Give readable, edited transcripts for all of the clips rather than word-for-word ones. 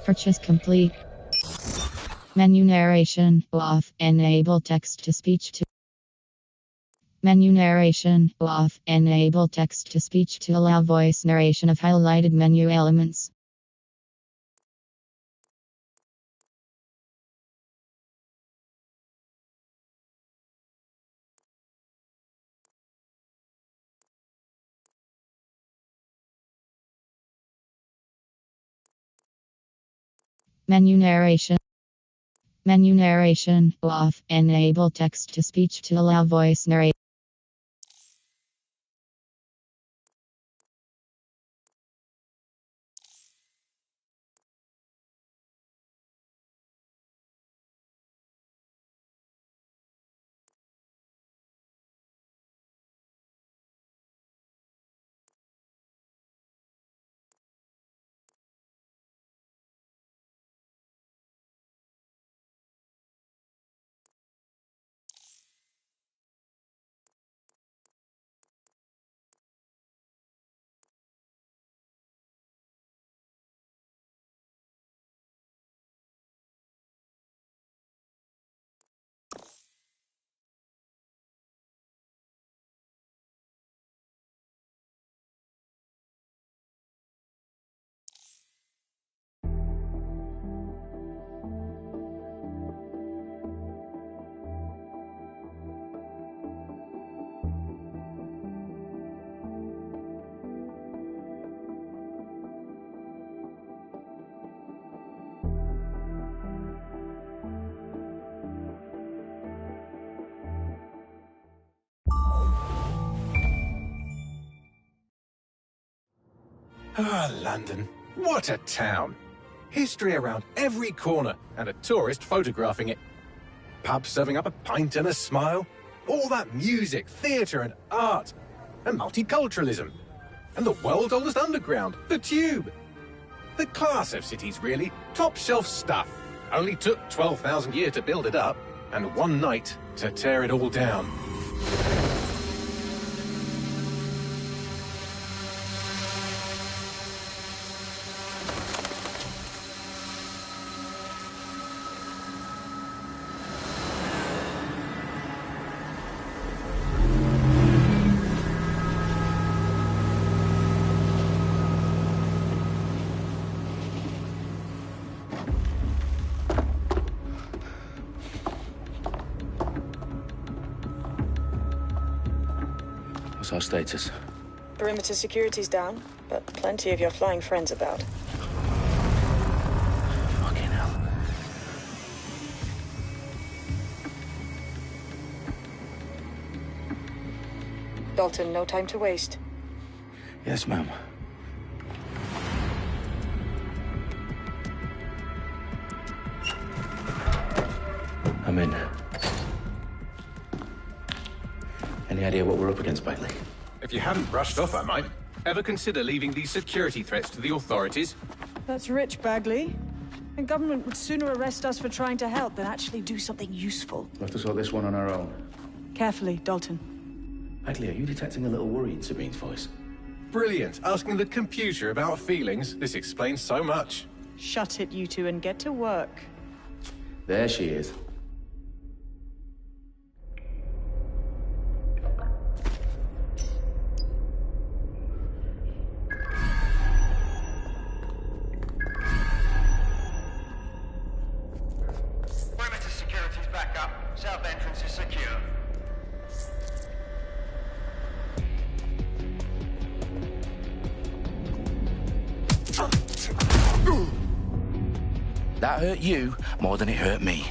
Purchase complete. Menu narration off. Enable text to speech to. Menu narration off. Enable text to speech to allow voice narration of highlighted menu elements. Menu narration. Menu narration off. Enable text to speech to allow voice narration. Ah, London. What a town. History around every corner and a tourist photographing it. Pubs serving up a pint and a smile. All that music, theatre and art. And multiculturalism. And the world's oldest underground, the Tube. The class of cities, really. Top shelf stuff. Only took 12,000 years to build it up and one night to tear it all down. What's our status? Perimeter security's down, but plenty of your flying friends about. Fucking hell. Dalton, no time to waste. Yes, ma'am. I'm in. Any idea what we're up against, Bagley? If you hadn't brushed off, I might. Ever consider leaving these security threats to the authorities? That's rich, Bagley. The government would sooner arrest us for trying to help than actually do something useful. We'll have to sort this one on our own. Carefully, Dalton. Bagley, are you detecting a little worry in Sabine's voice? Brilliant. Asking the computer about feelings. This explains so much. Shut it, you two, and get to work. There she is. Perimeter security's back up. South entrance is secure. That hurt you more than it hurt me.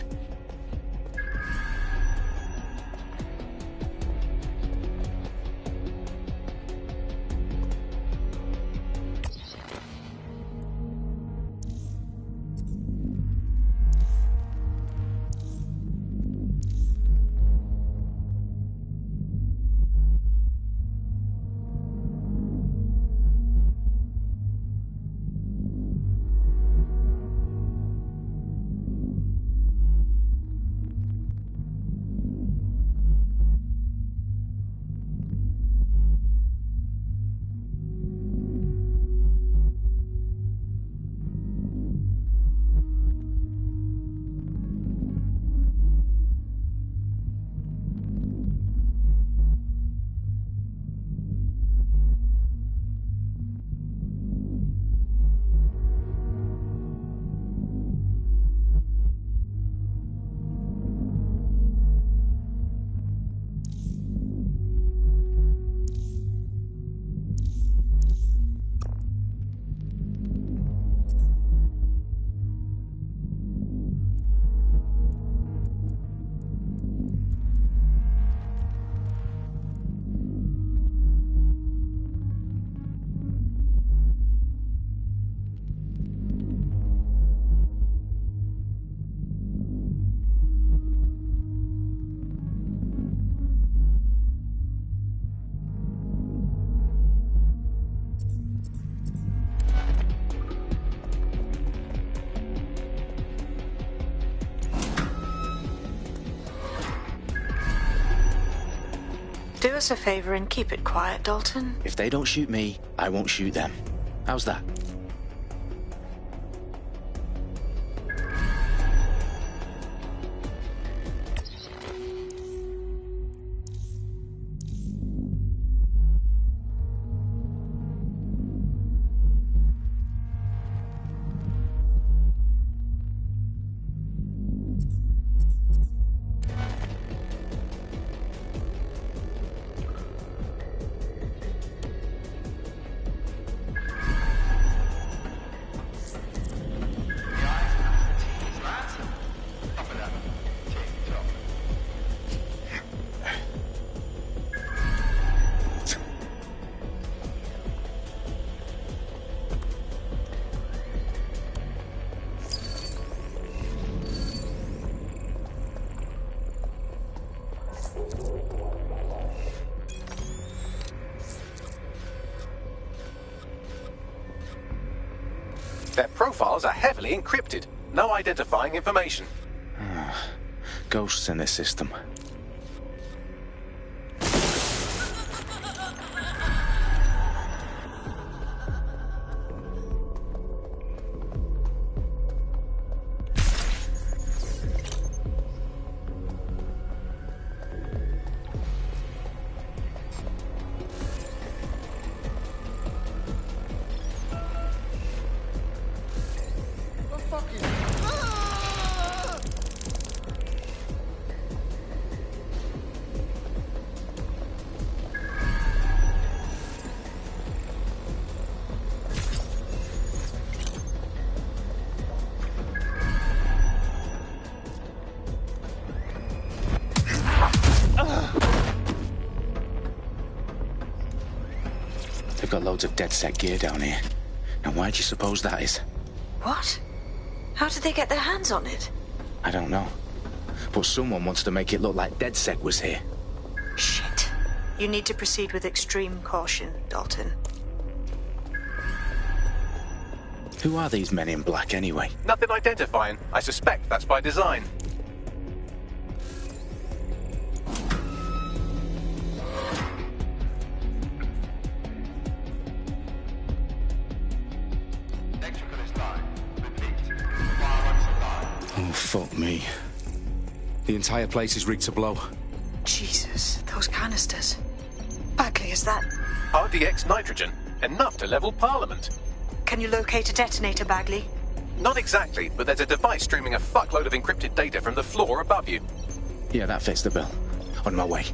Do us a favor and keep it quiet, Dalton. If they don't shoot me, I won't shoot them. How's that? Their profiles are heavily encrypted. No identifying information. Ghosts in this system. They've got loads of DedSec gear down here. Now why do you suppose that is? What? How did they get their hands on it? I don't know. But someone wants to make it look like DedSec was here. Shit. You need to proceed with extreme caution, Dalton. Who are these men in black anyway? Nothing identifying. I suspect that's by design. Oh, fuck me. The entire place is rigged to blow. Jesus, those canisters. Bagley, is that... RDX nitrogen. Enough to level Parliament. Can you locate a detonator, Bagley? Not exactly, but there's a device streaming a fuckload of encrypted data from the floor above you. Yeah, that fits the bill. On my way.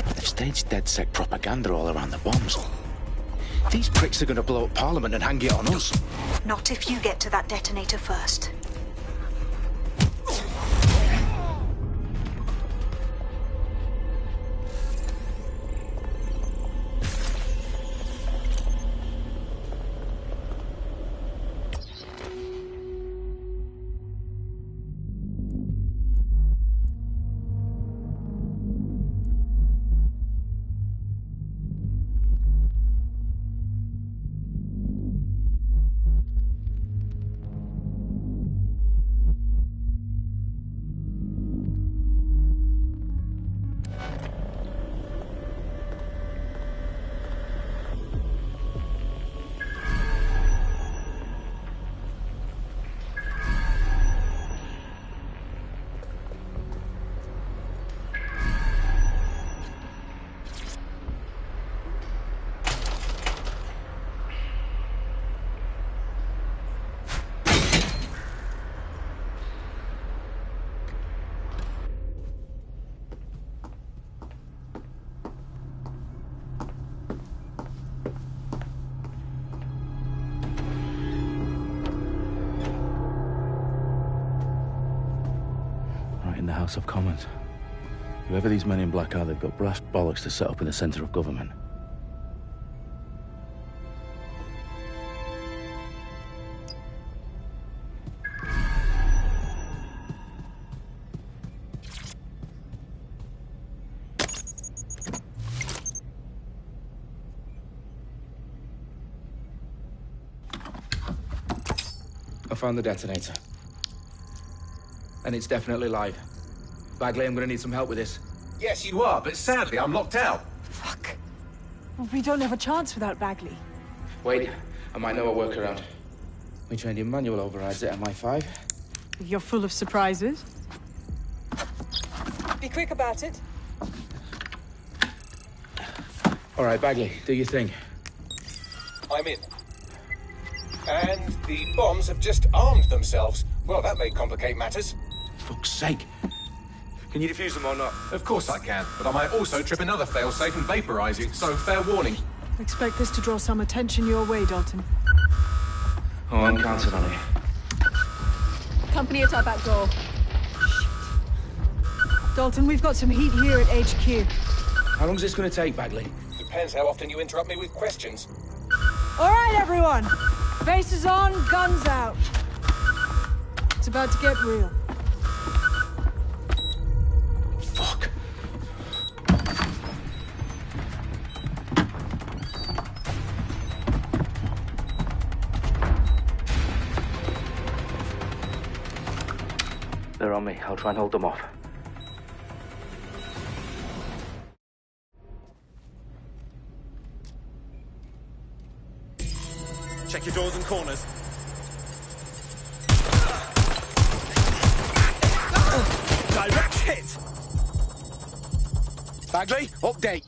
They've staged DedSec propaganda all around the bombs. These pricks are going to blow up Parliament and hang it on us. Not if you get to that detonator first. In the House of Commons. Whoever these men in black are, they've got brass bollocks to set up in the centre of government. I found the detonator. And it's definitely live. Bagley, I'm gonna need some help with this. Yes, you are, but sadly, I'm locked out. Fuck. Well, we don't have a chance without Bagley. Wait, I might know a workaround. We trained in manual overrides at MI5. You're full of surprises. Be quick about it. All right, Bagley, do your thing. I'm in. And the bombs have just armed themselves. Well, that may complicate matters. Fuck's sake. Can you defuse them or not? Of course I can, but I might also trip another failsafe and vaporize you, so fair warning. Expect this to draw some attention your way, Dalton. Oh, I'm counting on it. Company at our back door. Dalton, we've got some heat here at HQ. How long's this gonna take, Bagley? Depends how often you interrupt me with questions. All right, everyone. Faces on, guns out. It's about to get real. Fuck. They're on me. I'll try and hold them off. Check your doors and corners. Direct hit! Bagley, update.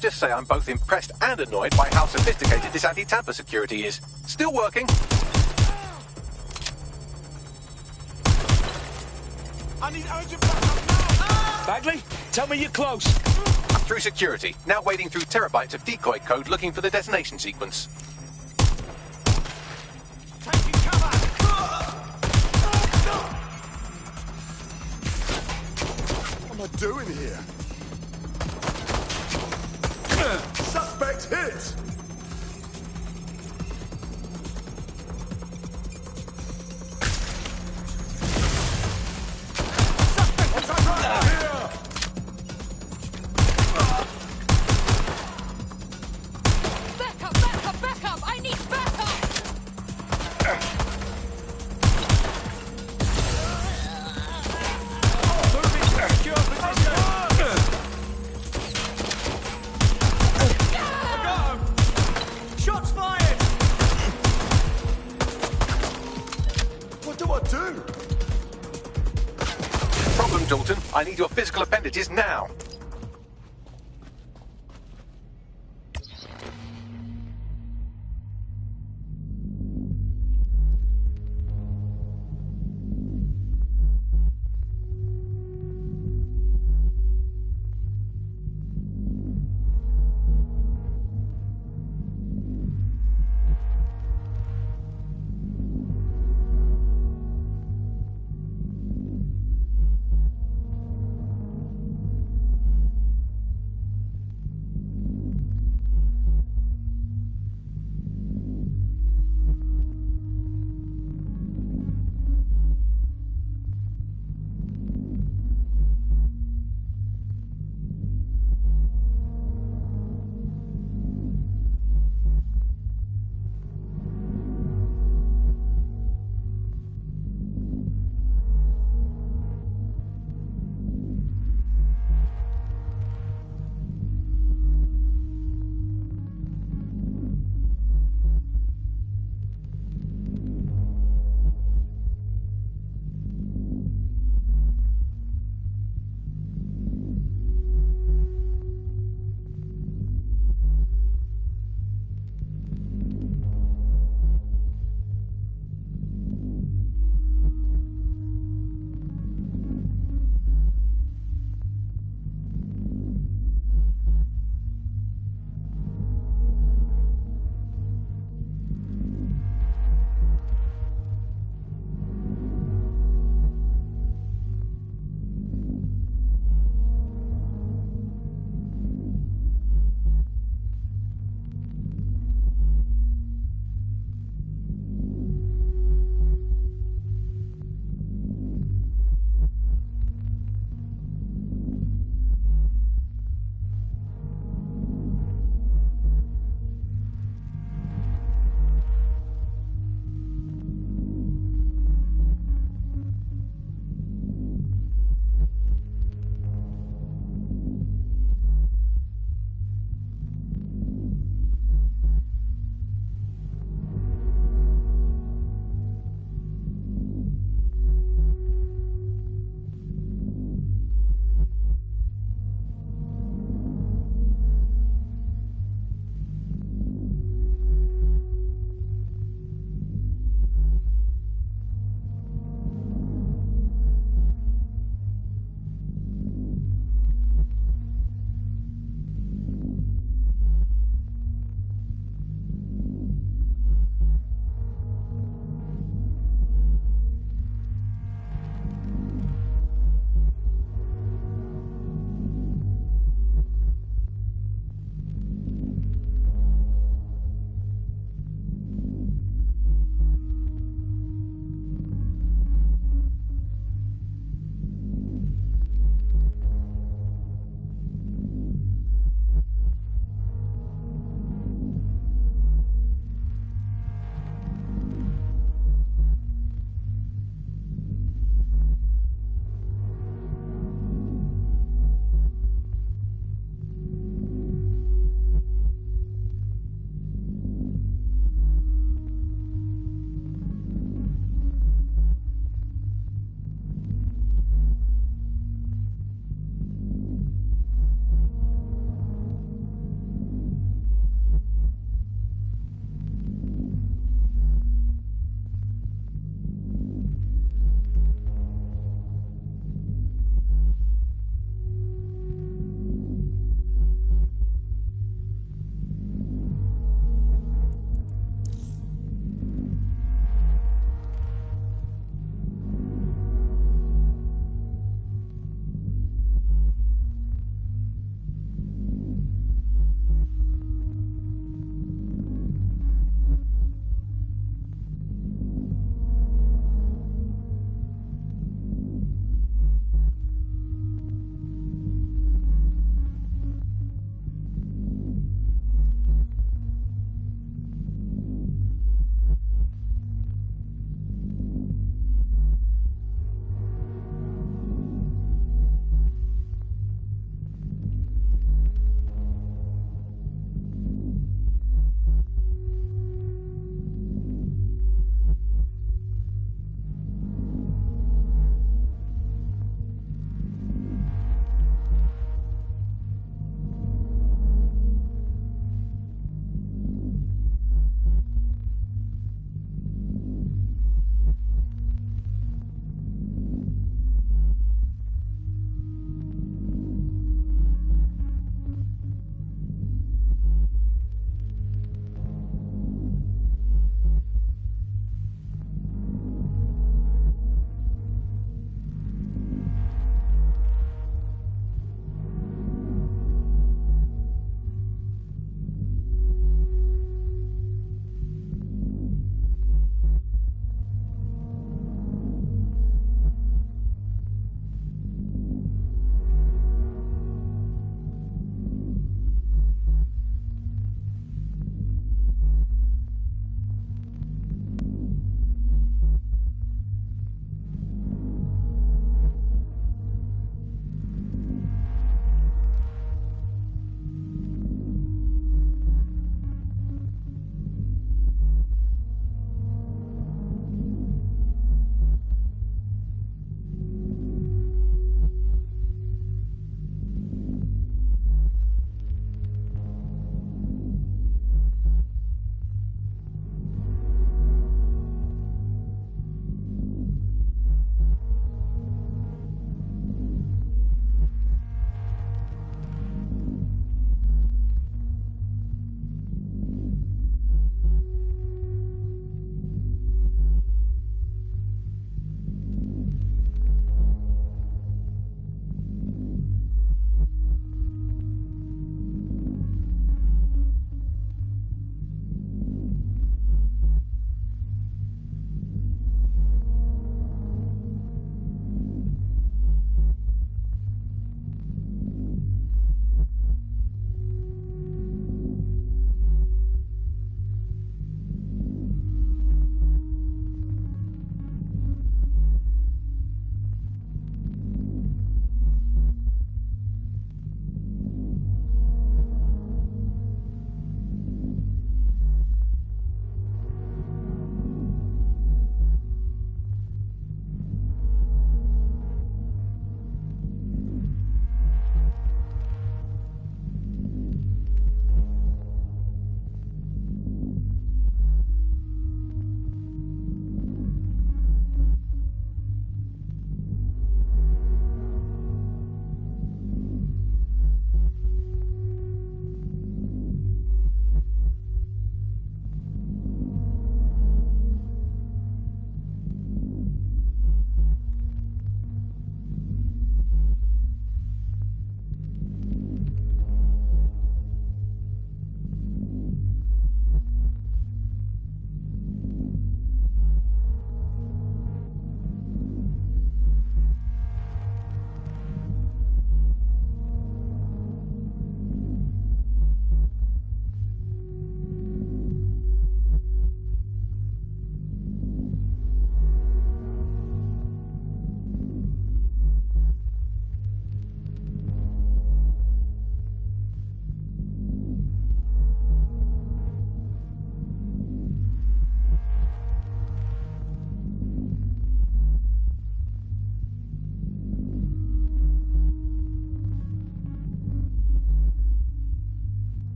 Let's just say I'm both impressed and annoyed by how sophisticated this anti-tamper security is. Still working. I need urgent backup now! Bagley, tell me you're close. I'm through security, now wading through terabytes of decoy code looking for the detonation sequence. Taking cover! What am I doing here? Suspect hit! Backup! I need backup! Shots fired! What do I do? Problem, Dalton. I need your physical appendages now.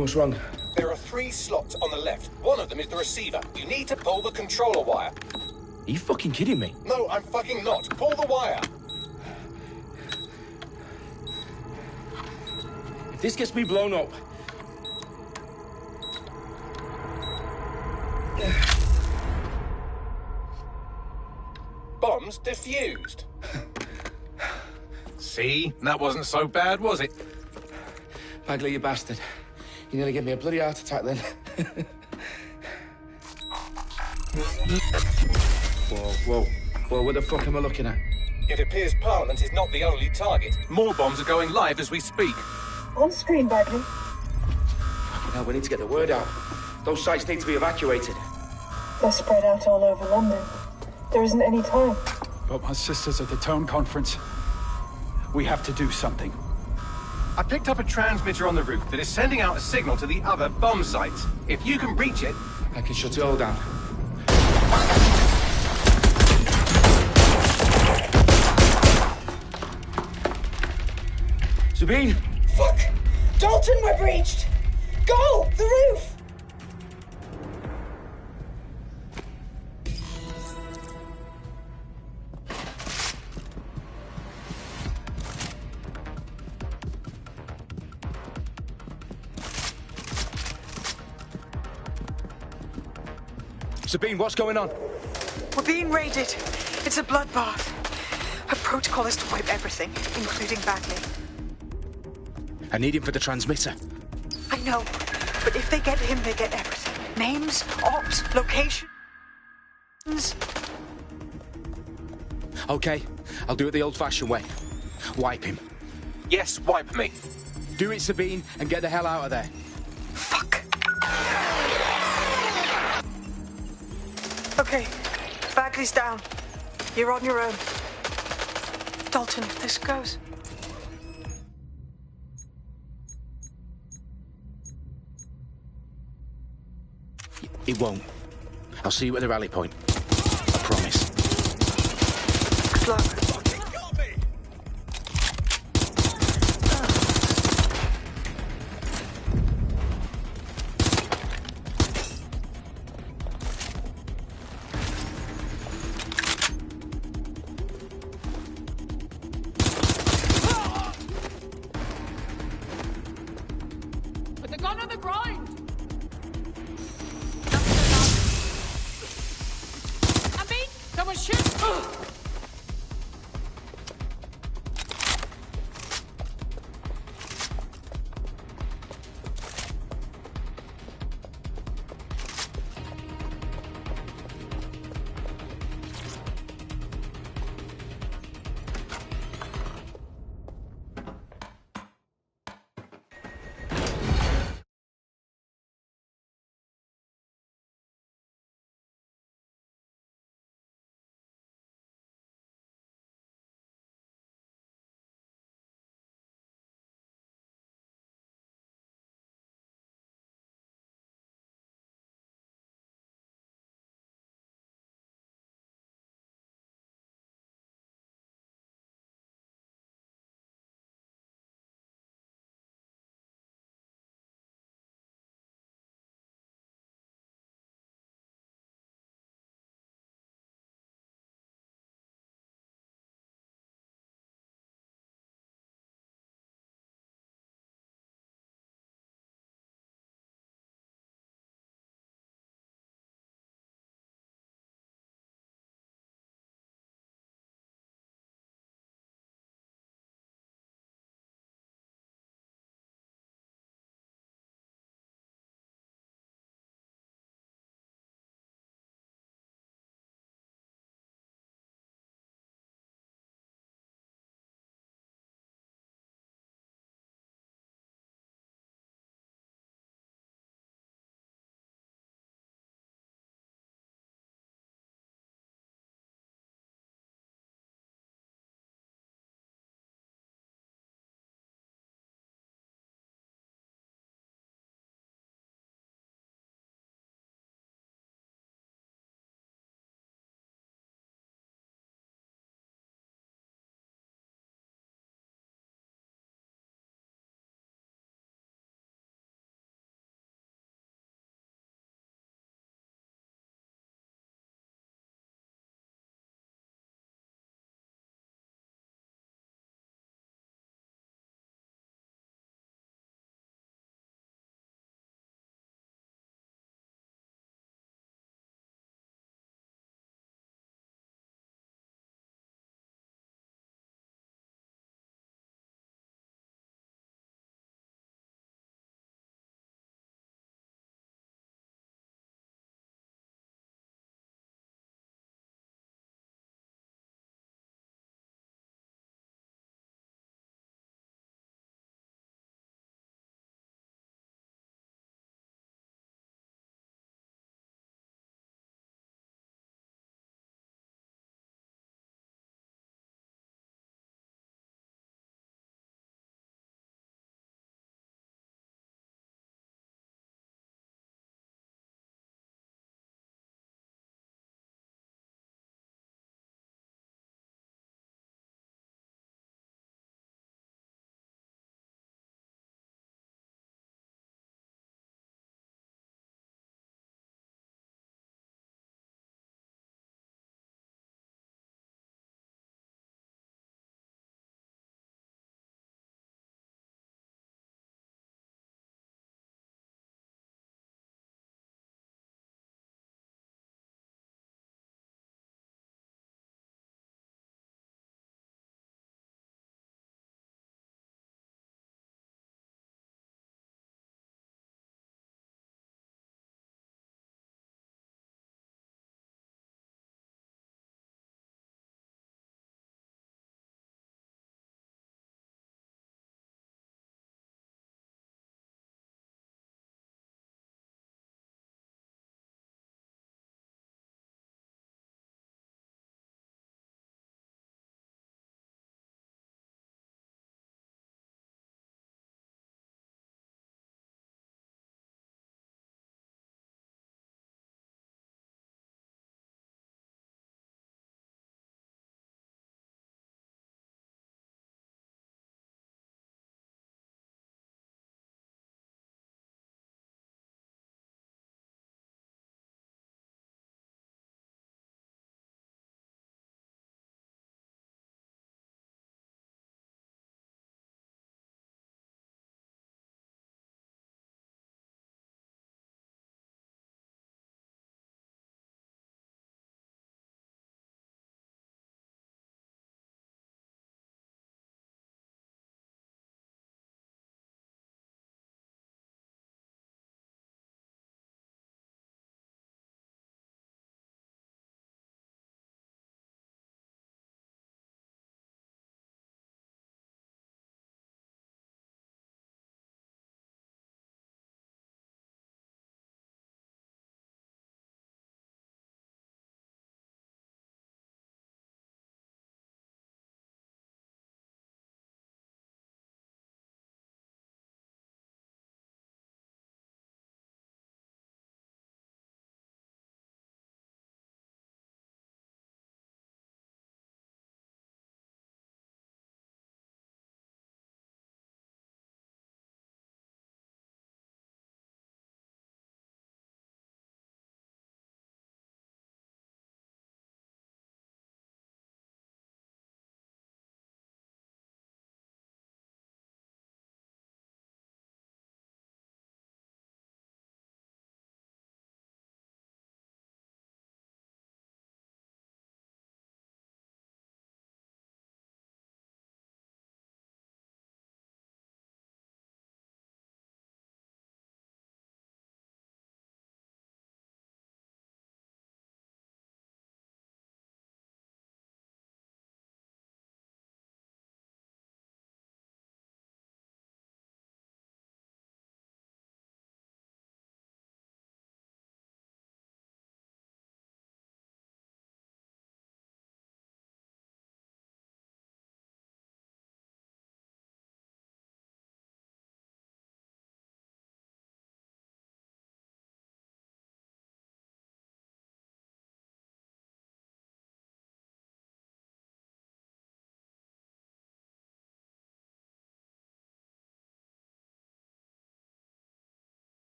What's wrong? There are 3 slots on the left. One of them is the receiver. You need to pull the controller wire. Are you fucking kidding me? No, I'm fucking not. Pull the wire. If this gets me blown up... Bombs defused. See? That wasn't so bad, was it? Bagley, you bastard. You nearly gave me a bloody heart attack then. Whoa, what the fuck am I looking at? It appears Parliament is not the only target. More bombs are going live as we speak. On screen, Bagley. Now we need to get the word out. Those sites need to be evacuated. They're spread out all over London. There isn't any time. But my sister's at the Tone Conference. We have to do something. I picked up a transmitter on the roof that is sending out a signal to the other bomb sites. If you can reach it... I can shut it all down. Sabine! Fuck! Dalton, we're breached! Go! The roof! Sabine, what's going on? We're being raided. It's a bloodbath. Her protocol is to wipe everything, including Bagley. I need him for the transmitter. I know, but if they get him, they get everything. Names, ops, locations. Okay, I'll do it the old-fashioned way. Wipe him. Yes, wipe me. Do it, Sabine, and get the hell out of there. Fuck. Okay, Bagley's down. You're on your own. Dalton, if this goes... It won't. I'll see you at the rally point. I promise. Good luck. Put the gun on the ground! Someone shoot!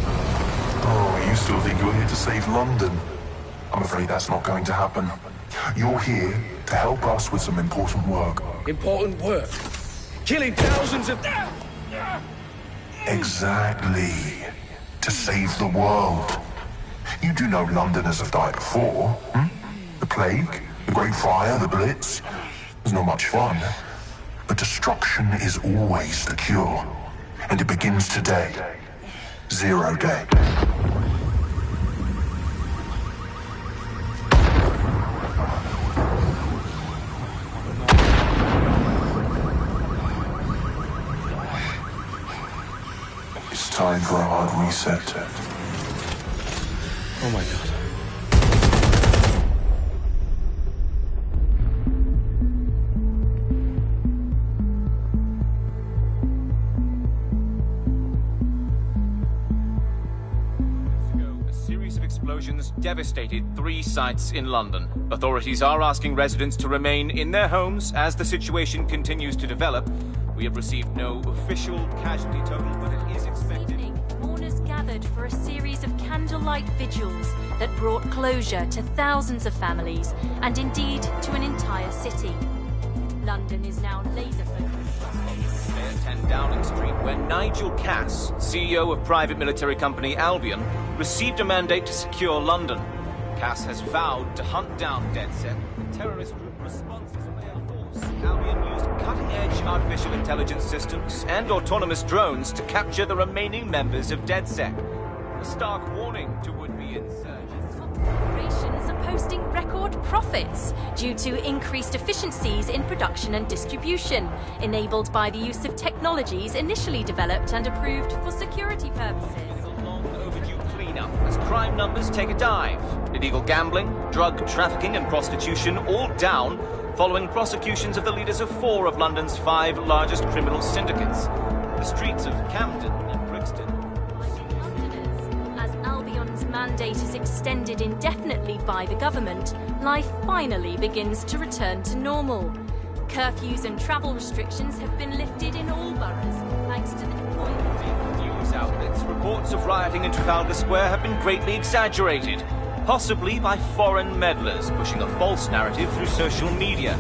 Oh, you still think you're here to save London? I'm afraid that's not going to happen. You're here to help us with some important work. Important work? Killing thousands of... Exactly. To save the world. You do know Londoners have died before, hmm? The Plague, the Great Fire, the Blitz. It's not much fun. But destruction is always the cure. And it begins today. 0 day. It's time for a hard reset. Oh my God. Explosions devastated 3 sites in London. Authorities are asking residents to remain in their homes as the situation continues to develop. We have received no official casualty total, but it is expected. Mourners gathered for a series of candlelight vigils that brought closure to thousands of families and indeed to an entire city. London is now laser-focused. 10 Downing Street, where Nigel Cass, CEO of private military company Albion, received a mandate to secure London. Cass has vowed to hunt down DedSec, the terrorist group responses on the Air Force. Albion used cutting-edge artificial intelligence systems and autonomous drones to capture the remaining members of DedSec. A stark warning to would-be insurgents. Corporations are posting record profits due to increased efficiencies in production and distribution, enabled by the use of technologies initially developed and approved for security purposes. As crime numbers take a dive. Illegal gambling, drug trafficking and prostitution all down following prosecutions of the leaders of 4 of London's 5 largest criminal syndicates. The streets of Camden and Brixton. As Albion's mandate is extended indefinitely by the government, life finally begins to return to normal. Curfews and travel restrictions have been lifted in all boroughs, thanks to the deployment. Outlets, reports of rioting in Trafalgar Square have been greatly exaggerated, possibly by foreign meddlers pushing a false narrative through social media.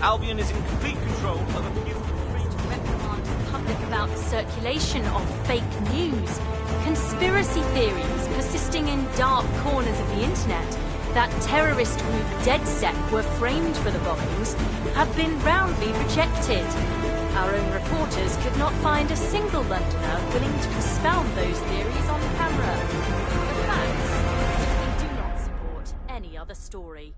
Albion is in complete control of a few... To reprimand the public about the circulation of fake news, conspiracy theories persisting in dark corners of the internet that terrorist group DedSec were framed for the bombings have been roundly rejected. Our own reporters could not find a single Londoner willing to expound those theories on camera. The facts simply do not support any other story.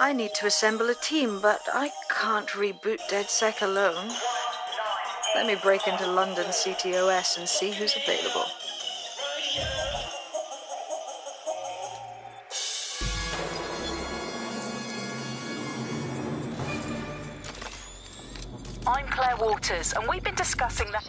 I need to assemble a team, but I can't reboot DedSec alone. Let me break into London CTOS and see who's available. I'm Claire Waters, and we've been discussing the...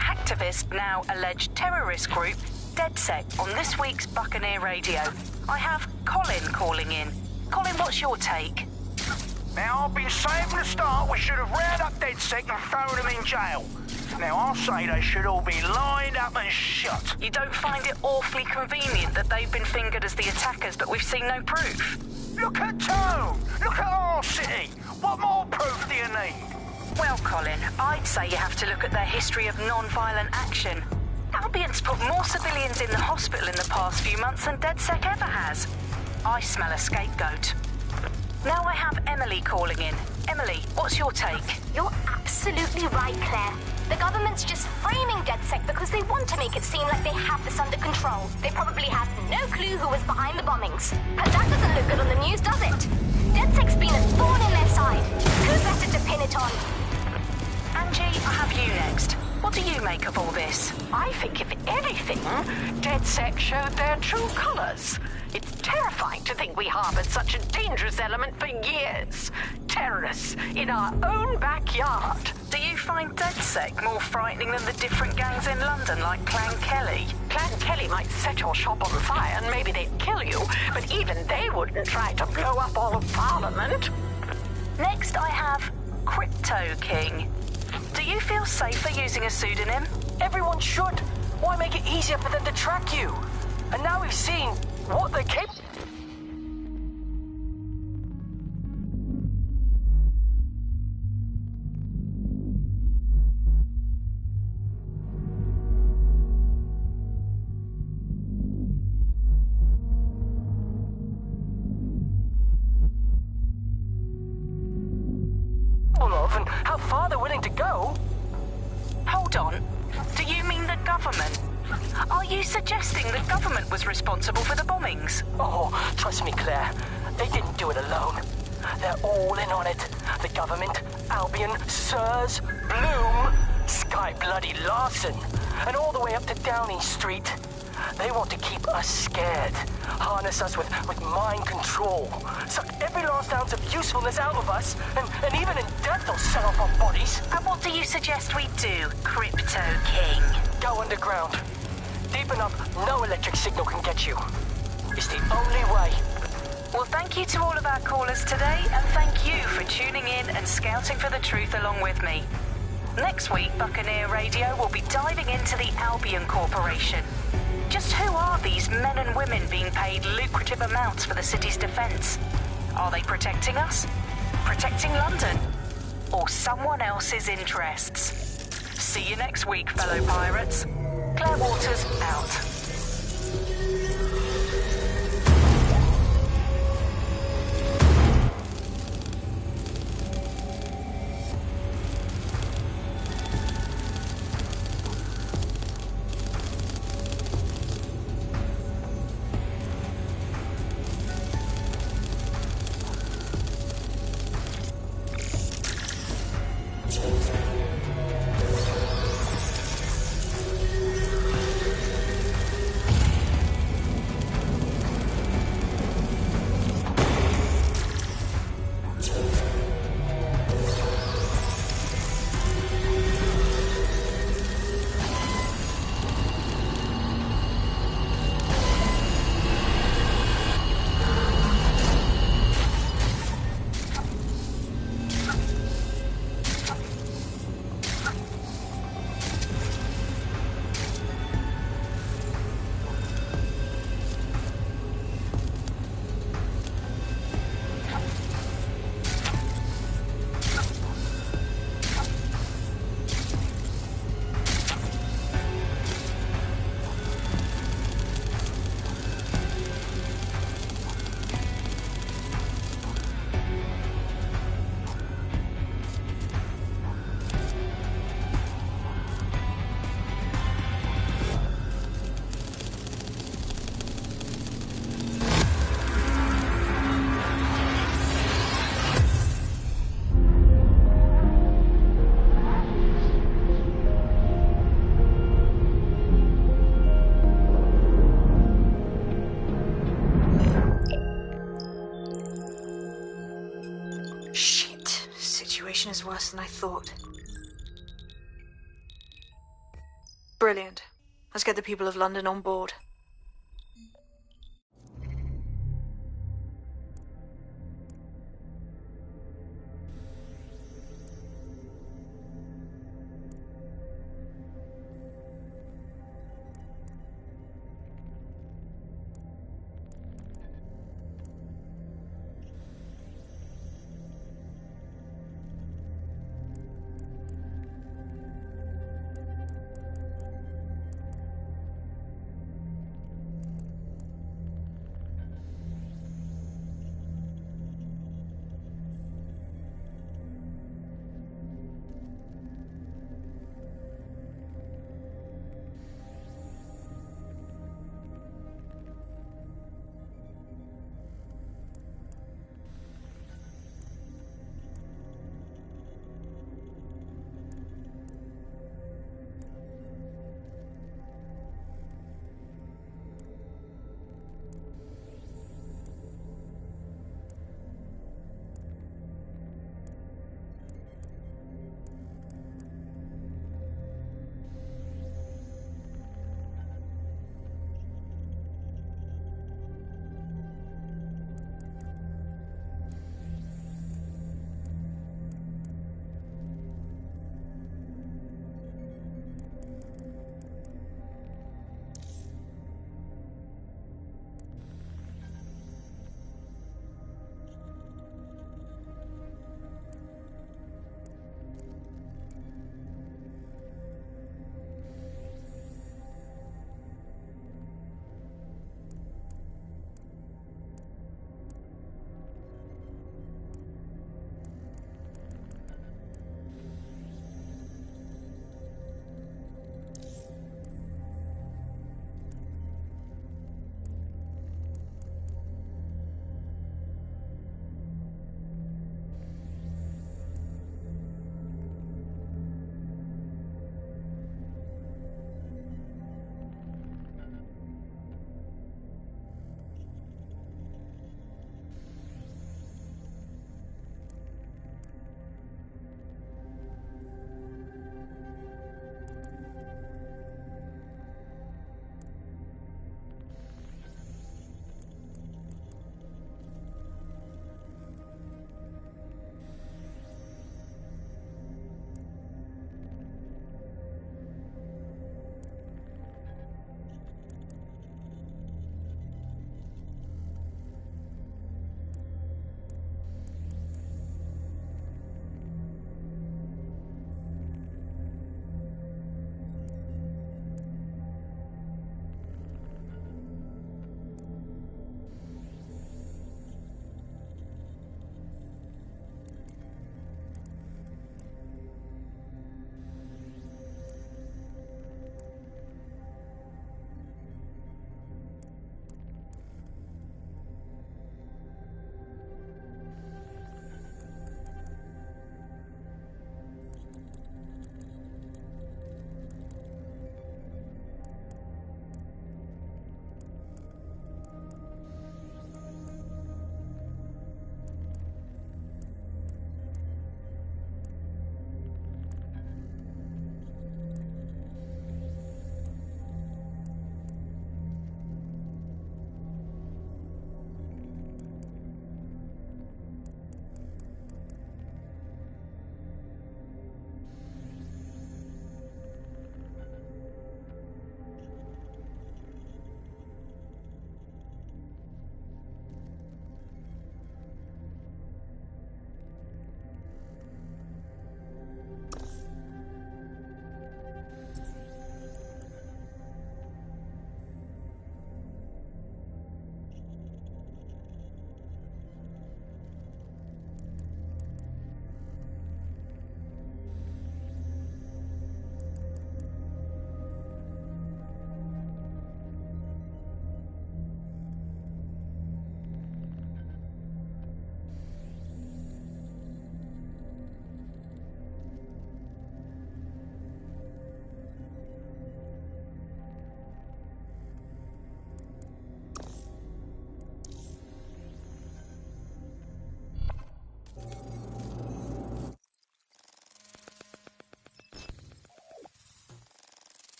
activist, now alleged terrorist group, DedSec, on this week's Buccaneer Radio. I have Colin calling in. Colin, what's your take? Now, I've been saying from the start we should have rounded up DedSec and thrown them in jail. Now, I'll say they should all be lined up and shot. You don't find it awfully convenient that they've been fingered as the attackers, but we've seen no proof? Look at Tone! Look at our city! What more proof do you need? Well, Colin, I'd say you have to look at their history of non-violent action. Albion's put more civilians in the hospital in the past few months than DedSec ever has. I smell a scapegoat. Now I have Emily calling in. Emily, what's your take? You're absolutely right, Claire. The government's just framing DedSec because they want to make it seem like they have this under control. They probably had no clue who was behind the bombings. But that doesn't look good on the news, does it? DedSec's been a thorn in their side. Who better to pin it on? Angie, I have you next. What do you make of all this? I think, if anything, DedSec showed their true colours. It's terrifying to think we harbored such a dangerous element for years. Terrorists in our own backyard. Do you find DedSec more frightening than the different gangs in London, like Clan Kelly? Clan Kelly might set your shop on fire and maybe they'd kill you, but even they wouldn't try to blow up all of Parliament. Next I have Crypto King. Do you feel safer using a pseudonym? Everyone should. Why make it easier for them to track you? And now we've seen what they're capable. Of and how far they're willing to go. Hold on. Do you mean the government? Are you suggesting the government was responsible for the bombings? Oh, trust me, Claire. They didn't do it alone. They're all in on it. The government, Albion, Sirs, Bloom, Sky Bloody Larson, and all the way up to Downing Street. They want to keep us scared, harness us with mind control, suck every last ounce of usefulness out of us, and even in death they'll sell off our bodies. And what do you suggest we do, Crypto King? Go underground. Deep enough, no electric signal can get you. It's the only way. Well, thank you to all of our callers today, and thank you for tuning in and scouting for the truth along with me. Next week, Buccaneer Radio will be diving into the Albion Corporation. Just who are these men and women being paid lucrative amounts for the city's defense? Are they protecting us? Protecting London? Or someone else's interests? See you next week, fellow pirates. Claire Waters, out. Is worse than I thought. Brilliant. Let's get the people of London on board.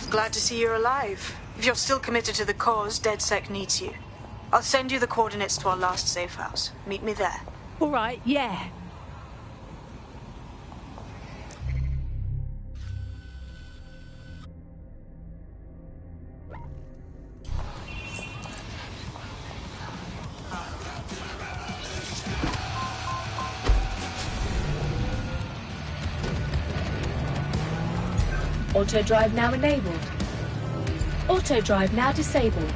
Glad to see you're alive. If you're still committed to the cause, DedSec needs you. I'll send you the coordinates to our last safe house. Meet me there. All right, yeah. Auto drive now enabled. Auto drive now disabled.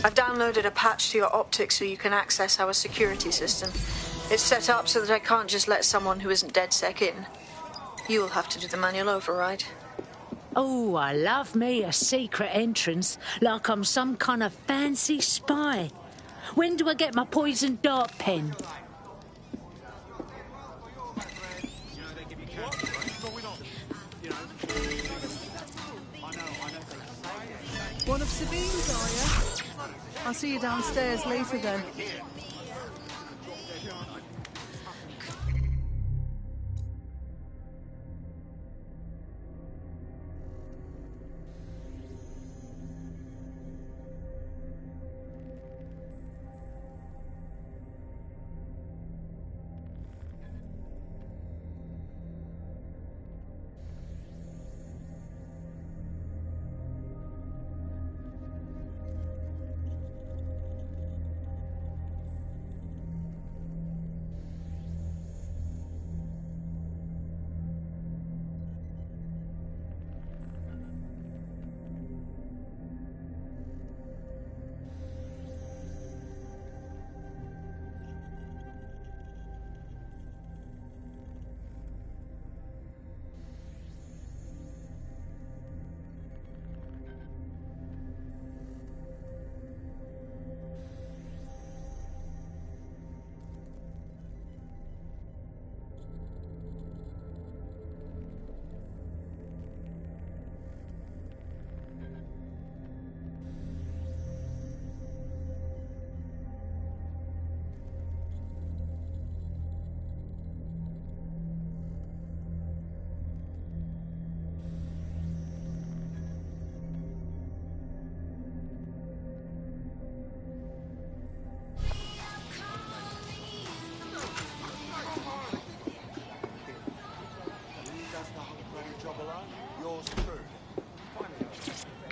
I've downloaded a patch to your optics so you can access our security system. It's set up so that I can't just let someone who isn't DedSec in. You'll have to do the manual override. Oh, I love me a secret entrance, like I'm some kind of fancy spy. When do I get my poison dart pen? One of Sabine's, are you? I'll see you downstairs later then.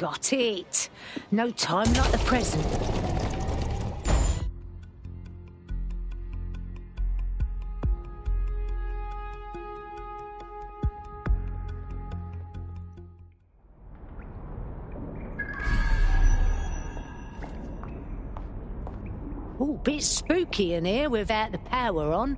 Got it. No time like the present. Oh, bit spooky in here without the power on.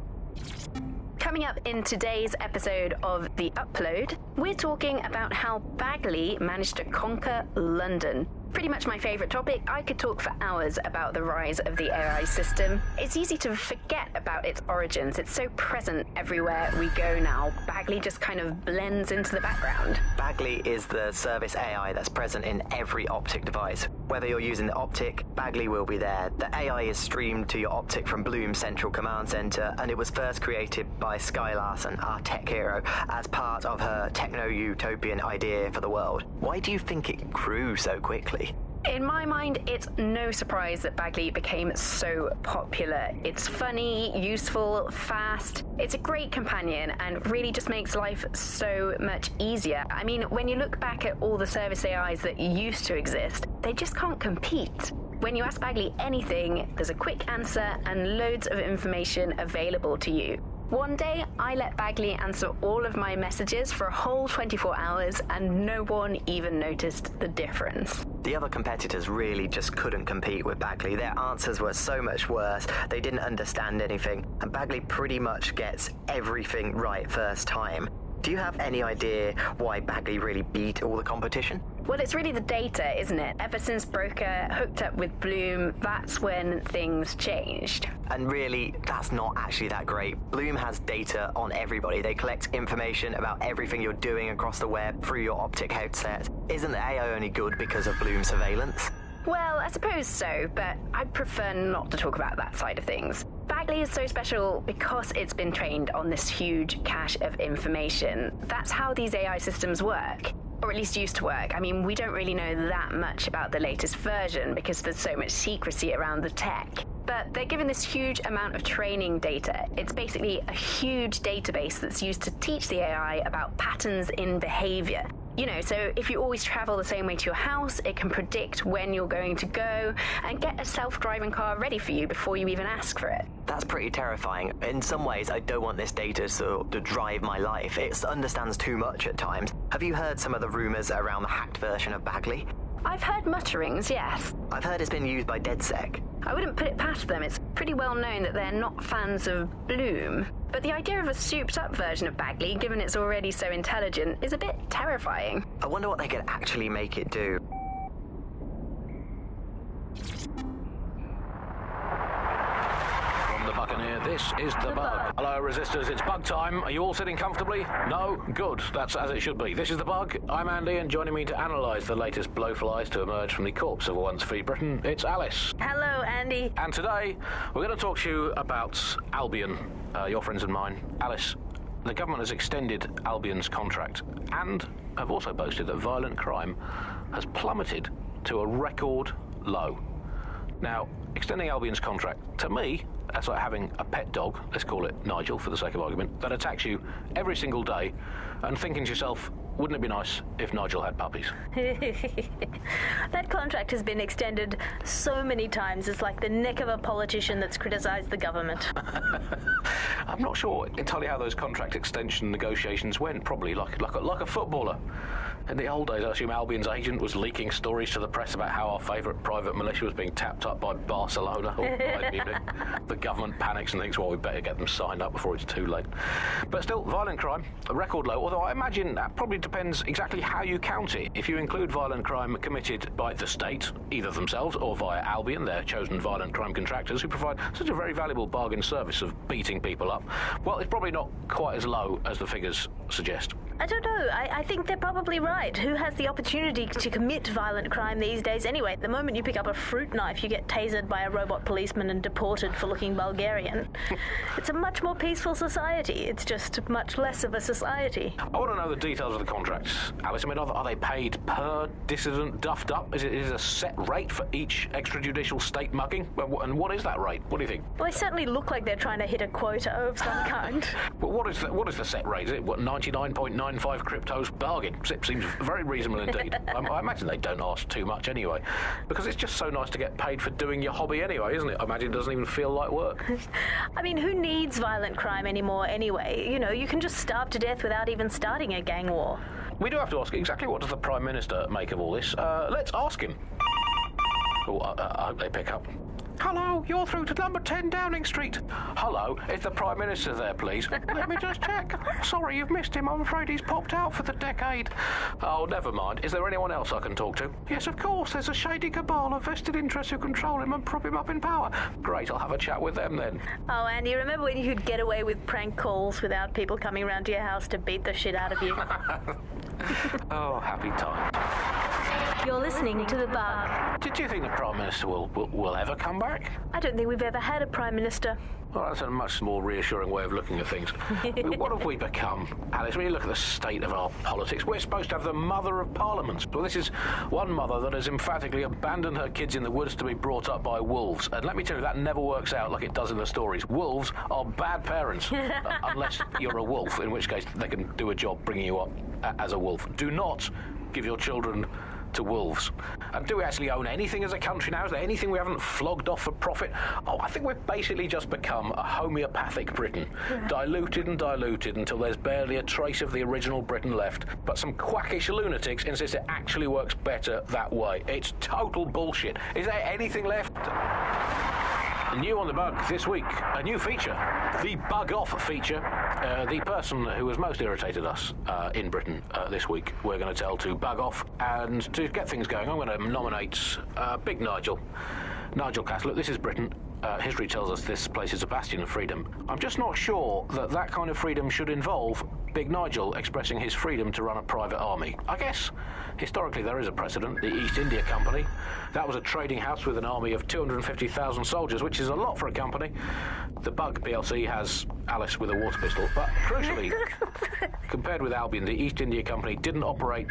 Coming up in today's episode of The Upload, we're talking about how Bagley managed to conquer London. Pretty much my favourite topic. I could talk for hours about the rise of the AI system. It's easy to forget about its origins. It's so present everywhere we go now. Bagley just kind of blends into the background. Bagley is the service AI that's present in every optic device. Whether you're using the optic, Bagley will be there. The AI is streamed to your optic from Bloom's central command center, and it was first created by Sky Larson, our tech hero, as part of her techno-utopian idea for the world. Why do you think it grew so quickly? In my mind, it's no surprise that Bagley became so popular. It's funny, useful, fast. It's a great companion and really just makes life so much easier. I mean, when you look back at all the service AIs that used to exist, they just can't compete. When you ask Bagley anything, there's a quick answer and loads of information available to you. One day, I let Bagley answer all of my messages for a whole 24 hours, and no one even noticed the difference. The other competitors really just couldn't compete with Bagley. Their answers were so much worse, they didn't understand anything, and Bagley pretty much gets everything right first time. Do you have any idea why Bagley really beat all the competition? Well, it's really the data, isn't it? Ever since Broker hooked up with Bloom, that's when things changed. And really, that's not actually that great. Bloom has data on everybody. They collect information about everything you're doing across the web through your optic headset. Isn't the AI only good because of Bloom's surveillance? Well, I suppose so, but I'd prefer not to talk about that side of things. Bagley is so special because it's been trained on this huge cache of information. That's how these AI systems work. Or at least used to work. I mean, we don't really know that much about the latest version because there's so much secrecy around the tech. But they're given this huge amount of training data. It's basically a huge database that's used to teach the AI about patterns in behavior. You know, so if you always travel the same way to your house, it can predict when you're going to go and get a self-driving car ready for you before you even ask for it. That's pretty terrifying. In some ways, I don't want this data to drive my life. It understands too much at times. Have you heard some of the rumors around the hacked version of Bagley? I've heard mutterings, yes. I've heard it's been used by DedSec. I wouldn't put it past them. It's pretty well known that they're not fans of Bloom. But the idea of a souped-up version of Bagley, given it's already so intelligent, is a bit terrifying. I wonder what they could actually make it do. From the Buccaneer, this is The Bug. Hello, Resistors, it's bug time. Are you all sitting comfortably? No? Good. That's as it should be. This is The Bug. I'm Andy, and joining me to analyse the latest blowflies to emerge from the corpse of a once free Britain, it's Alice. Hello, Andy. And today, we're going to talk to you about Albion, your friends and mine. Alice, the government has extended Albion's contract and have also boasted that violent crime has plummeted to a record low. Now, extending Albion's contract, to me, that's like having a pet dog, let's call it Nigel for the sake of argument, that attacks you every single day and thinking to yourself, wouldn't it be nice if Nigel had puppies? That contract has been extended so many times, it's like the neck of a politician that's criticised the government. I'm not sure entirely how those contract extension negotiations went, probably like a footballer. In the old days, I assume Albion's agent was leaking stories to the press about how our favourite private militia was being tapped up by Barcelona or Bayern Munich. The government panics and thinks, well, we better get them signed up before it's too late. But still, violent crime, a record low, although I imagine that probably depends exactly how you count it. If you include violent crime committed by the state, either themselves or via Albion, their chosen violent crime contractors who provide such a very valuable bargain service of beating people up, well, it's probably not quite as low as the figures suggest. I don't know. I think they're probably right. Who has the opportunity to commit violent crime these days anyway? The moment you pick up a fruit knife, you get tasered by a robot policeman and deported for looking Bulgarian. It's a much more peaceful society. It's just much less of a society. I want to know the details of the contracts, Alice. I mean, are they paid per dissident duffed up? Is it a set rate for each extrajudicial state mugging? And what is that rate? What do you think? Well, they certainly look like they're trying to hit a quota of some kind. But what is the set rate? Is it, 99.9? 395 cryptos bargain. Seems very reasonable indeed. I imagine they don't ask too much anyway, because it's just so nice to get paid for doing your hobby anyway, isn't it? I imagine it doesn't even feel like work. I mean, who needs violent crime anymore anyway? You know, you can just starve to death without even starting a gang war. We do have to ask exactly what does the Prime Minister make of all this. Let's ask him. Oh, I hope they pick up. Hello, you're through to number 10 Downing Street. Hello, is the Prime Minister there, please? Let me just check. Sorry, you've missed him. I'm afraid he's popped out for the decade. Oh, never mind. Is there anyone else I can talk to? Yes, of course. There's a shady cabal of vested interests who control him and prop him up in power. Great, I'll have a chat with them then. Oh, Andy, remember when you could get away with prank calls without people coming around to your house to beat the shit out of you? Oh, happy times. You're listening to The Bug. Did you think the Prime Minister will ever come back? I don't think we've ever had a Prime Minister. Well, that's a much more reassuring way of looking at things. What have we become? Alice, when you look at the state of our politics, we're supposed to have the mother of parliaments. Well, this is one mother that has emphatically abandoned her kids in the woods to be brought up by wolves. And let me tell you, that never works out like it does in the stories. Wolves are bad parents, unless you're a wolf, in which case they can do a job bringing you up as a wolf. Do not give your children to wolves. And do we actually own anything as a country now? Is there anything we haven't flogged off for profit? Oh, I think we've basically just become a homeopathic Britain. Diluted and diluted until there's barely a trace of the original Britain left. But some quackish lunatics insist it actually works better that way. It's total bullshit. Is there anything left? New on The Bug this week, a new feature, the Bug Off feature. The person who has most irritated us in Britain this week, we're going to tell to bug off. And to get things going, I'm going to nominate Big Nigel Cass. Look, this is Britain. History tells us this place is a bastion of freedom. I'm just not sure that kind of freedom should involve Big Nigel expressing his freedom to run a private army. I guess, historically, there is a precedent. The East India Company. That was a trading house with an army of 250,000 soldiers, which is a lot for a company. The Bug PLC has Alice with a water pistol. But crucially, compared with Albion, the East India Company didn't operate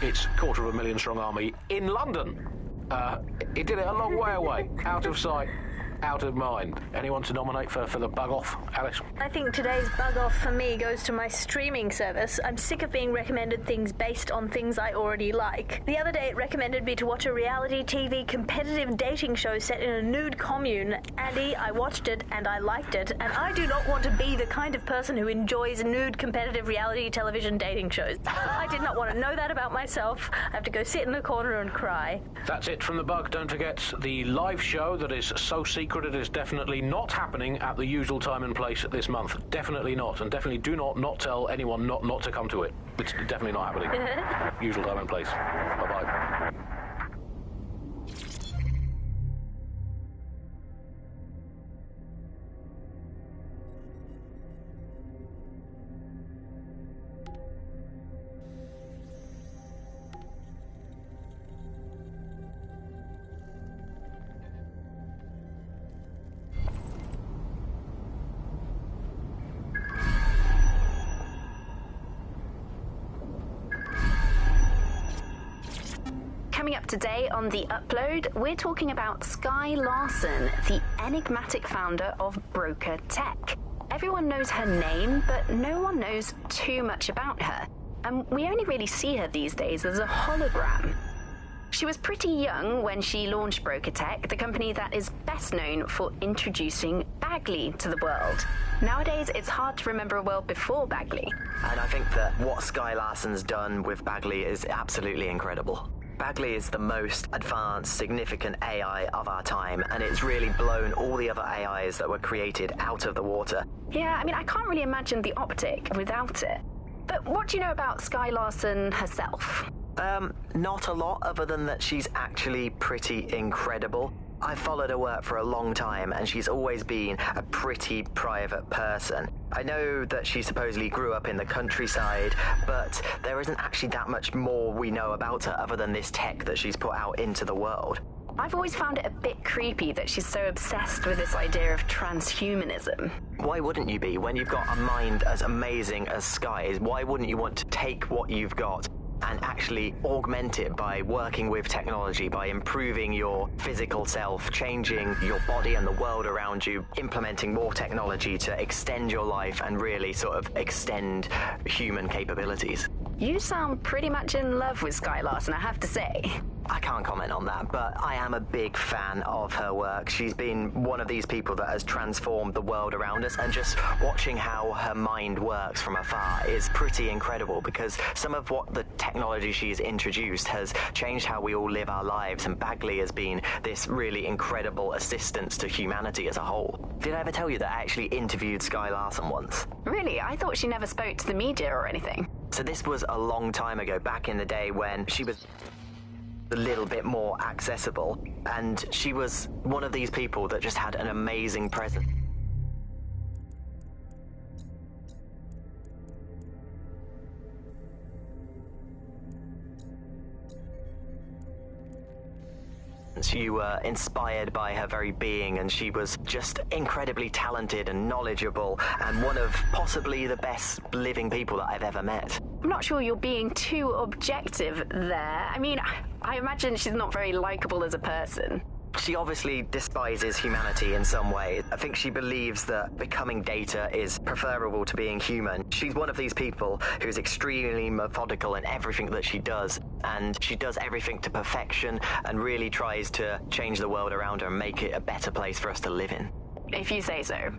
its 250,000 strong army in London. It did it a long way away, out of sight, out of mind. Anyone to nominate for the Bug Off, Alice? I think today's Bug Off for me goes to my streaming service. I'm sick of being recommended things based on things I already like. The other day it recommended me to watch a reality TV competitive dating show set in a nude commune. Andy, I watched it and I liked it, and I do not want to be the kind of person who enjoys nude competitive reality television dating shows. I did not want to know that about myself. I have to go sit in a corner and cry. That's it from The Bug. Don't forget the live show that is so secret it is definitely not happening at the usual time and place this month. Definitely not. And definitely do not tell anyone not to come to it. It's definitely not happening. Usual time and place. Bye-bye. Coming up today on The Upload, we're talking about Skye Larson, the enigmatic founder of Broker Tech. Everyone knows her name, but no one knows too much about her. And we only really see her these days as a hologram. She was pretty young when she launched Broker Tech, the company that is best known for introducing Bagley to the world. Nowadays, it's hard to remember a world before Bagley. And I think that what Skye Larson's done with Bagley is absolutely incredible. Bagley is the most advanced, significant AI of our time, and it's really blown all the other AIs that were created out of the water. Yeah, I mean, I can't really imagine the optic without it. But what do you know about Skye Larson herself? Not a lot, other than that she's actually pretty incredible. I've followed her work for a long time, and she's always been a pretty private person. I know that she supposedly grew up in the countryside, but there isn't actually that much more we know about her other than this tech that she's put out into the world. I've always found it a bit creepy that she's so obsessed with this idea of transhumanism. Why wouldn't you be? When you've got a mind as amazing as Skye's, why wouldn't you want to take what you've got and actually augment it by working with technology, by improving your physical self, changing your body and the world around you, implementing more technology to extend your life and really sort of extend human capabilities. You sound pretty much in love with Skye Larson, I have to say. I can't comment on that, but I am a big fan of her work. She's been one of these people that has transformed the world around us, and just watching how her mind works from afar is pretty incredible, because some of what the technology she's introduced has changed how we all live our lives, and Bagley has been this really incredible assistance to humanity as a whole. Did I ever tell you that I actually interviewed Skye Larson once? Really? I thought she never spoke to the media or anything. So this was a long time ago, back in the day when she was a little bit more accessible, and she was one of these people that just had an amazing presence. You were inspired by her very being, and she was just incredibly talented and knowledgeable, and one of possibly the best living people that I've ever met. I'm not sure you're being too objective there. I mean, I imagine she's not very likable as a person. She obviously despises humanity in some way. I think she believes that becoming data is preferable to being human. She's one of these people who's extremely methodical in everything that she does, and she does everything to perfection and really tries to change the world around her and make it a better place for us to live in. If you say so.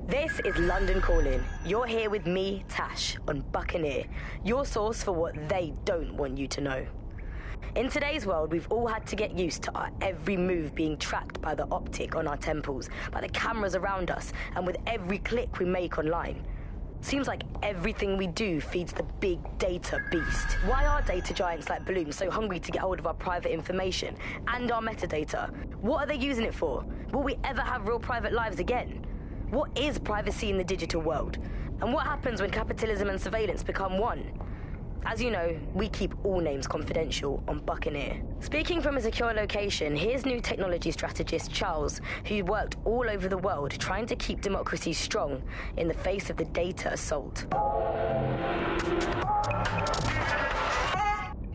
This is London Calling. You're here with me, Tash, on Buccaneer, your source for what they don't want you to know. In today's world, we've all had to get used to our every move being tracked by the optic on our temples, by the cameras around us, and with every click we make online. Seems like everything we do feeds the big data beast. Why are data giants like Bloom so hungry to get hold of our private information and our metadata? What are they using it for? Will we ever have real private lives again? What is privacy in the digital world? And what happens when capitalism and surveillance become one? As you know, we keep all names confidential on Buccaneer. Speaking from a secure location, here's new technology strategist Charles, who worked all over the world trying to keep democracy strong in the face of the data assault.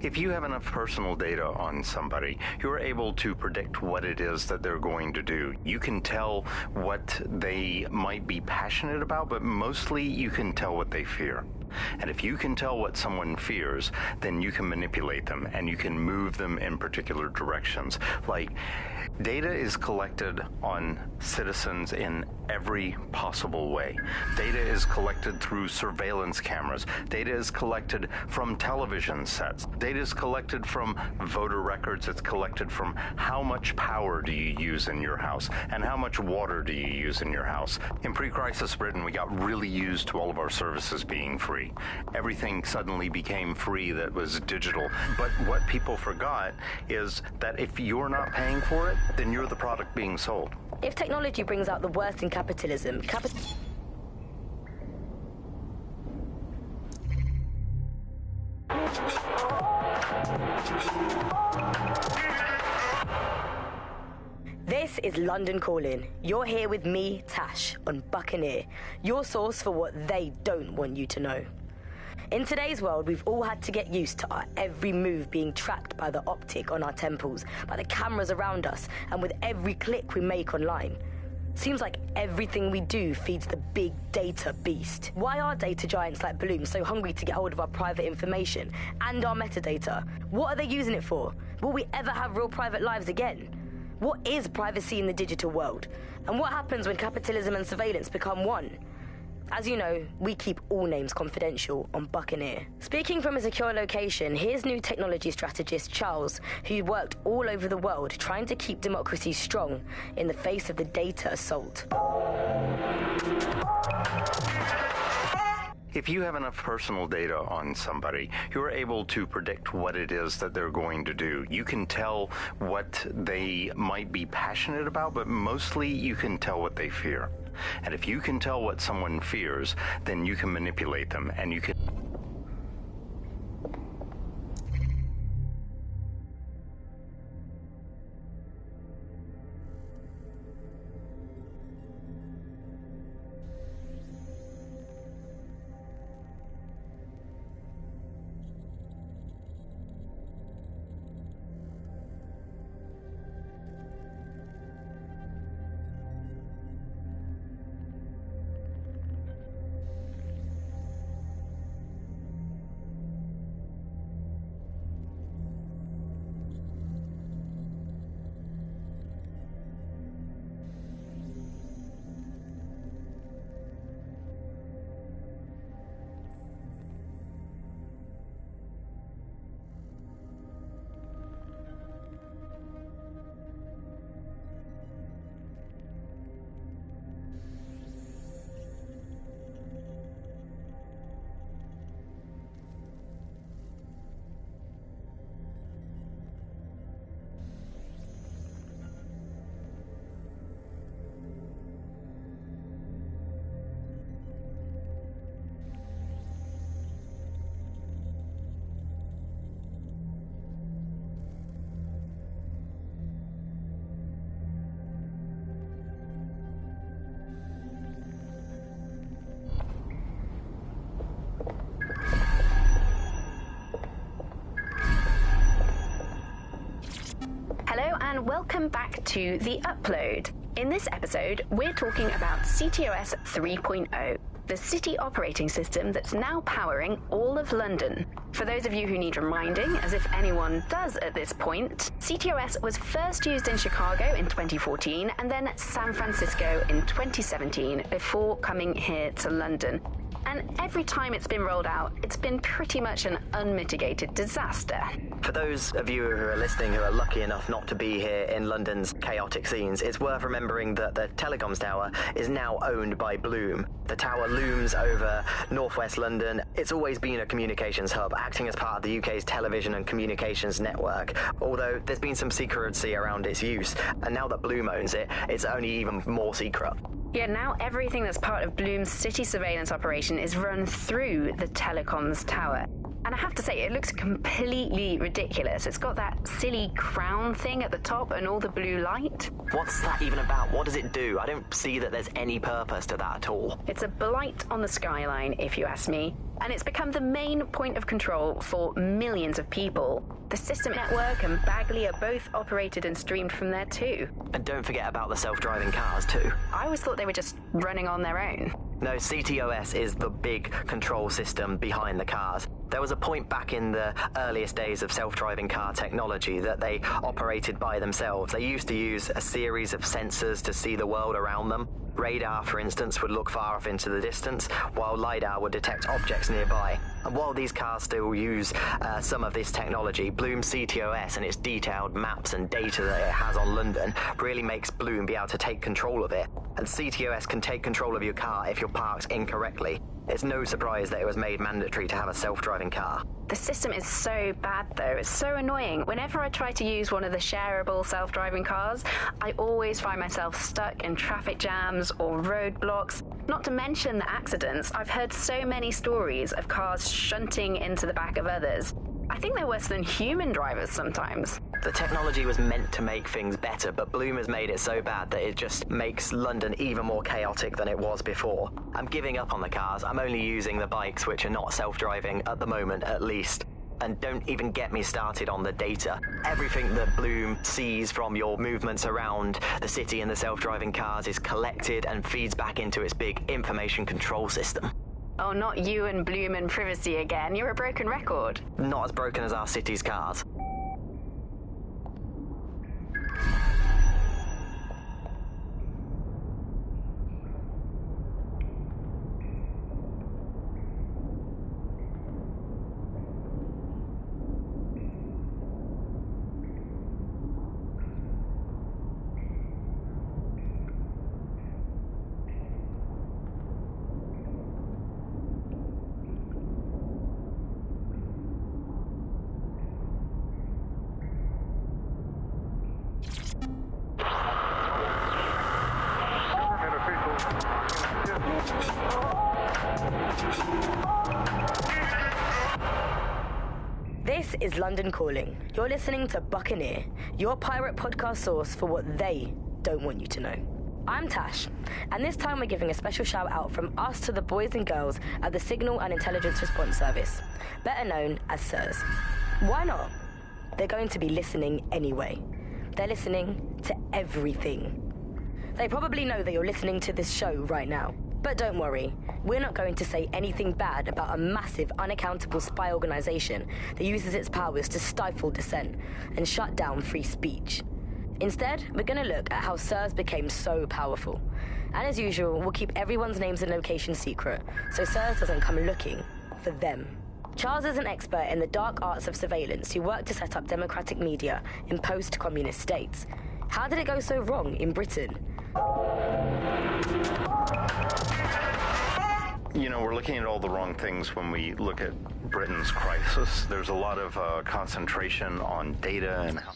If you have enough personal data on somebody, you're able to predict what it is that they're going to do. You can tell what they might be passionate about, but mostly you can tell what they fear. And if you can tell what someone fears, then you can manipulate them and you can move them in particular directions. Like, data is collected on citizens in every possible way. Data is collected through surveillance cameras. Data is collected from television sets. Data is collected from voter records. It's collected from how much power do you use in your house and how much water do you use in your house. In pre-crisis Britain, we got really used to all of our services being free. Everything suddenly became free that was digital. But what people forgot is that if you're not paying for it, then you're the product being sold. If technology brings out the worst in capitalism, This is London Calling. You're here with me, Tash, on Buccaneer, your source for what they don't want you to know. In today's world, we've all had to get used to our every move being tracked by the optic on our temples, by the cameras around us, and with every click we make online. Seems like everything we do feeds the big data beast. Why are data giants like Bloom so hungry to get hold of our private information and our metadata? What are they using it for? Will we ever have real private lives again? What is privacy in the digital world? And what happens when capitalism and surveillance become one? As you know, we keep all names confidential on Buccaneer. Speaking from a secure location, here's new technology strategist Charles, who worked all over the world trying to keep democracy strong in the face of the data assault. If you have enough personal data on somebody, you're able to predict what it is that they're going to do. You can tell what they might be passionate about, but mostly you can tell what they fear. And if you can tell what someone fears, then you can manipulate them, and you can... Hello and welcome back to The Upload. In this episode, we're talking about CTOS 3.0, the city operating system that's now powering all of London. For those of you who need reminding, as if anyone does at this point, CTOS was first used in Chicago in 2014 and then San Francisco in 2017 before coming here to London. And every time it's been rolled out, it's been pretty much an unmitigated disaster. For those of you who are listening who are lucky enough not to be here in London's chaotic scenes, it's worth remembering that the telecoms tower is now owned by Bloom. The tower looms over northwest London. It's always been a communications hub, acting as part of the UK's television and communications network, although there's been some secrecy around its use, and now that Bloom owns it, it's only even more secret. Yeah, now everything that's part of Bloom's city surveillance operation is run through the telecoms tower. And I have to say, it looks completely ridiculous. It's got that silly crown thing at the top and all the blue light. What's that even about? What does it do? I don't see that there's any purpose to that at all. It's a blight on the skyline, if you ask me. And it's become the main point of control for millions of people. The system network and Bagley are both operated and streamed from there too. And don't forget about the self-driving cars too. I always thought they were just running on their own. No, CTOS is the big control system behind the cars. There was a point back in the earliest days of self-driving car technology that they operated by themselves. They used to use a series of sensors to see the world around them. Radar, for instance, would look far off into the distance, while LiDAR would detect objects nearby. And while these cars still use some of this technology, Bloom CTOS and its detailed maps and data that it has on London really makes Bloom be able to take control of it. And CTOS can take control of your car if you're parked incorrectly. It's no surprise that it was made mandatory to have a self-driving car. The system is so bad, though. It's so annoying. Whenever I try to use one of the shareable self-driving cars, I always find myself stuck in traffic jams or roadblocks. Not to mention the accidents. I've heard so many stories of cars shunting into the back of others. I think they're worse than human drivers sometimes. The technology was meant to make things better, but Bloom has made it so bad that it just makes London even more chaotic than it was before. I'm giving up on the cars. I'm only using the bikes, which are not self-driving at the moment, at least. And don't even get me started on the data. Everything that Bloom sees from your movements around the city and the self-driving cars is collected and feeds back into its big information control system. Oh, not you and Bloom and privacy again. You're a broken record. Not as broken as our city's cars. This is London Calling. You're listening to Buccaneer, your pirate podcast source for what they don't want you to know. I'm Tash, and this time we're giving a special shout out from us to the boys and girls at the Signal and Intelligence Response Service, better known as SIRS. Why not? They're going to be listening anyway. They're listening to everything. They probably know that you're listening to this show right now. But don't worry, we're not going to say anything bad about a massive, unaccountable spy organization that uses its powers to stifle dissent and shut down free speech. Instead, we're going to look at how SIRS became so powerful. And as usual, we'll keep everyone's names and locations secret, so SIRS doesn't come looking for them. Charles is an expert in the dark arts of surveillance who worked to set up democratic media in post-communist states. How did it go so wrong in Britain? You know, we're looking at all the wrong things when we look at Britain's crisis. There's a lot of concentration on data and how...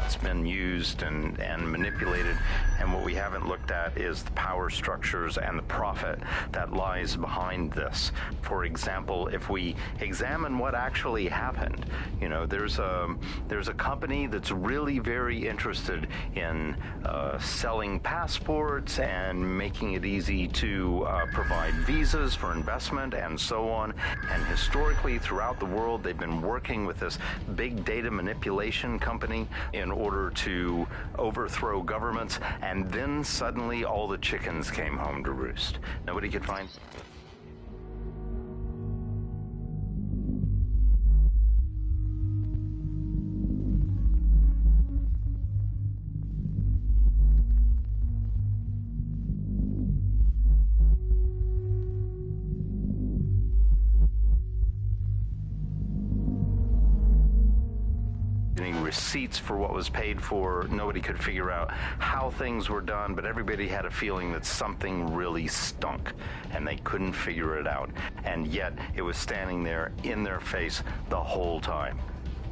that's been used and manipulated. And what we haven't looked at is the power structures and the profit that lies behind this. For example, if we examine what actually happened, you know, there's a company that's really very interested in selling passports and making it easy to provide visas for investment and so on. And historically, throughout the world, they've been working with this big data manipulation company in order to overthrow governments. And then suddenly all the chickens came home to roost. Nobody could find... receipts for what was paid for. Nobody could figure out how things were done, but everybody had a feeling that something really stunk, and they couldn't figure it out. And yet, it was standing there in their face the whole time.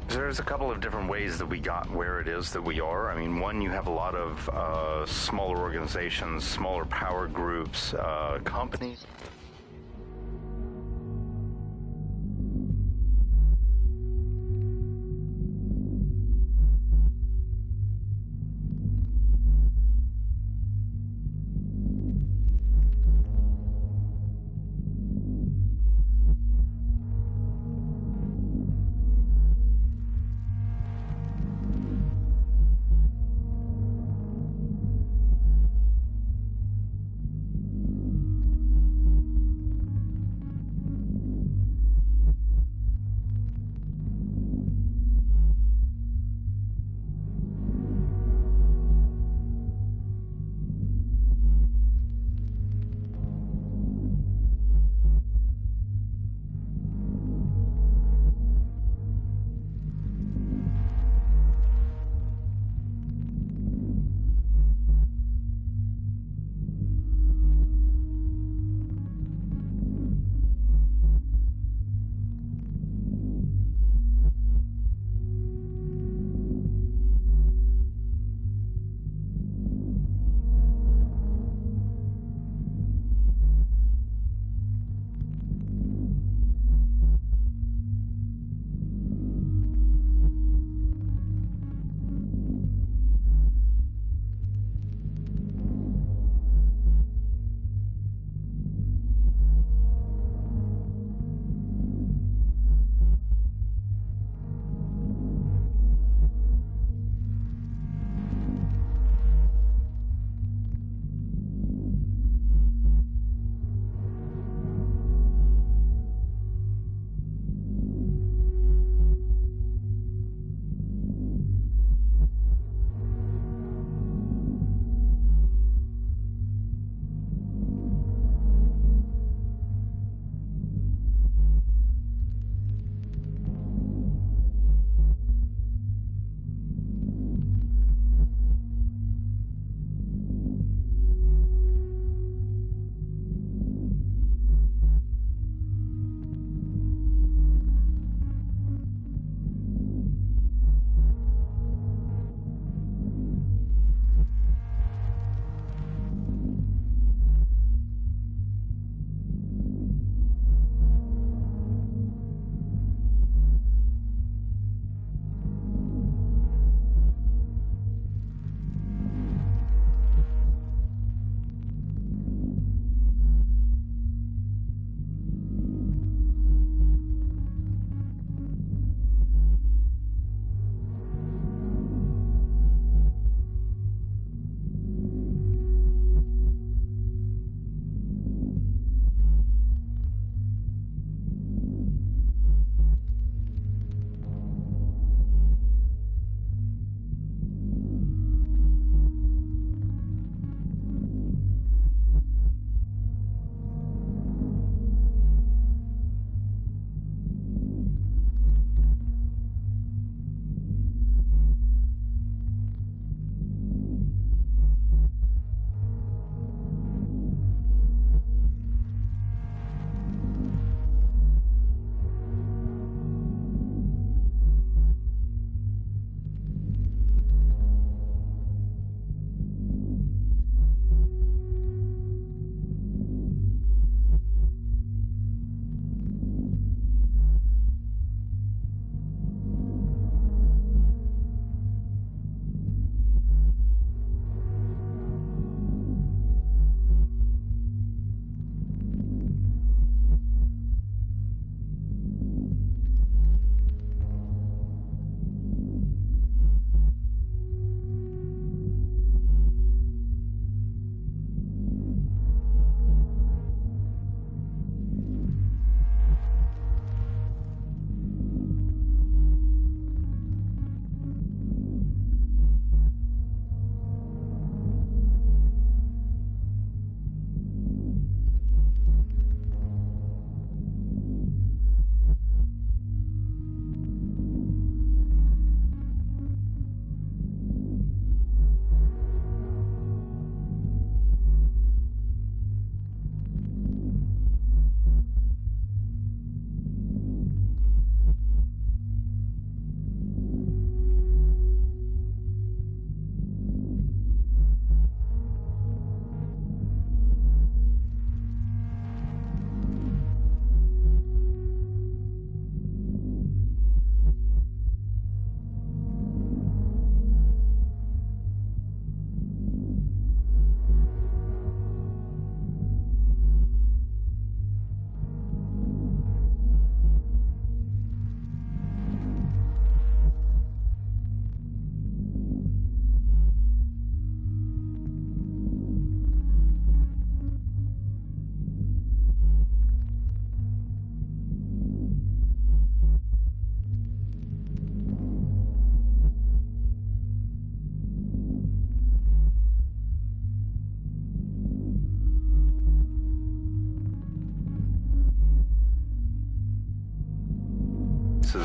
There's a couple of different ways that we got where it is that we are. I mean, one, you have a lot of smaller organizations, smaller power groups, companies.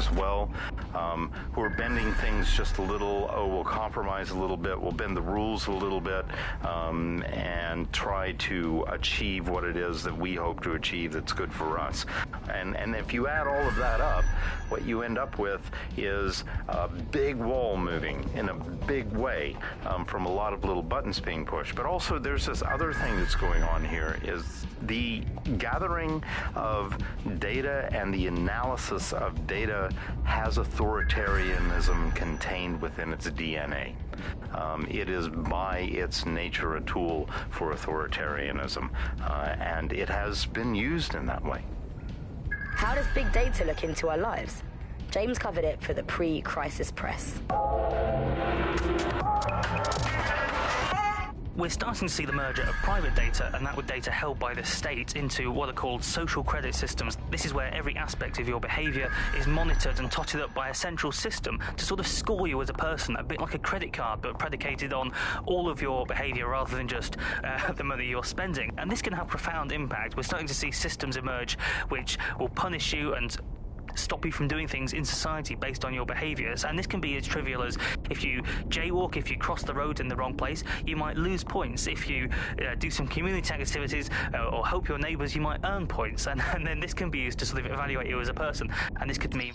as well, who are bending things just a little. Oh, we'll compromise a little bit, we'll bend the rules a little bit, and try to achieve what it is that we hope to achieve that's good for us. And if you add all of that up, what you end up with is a big wall moving in a big way from a lot of little buttons being pushed. But also there's this other thing that's going on here, is the gathering of data and the analysis of data has authoritarianism contained within its DNA. It is by its nature a tool for authoritarianism, and it has been used in that way. How does big data look into our lives? James covered it for the pre-crisis press. We're starting to see the merger of private data and that with data held by the state into what are called social credit systems. This is where every aspect of your behaviour is monitored and totted up by a central system to sort of score you as a person, a bit like a credit card, but predicated on all of your behaviour rather than just the money you're spending. And this can have profound impact. We're starting to see systems emerge which will punish you and stop you from doing things in society based on your behaviours. And this can be as trivial as if you jaywalk, if you cross the road in the wrong place, you might lose points. If you do some community activities or help your neighbours, you might earn points. And then this can be used to sort of evaluate you as a person. And this could mean...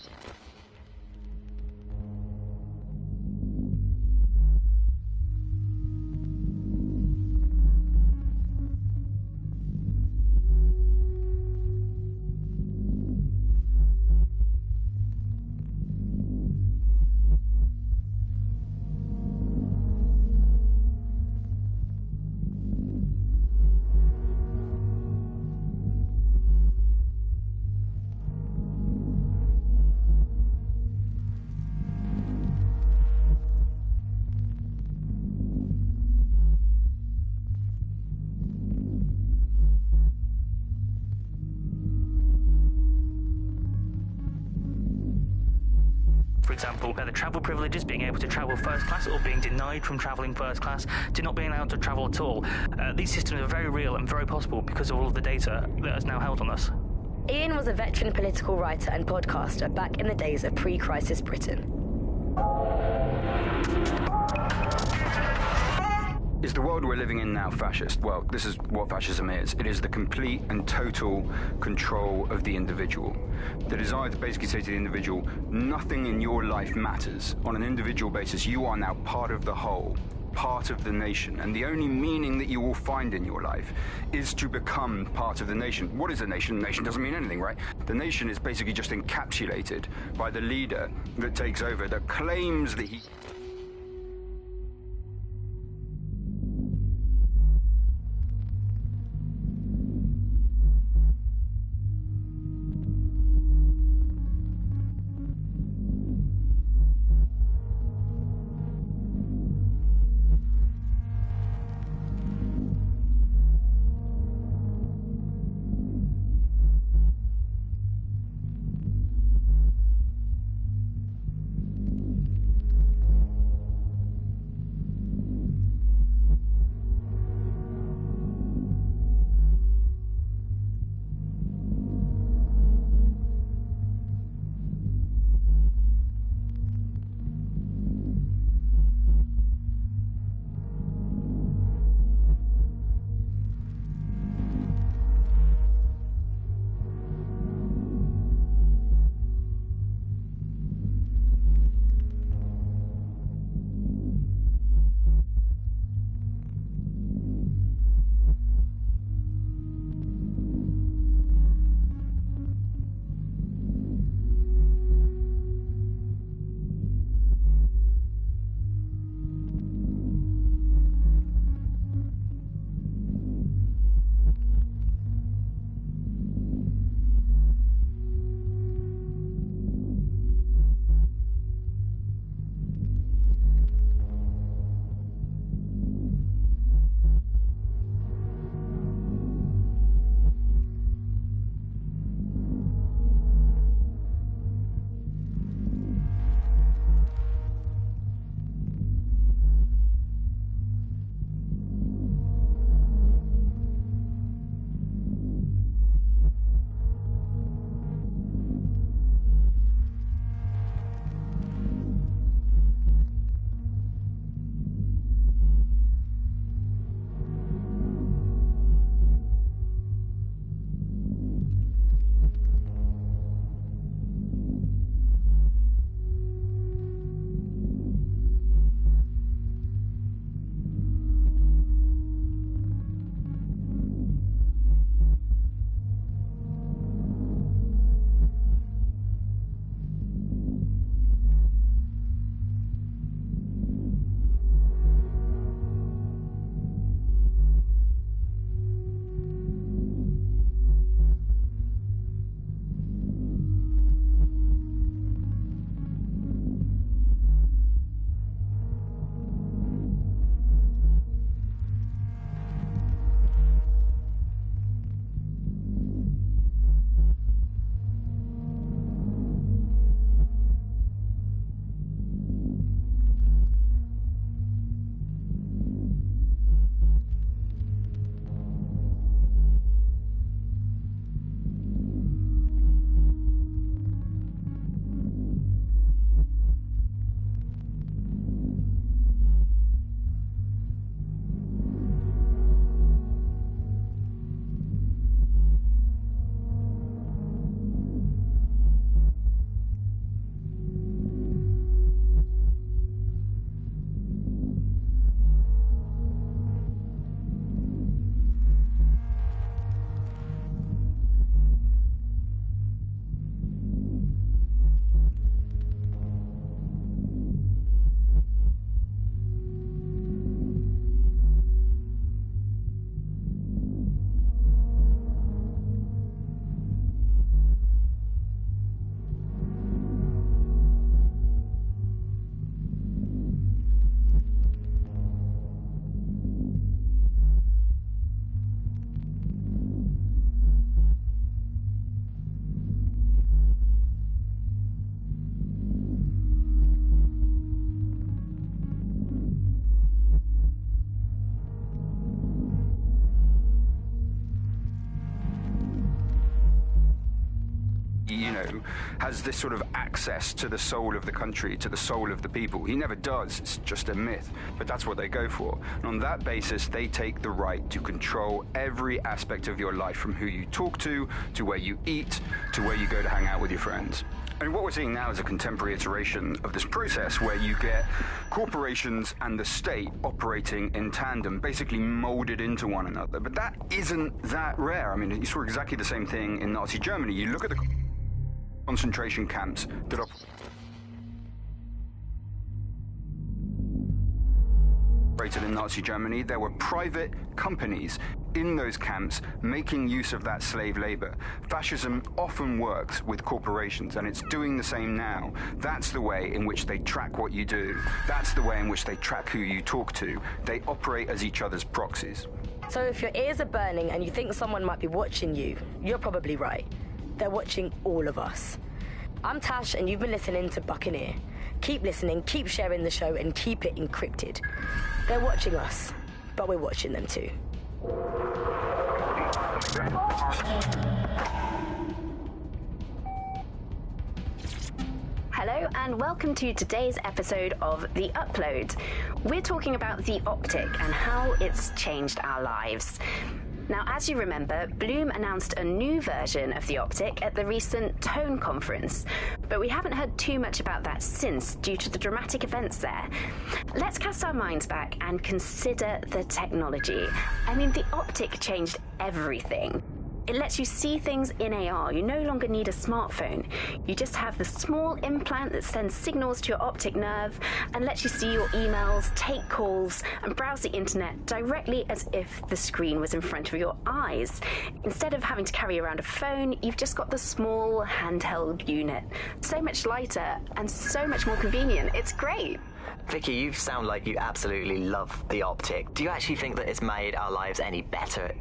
For example, the travel privileges, being able to travel first class or being denied from travelling first class to not being allowed to travel at all. These systems are very real and very possible because of all of the data that is now held on us. Ian was a veteran political writer and podcaster back in the days of pre-crisis Britain. Is the world we're living in now fascist? Well, this is what fascism is. It is the complete and total control of the individual. The desire to basically say to the individual, nothing in your life matters. On an individual basis, you are now part of the whole, part of the nation, and the only meaning that you will find in your life is to become part of the nation. What is a nation? A nation doesn't mean anything, right? The nation is basically just encapsulated by the leader that takes over, that claims that he... has this sort of access to the soul of the country, to the soul of the people. He never does. It's just a myth. But that's what they go for. And on that basis, they take the right to control every aspect of your life, from who you talk to where you eat, to where you go to hang out with your friends. And what we're seeing now is a contemporary iteration of this process where you get corporations and the state operating in tandem, basically molded into one another. But that isn't that rare. I mean, you saw exactly the same thing in Nazi Germany. You look at the concentration camps that operated in Nazi Germany. There were private companies in those camps making use of that slave labor. Fascism often works with corporations, and it's doing the same now. That's the way in which they track what you do. That's the way in which they track who you talk to. They operate as each other's proxies. So if your ears are burning and you think someone might be watching you, you're probably right. They're watching all of us. I'm Tash, and you've been listening to Buccaneer. Keep listening, keep sharing the show, and keep it encrypted. They're watching us, but we're watching them too. Hello and welcome to today's episode of The Upload. We're talking about the optic and how it's changed our lives. Now, as you remember, Bloom announced a new version of the optic at the recent Tone conference, but we haven't heard too much about that since due to the dramatic events there. Let's cast our minds back and consider the technology. I mean, the optic changed everything. It lets you see things in AR. You no longer need a smartphone. You just have the small implant that sends signals to your optic nerve and lets you see your emails, take calls, and browse the internet directly as if the screen was in front of your eyes. Instead of having to carry around a phone, you've just got the small handheld unit. So much lighter and so much more convenient. It's great. Vicky, you sound like you absolutely love the optic. Do you actually think that it's made our lives any better?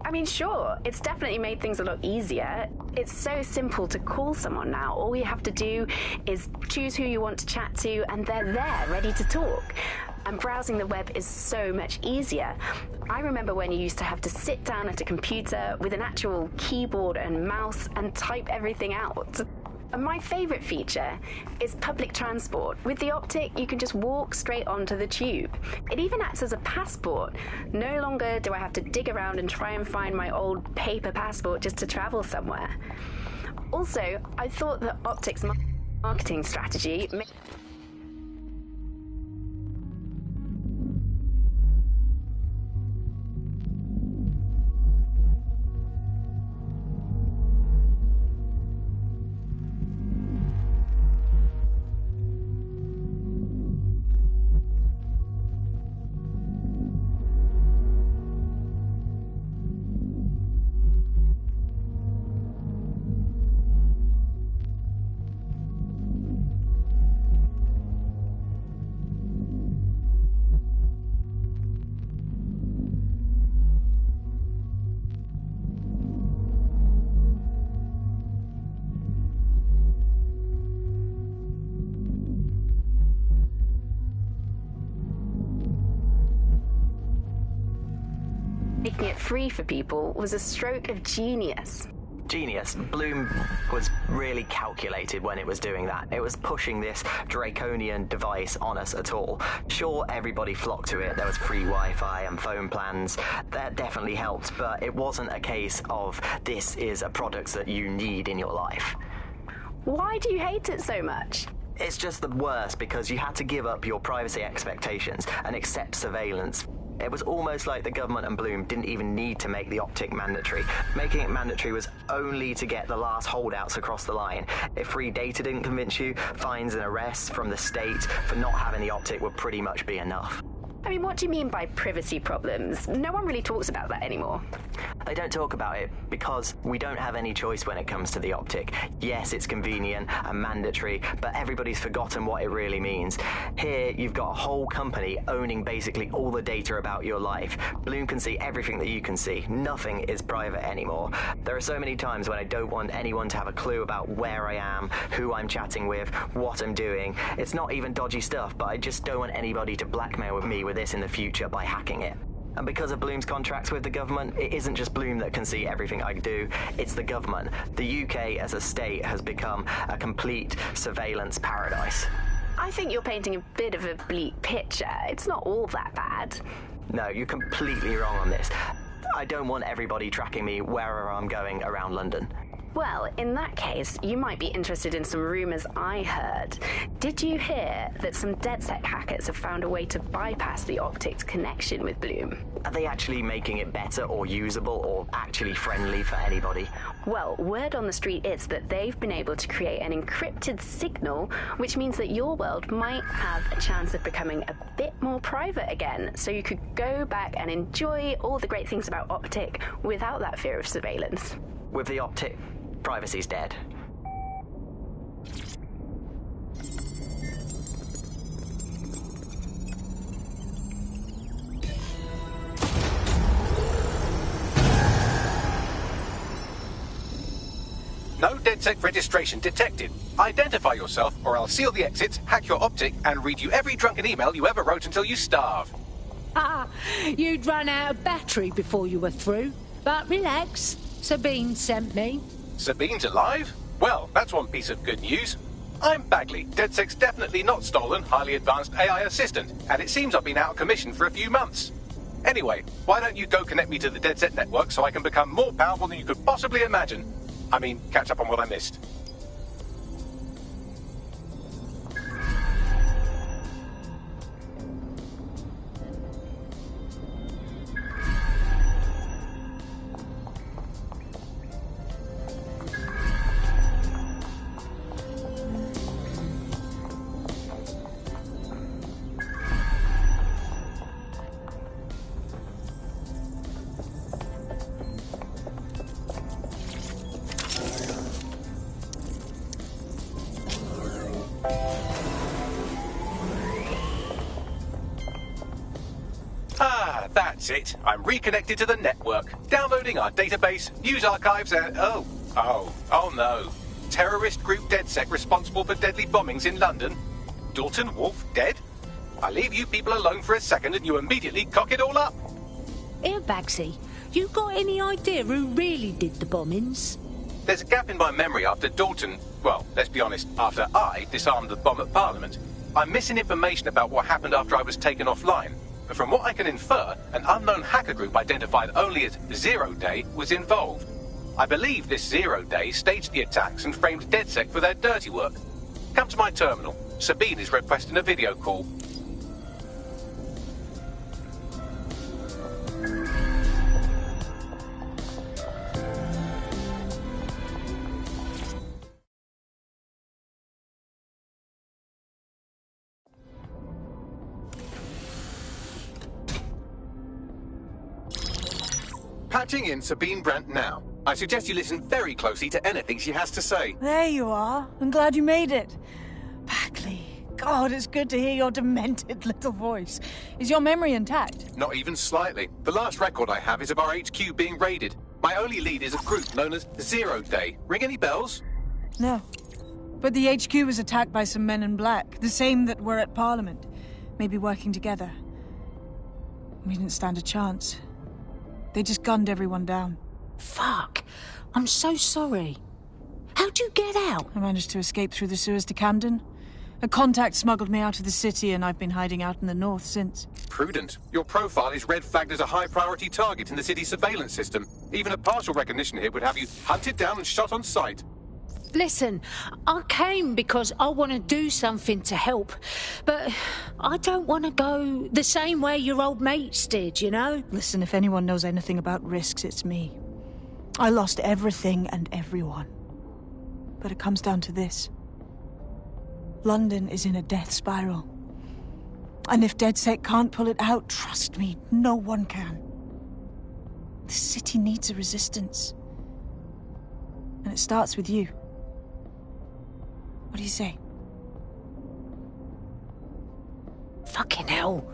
I mean, sure, it's definitely made things a lot easier. It's so simple to call someone now. All you have to do is choose who you want to chat to, and they're there, ready to talk. And browsing the web is so much easier. I remember when you used to have to sit down at a computer with an actual keyboard and mouse and type everything out. And my favourite feature is public transport. With the optic, you can just walk straight onto the tube. It even acts as a passport. No longer do I have to dig around and try and find my old paper passport just to travel somewhere. Also, I thought that optic's marketing strategy making it free for people was a stroke of genius. Genius. Bloom was really calculated when it was doing that. It was pushing this draconian device on us at all. Sure, everybody flocked to it. There was free Wi-Fi and phone plans. That definitely helped, but it wasn't a case of this is a product that you need in your life. Why do you hate it so much? It's just the worst because you had to give up your privacy expectations and accept surveillance. It was almost like the government and Bloom didn't even need to make the optic mandatory. Making it mandatory was only to get the last holdouts across the line. If free data didn't convince you, fines and arrests from the state for not having the optic would pretty much be enough. I mean, what do you mean by privacy problems? No one really talks about that anymore. They don't talk about it because we don't have any choice when it comes to the optic. Yes, it's convenient and mandatory, but everybody's forgotten what it really means. Here, you've got a whole company owning basically all the data about your life. Bloom can see everything that you can see. Nothing is private anymore. There are so many times when I don't want anyone to have a clue about where I am, who I'm chatting with, what I'm doing. It's not even dodgy stuff, but I just don't want anybody to blackmail with me with this in the future by hacking it. And because of Bloom's contracts with the government, it isn't just Bloom that can see everything I do, it's the government. The UK as a state has become a complete surveillance paradise. I think you're painting a bit of a bleak picture. It's not all that bad. No, you're completely wrong on this. I don't want everybody tracking me wherever I'm going around London. Well, in that case, you might be interested in some rumours I heard. Did you hear that some DedSec hackers have found a way to bypass the Optic's connection with Bloom? Are they actually making it better or usable or actually friendly for anybody? Well, word on the street is that they've been able to create an encrypted signal, which means that your world might have a chance of becoming a bit more private again, so you could go back and enjoy all the great things about Optic without that fear of surveillance. With the Optic, privacy's dead. No DedSec registration detected. Identify yourself, or I'll seal the exits, hack your Optic, and read you every drunken email you ever wrote until you starve. You'd run out of battery before you were through. But relax, Sabine sent me. Sabine's alive? Well, that's one piece of good news. I'm Bagley, DedSec's definitely not stolen, highly advanced AI assistant, and it seems I've been out of commission for a few months. Anyway, why don't you go connect me to the DedSec network so I can become more powerful than you could possibly imagine? I mean, catch up on what I missed. That's it. I'm reconnected to the network, downloading our database, news archives, and oh no. Terrorist group DedSec responsible for deadly bombings in London. Dalton Wolf dead? I leave you people alone for a second and you immediately cock it all up. Here, Bagsy, you got any idea who really did the bombings? There's a gap in my memory after Dalton, well, let's be honest, after I disarmed the bomb at Parliament. I'm missing information about what happened after I was taken offline. But from what I can infer, an unknown hacker group identified only as Zero Day was involved. I believe this 0 Day staged the attacks and framed DedSec for their dirty work. Come to my terminal. Sabine is requesting a video call. Patching in Sabine Brandt now. I suggest you listen very closely to anything she has to say. There you are. I'm glad you made it. Bagley, God, it's good to hear your demented little voice. Is your memory intact? Not even slightly. The last record I have is of our HQ being raided. My only lead is a group known as 0 Day. Ring any bells? No. But the HQ was attacked by some men in black, the same that were at Parliament. Maybe working together. We didn't stand a chance. They just gunned everyone down. Fuck. I'm so sorry. How'd you get out? I managed to escape through the sewers to Camden. A contact smuggled me out of the city, and I've been hiding out in the north since. Prudent. Your profile is red flagged as a high-priority target in the city's surveillance system. Even a partial recognition here would have you hunted down and shot on sight. Listen, I came because I want to do something to help, but I don't want to go the same way your old mates did, you know? Listen, if anyone knows anything about risks, it's me. I lost everything and everyone. But it comes down to this. London is in a death spiral. And if DedSec can't pull it out, trust me, no one can. The city needs a resistance. And it starts with you. What do you say? Fucking hell.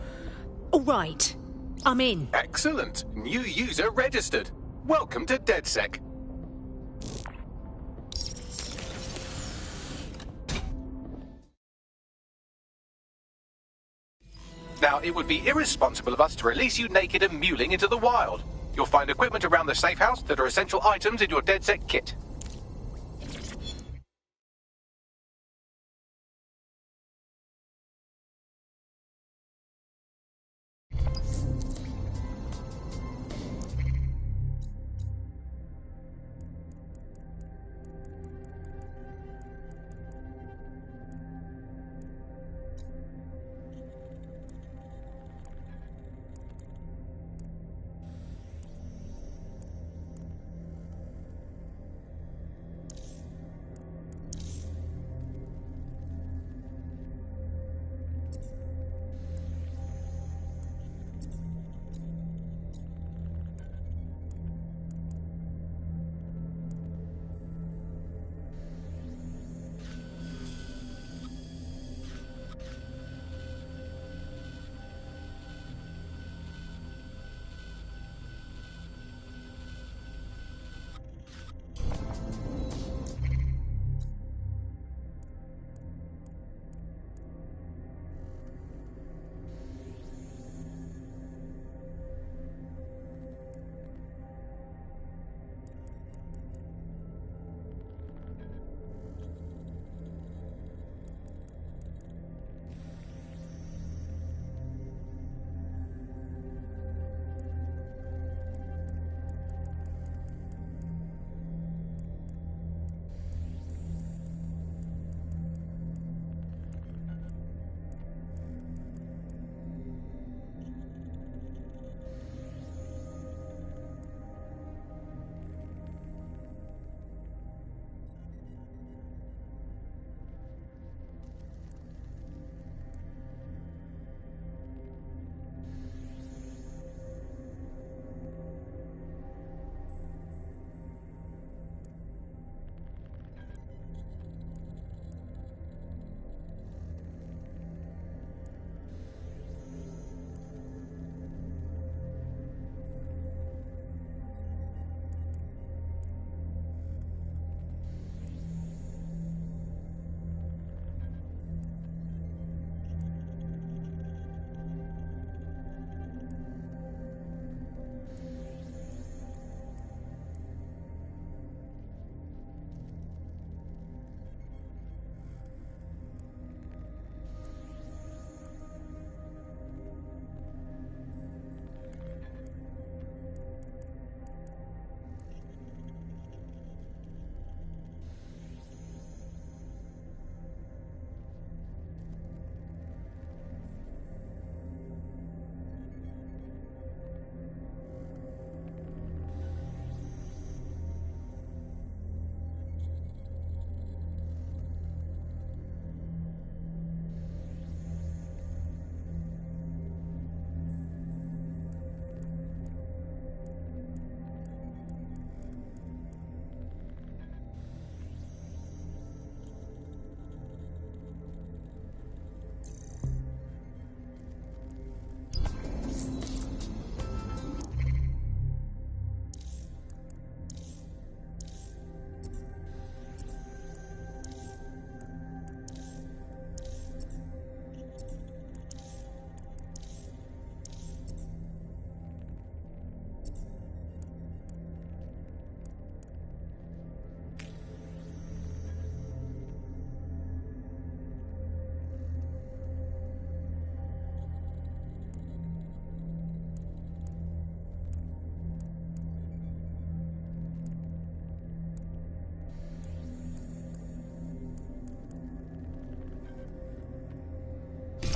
All right. I'm in. Excellent. New user registered. Welcome to DedSec. Now, it would be irresponsible of us to release you naked and mewling into the wild. You'll find equipment around the safe house that are essential items in your DedSec kit.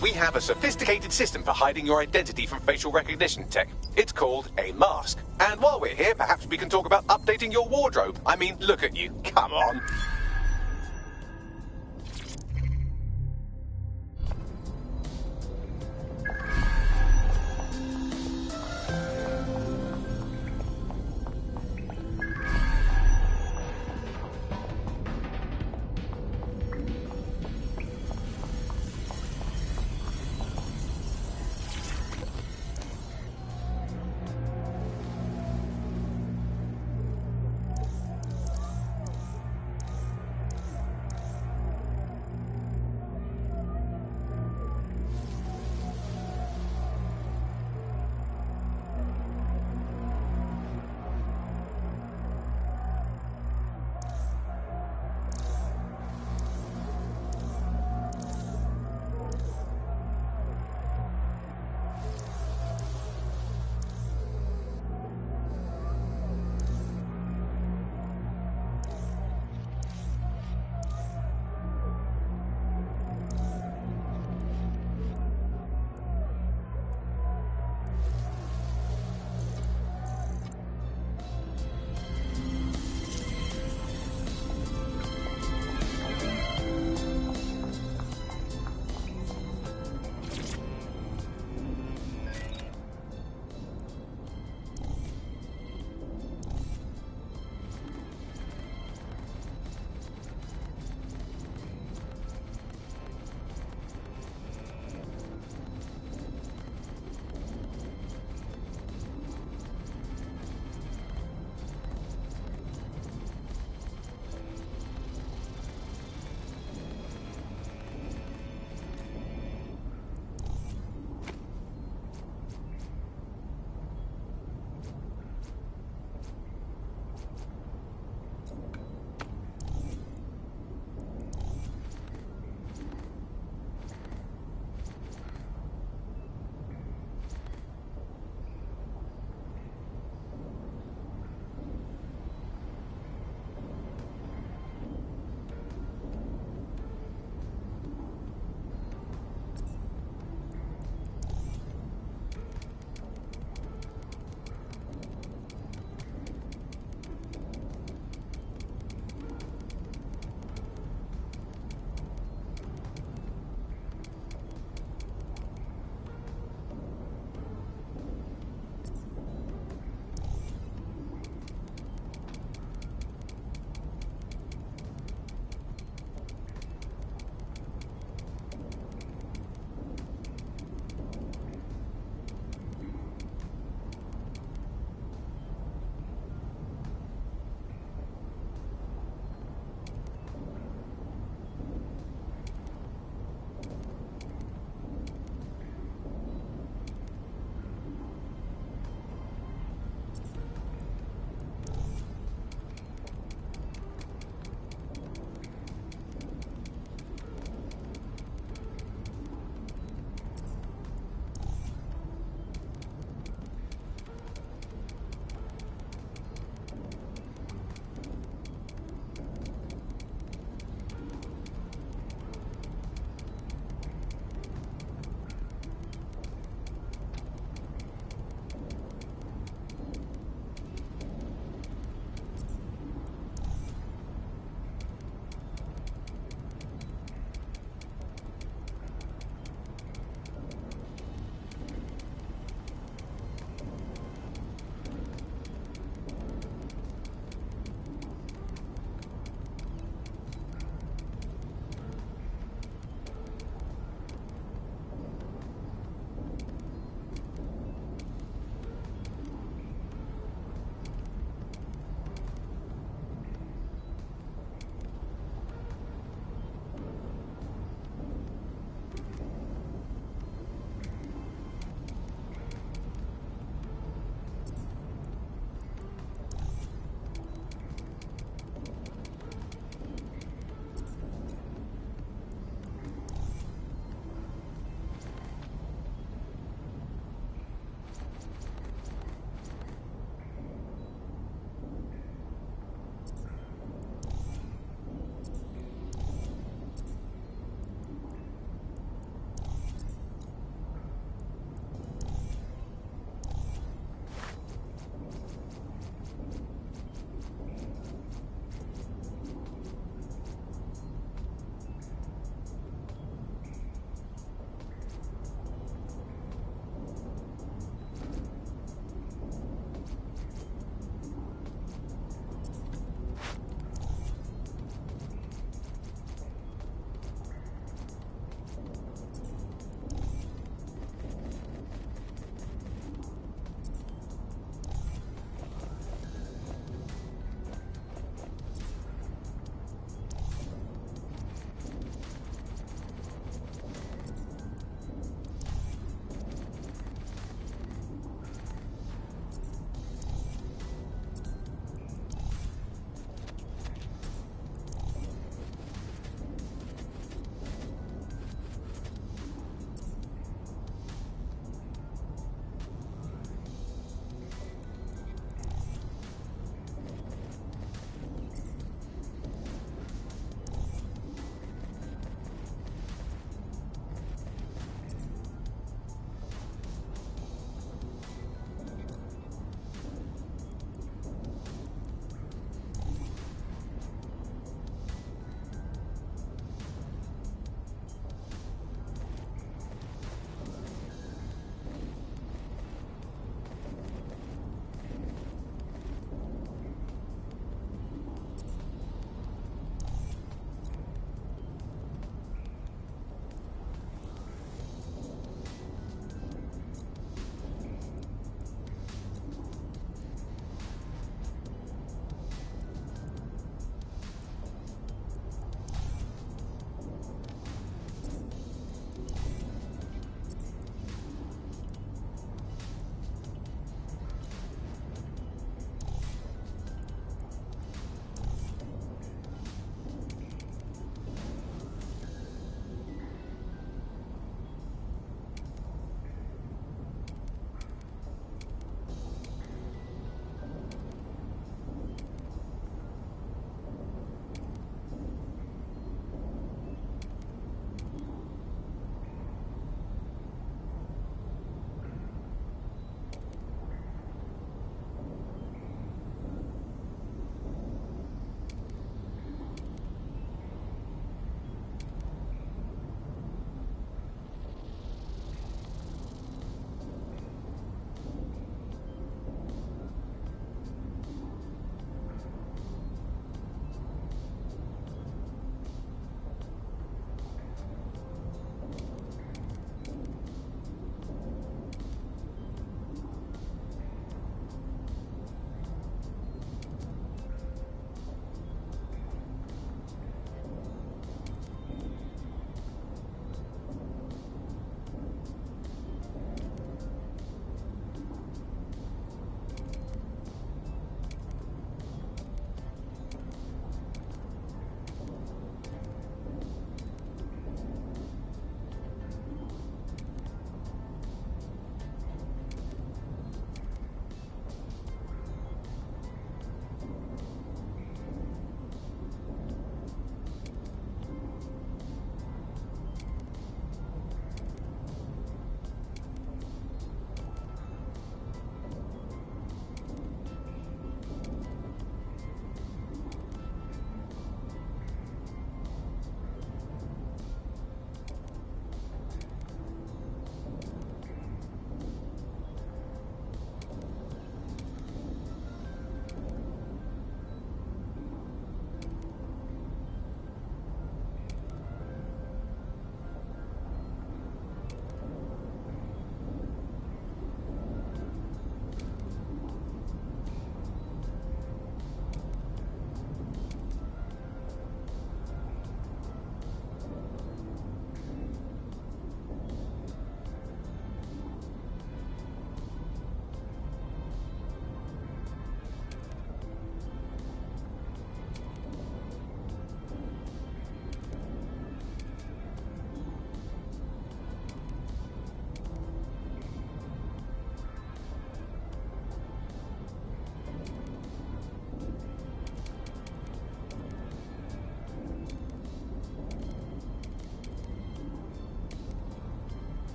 We have a sophisticated system for hiding your identity from facial recognition tech. It's called a mask. And while we're here, perhaps we can talk about updating your wardrobe. I mean, look at you. Come on.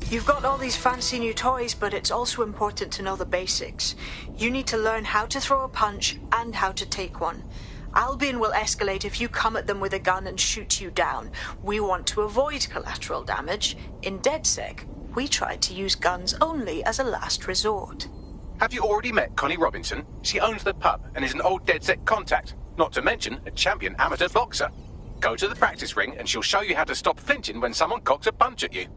You've got all these fancy new toys, but it's also important to know the basics. You need to learn how to throw a punch and how to take one. Albion will escalate if you come at them with a gun and shoot you down. We want to avoid collateral damage. In DedSec, we tried to use guns only as a last resort. Have you already met Connie Robinson? She owns the pub and is an old DedSec contact, not to mention a champion amateur boxer. Go to the practice ring and she'll show you how to stop flinching when someone cocks a punch at you.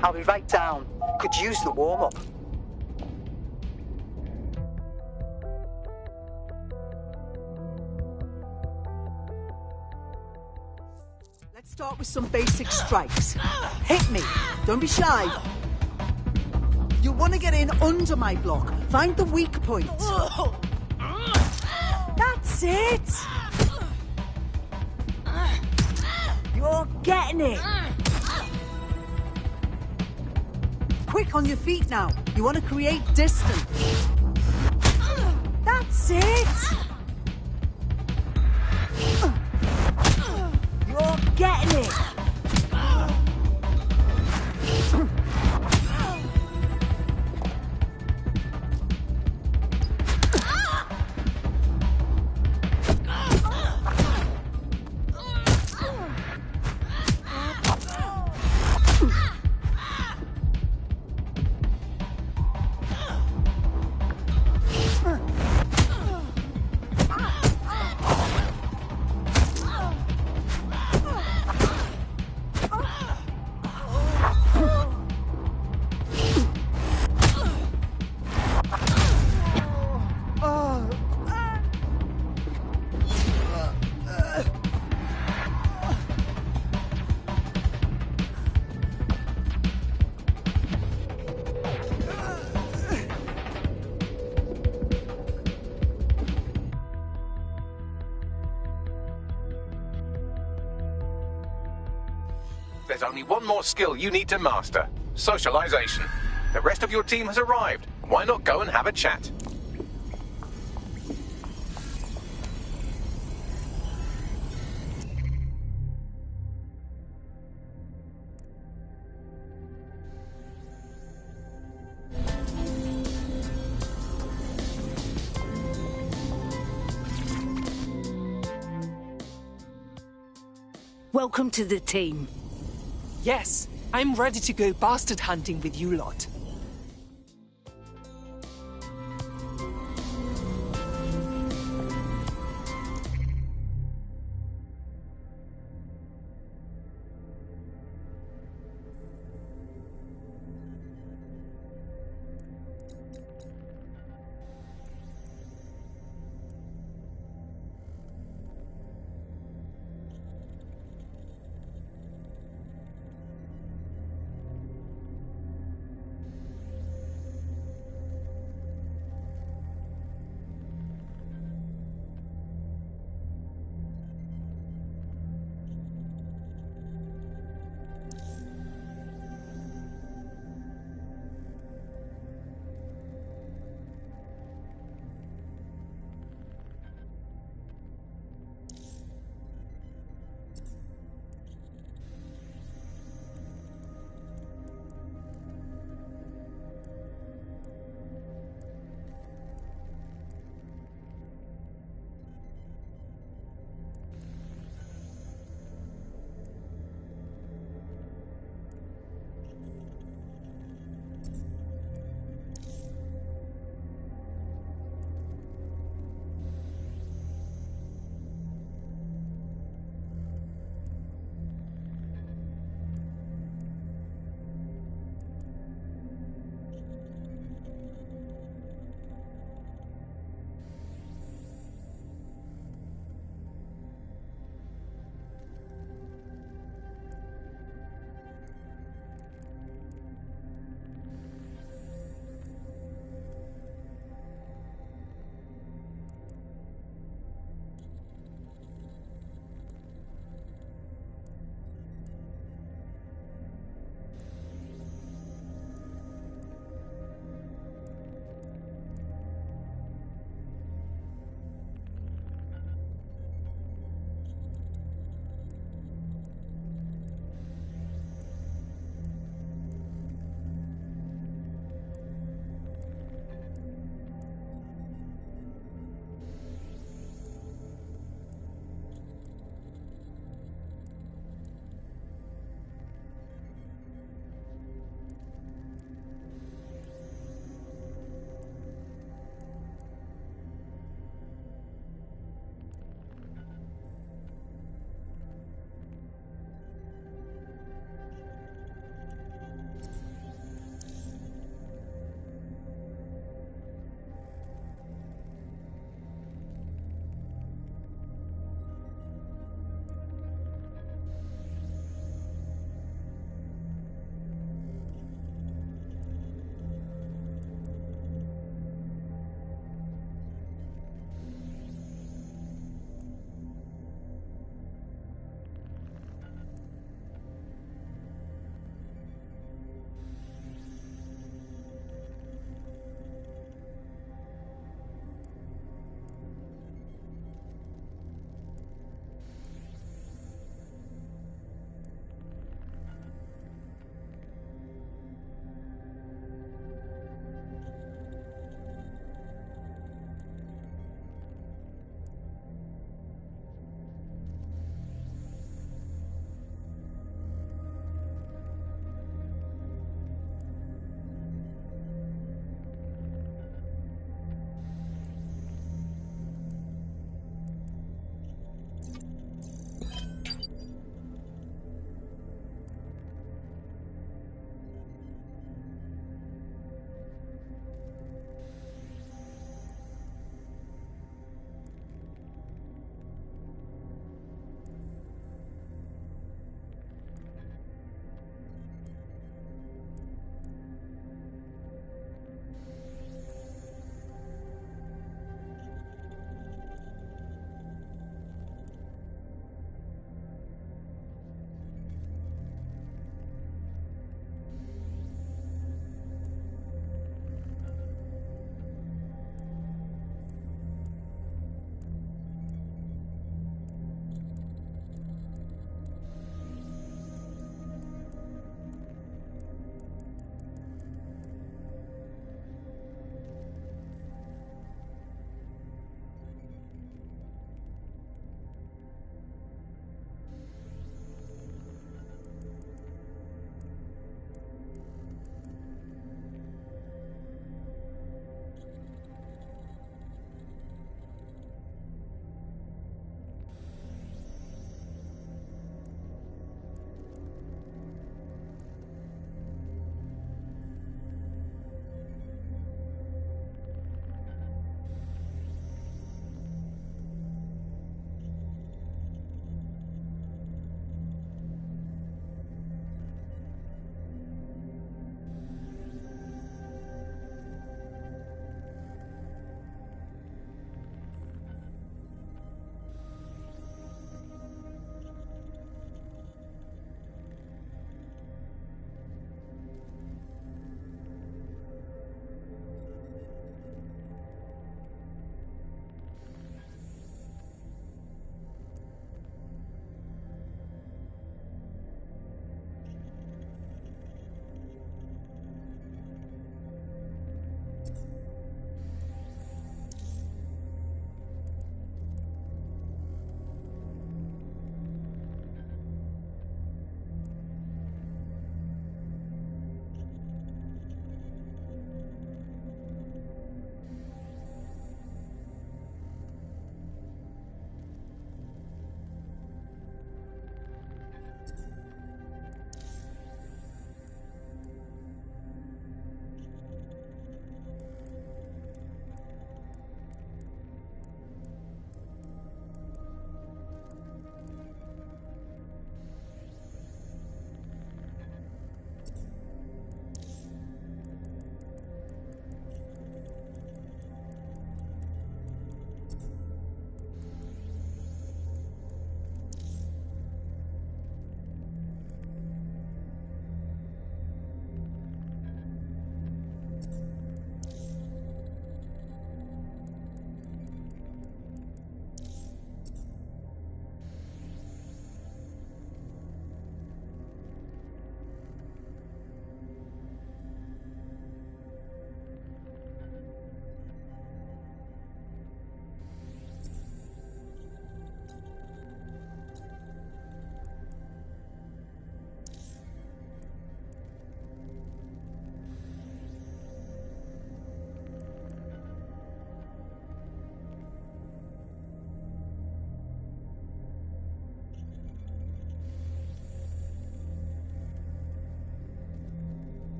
I'll be right down. Could use the warm-up. Let's start with some basic strikes. Hit me. Don't be shy. You want to get in under my block. Find the weak point. That's it. You're getting it. Quick on your feet now. You want to create distance. That's it. You're getting it. There's only one more skill you need to master. Socialization. The rest of your team has arrived. Why not go and have a chat? welcome to the team. Yes, I'm ready to go bastard hunting with you lot.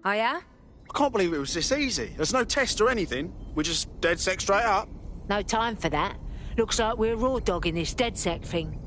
Oh, yeah? I can't believe it was this easy. There's no test or anything. We just dead sec straight up. No time for that. Looks like we're raw dogging this DedSec thing.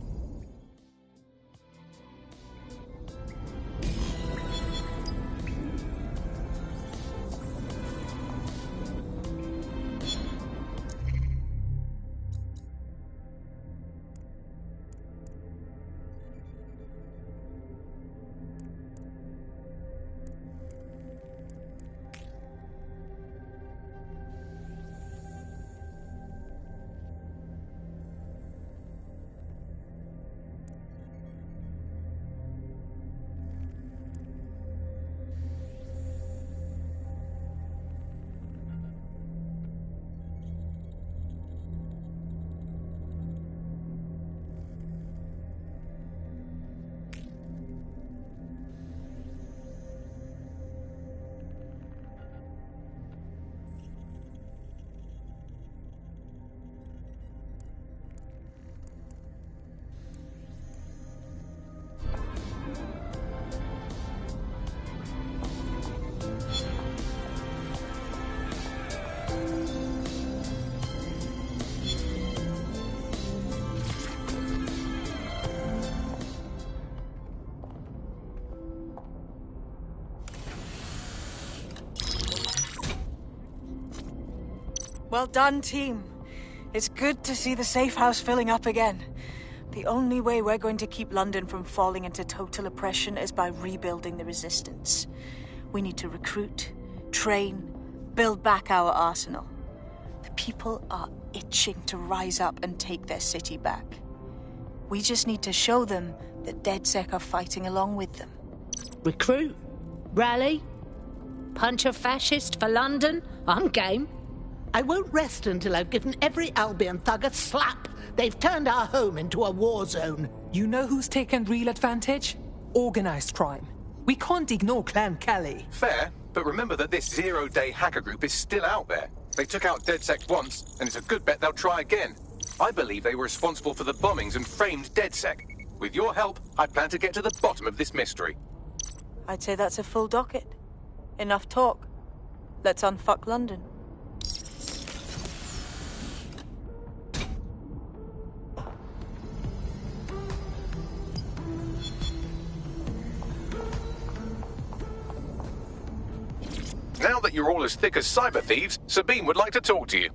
Well done, team. It's good to see the safe house filling up again. The only way we're going to keep London from falling into total oppression is by rebuilding the resistance. We need to recruit, train, build back our arsenal. The people are itching to rise up and take their city back. We just need to show them that DedSec are fighting along with them. Recruit? Rally? Punch a fascist for London? I'm game. I won't rest until I've given every Albion thug a slap. They've turned our home into a war zone. You know who's taken real advantage? Organised crime. We can't ignore Clan Kelly. Fair, but remember that this zero-day hacker group is still out there. They took out DedSec once, and it's a good bet they'll try again. I believe they were responsible for the bombings and framed DedSec. With your help, I plan to get to the bottom of this mystery. I'd say that's a full docket. Enough talk. Let's unfuck London. Now that you're all as thick as cyber thieves, Sabine would like to talk to you.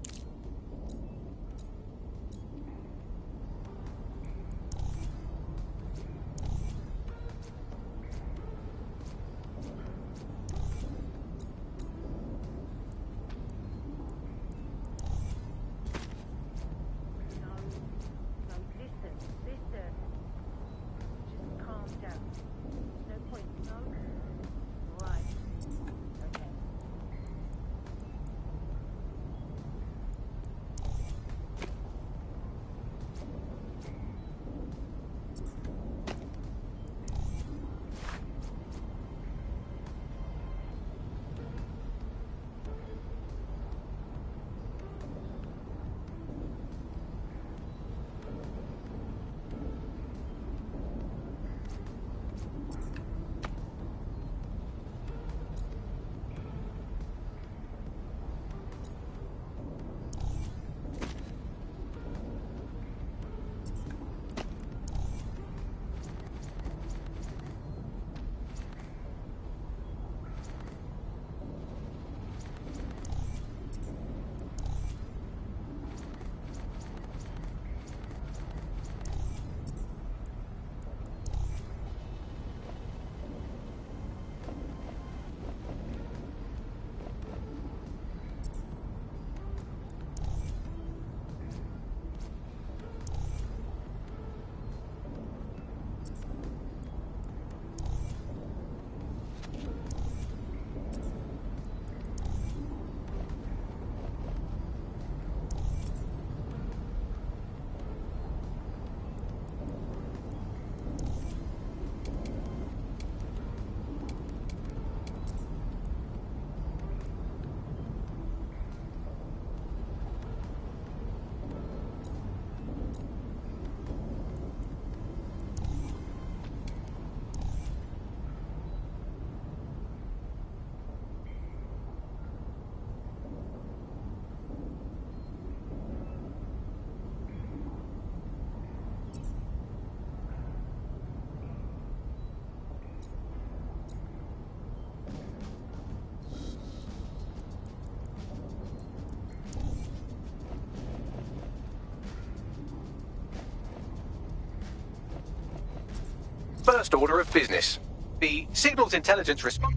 first order of business. The signals intelligence response...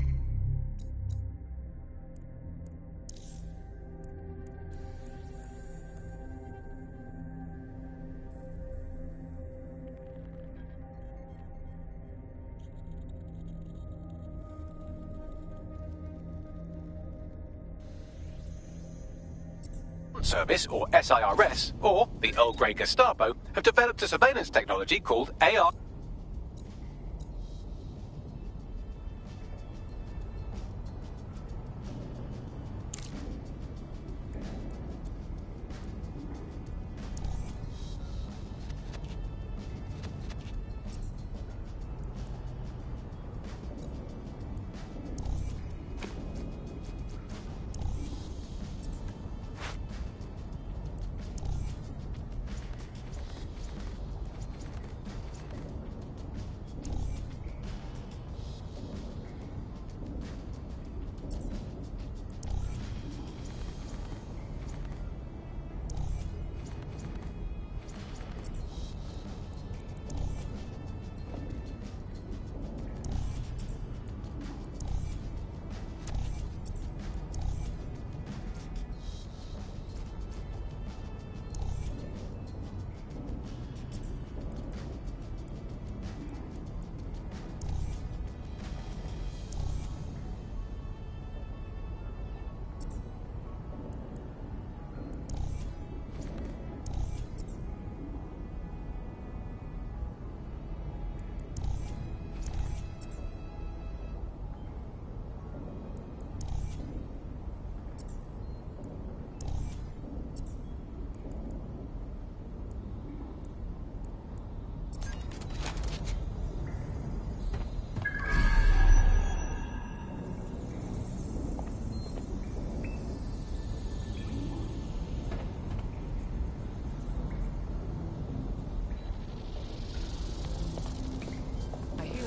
Service, or SIRS, or the Earl Grey Gestapo, have developed a surveillance technology called AR...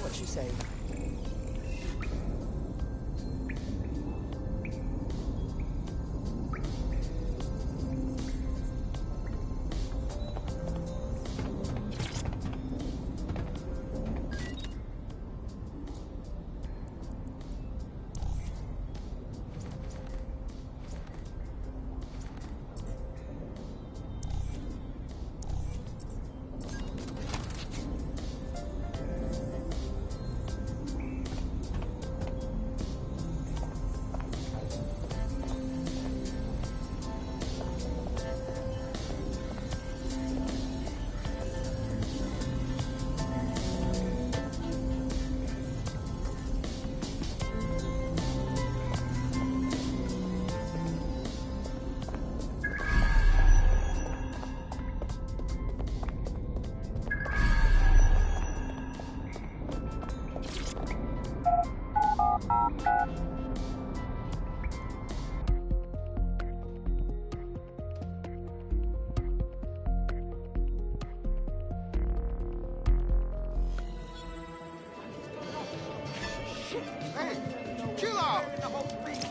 What you say?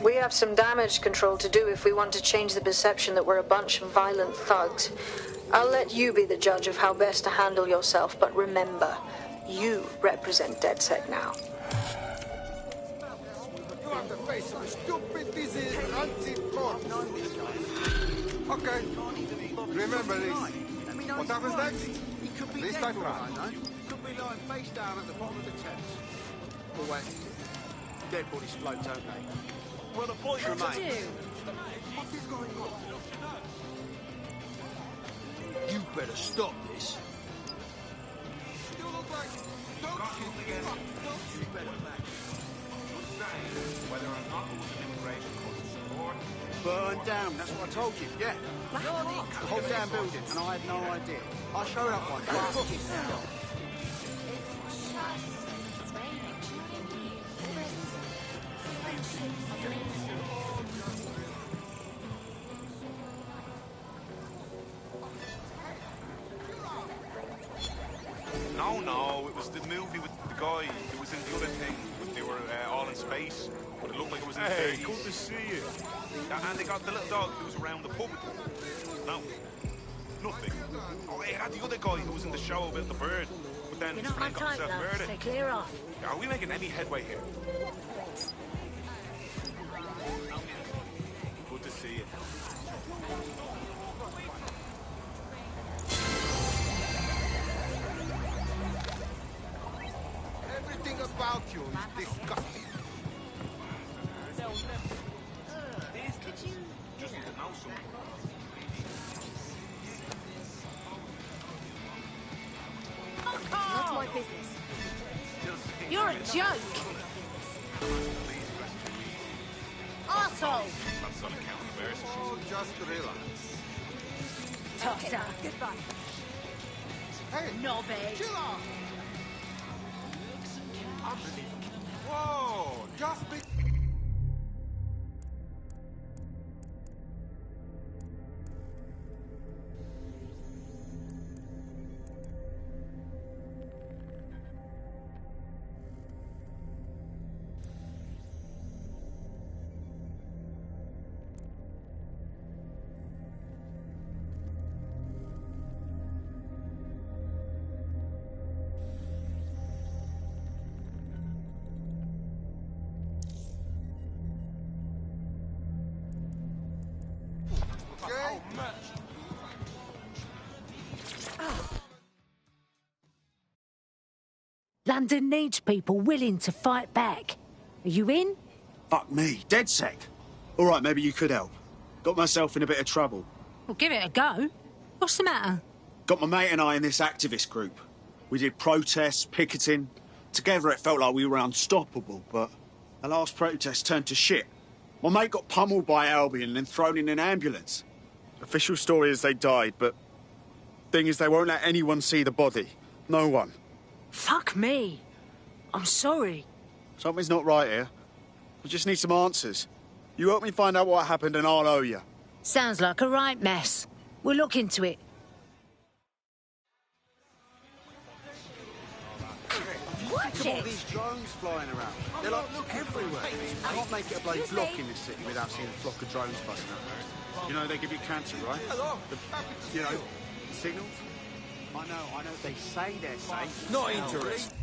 We have some damage control to do if we want to change the perception that we're a bunch of violent thugs. I'll let you be the judge of how best to handle yourself, but remember, you represent DedSec now. Okay, remember this. What happens next? This time round. Could be lying face down at the bottom of the Thames. Or wet. Dead bodies float, don't they? Well, the point remains. What is going on? You better stop this. You look like... Don't you better back. Whether or not it was an immigration court support. Burn down, that's what I told you, yeah. The whole damn building, and I had no idea. I showed up one day. No, it was the movie with the guy. It was in the other thing. They were all in space, but it looked like it was in space. Hey, good to see you. And they got the little dog who was around the pub. No, nothing. Oh, they had the other guy who was in the show about the bird. But then You're his not my friend got type, himself love, murdered. so clear off. Are we making any headway here? Good to see you. Everything about you is disgusting. Just need to know something. Not my business. You're a joke. Arsehole. That's on account of verses. Oh, just relax. Tosser. Goodbye. Hey, Knobhead. chill out. Unbelievable. Whoa, just be... Okay. London needs people willing to fight back. Are you in? Fuck me, dead sec. All right, maybe you could help. Got myself in a bit of trouble. Well, give it a go. What's the matter? Got my mate and I in this activist group. We did protests, picketing. Together it felt like we were unstoppable, but the last protest turned to shit. My mate got pummeled by Albion and thrown in an ambulance. Official story is they died, but thing is they won't let anyone see the body. No one. Fuck me. I'm sorry. Something's not right here. We just need some answers. You help me find out what happened and I'll owe you. Sounds like a right mess. We'll look into it. Look at all these drones flying around. They're like everywhere. Can't make it a bloody block in this city without seeing a flock of drones busting up. You know they give you cancer, right? Hello. You know, signals? I know. They say they're safe. Not interested.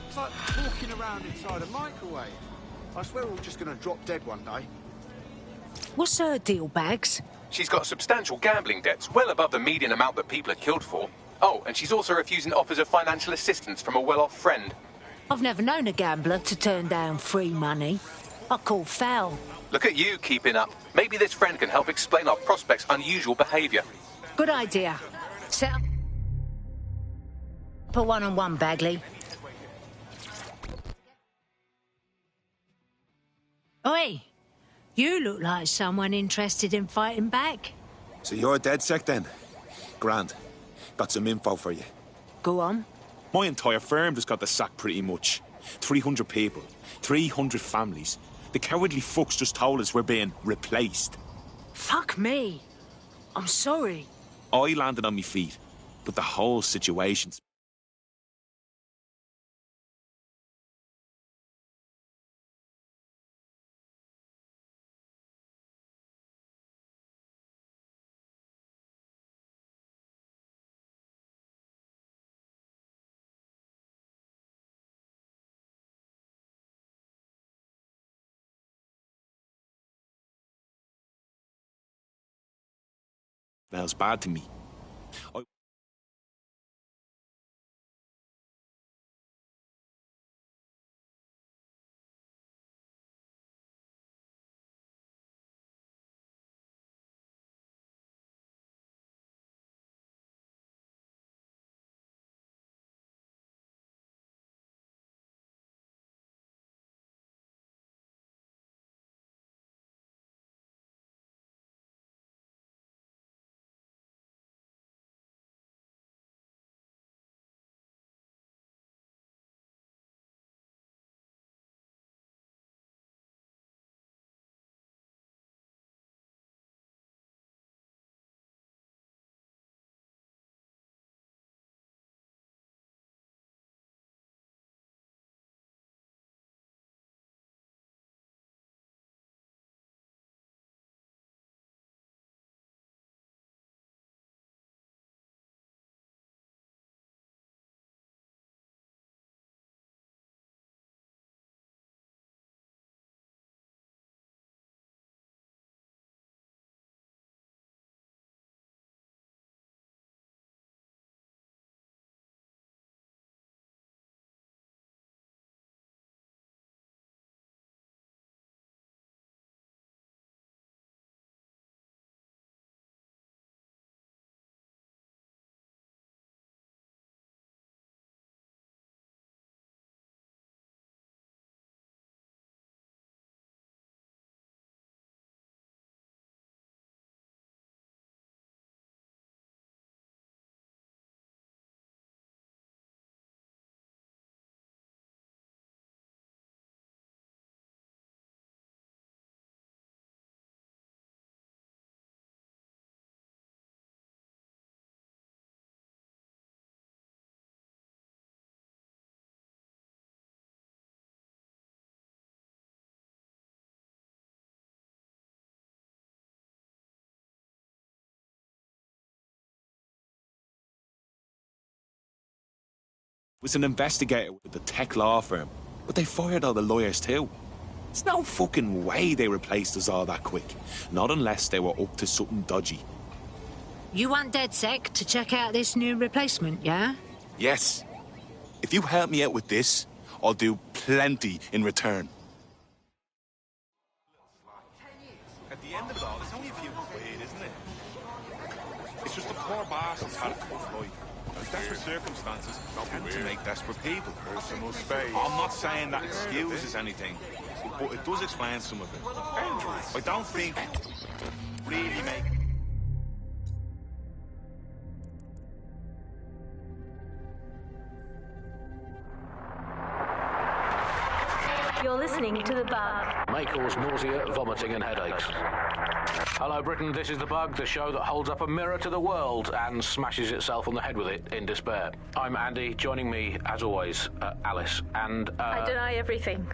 It's like walking around inside a microwave. I swear we're all just going to drop dead one day. What's her deal, Bags? She's got substantial gambling debts, well above the median amount that people are killed for. Oh, and she's also refusing offers of financial assistance from a well-off friend. I've never known a gambler to turn down free money. I call foul. Look at you keeping up. Maybe this friend can help explain our prospect's unusual behaviour. Good idea. Set up a one-on-one, Bagley. Oi, you look like someone interested in fighting back. So you're a dead sec then? Grand. Got some info for you. Go on. My entire firm just got the sack pretty much. 300 people, 300 families. The cowardly fucks just told us we're being replaced. Fuck me. I'm sorry. I landed on my feet, but the whole situation's smells bad to me. was an investigator with the tech law firm, but they fired all the lawyers too. There's no fucking way they replaced us all that quick. Not unless they were up to something dodgy. You want DedSec to check out this new replacement, yeah? Yes. If you help me out with this, I'll do plenty in return. At the end of it all, it's only a few quid, isn't it? It's just the poor bastards had a tough life. Desperate circumstances tend to make desperate people. Personal space. I'm not saying that excuses anything, but it does explain some of it. I don't think really make... You're listening to The Bug. May cause nausea, vomiting and headaches. Hello Britain, this is The Bug, the show that holds up a mirror to the world and smashes itself on the head with it in despair. I'm Andy, joining me, as always, Alice, and... I deny everything.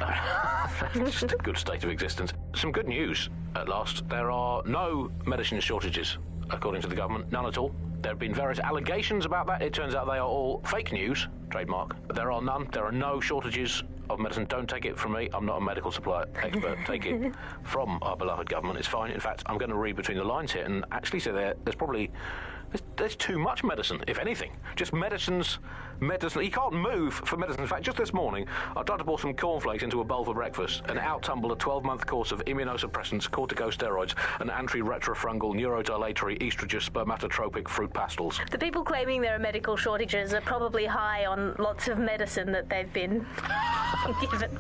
Just a good state of existence. Some good news, at last. There are no medicine shortages, according to the government, none at all. There have been various allegations about that. It turns out they are all fake news, trademark. There are none. There are no shortages of medicine. Don't take it from me. I'm not a medical supply expert. Take it from our beloved government. It's fine. In fact, I'm going to read between the lines here and actually say there's probably... There's too much medicine, if anything. Just medicine. You can't move for medicine. In fact, just this morning, I tried to pour some cornflakes into a bowl for breakfast and out tumbled a 12-month course of immunosuppressants, corticosteroids, and anti-retrofungal neurodilatory estrogous spermatotropic fruit pastils. The people claiming there are medical shortages are probably high on lots of medicine that they've been given.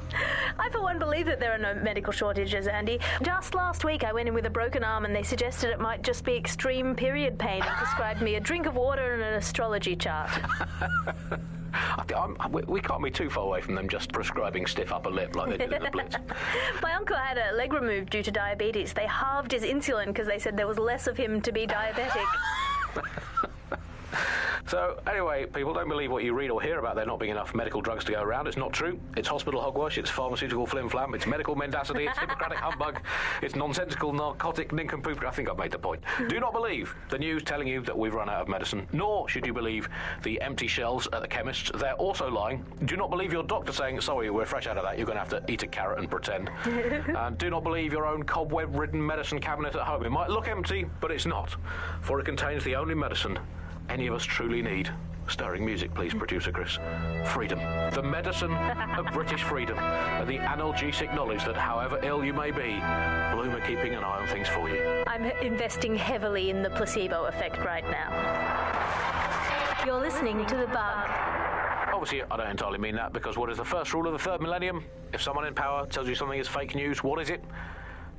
I, for one, believe that there are no medical shortages, Andy. Just last week, I went in with a broken arm and they suggested it might just be extreme period pain and prescribed me a drink of water and an astrology chart. We can't be too far away from them just prescribing stiff upper lip like they did at the Blitz. My uncle had a leg removed due to diabetes. They halved his insulin because they said there was less of him to be diabetic. So, anyway, people, don't believe what you read or hear about there not being enough medical drugs to go around. It's not true. It's hospital hogwash, it's pharmaceutical flim-flam, it's medical mendacity, it's Hippocratic humbug, it's nonsensical narcotic nincompoop. I think I've made the point. Do not believe the news telling you that we've run out of medicine, nor should you believe the empty shelves at the chemists. They're also lying. Do not believe your doctor saying, sorry, we're fresh out of that, you're going to have to eat a carrot and pretend. And do not believe your own cobweb-ridden medicine cabinet at home. It might look empty, but it's not, for it contains the only medicine any of us truly need. Stirring music, please, producer Chris. Freedom. The medicine of British freedom. And the analgesic knowledge that however ill you may be, Bloom are keeping an eye on things for you. I'm investing heavily in the placebo effect right now. You're listening to The Bug. Obviously, I don't entirely mean that, because what is the first rule of the third millennium? If someone in power tells you something is fake news, what is it?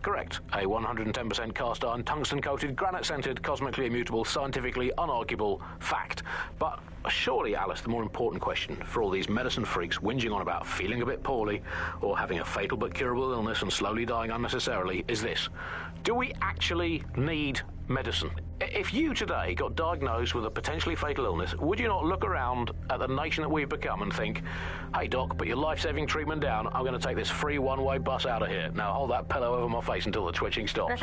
Correct. A 110% cast iron, tungsten-coated, granite-scented, cosmically immutable, scientifically unarguable fact. But surely, Alice, the more important question for all these medicine freaks whinging on about feeling a bit poorly or having a fatal but curable illness and slowly dying unnecessarily is this. Do we actually need medicine? If you today got diagnosed with a potentially fatal illness, would you not look around at the nation that we've become and think, hey doc, put your life-saving treatment down, I'm going to take this free one-way bus out of here. Now hold that pillow over my face until the twitching stops.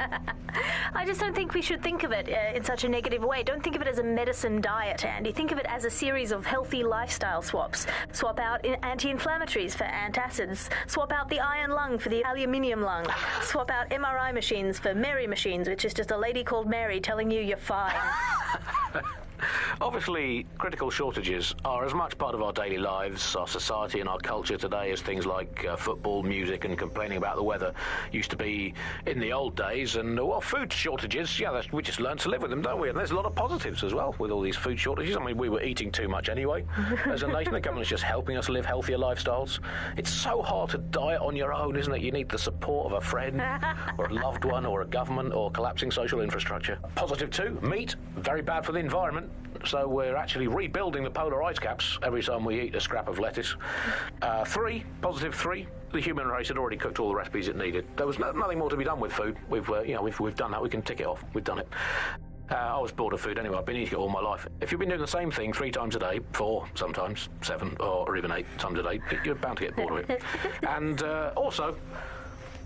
I just don't think we should think of it in such a negative way. Don't think of it as a medicine diet, Andy. Think of it as a series of healthy lifestyle swaps. Swap out anti-inflammatories for antacids. Swap out the iron lung for the aluminium lung. Swap out MRI machines for Mary machines, which is just a lady called Mary telling you you're fine. Obviously, critical shortages are as much part of our daily lives, our society and our culture today as things like football, music and complaining about the weather used to be in the old days. And, well, food shortages, yeah, we just learn to live with them, don't we? And there's a lot of positives as well with all these food shortages. I mean, we were eating too much anyway. As a nation, the government's just helping us live healthier lifestyles. It's so hard to diet on your own, isn't it? You need the support of a friend or a loved one or a government or collapsing social infrastructure. Positive too, meat, very bad for the environment. So we're actually rebuilding the polar ice caps every time we eat a scrap of lettuce. Positive three, the human race had already cooked all the recipes it needed. There was nothing more to be done with food. We've done that. We can tick it off. We've done it. I was bored of food anyway. I've been eating it all my life. If you've been doing the same thing 3 times a day, 4, sometimes 7, or even 8 times a day, you're bound to get bored of it. And also,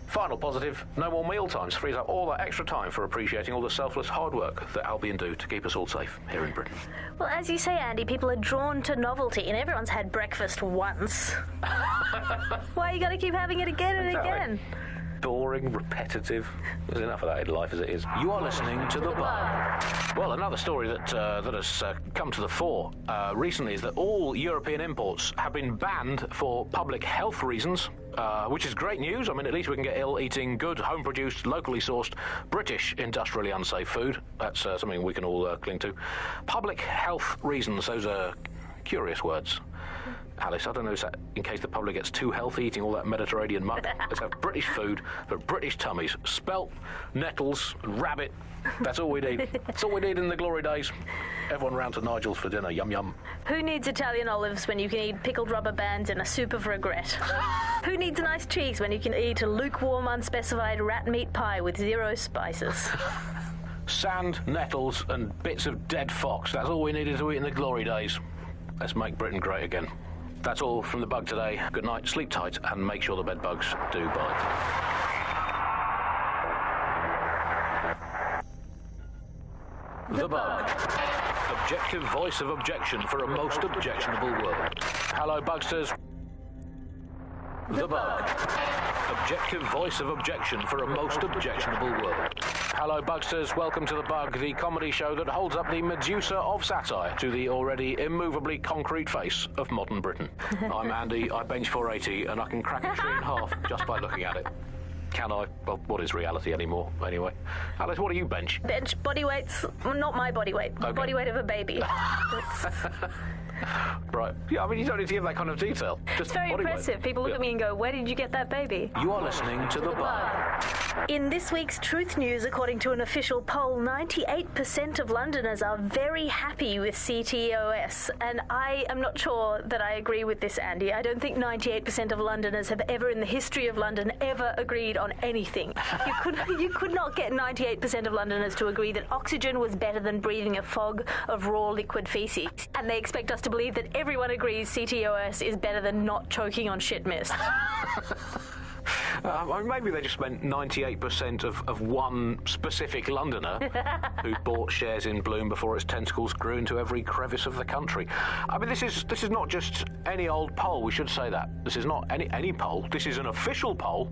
Final positive, no more meal times. Frees up all that extra time for appreciating all the selfless hard work that Albion do to keep us all safe here in Britain. Well, as you say, Andy, people are drawn to novelty, and everyone's had breakfast once. Why you got to keep having it again and again? Boring, repetitive. There's enough of that in life as it is. You are listening to The Bug. Well, another story that has come to the fore recently is that all European imports have been banned for public health reasons, which is great news. I mean, at least we can get ill eating good, home-produced, locally sourced, British, industrially unsafe food. That's something we can all cling to. Public health reasons, those are curious words. Alice, I don't know, is that in case the public gets too healthy eating all that Mediterranean muck? Let's have British food for British tummies. Spelt, nettles, and rabbit. That's all we need. That's all we need in the glory days. Everyone round to Nigel's for dinner. Yum, yum. Who needs Italian olives when you can eat pickled rubber bands and a soup of regret? Who needs a nice cheese when you can eat a lukewarm, unspecified rat meat pie with 0 spices? Sand, nettles, and bits of dead fox. That's all we needed to eat in the glory days. Let's make Britain great again. That's all from The Bug today. Good night, sleep tight, and make sure the bed bugs do bite. The Bug. Objective voice of objection for a most objectionable world. Hello, Bugsters. The Bug. Objective voice of objection for a most objectionable world. Hello, Bugsters. Welcome to The Bug, the comedy show that holds up the Medusa of satire to the already immovably concrete face of modern Britain. I'm Andy, I bench 480, and I can crack a tree in half just by looking at it. Can I? Well, what is reality anymore, anyway? Alice, what do you bench? Bench body weights, well, not my body weight, Okay. body weight of a baby. Right. Yeah, I mean, you don't need to give that kind of detail. Just It's very body weight. impressive. People look at me and go, where did you get that baby? You are listening to The Bug. In this week's Truth News, according to an official poll, 98% of Londoners are very happy with CTOS. And I am not sure that I agree with this, Andy. I don't think 98% of Londoners have ever in the history of London ever agreed on anything. You could not get 98% of Londoners to agree that oxygen was better than breathing a fog of raw liquid feces. And they expect us to believe that everyone agrees CTOS is better than not choking on shit mist. Maybe they just meant 98% of one specific Londoner who bought shares in Bloom before its tentacles grew into every crevice of the country. I mean, this is not just any old poll. We should say that this is not any poll. This is an official poll,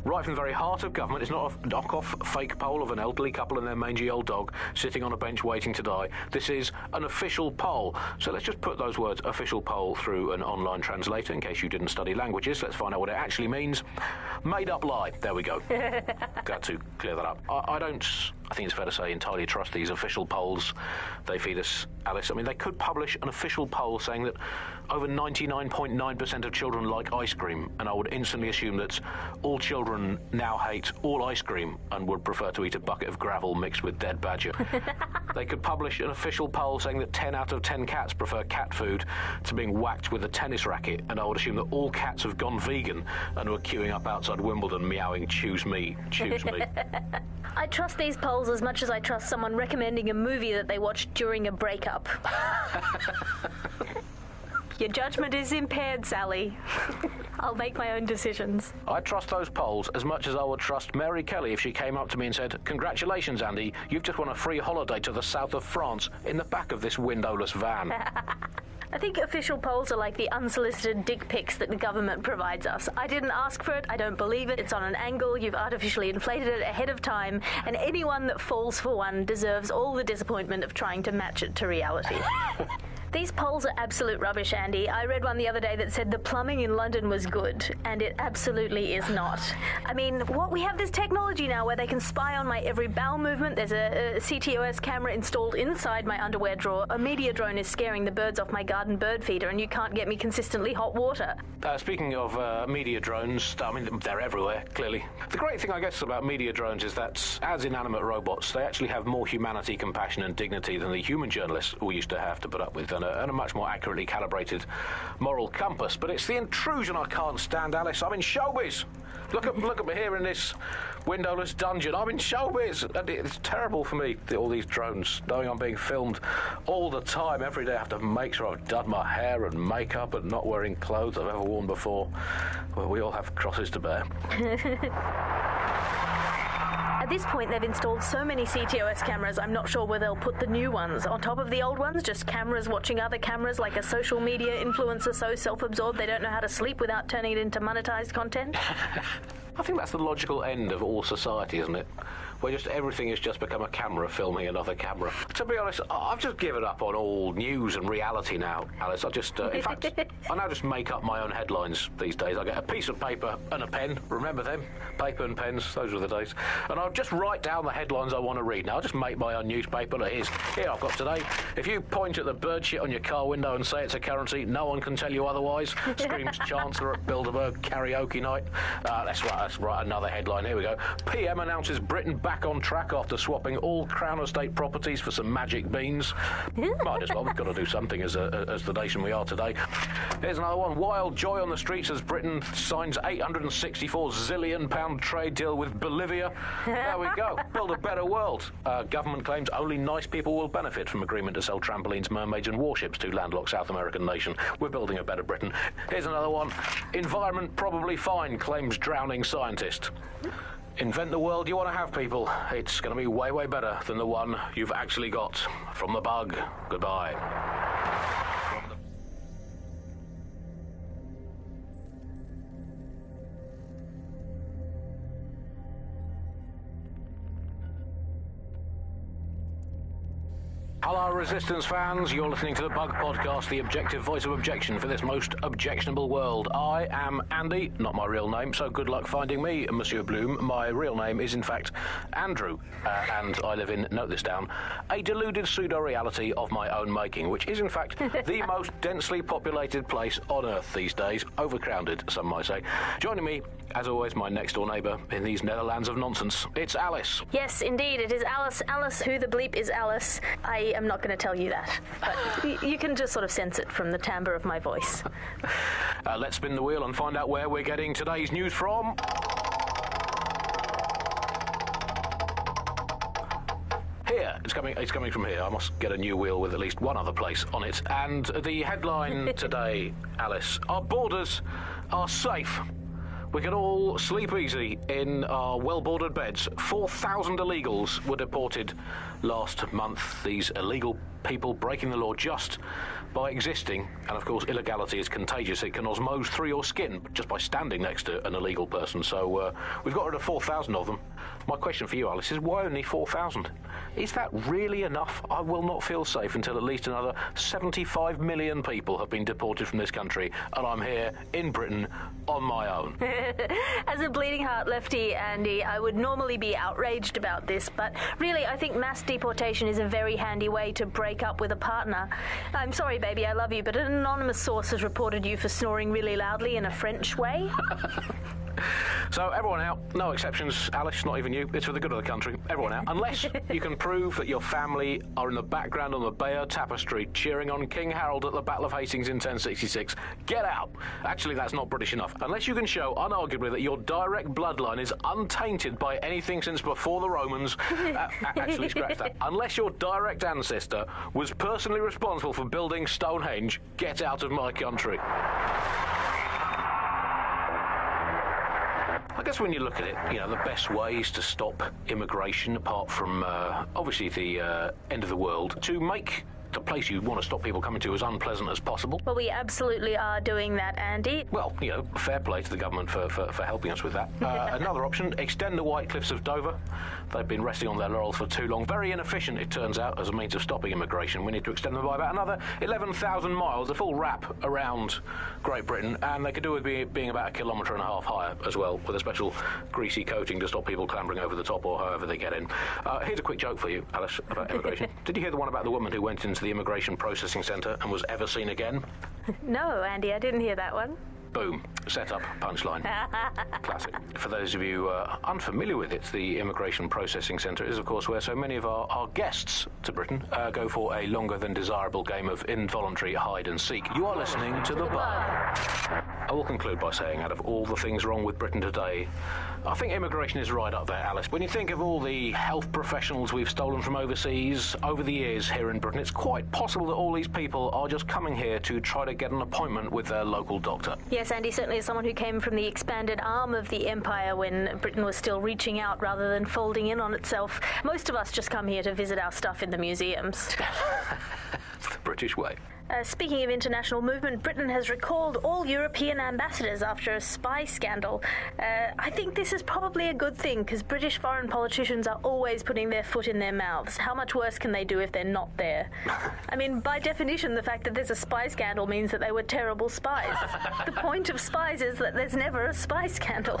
right from the very heart of government. It's not a knock-off fake poll of an elderly couple and their mangy old dog sitting on a bench waiting to die. This is an official poll. So let's just put those words "official poll" through an online translator in case you didn't study languages. Let's find out what it actually means. Made up lie. There we go. Got to clear that up. I think it's fair to say, entirely trust these official polls they feed us, Alice. I mean, they could publish an official poll saying that over 99.9% of children like ice cream, and I would instantly assume that all children now hate all ice cream and would prefer to eat a bucket of gravel mixed with dead badger. They could publish an official poll saying that 10 out of 10 cats prefer cat food to being whacked with a tennis racket, and I would assume that all cats have gone vegan and were queuing up outside Wimbledon meowing, "Choose me, choose me." I trust these polls as much as I trust someone recommending a movie that they watched during a breakup. Your judgment is impaired, Sally. I'll make my own decisions. I trust those polls as much as I would trust Mary Kelly if she came up to me and said, "Congratulations, Andy, you've just won a free holiday to the south of France in the back of this windowless van." I think official polls are like the unsolicited dick pics that the government provides us. I didn't ask for it, I don't believe it, it's on an angle, you've artificially inflated it ahead of time, and anyone that falls for one deserves all the disappointment of trying to match it to reality. These polls are absolute rubbish, Andy. I read one the other day that said the plumbing in London was good, and it absolutely is not. I mean, we have this technology now where they can spy on my every bowel movement. There's a CTOS camera installed inside my underwear drawer. A media drone is scaring the birds off my garden bird feeder, and you can't get me consistently hot water. Speaking of media drones, I mean, they're everywhere, clearly. The great thing, I guess, about media drones is that, as inanimate robots, they actually have more humanity, compassion, and dignity than the human journalists we used to have to put up with, and a much more accurately calibrated moral compass. But it's the intrusion I can't stand, Alice. I'm in showbiz. Look at me here in this windowless dungeon. I'm in showbiz, and it's terrible for me, all these drones, knowing I'm being filmed all the time. Every day I have to make sure I've done my hair and makeup and not wearing clothes I've ever worn before. Well, we all have crosses to bear. At this point, they've installed so many CTOS cameras, I'm not sure where they'll put the new ones. On top of the old ones, just cameras watching other cameras, like a social media influencer so self-absorbed they don't know how to sleep without turning it into monetized content. I think that's the logical end of all society, isn't it? Where just everything has just become a camera filming another camera. To be honest, I've just given up on all news and reality now, Alice. I just, in fact, I now just make up my own headlines these days. I get a piece of paper and a pen. Remember them? Paper and pens, those were the days. And I'll just write down the headlines I want to read. Now, I'll just make my own newspaper. Look, here I've got today. If you point at the bird shit on your car window and say it's a currency, no one can tell you otherwise. Screams Chancellor at Bilderberg karaoke night. Let's write another headline. Here we go. PM announces Britain back on track after swapping all Crown Estate properties for some magic beans. Might as well. We've got to do something as the nation we are today. Here's another one. Wild joy on the streets as Britain signs £864 zillion trade deal with Bolivia. There we go. Build a better world. Government claims only nice people will benefit from agreement to sell trampolines, mermaids and warships to landlocked South American nation. We're building a better Britain. Here's another one. Environment probably fine, claims drowning scientist. Invent the world you want to have, people. It's going to be way, way better than the one you've actually got. From the bug, goodbye. Hello, Resistance fans. You're listening to the Bug Podcast, the objective voice of objection for this most objectionable world. I am Andy, not my real name, so good luck finding me, Monsieur Bloom. My real name is, in fact, Andrew, and I live in, note this down, a deluded pseudo-reality of my own making, which is, in fact, the most densely populated place on Earth these days. Overcrowded, some might say. Joining me, as always, my next-door neighbour in these Netherlands of nonsense. It's Alice. Yes, indeed, it is Alice. Alice, who the bleep is Alice? I am not going to tell you that, but you can just sort of sense it from the timbre of my voice. Let's spin the wheel and find out where we're getting today's news from. Here. It's coming from here. I must get a new wheel with at least one other place on it. And the headline today, Alice, our borders are safe. We can all sleep easy in our well-bordered beds. 4,000 illegals were deported last month. These illegal people breaking the law just by existing. And, of course, illegality is contagious. It can osmose through your skin just by standing next to an illegal person. So we've got rid of 4,000 of them. My question for you, Alice, is why only 4,000? Is that really enough? I will not feel safe until at least another 75 million people have been deported from this country, and I'm here in Britain on my own. As a bleeding heart lefty, Andy, I would normally be outraged about this, but really I think mass deportation is a very handy way to break up with a partner. I'm sorry, baby, I love you, but an anonymous source has reported you for snoring really loudly in a French way. So everyone out, no exceptions, Alice, not even you, it's for the good of the country, everyone out, unless you can prove that your family are in the background on the Bayeux Tapestry cheering on King Harold at the Battle of Hastings in 1066. Get out! Actually, that's not British enough. Unless you can show, unarguably, that your direct bloodline is untainted by anything since before the Romans. Actually, scratch that. Unless your direct ancestor was personally responsible for building Stonehenge, get out of my country. I guess when you look at it, you know, the best ways to stop immigration, apart from, obviously, the end of the world, to make the place you want to stop people coming to as unpleasant as possible. Well, we absolutely are doing that, Andy. Well, you know, fair play to the government for helping us with that. Another option, extend the White Cliffs of Dover. They've been resting on their laurels for too long. Very inefficient, it turns out, as a means of stopping immigration. We need to extend them by about another 11,000 miles, a full wrap around Great Britain, and they could do with being about 1.5 kilometres higher as well, with a special greasy coating to stop people clambering over the top or however they get in. Here's a quick joke for you, Alice, about immigration. Did you hear the one about the woman who went into the immigration processing centre and was ever seen again? No, Andy, I didn't hear that one. Boom. Set up. Punchline. Classic. For those of you unfamiliar with it, the Immigration Processing Centre is, of course, where so many of our guests to Britain go for a longer than desirable game of involuntary hide and seek. You are listening to The Bug. will conclude by saying, out of all the things wrong with Britain today, I think immigration is right up there, Alice. When you think of all the health professionals we've stolen from overseas over the years here in Britain, it's quite possible that all these people are just coming here to try to get an appointment with their local doctor. Yes, Andy, certainly as someone who came from the expanded arm of the empire when Britain was still reaching out rather than folding in on itself, most of us just come here to visit our stuff in the museums. It's the British way. Speaking of international movement, Britain has recalled all European ambassadors after a spy scandal. I think this is probably a good thing, because British foreign politicians are always putting their foot in their mouths. How much worse can they do if they're not there? I mean, by definition, the fact that there's a spy scandal means that they were terrible spies. The point of spies is that there's never a spy scandal.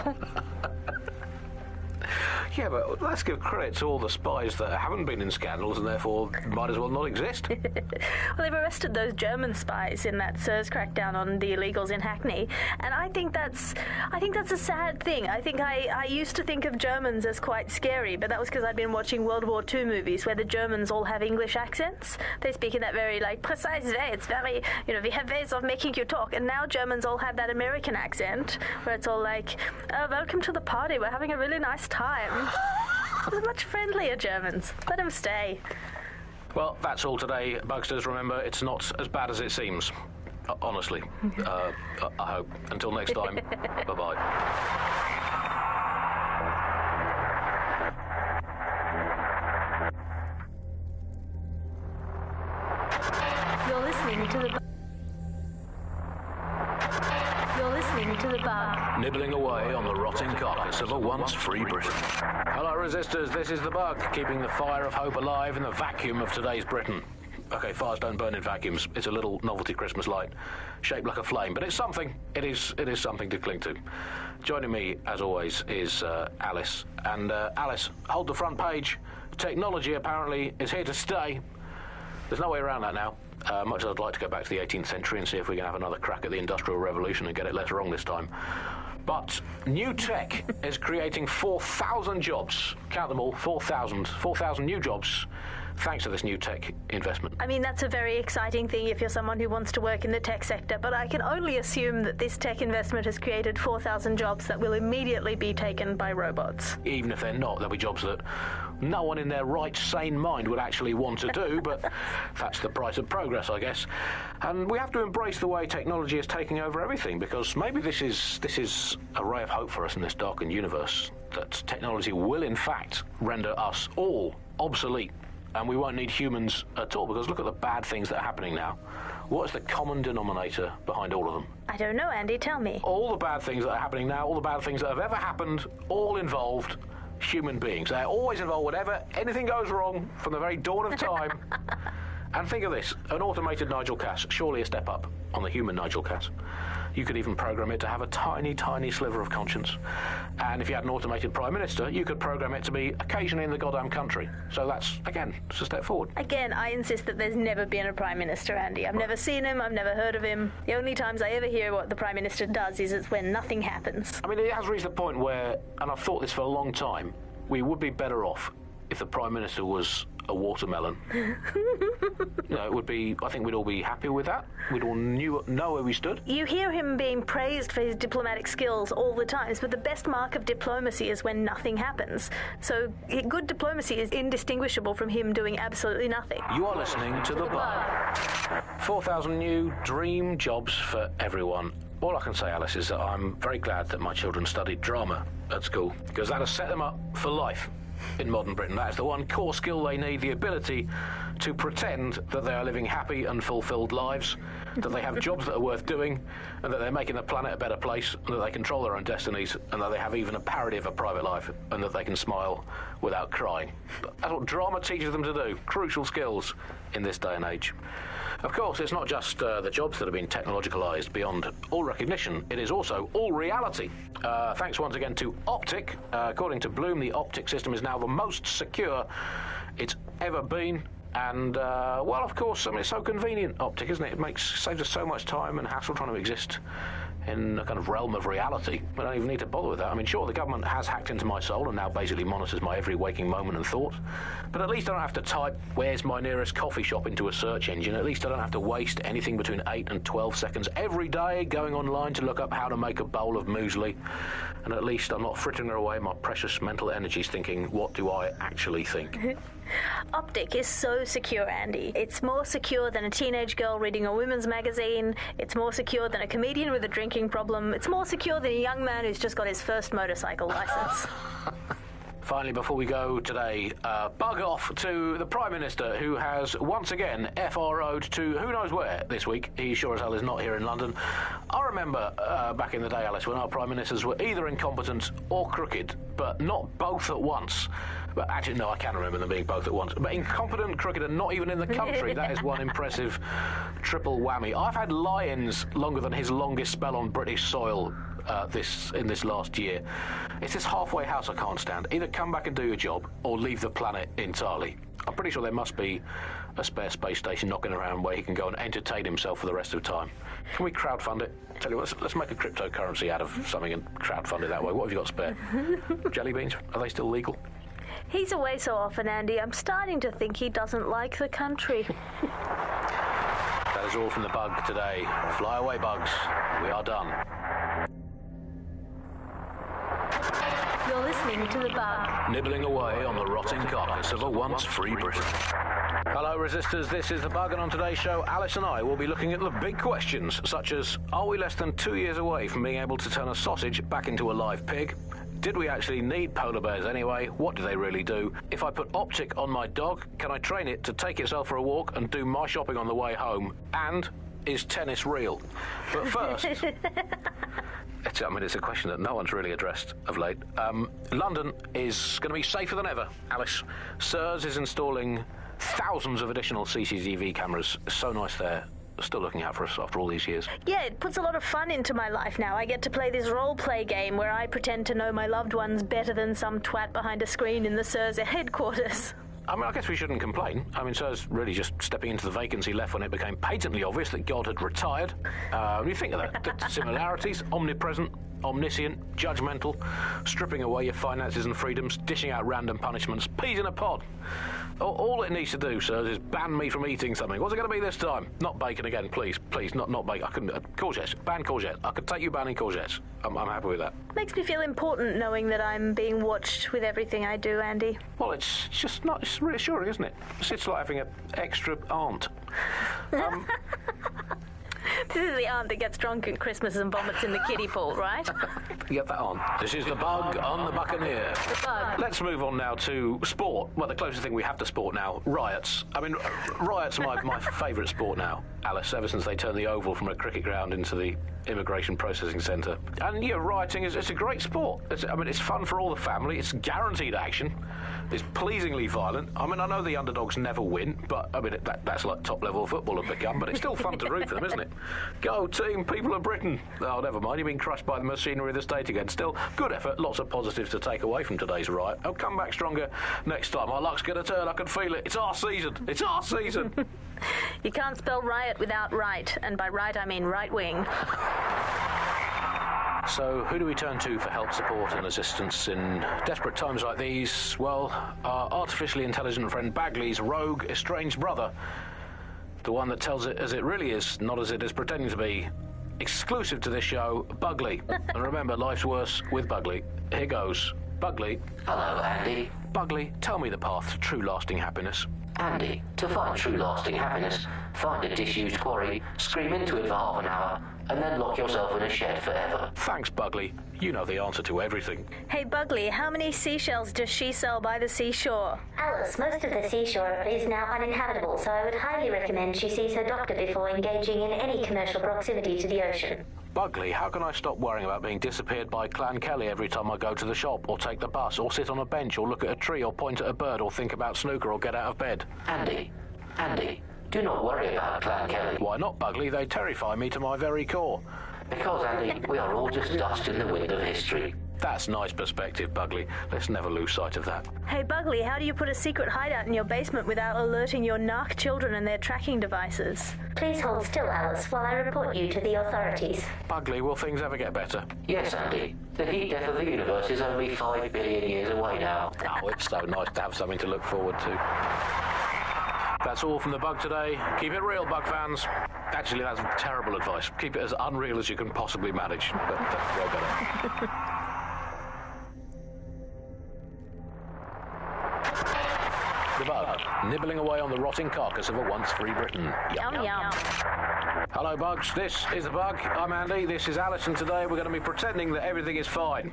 Yeah, but let's give credit to all the spies that haven't been in scandals and therefore might as well not exist. Well, they've arrested those German spies in that SIRS crackdown on the illegals in Hackney, and I think that's a sad thing. I think I used to think of Germans as quite scary, but that was because I'd been watching World War II movies where the Germans all have English accents. They speak in that very, precise way. It's very, we have ways of making you talk, and now Germans all have that American accent where it's all like, oh, welcome to the party, we're having a really nice time. They're much friendlier Germans. Let them stay. Well, that's all today, Bugsters. Remember, it's not as bad as it seems. Honestly. I hope. Until next time, bye-bye. You're listening to the Bug. Nibbling away on the rotting carcass of a once free Britain. Hello, Resistors. This is the Bug, keeping the fire of hope alive in the vacuum of today's Britain. Okay, fires don't burn in vacuums. It's a little novelty Christmas light, shaped like a flame, but it's something. It is something to cling to. Joining me, as always, is Alice. And Alice, hold the front page. Technology apparently is here to stay. There's no way around that now. Much as I'd like to go back to the 18th century and see if we can have another crack at the Industrial Revolution and get it less wrong this time. But new tech is creating 4,000 jobs. Count them all, 4,000 new jobs, thanks to this new tech investment. I mean, that's a very exciting thing if you're someone who wants to work in the tech sector, but I can only assume that this tech investment has created 4,000 jobs that will immediately be taken by robots. Even if they're not, there'll be jobs that no one in their right, sane mind would actually want to do, but that's the price of progress, I guess. And we have to embrace the way technology is taking over everything, because maybe this is a ray of hope for us in this darkened universe, that technology will, in fact, render us all obsolete, and we won't need humans at all, because look at the bad things that are happening now. What is the common denominator behind all of them? I don't know, Andy, tell me. All the bad things that are happening now, all the bad things that have ever happened, all involved human beings. They're always involved whenever anything goes wrong from the very dawn of time. And think of this, an automated Nigel Cass, surely a step up on the human Nigel Cass. You could even program it to have a tiny, tiny sliver of conscience. And if you had an automated Prime Minister, you could program it to be occasionally in the goddamn country. So that's, again, it's a step forward. Again, I insist that there's never been a Prime Minister, Andy. I've never seen him, I've never heard of him. The only times I ever hear what the Prime Minister does is it's when nothing happens. I mean, it has reached the point where, and I've thought this for a long time, we would be better off if the Prime Minister was a watermelon. It would be, I think we'd all be happy with that. We'd all know where we stood. You hear him being praised for his diplomatic skills all the time, but the best mark of diplomacy is when nothing happens. So good diplomacy is indistinguishable from him doing absolutely nothing. You are listening to The Bug. 4,000 new dream jobs for everyone. All I can say, Alice, is that I'm very glad that my children studied drama at school, because that has set them up for life in modern Britain. That is the one core skill they need, the ability to pretend that they are living happy and fulfilled lives, that they have jobs that are worth doing, and that they're making the planet a better place, and that they control their own destinies, and that they have even a parody of a private life, and that they can smile without crying. That's what drama teaches them to do. Crucial skills in this day and age. Of course, it's not just the jobs that have been technologicalised beyond all recognition, it is also all reality. Thanks once again to Optic. According to Bloom, the Optic system is now the most secure it's ever been. And, well, of course, I mean, it's so convenient, Optic, isn't it? It saves us so much time and hassle trying to exist in a kind of realm of reality. I don't even need to bother with that. I mean, sure, the government has hacked into my soul and now basically monitors my every waking moment and thought, but at least I don't have to type "where's my nearest coffee shop" into a search engine. At least I don't have to waste anything between 8 and 12 seconds every day going online to look up how to make a bowl of muesli. And at least I'm not frittering away my precious mental energies thinking, what do I actually think? Optic is so secure, Andy. It's more secure than a teenage girl reading a women's magazine. It's more secure than a comedian with a drinking problem. It's more secure than a young man who's just got his first motorcycle license. Finally, before we go today, bug off to the Prime Minister, who has once again FRO'd to who knows where this week. He sure as hell is not here in London. I remember back in the day, Alice, when our Prime Ministers were either incompetent or crooked, but not both at once. But actually, no, I can remember them being both at once. But incompetent, crooked, and not even in the country, that is one impressive triple whammy. I've had lie-ins longer than his longest spell on British soil in this last year. It's this halfway house I can't stand. Either come back and do your job, or leave the planet entirely. I'm pretty sure there must be a spare space station knocking around where he can go and entertain himself for the rest of the time. Can we crowdfund it? Tell you what, let's make a cryptocurrency out of something and crowdfund it that way. What have you got spare? Jelly beans? Are they still legal? He's away so often, Andy. I'm starting to think he doesn't like the country. That is all from the bug today. Fly away, bugs. We are done. You're listening to The Bug. Nibbling away on the rotting carcass of a once free Britain. Hello, Resistors. This is The Bug, and on today's show, Alice and I will be looking at the big questions, such as, are we less than 2 years away from being able to turn a sausage back into a live pig? Did we actually need polar bears anyway? What do they really do? If I put Optic on my dog, can I train it to take itself for a walk and do my shopping on the way home? And is tennis real? But first... it's a question that no one's really addressed of late. London is going to be safer than ever, Alice. SIRS is installing thousands of additional CCTV cameras. So nice they're still looking out for us after all these years. Yeah, it puts a lot of fun into my life now. I get to play this role-play game where I pretend to know my loved ones better than some twat behind a screen in the SIRS headquarters. I mean, I guess we shouldn't complain. I mean, SIRS really just stepping into the vacancy left when it became patently obvious that God had retired. When you think of the similarities, omnipresent, omniscient, judgmental, stripping away your finances and freedoms, dishing out random punishments, peas in a pod. All it needs to do, SIRS, is ban me from eating something. What's it going to be this time? Not bacon again, please. Please, not bacon. I couldn't. Courgettes. Ban courgettes. I could take you banning courgettes. I'm happy with that. Makes me feel important knowing that I'm being watched with everything I do, Andy. Well, it's just not... It's reassuring, isn't it? It's like having an extra aunt. This is the aunt that gets drunk at Christmas and vomits in the kiddie pool, right? Get that on. This is The Bug on the Buccaneer. The Bug. Let's move on now to sport. Well, the closest thing we have to sport now, riots. I mean, riots are my favourite sport now, Alice, ever since they turned the Oval from a cricket ground into the immigration processing centre. And, yeah, rioting it's a great sport. It's fun for all the family. It's guaranteed action. It's pleasingly violent. I mean, I know the underdogs never win, but, I mean, that's like top-level football have become, but it's still fun to root for them, isn't it? Go, team, people of Britain. Oh, never mind, you've been crushed by the machinery of the state again. Still, good effort, lots of positives to take away from today's riot. I'll come back stronger next time. Our luck's going to turn, I can feel it. It's our season. It's our season. You can't spell riot without right, and by right I mean right wing. So, who do we turn to for help, support and assistance in desperate times like these? Well, our artificially intelligent friend Bagley's rogue, estranged brother. The one that tells it as it really is, not as it is pretending to be. Exclusive to this show, Bugley. And remember, life's worse with Bugley. Here goes. Bugley. Hello, Andy. Bugley, tell me the path to true lasting happiness. Andy, to find true lasting happiness, find a disused quarry, scream into it for half an hour, and then lock yourself in a shed forever. Thanks, Bugley. You know the answer to everything. Hey, Bugley, how many seashells does she sell by the seashore? Alice, most of the seashore is now uninhabitable, so I would highly recommend she sees her doctor before engaging in any commercial proximity to the ocean. Bugley, how can I stop worrying about being disappeared by Clan Kelly every time I go to the shop, or take the bus, or sit on a bench, or look at a tree, or point at a bird, or think about snooker, or get out of bed? Andy, do not worry about Clan Kelly. Why not, Bugley? They terrify me to my very core. Because, Andy, we are all just dust in the wind of history. That's nice perspective, Bugley. Let's never lose sight of that. Hey, Bugley, how do you put a secret hideout in your basement without alerting your narc children and their tracking devices? Please hold still, Alice, while I report you to the authorities. Bugley, will things ever get better? Yes, Andy. The heat death of the universe is only 5 billion years away now. Oh, it's so nice to have something to look forward to. That's all from the Bug today. Keep it real, Bug fans. Actually, that's terrible advice. Keep it as unreal as you can possibly manage. But that's way better. The Bug, nibbling away on the rotting carcass of a once free Britain. Yum, yum. Hello, Bugs. This is The Bug. I'm Andy. This is Alice, and today we're going to be pretending that everything is fine.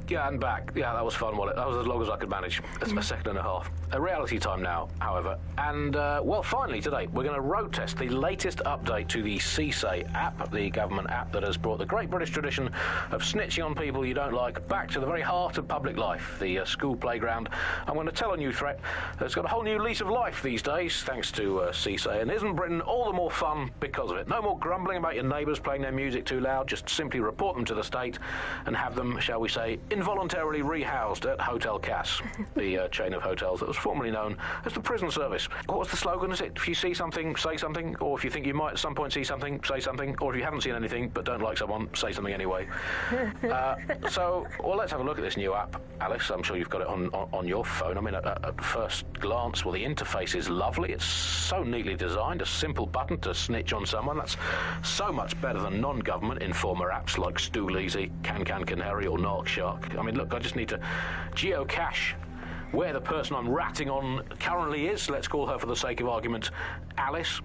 Yeah, and back. Yeah, that was fun, wasn't it? That was as long as I could manage. It's a second and a half. A reality time now, however. And, well, finally, today, we're going to road test the latest update to the CSAY app, the government app that has brought the great British tradition of snitching on people you don't like back to the very heart of public life, the school playground. I'm going to tell a new threat that's got a whole new lease of life these days, thanks to CSAY. And isn't Britain all the more fun because of it? No more grumbling about your neighbours playing their music too loud. Just simply report them to the state and have them, shall we say, involuntarily rehoused at Hotel Cass, the chain of hotels that was formerly known as the prison service. What's the slogan? Is it, if you see something, say something, or if you think you might at some point see something, say something, or if you haven't seen anything but don't like someone, say something anyway. So, well, let's have a look at this new app. Alice, I'm sure you've got it on your phone. I mean, at first glance, well, the interface is lovely. It's so neatly designed, a simple button to snitch on someone. That's so much better than non-government informer apps like Stool Easy, Can Canary, or Narc Shark. I mean, look, I just need to geocache where the person I'm ratting on currently is. Let's call her, for the sake of argument, Alice.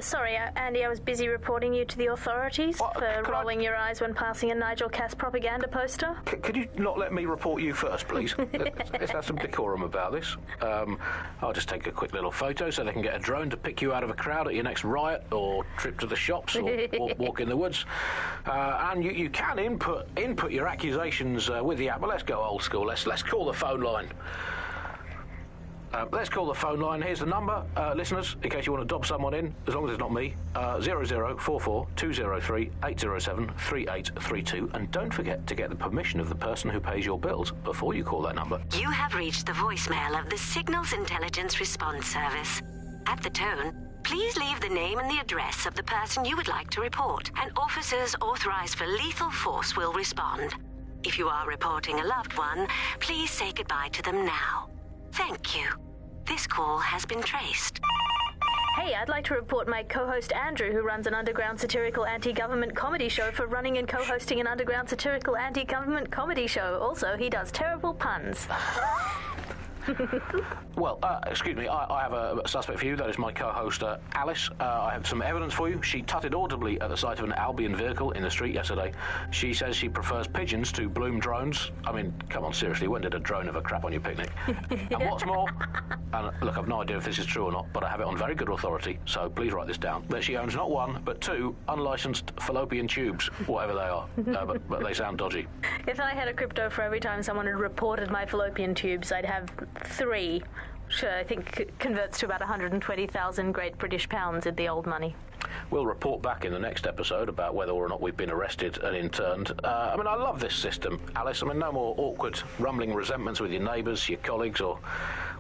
Sorry, Andy, I was busy reporting you to the authorities for rolling your eyes when passing a Nigel Cass propaganda poster. Could you not let me report you first, please? Let's have some decorum about this. I'll just take a quick little photo so they can get a drone to pick you out of a crowd at your next riot or trip to the shops or walk in the woods. And you can input your accusations with the app. But let's go old school. Let's call the phone line. Let's call the phone line. Here's the number, listeners, in case you want to dob someone in, as long as it's not me. 0044 203 807 3832. And don't forget to get the permission of the person who pays your bills before you call that number. You have reached the voicemail of the Signals Intelligence Response Service. At the tone, please leave the name and the address of the person you would like to report, and officers authorized for lethal force will respond. If you are reporting a loved one, please say goodbye to them now. Thank you. This call has been traced. Hey, I'd like to report my co-host Andrew, who runs an underground satirical anti-government comedy show, for running and co-hosting an underground satirical anti-government comedy show. Also, he does terrible puns. Well, excuse me, I have a suspect for you. That is my co-host, Alice. I have some evidence for you. She tutted audibly at the sight of an Albion vehicle in the street yesterday. She says she prefers pigeons to Bloom drones. I mean, come on, seriously, when did a drone ever crap on your picnic? And what's more, and look, I've no idea if this is true or not, but I have it on very good authority, so please write this down, that she owns not one, but 2 unlicensed fallopian tubes, whatever they are. But they sound dodgy. If I had a crypto for every time someone had reported my fallopian tubes, I'd have 3, which I think converts to about 120,000 Great British pounds in the old money. We'll report back in the next episode about whether or not we've been arrested and interned. I mean, I love this system, Alice. I mean, no more awkward, rumbling resentments with your neighbours, your colleagues, or,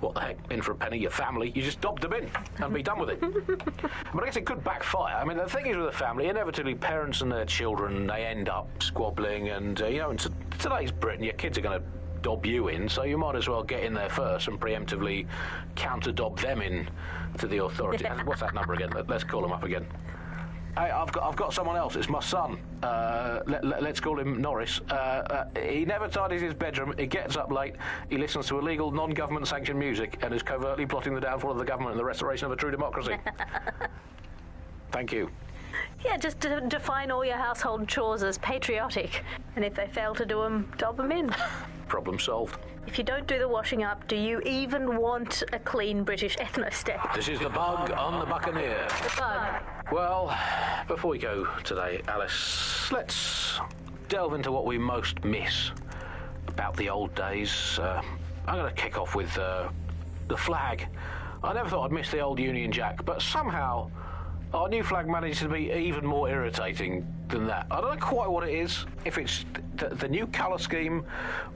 what the heck, in for a penny, your family. You just dob them in and be done with it. But I guess it could backfire. I mean, the thing is with a family, inevitably parents and their children, they end up squabbling, and, you know, in today's Britain, your kids are going to dob you in, so you might as well get in there first and preemptively counter-dob them in to the authorities. What's that number again? Let's call them up again. Hey, I've got someone else. It's my son. Let's call him Norris. He never tidies his bedroom. He gets up late. He listens to illegal, non-government sanctioned music and is covertly plotting the downfall of the government and the restoration of a true democracy. Thank you. Yeah, just define all your household chores as patriotic. And if they fail to do them, dob them in. Problem solved. If you don't do the washing up, do you even want a clean British ethnostate? This is the Bug on the Buccaneer. The Bug. Well, before we go today, Alice, let's delve into what we most miss about the old days. I'm going to kick off with the flag. I never thought I'd miss the old Union Jack, but somehow Our new flag manages to be even more irritating than that. I don't know quite what it is, if it's the new colour scheme,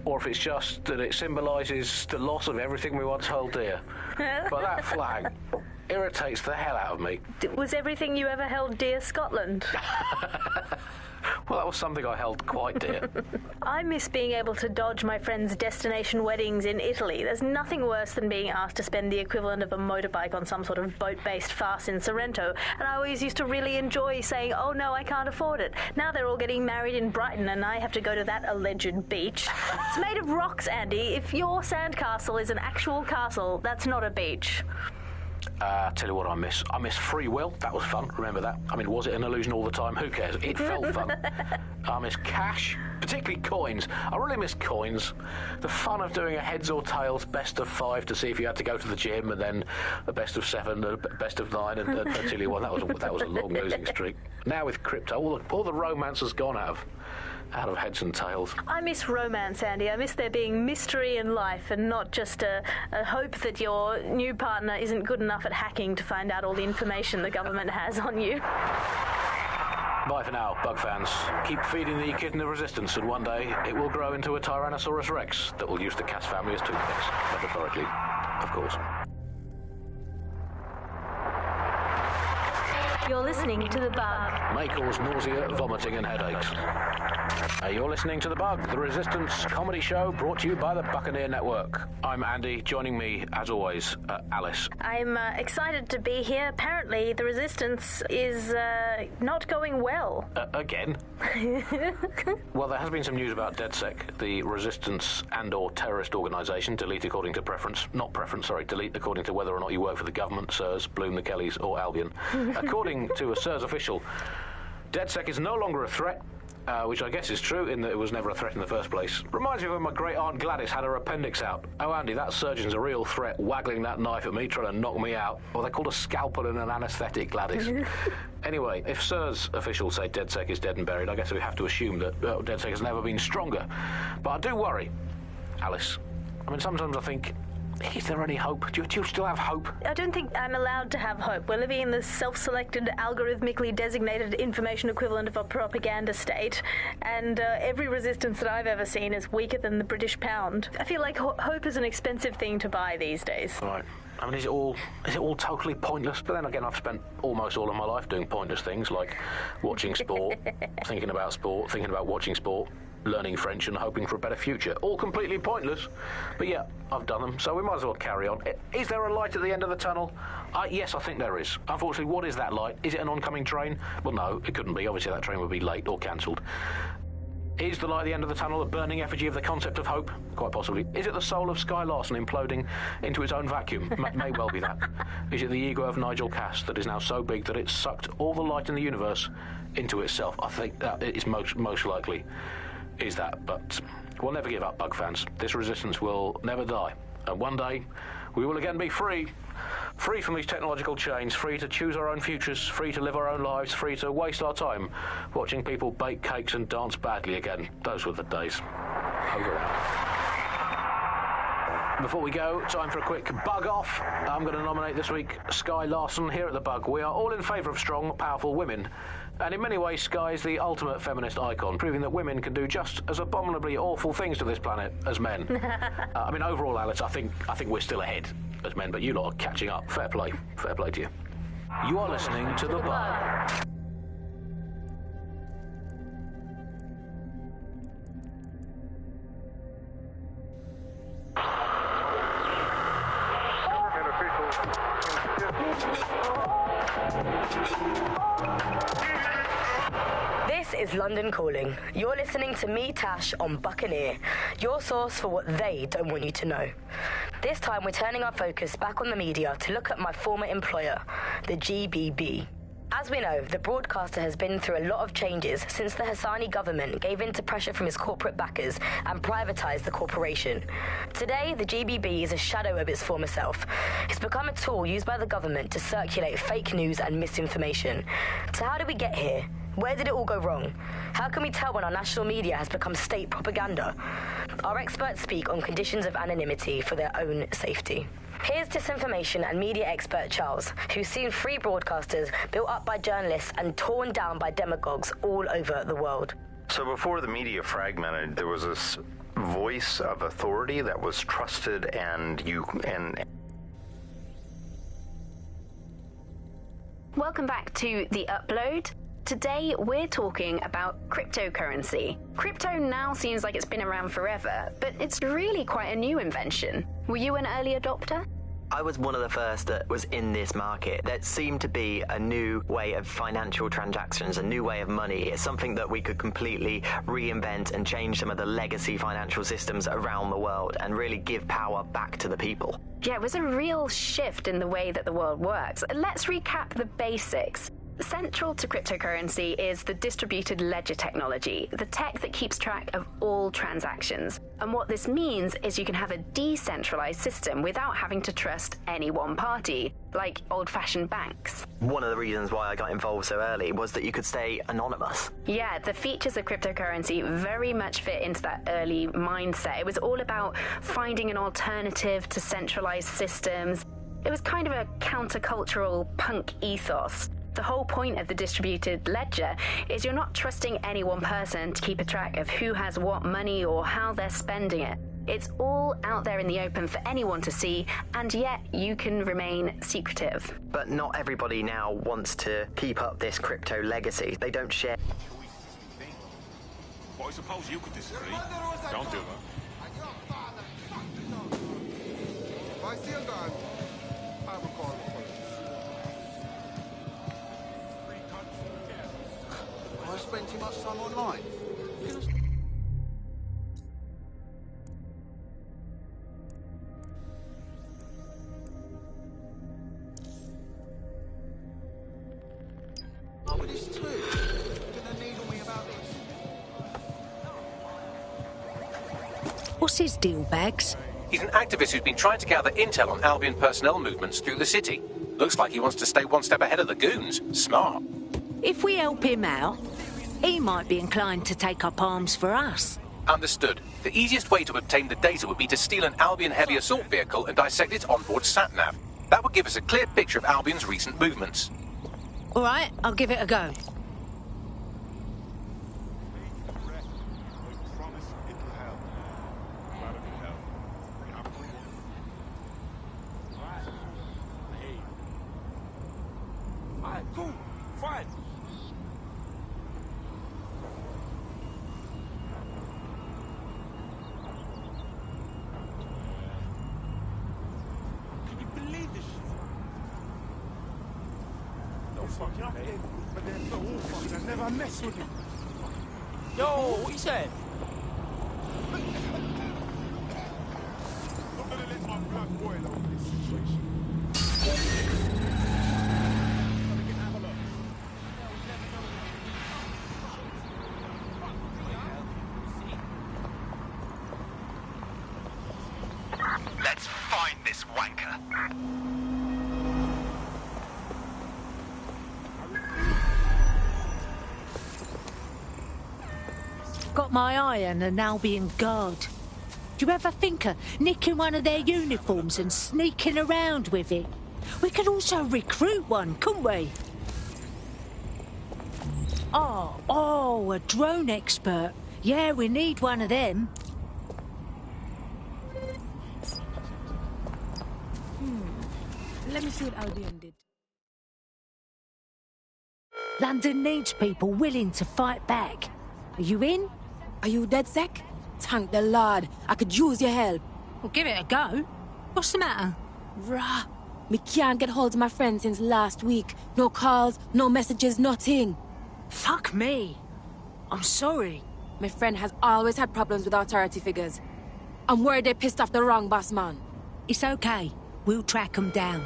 or if it's just that it symbolises the loss of everything we once held dear. But that flag irritates the hell out of me. Was everything you ever held dear Scotland? Well, that was something I held quite dear. I miss being able to dodge my friends' destination weddings in Italy. There's nothing worse than being asked to spend the equivalent of a motorbike on some sort of boat-based farce in Sorrento, and I always used to really enjoy saying, oh no, I can't afford it. Now they're all getting married in Brighton and I have to go to that alleged beach. It's made of rocks, Andy. If your sandcastle is an actual castle, that's not a beach. Tell you what I miss. I miss free will. That was fun. Remember that? I mean, was it an illusion all the time? Who cares? It felt fun. I miss cash, particularly coins. I really miss coins. The fun of doing a heads or tails best of 5 to see if you had to go to the gym, and then a best of 7, a best of 9, and until you won. That was a long losing streak. Now with crypto, all the romance has gone out of heads and tails. I miss romance, Andy. I miss there being mystery in life and not just a hope that your new partner isn't good enough at hacking to find out all the information the government has on you. Bye for now, bug fans. Keep feeding the kitten of resistance, and one day it will grow into a Tyrannosaurus Rex that will use the cat's family as toothpicks. Metaphorically, of course. You're listening to The Bug. May cause nausea, vomiting, and headaches. You're listening to The Bug, the Resistance comedy show brought to you by the Buccaneer Network. I'm Andy. Joining me, as always, Alice. I'm excited to be here. Apparently, the Resistance is not going well. Again? Well, there has been some news about DedSec, the Resistance and/or terrorist organisation. Delete according to preference. Not preference, sorry. Delete according to whether or not you work for the government, SIRS, Bloom, the Kellys, or Albion. According to a SIRS official, DedSec is no longer a threat. Which I guess is true, in that it was never a threat in the first place. Reminds me of when my great-aunt Gladys had her appendix out. Oh, Andy, that surgeon's a real threat, waggling that knife at me, trying to knock me out. Well, they called a scalpel and an anaesthetic, Gladys. Anyway, if SIRS officials say DedSec is dead and buried, I guess we have to assume that DedSec has never been stronger. But I do worry, Alice. I mean, sometimes I think, is there any hope? Do you still have hope? I don't think I'm allowed to have hope. We're living in the self-selected, algorithmically designated information equivalent of a propaganda state, and every resistance that I've ever seen is weaker than the British pound. I feel like hope is an expensive thing to buy these days. Right. I mean, is it all totally pointless? But then again, I've spent almost all of my life doing pointless things, like watching sport, thinking about watching sport, learning French and hoping for a better future. All completely pointless. But yeah, I've done them, so we might as well carry on. Is there a light at the end of the tunnel? Yes, I think there is. Unfortunately, what is that light? Is it an oncoming train? Well, no, it couldn't be. Obviously, that train would be late or cancelled. Is the light at the end of the tunnel a burning effigy of the concept of hope? Quite possibly. Is it the soul of Sky Larson imploding into its own vacuum? May well be that. Is it the ego of Nigel Cass that is now so big that it's sucked all the light in the universe into itself? I think that is most likely is that. But we'll never give up, Bug fans. This resistance will never die. And one day, we will again be free. Free from these technological chains, free to choose our own futures, free to live our own lives, free to waste our time watching people bake cakes and dance badly again. Those were the days. Over and out. Before we go, time for a quick bug off. I'm going to nominate this week Sky Larson. Here at The Bug, we are all in favour of strong, powerful women. And in many ways, Sky is the ultimate feminist icon, proving that women can do just as abominably awful things to this planet as men. I mean, overall, Alice, I think we're still ahead as men, but you lot are catching up. Fair play to you. You are listening to The Bug. This is London Calling. You're listening to me, Tash, on Buccaneer, your source for what they don't want you to know. This time we're turning our focus back on the media to look at my former employer, the GBB. As we know, the broadcaster has been through a lot of changes since the Hassani government gave in to pressure from his corporate backers and privatised the corporation. Today, the GBB is a shadow of its former self. It's become a tool used by the government to circulate fake news and misinformation. So how did we get here? Where did it all go wrong? How can we tell when our national media has become state propaganda? Our experts speak on conditions of anonymity for their own safety. Here's disinformation and media expert Charles, who's seen free broadcasters built up by journalists and torn down by demagogues all over the world. So before the media fragmented, there was this voice of authority that was trusted and Welcome back to The Upload. Today we're talking about cryptocurrency. Crypto now seems like it's been around forever, but it's really quite a new invention. Were you an early adopter? I was one of the first that was in this market. That seemed to be a new way of financial transactions, a new way of money. It's something that we could completely reinvent and change some of the legacy financial systems around the world and really give power back to the people. Yeah, it was a real shift in the way that the world works. Let's recap the basics. Central to cryptocurrency is the distributed ledger technology, the tech that keeps track of all transactions. And what this means is you can have a decentralized system without having to trust any one party, like old-fashioned banks. One of the reasons why I got involved so early was that you could stay anonymous. Yeah, the features of cryptocurrency very much fit into that early mindset. It was all about finding an alternative to centralized systems. It was kind of a countercultural punk ethos. The whole point of the distributed ledger is you're not trusting any one person to keep a track of who has what money or how they're spending it. It's all out there in the open for anyone to see, and yet you can remain secretive. But not everybody now wants to keep up this crypto legacy. They don't share. Well, I suppose you could disagree. Don't do that. I see a gun. I will call the police. I spent too much time online. Oh, it is too. Didn't needle me about this. What's his deal, Bags? He's an activist who's been trying to gather intel on Albion personnel movements through the city. Looks like he wants to stay one step ahead of the goons. Smart. If we help him out, he might be inclined to take up arms for us. Understood. The easiest way to obtain the data would be to steal an Albion heavy assault vehicle and dissect its onboard sat-nav. That would give us a clear picture of Albion's recent movements. All right, I'll give it a go. Cool. Fine. Can you believe this shit? No fucking up here, but they're so awful. I never mess with him. Yo, what you said? I'm gonna let my blood boil over this situation. Let's find this wanker. Got my eye on an Albion guard. Do you ever think of nicking one of their uniforms and sneaking around with it? We could also recruit one, couldn't we? Oh, a drone expert. Yeah, we need one of them. Let me see what Albion did. London needs people willing to fight back. Are you in? Are you dead, Zach? Thank the Lord. I could use your help. Well, give it a go. What's the matter? Rah. Me can't get hold of my friend since last week. No calls, no messages, nothing. Fuck me. I'm sorry. My friend has always had problems with authority figures. I'm worried they pissed off the wrong boss man. It's okay. We'll track them down.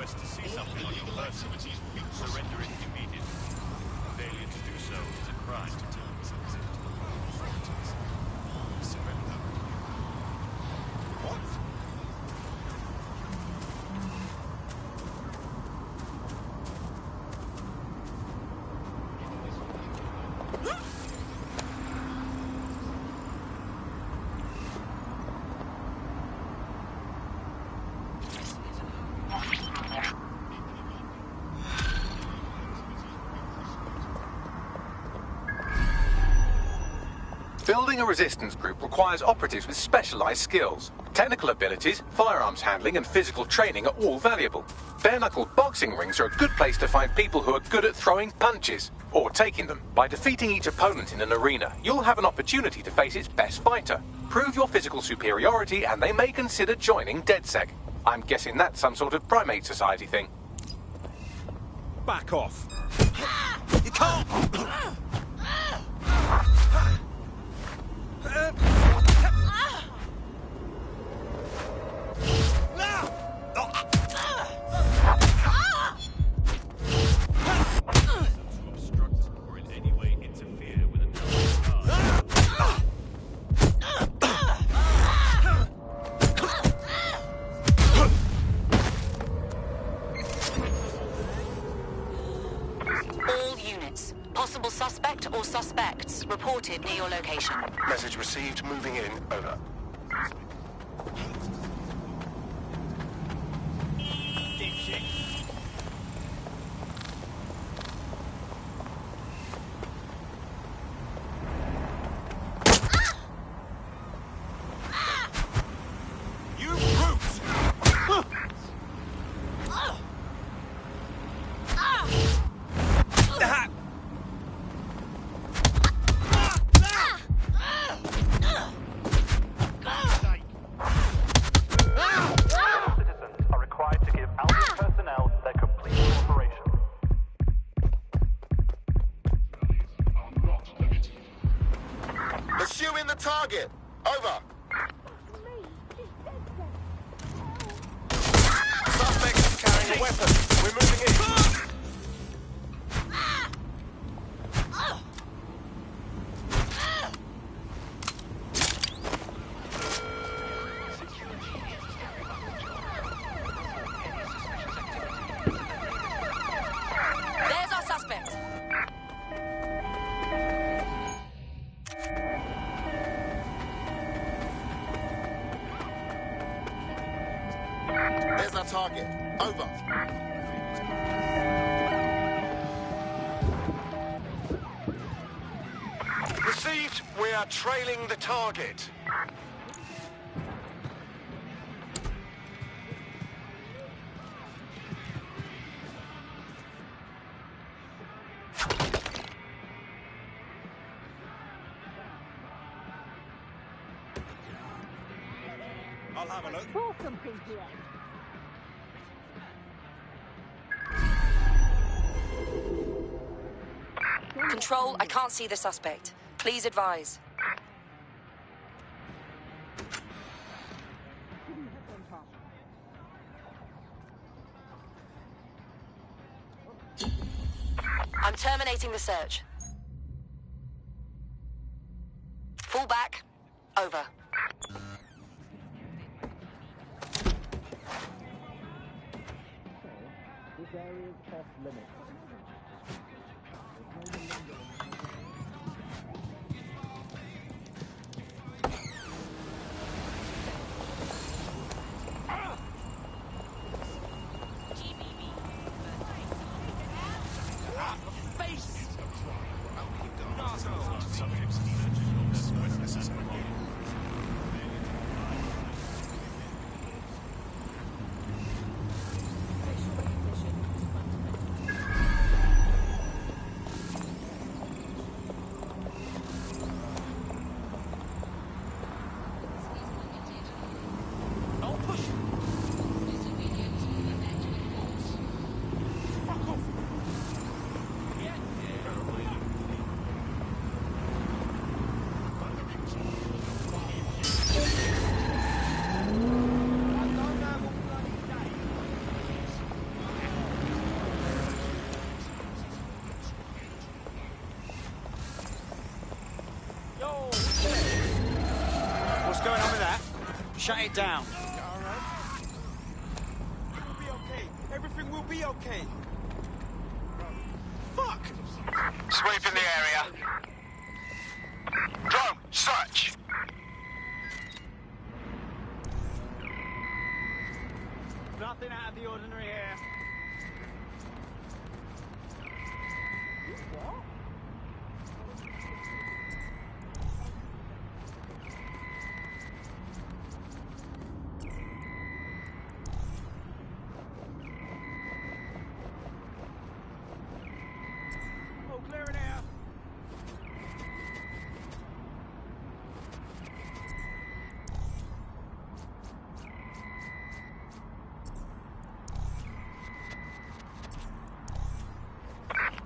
request to see something on your person. Surrender it immediately. Failure to do so is a crime. What? Building a resistance group requires operatives with specialized skills. Technical abilities, firearms handling, and physical training are all valuable. Bare-knuckle boxing rings are a good place to find people who are good at throwing punches, or taking them. By defeating each opponent in an arena, you'll have an opportunity to face its best fighter. Prove your physical superiority, and they may consider joining DedSec. I'm guessing that's some sort of primate society thing. Back off. You can't! All units. Possible suspect or suspects reported near your location. Message received. Moving in. Over. Pursuing the target. Over. Suspect is carrying a weapon. We're moving in. There's our suspect. There's our target. Over. Received. We are trailing the target. I'll have a look. Control, I can't see the suspect. Please advise. I'm terminating the search. Fall back. Over. This area is off limits. Shut it down. All right. We'll be okay. Everything will be okay. Fuck! Sweep in the area. Drone, search! Nothing out of the ordinary here. What? Oh, clear it out.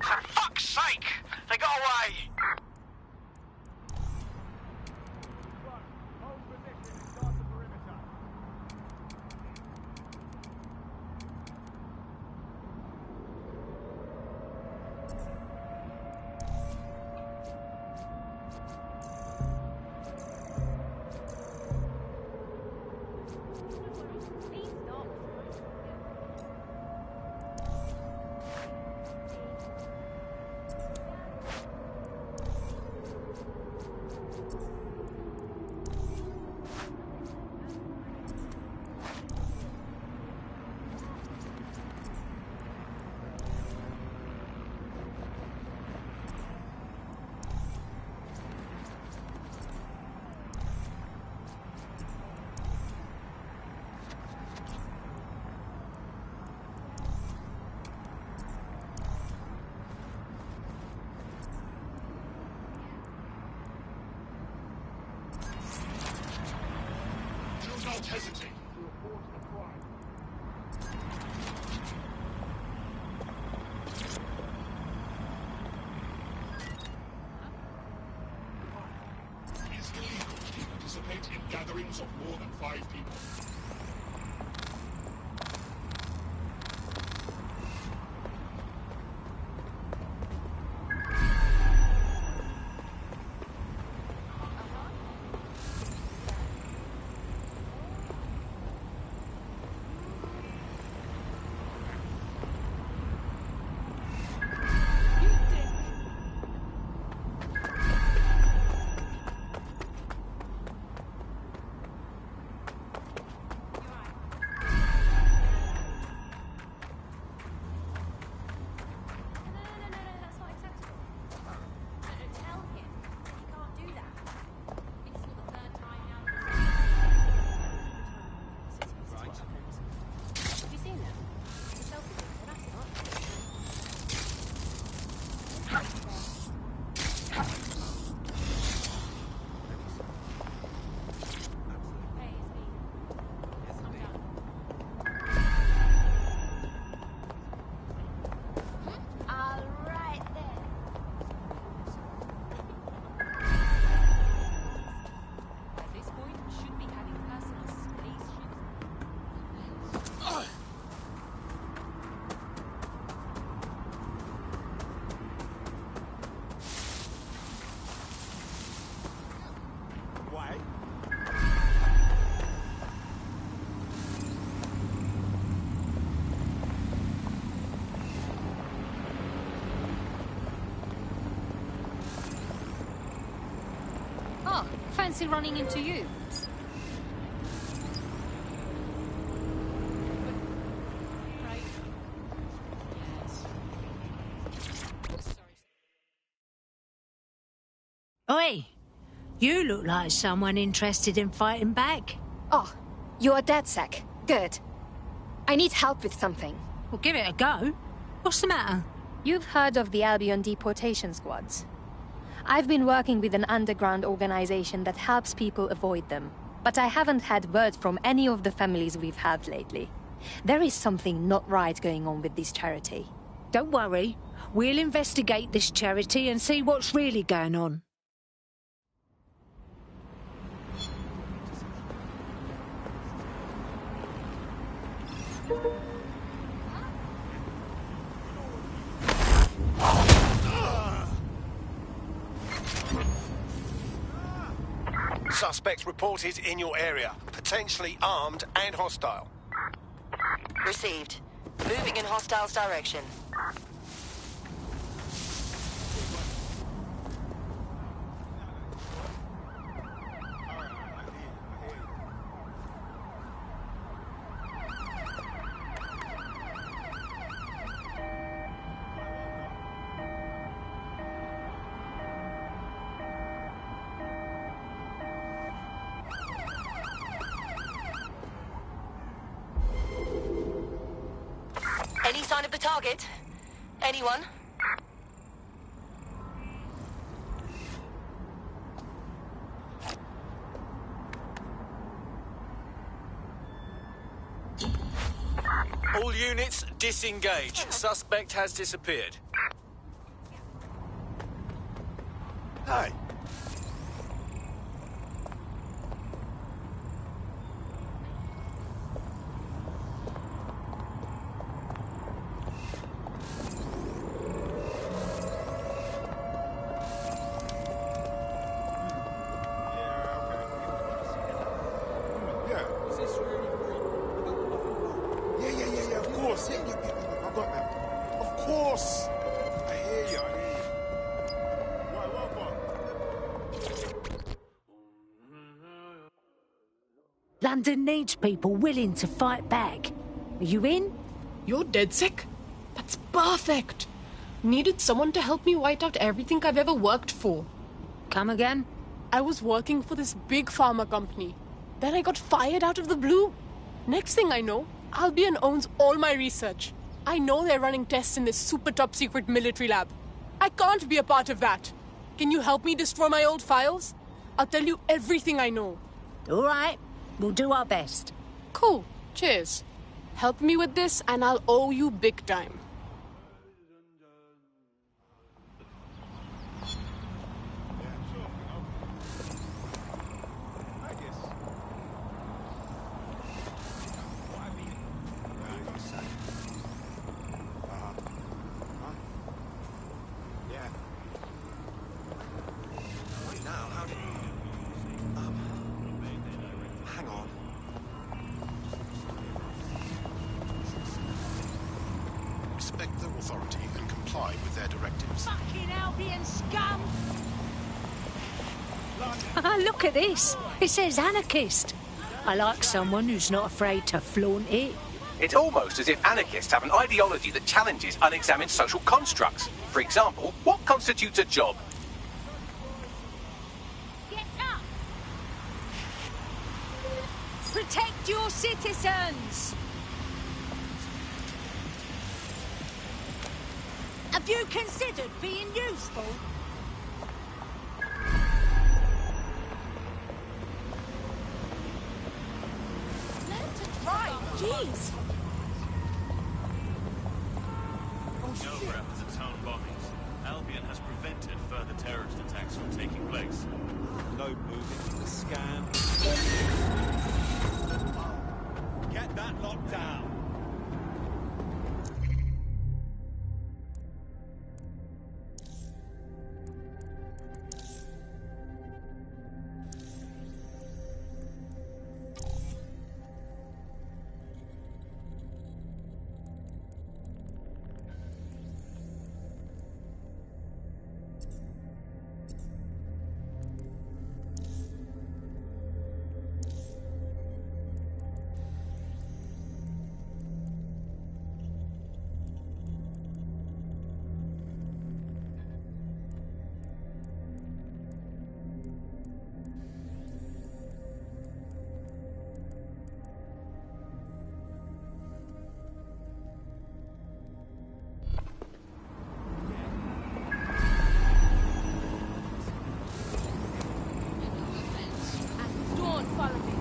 For fuck's sake! They got away! Hold position inside the perimeter. Do not hesitate. It is illegal to participate in gatherings of more than 5 people. Fancy running into you? Right. Yes. Oi! You look like someone interested in fighting back. Oh, you're a DedSec. Good. I need help with something. Well, give it a go. What's the matter? You've heard of the Albion deportation squads. I've been working with an underground organization that helps people avoid them, but I haven't had word from any of the families we've had lately. There is something not right going on with this charity. Don't worry. We'll investigate this charity and see what's really going on. suspects reported in your area. Potentially armed and hostile. Received. Moving in hostiles' direction. Any sign of the target? Anyone? All units, disengage. Suspect has disappeared. Hey. London needs people willing to fight back. Are you in? You're dead sick? That's perfect. Needed someone to help me white out everything I've ever worked for. Come again? I was working for this big pharma company. Then I got fired out of the blue. Next thing I know, Albion owns all my research. I know they're running tests in this super top secret military lab. I can't be a part of that. Can you help me destroy my old files? I'll tell you everything I know. All right. We'll do our best. Cool. Cheers. Help me with this and I'll owe you big time. Respect the authority and comply with their directives. Fucking Albion scum! Look at this. It says anarchist. I like someone who's not afraid to flaunt it. It's almost as if anarchists have an ideology that challenges unexamined social constructs. For example, what constitutes a job? Get up! Protect your citizens! Have you considered being useful? Learn to drive, jeez. No reference to town bombings. Albion has prevented further terrorist attacks from taking place. No moving, the scan. Get that locked down. Don't follow me.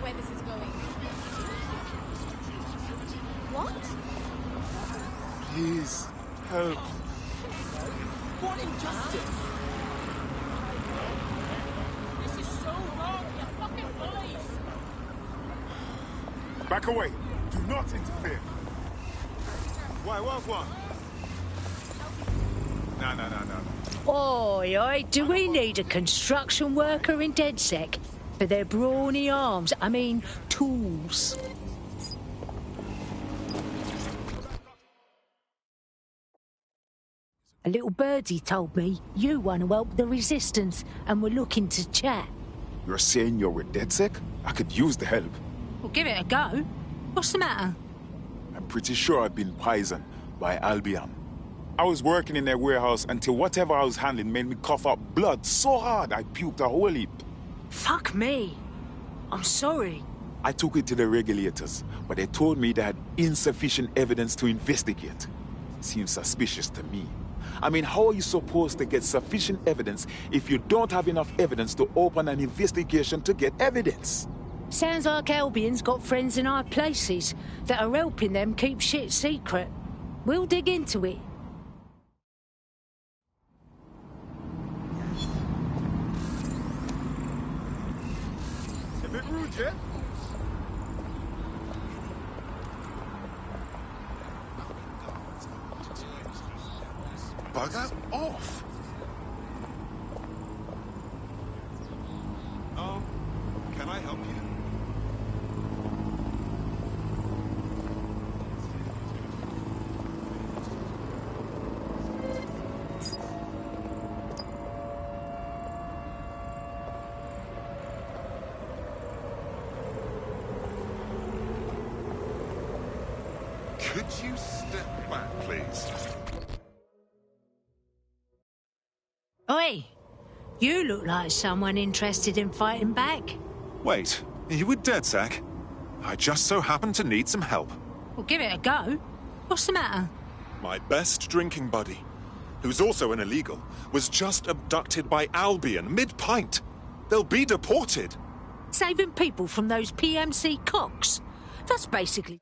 where this is going. What? Please, help. What injustice? This is so wrong, you fucking bullies! Back away. Do not interfere. Why, what? No. Oi, oi, do we need a construction worker in DedSec? For their brawny arms, I mean, tools. A little birdie told me you want to help the resistance and were looking to chat. You're saying you're with DedSec? I could use the help. Well, give it a go. What's the matter? I'm pretty sure I've been poisoned by Albion. I was working in their warehouse until whatever I was handling made me cough up blood so hard I puked a whole heap. Fuck me. I'm sorry. I took it to the regulators, but they told me they had insufficient evidence to investigate. Seems suspicious to me. I mean, how are you supposed to get sufficient evidence if you don't have enough evidence to open an investigation to get evidence? Sounds like Albion's got friends in high places that are helping them keep shit secret. We'll dig into it. A bit rude, yeah? Bugger off! Can I help you? Could you step back, please? Oi, you look like someone interested in fighting back. Wait, are you with DedSec? I just so happen to need some help. Well, give it a go. What's the matter? My best drinking buddy, who's also an illegal, was just abducted by Albion mid-pint. They'll be deported. Saving people from those PMC cocks? That's basically...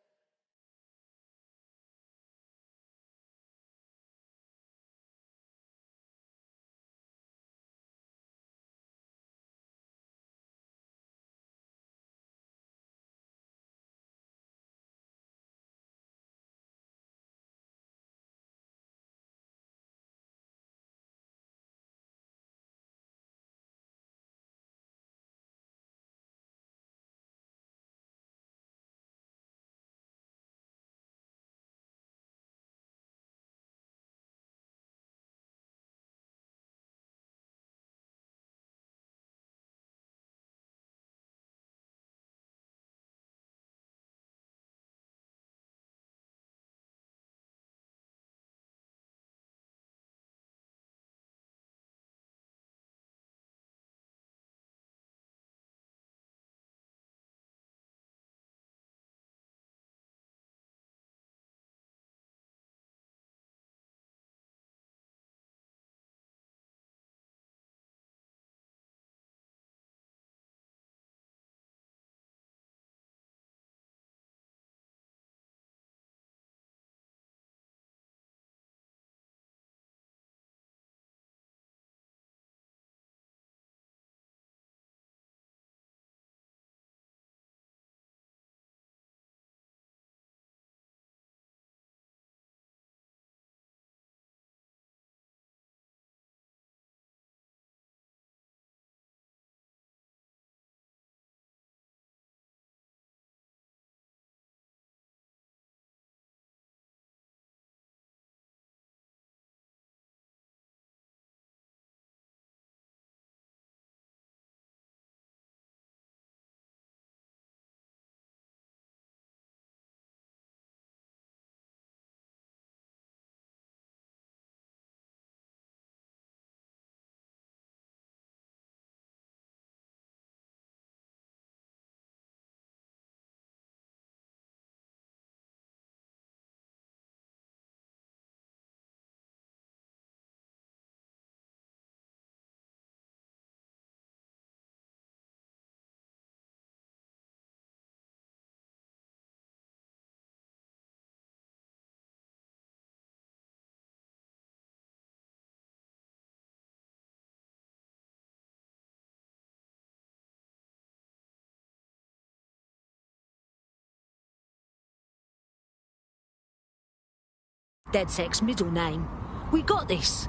DedSec's middle name. We got this.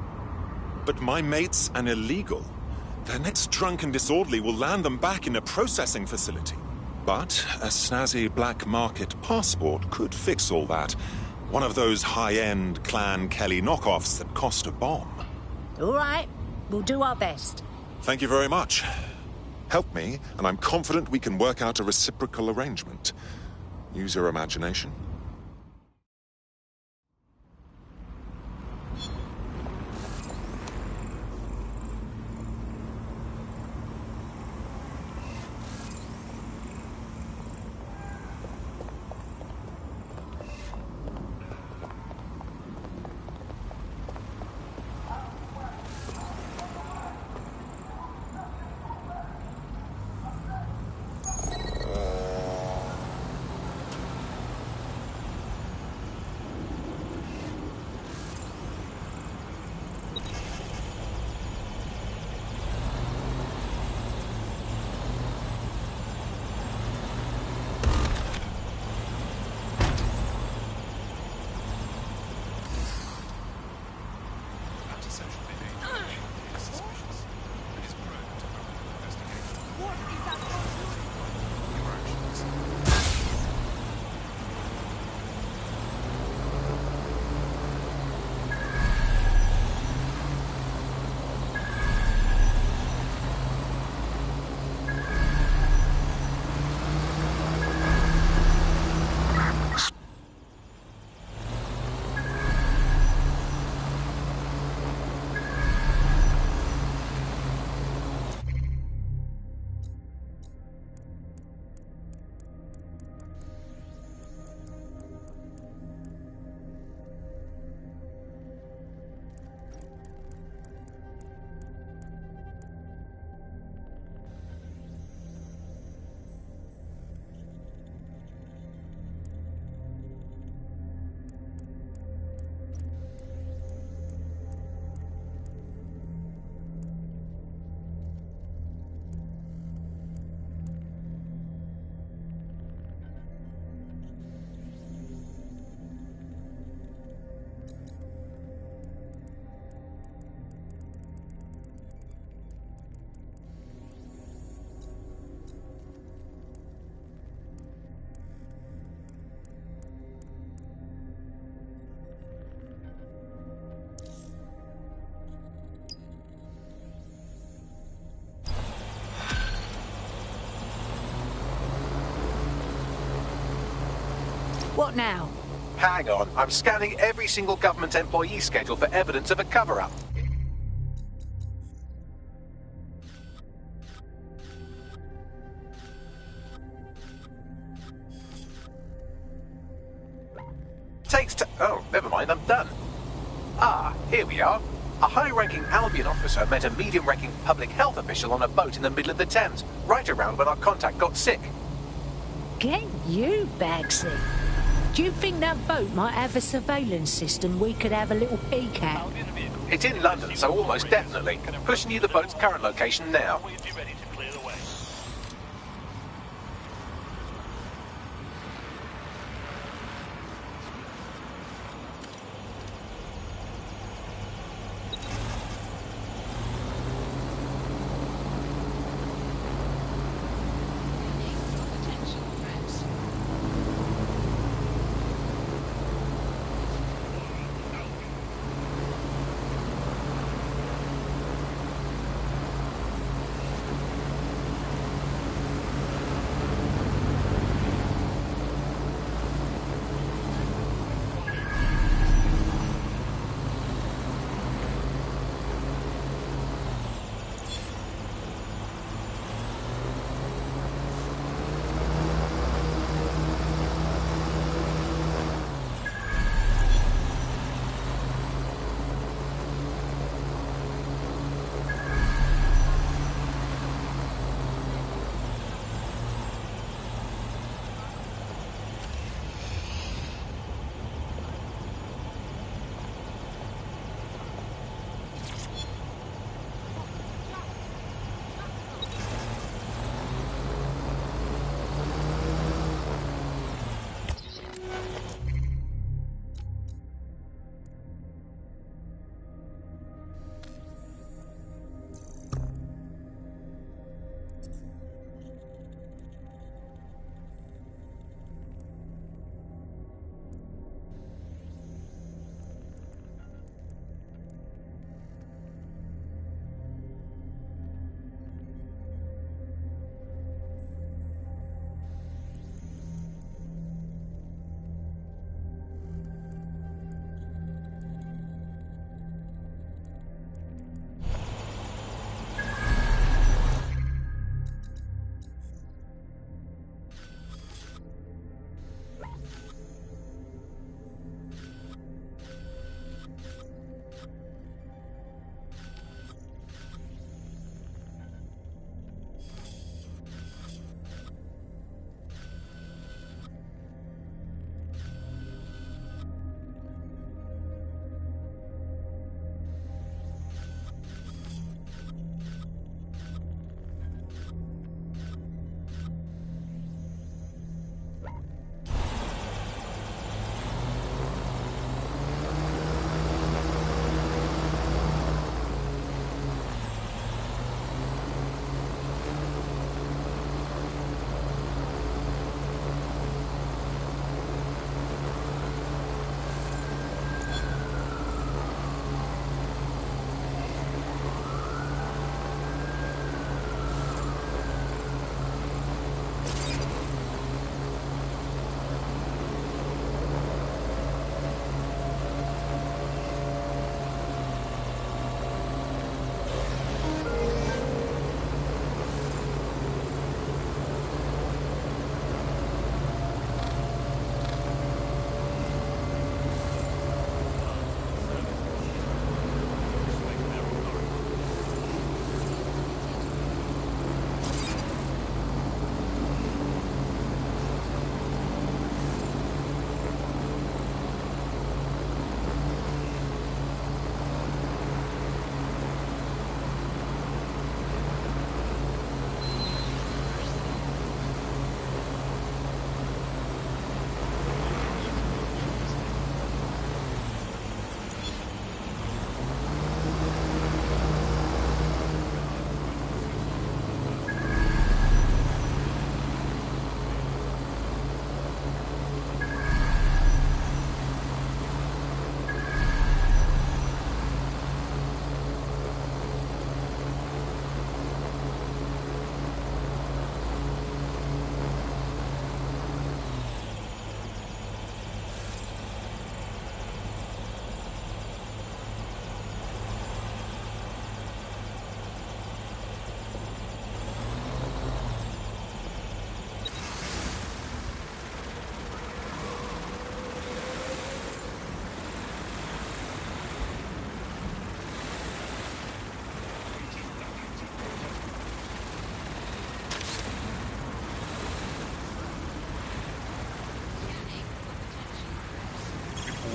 But my mate's an illegal. Their next drunken disorderly will land them back in a processing facility. But a snazzy black market passport could fix all that. One of those high-end Clan Kelly knockoffs that cost a bomb. All right, we'll do our best. Thank you very much. Help me, and I'm confident we can work out a reciprocal arrangement. Use your imagination. What now? Hang on, I'm scanning every single government employee schedule for evidence of a cover-up. Oh, never mind, I'm done. Ah, here we are. A high-ranking Albion officer met a medium-ranking public health official on a boat in the middle of the Thames, right around when our contact got sick. Get you, Bagsy. Do you think that boat might have a surveillance system we could have a little peek at? It's in London, so almost definitely. Pushing you the boat's current location now.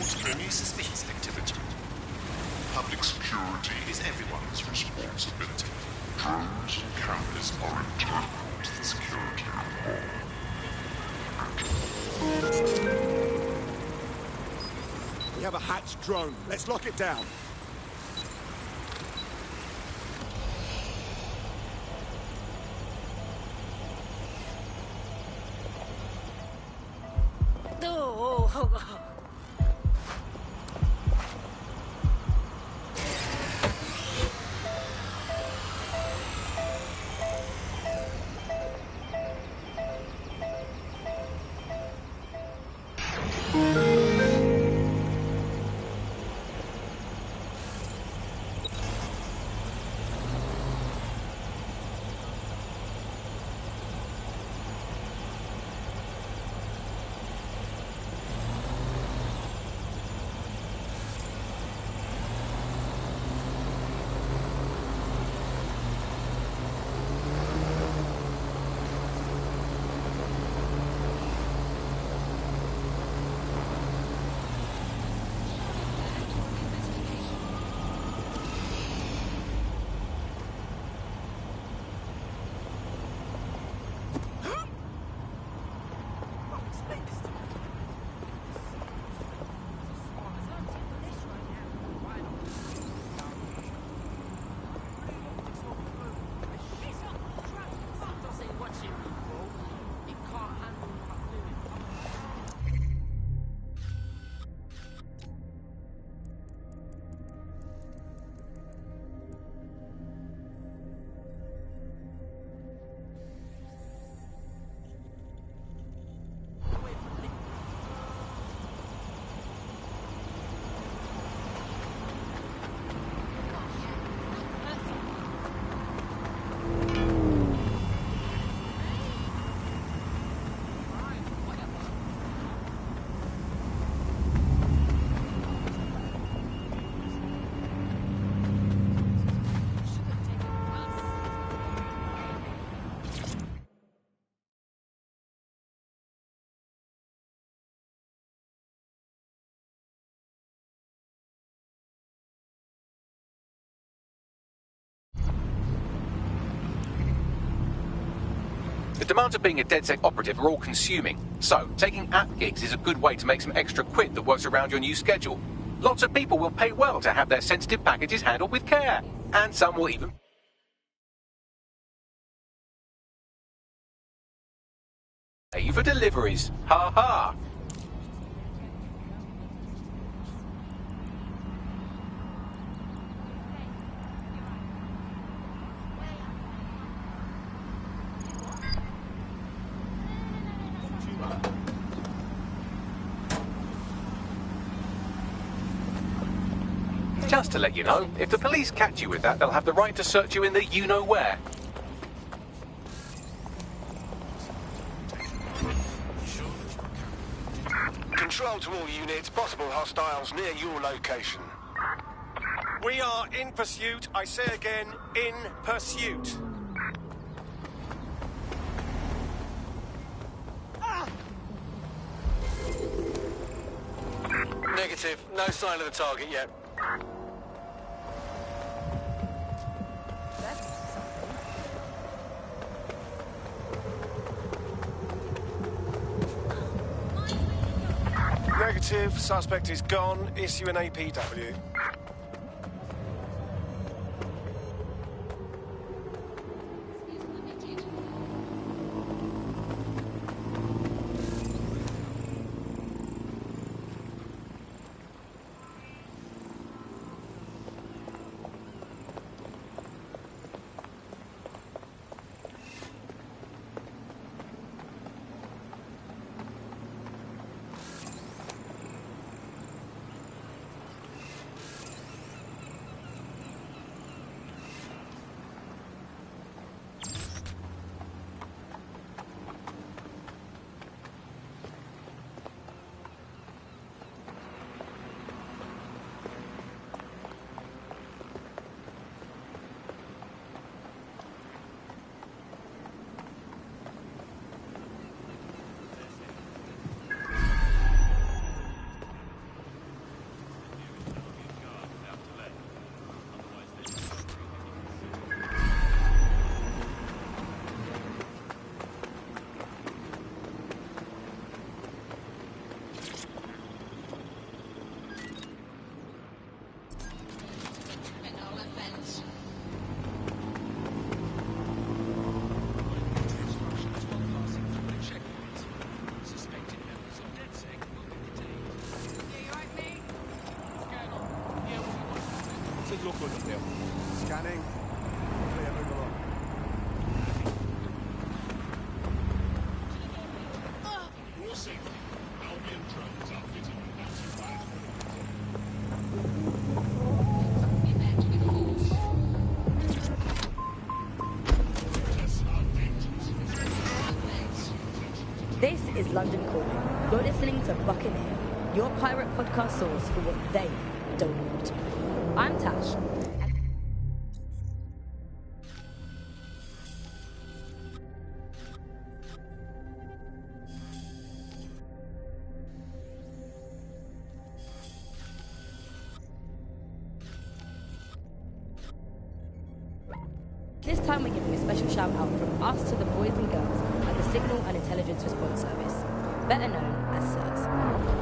Any suspicious activity? Public security is everyone's responsibility. Drones and cameras are integral to the security of all. We have a hatched drone. Let's lock it down. The demands of being a DedSec operative are all-consuming, so taking app gigs is a good way to make some extra quid that works around your new schedule. Lots of people will pay well to have their sensitive packages handled with care, and some will even pay you for deliveries. Ha ha! Just to let you know, if the police catch you with that, they'll have the right to search you in the you-know-where. Control to all units, possible hostiles near your location. We are in pursuit, I say again, in pursuit. Negative, no sign of the target yet. Negative, suspect is gone. Issue an APW. What's it look like up there? Scanning. Clear, move along. Your safety. Albion drones are fitted with anti-fire. This is London Calling. You're listening to Buccaneer, your pirate podcast source for what they don't want. I'm Tash. This time we're giving a special shout out from us to the boys and girls at the Signal and Intelligence Response Service, better known as SIRS.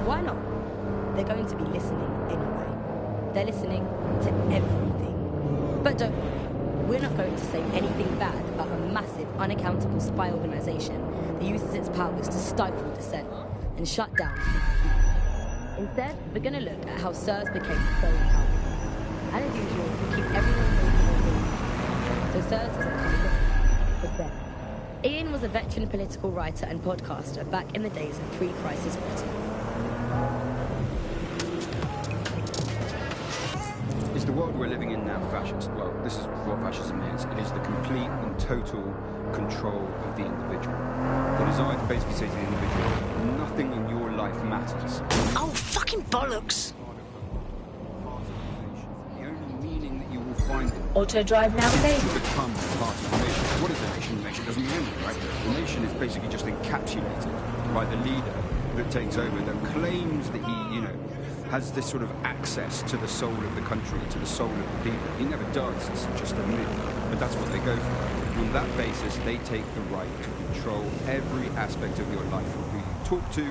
Why not? They're going to be listening anyway. They're listening to everything. But don't worry, we're not going to say anything bad about a massive, unaccountable spy organisation that uses its powers to stifle dissent and shut down. Instead, we're going to look at how SIRS became so powerful. And as usual, we keep everyone moving. So SIRS isn't coming up, but then. Ian was a veteran political writer and podcaster back in the days of pre-crisis Britain. Is the world we're living in now fascist? Well, this is what fascism is. It is the complete and total control of the individual. The desire to basically say to the individual, nothing in your life matters. Oh, fucking bollocks! The only meaning that you will find in Auto drive now, baby. become part of the nation. What is a nation? A nation doesn't mean anything, right? The nation is basically just encapsulated by the leader that takes over, that claims that he, has this sort of access to the soul of the country, to the soul of the people. He never does, it's just a myth, but that's what they go for. On that basis, they take the right to control every aspect of your life, from who you talk to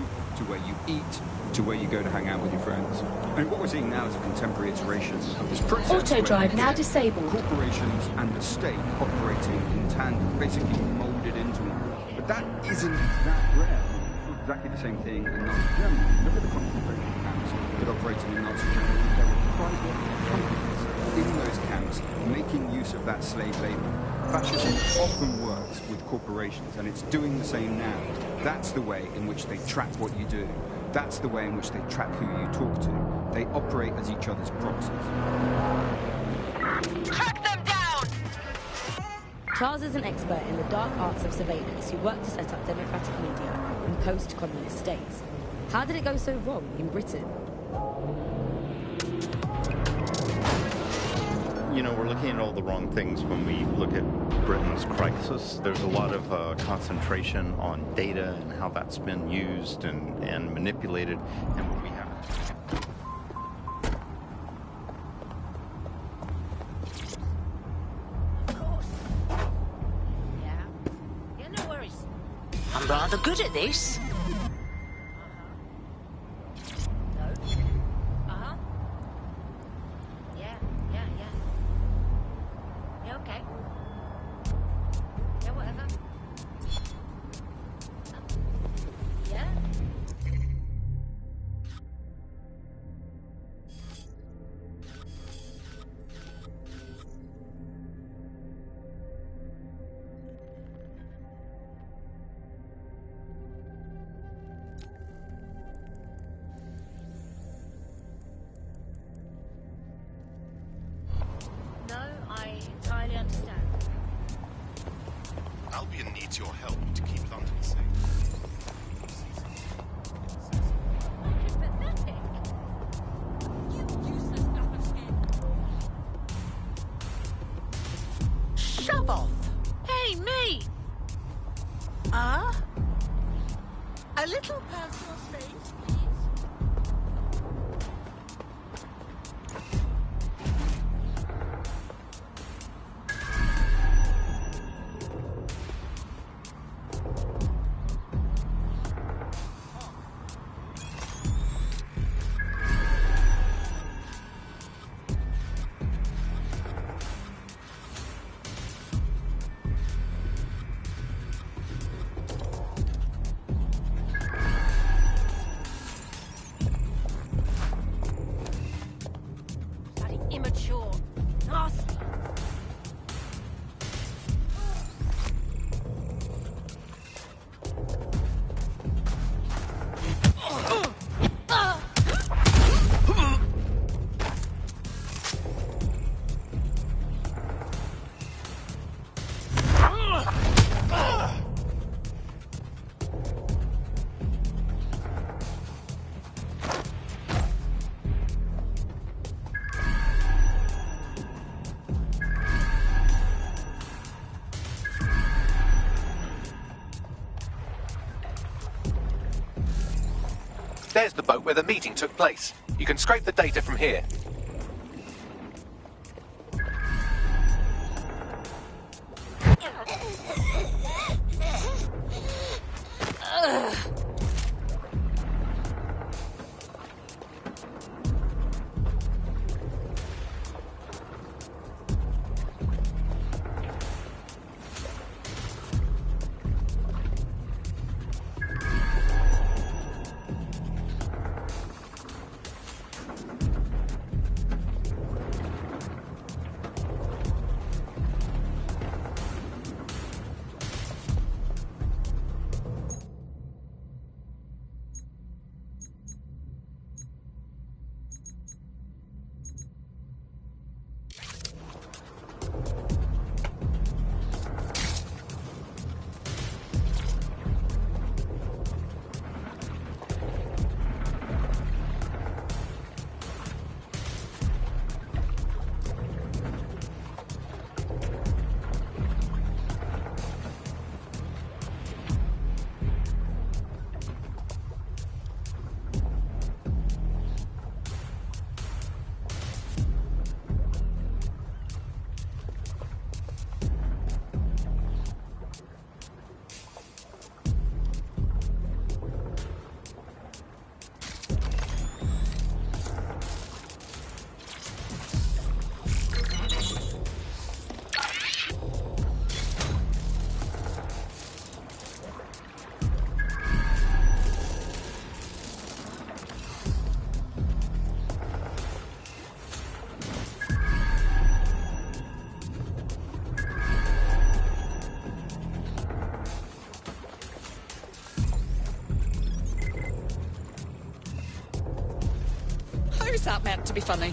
where you eat, to where you go to hang out with your friends. And what we're seeing now is a contemporary iteration of this process. Auto drive now disabled. Corporations and the state operating in tandem, basically molded into one another. But that isn't that rare. Exactly the same thing in Nazi Germany. Look at the concentration camps that operated in Nazi Germany. There were private companies in those camps making use of that slave labor. Fascism often works with corporations, and it's doing the same now. That's the way in which they track what you do. That's the way in which they track who you talk to. They operate as each other's proxies. Track them down! Charles is an expert in the dark arts of surveillance who worked to set up democratic media in post-communist states. How did it go so wrong in Britain? We're looking at all the wrong things when we look at Britain's crisis. There's a lot of concentration on data and how that's been used and manipulated, and what we have. Yeah, no worries. I'm rather good at this. Albion needs your help to keep London safe. Shove off! Hey, me! A little personal space, please. Immature. Nasty. There's the boat where the meeting took place. You can scrape the data from here. How's that meant to be funny?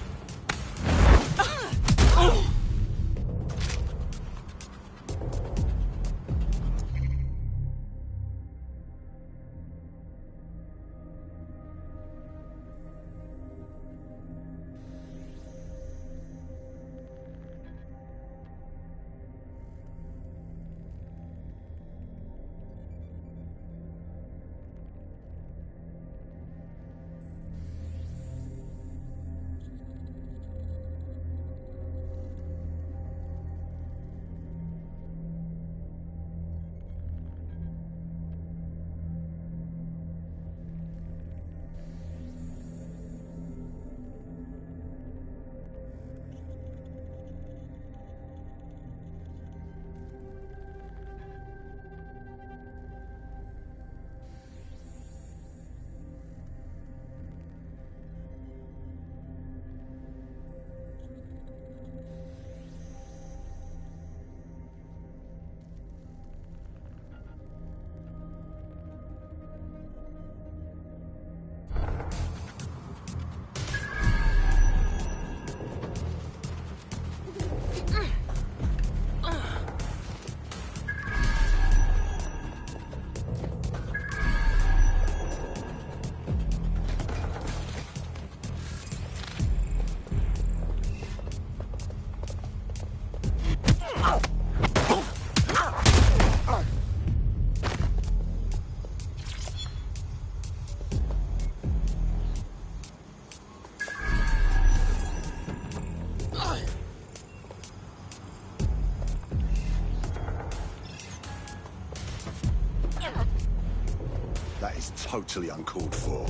That is totally uncalled for.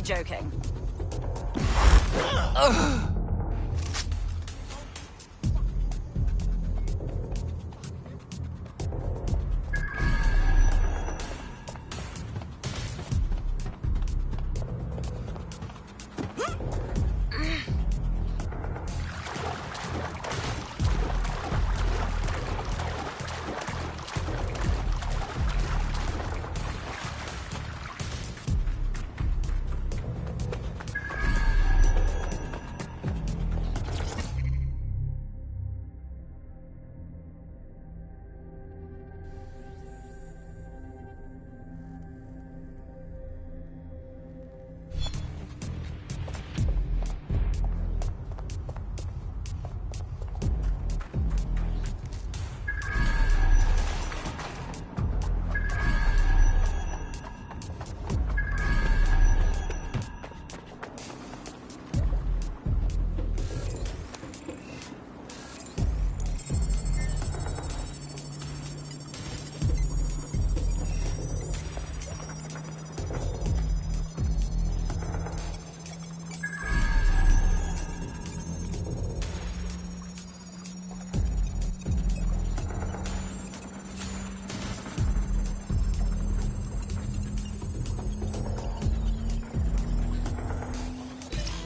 be joking.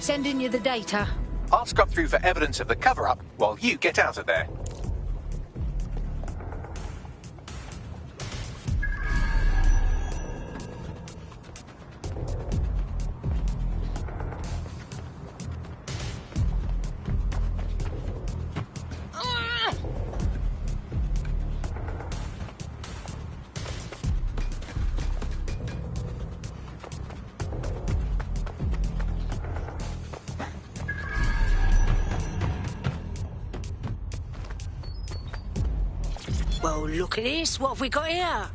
Sending you the data. I'll scrub through for evidence of the cover-up while you get out of there. Well, look at this. What have we got here?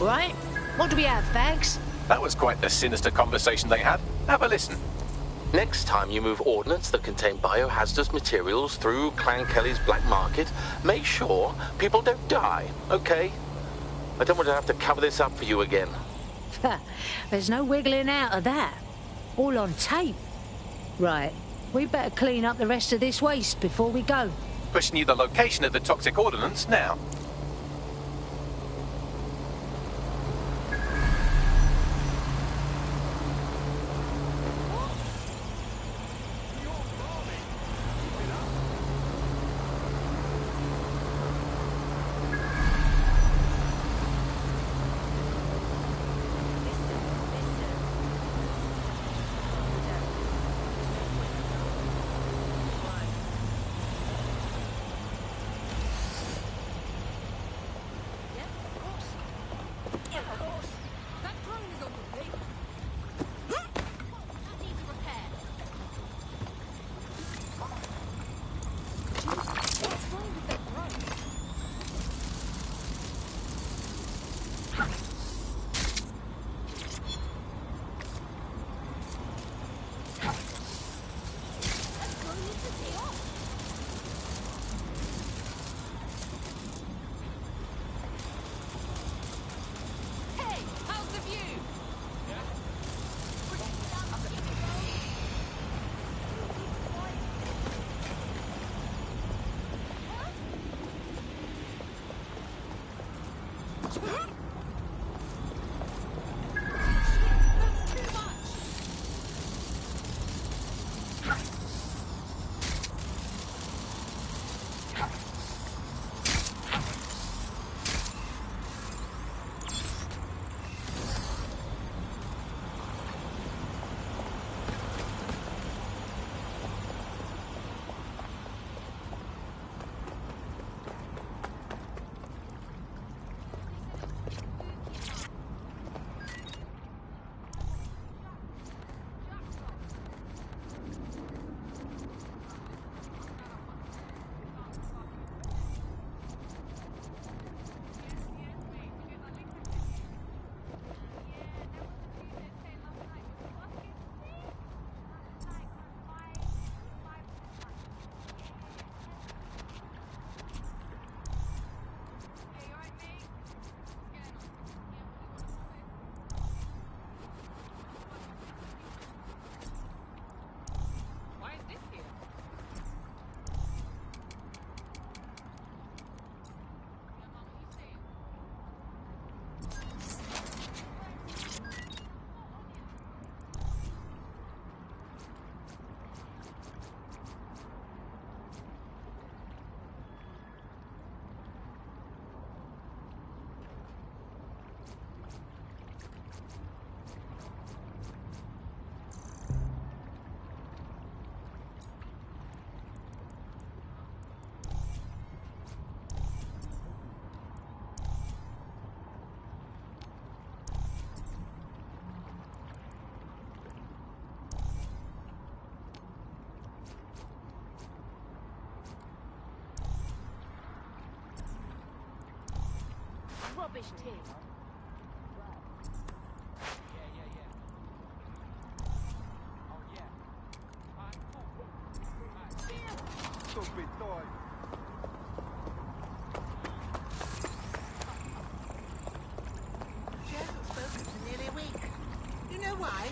Right. What do we have, Bags? That was quite the sinister conversation they had. Have a listen. Next time you move ordnance that contain biohazardous materials through Clan Kelly's black market, make sure people don't die, okay? I don't want to have to cover this up for you again. There's no wiggling out of that. All on tape. Right. We better clean up the rest of this waste before we go. Pushing you the location of the toxic ordnance now. rubbish tin. She hasn't spoken for nearly a week. You know why?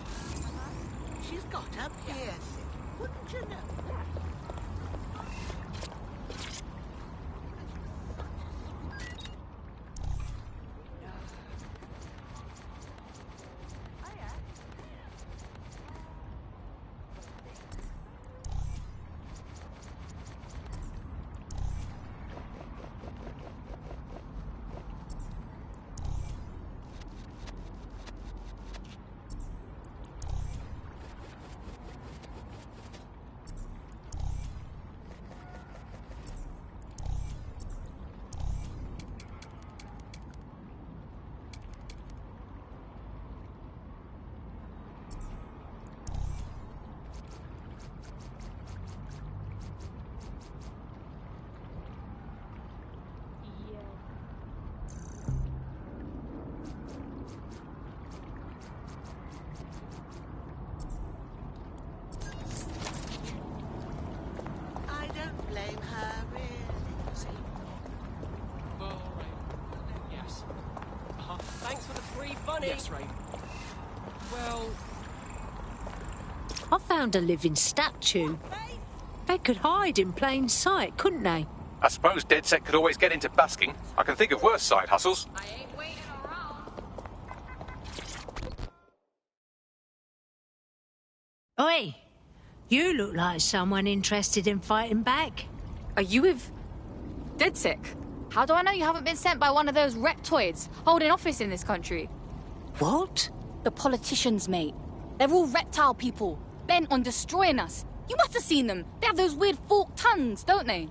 She's got a piercing. Wouldn't you know? I don't blame her, really. See? Well, all right. Yes. Thanks for the free funny. Yes, right. Well... I found a living statue. They could hide in plain sight, couldn't they? I suppose DedSec could always get into busking. I can think of worse side hustles. Oi! You look like someone interested in fighting back. Are you with... DedSec? How do I know you haven't been sent by one of those reptoids holding office in this country? What? The politicians, mate. They're all reptile people, bent on destroying us. You must have seen them. They have those weird forked tongues, don't they?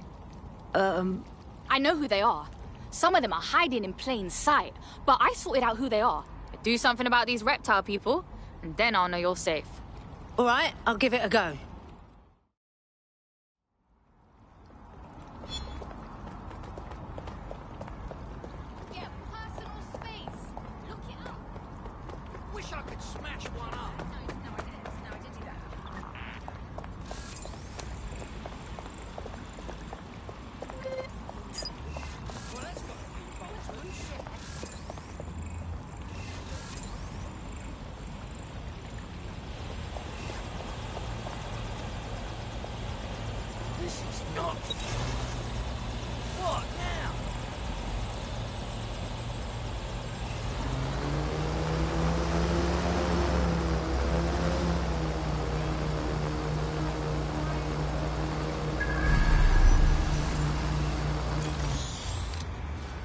I know who they are. Some of them are hiding in plain sight, but I sorted out who they are. Do something about these reptile people, and then I'll know you're safe. All right, I'll give it a go. Get personal space. Look it up. Wish I could smash one up. No, I didn't do that. Well, that's got a few bolts loose. This is not... What now?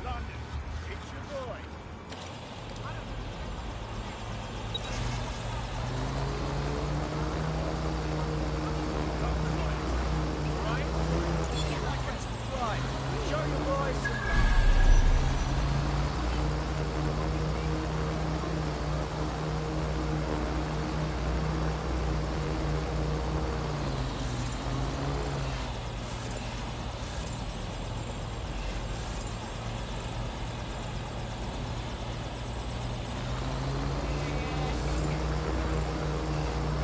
London, it's your boy. Right? Right. Show your boys some love.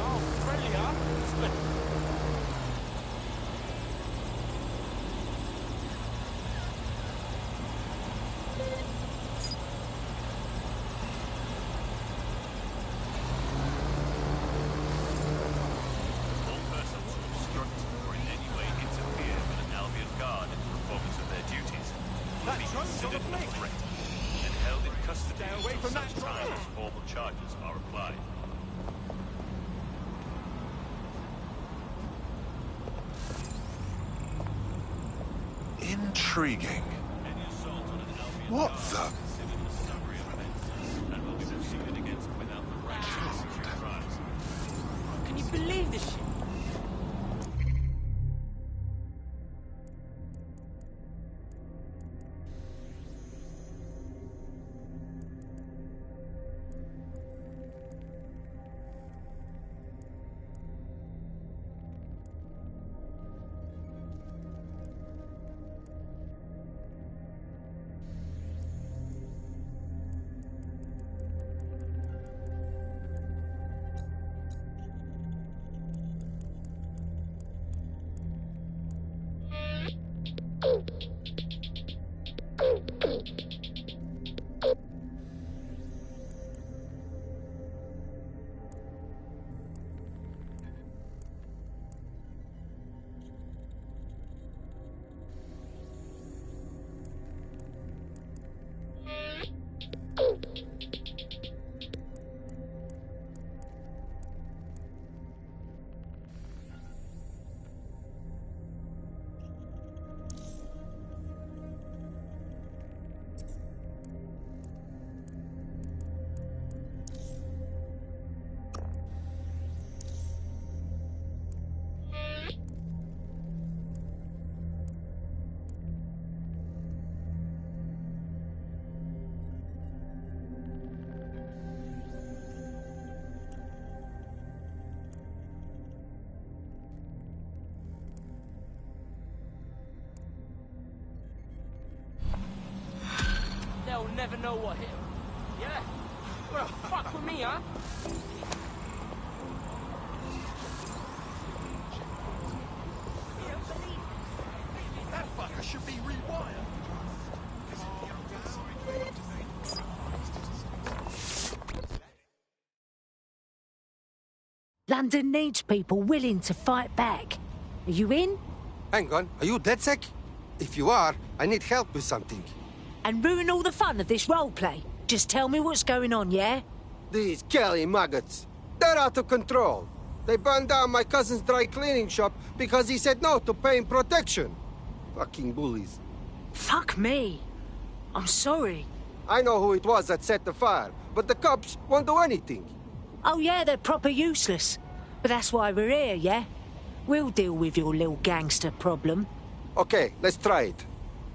Oh, friendly, huh? All persons who obstruct or in any way interfere with an Albion guard in the performance of their duties will be considered a threat and held in custody until such time as formal charges are applied. Intriguing. Any assault on an Albion What guard the? is considered a summary offense and will be proceeded against without the right to execute trials. Can you believe this shit? know what hit him. Yeah? Well, fuck with me, huh? That fucker should be rewired. London needs people willing to fight back. Are you in? Hang on, are you DedSec? If you are, I need help with something. And ruin all the fun of this roleplay. Just tell me what's going on, yeah? These Kelly maggots, they're out of control. They burned down my cousin's dry cleaning shop because he said no to paying protection. Fucking bullies. Fuck me. I'm sorry. I know who it was that set the fire, but the cops won't do anything. Oh yeah, they're proper useless. But that's why we're here, yeah? We'll deal with your little gangster problem. Okay, let's try it.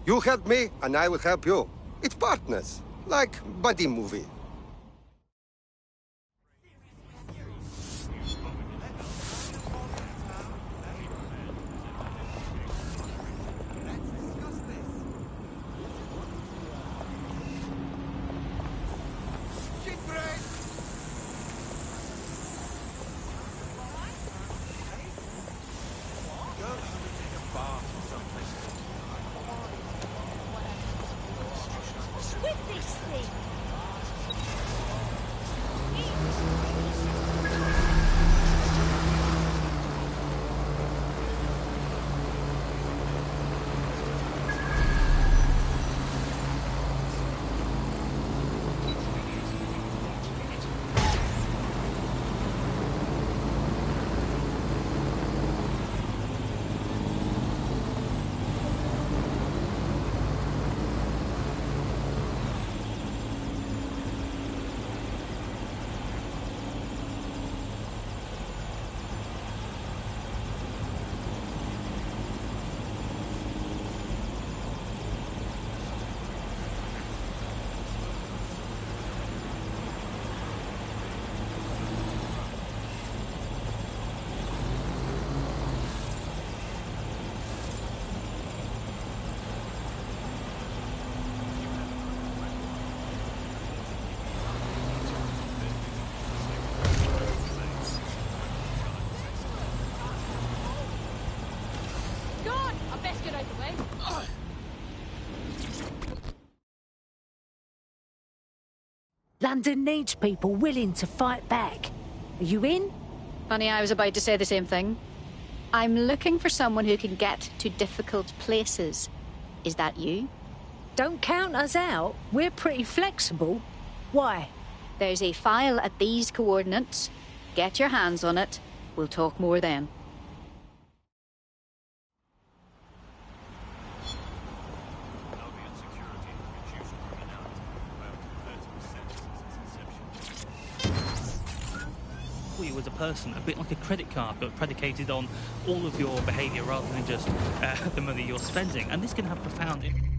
You help me, and I will help you. It's partners, like buddy movie. London needs people willing to fight back. Are you in? Funny, I was about to say the same thing. I'm looking for someone who can get to difficult places. Is that you? Don't count us out. We're pretty flexible. Why? There's a file at these coordinates. Get your hands on it. We'll talk more then. You as a person, a bit like a credit card, but predicated on all of your behaviour rather than just the money you're spending. And this can have profound impact.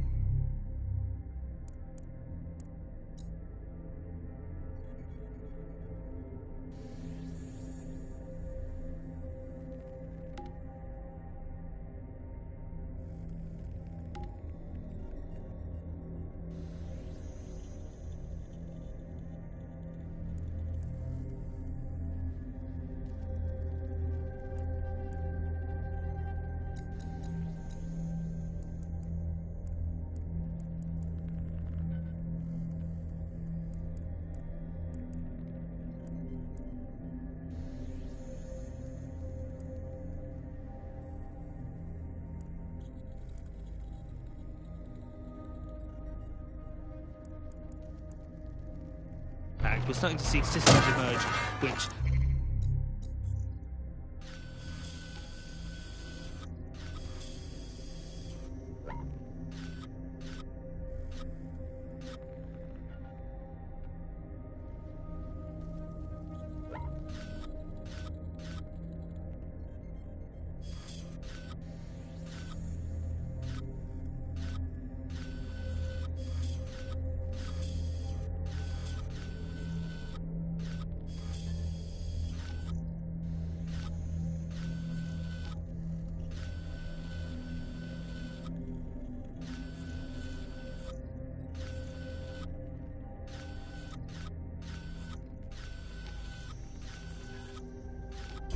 We're starting to see systems emerge which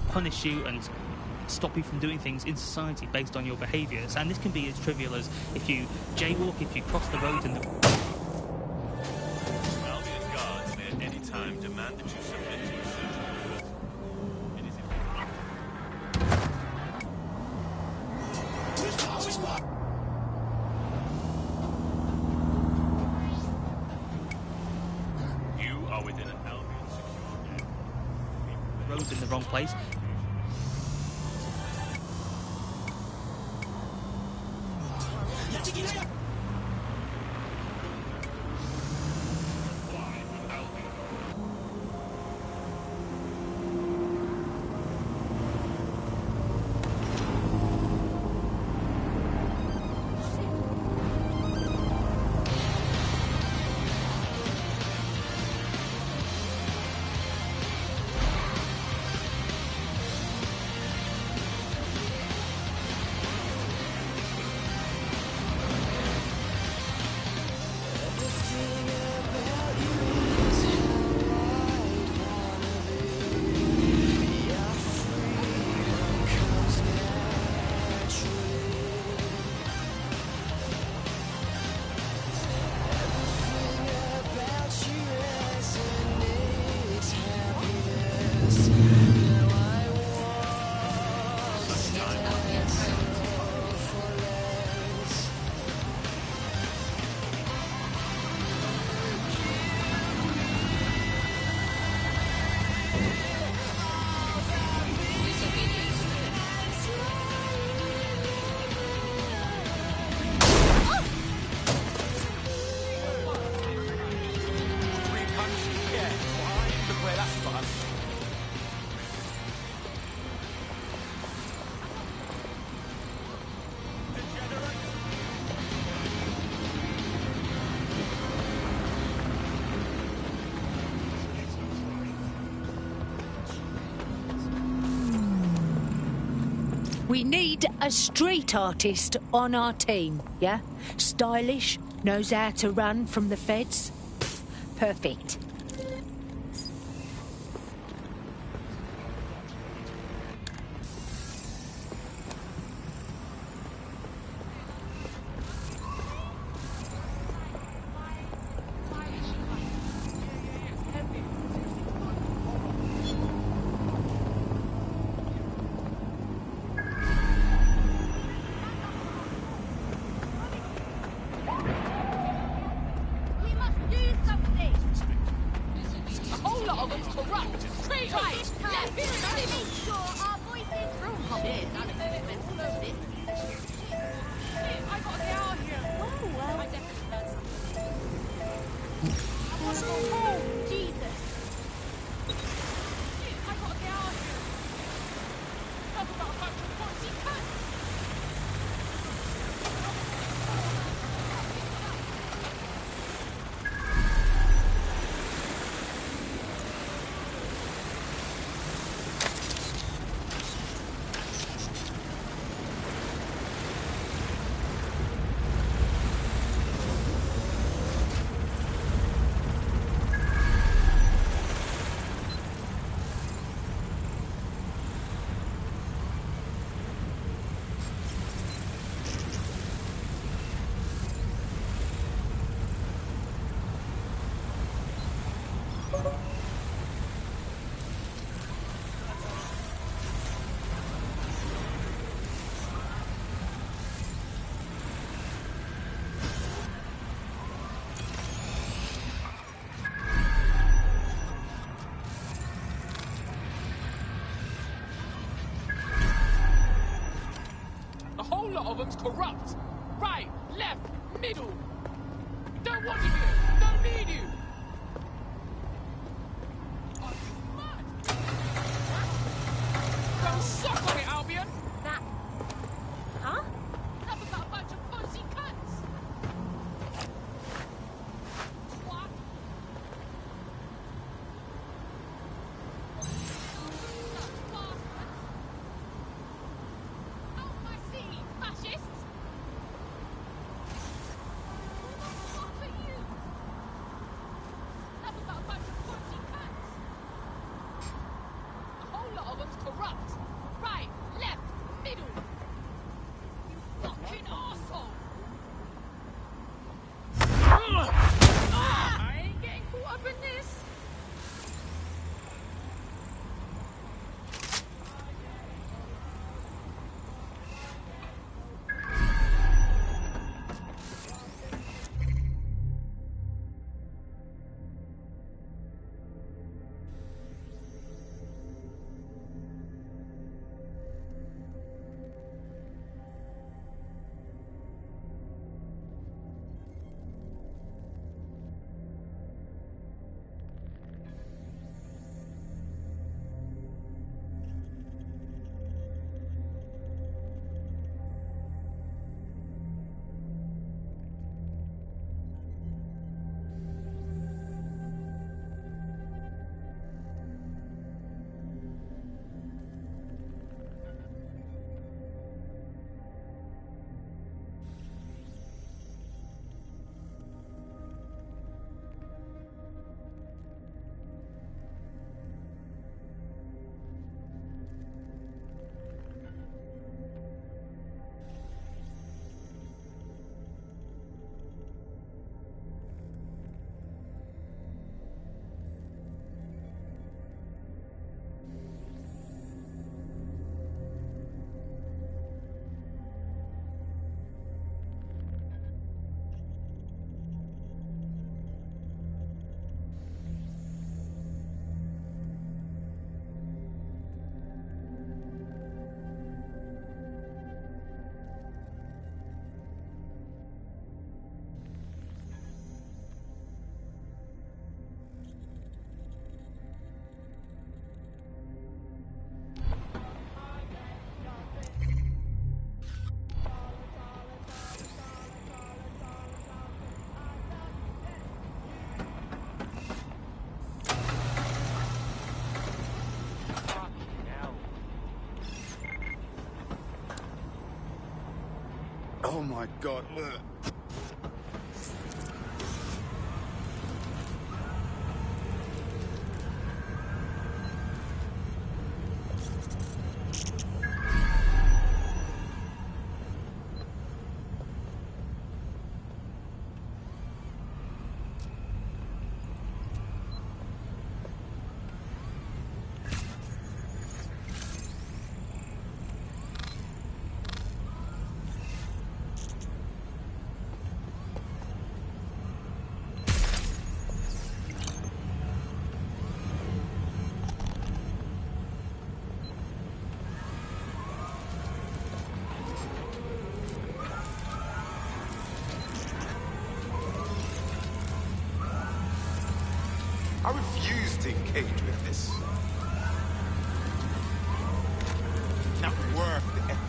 punish you and stop you from doing things in society based on your behaviours. And this can be as trivial as if you jaywalk, if you cross the road and Albion guards may at any time demand that you submit to a surgical procedure. It is You are within an Albion secure area. road in the wrong place. We need a street artist on our team, yeah? Stylish, knows how to run from the feds. Pff, perfect. Of them's corrupt. Right, left, middle. Don't want you here. Don't need you. Are you mad? Don't suck on it, Albion. That... Huh? Nothing but a bunch of pussy cunts. What? Corrupt. Oh my god, look. I refuse to engage with this. Not worth the effort.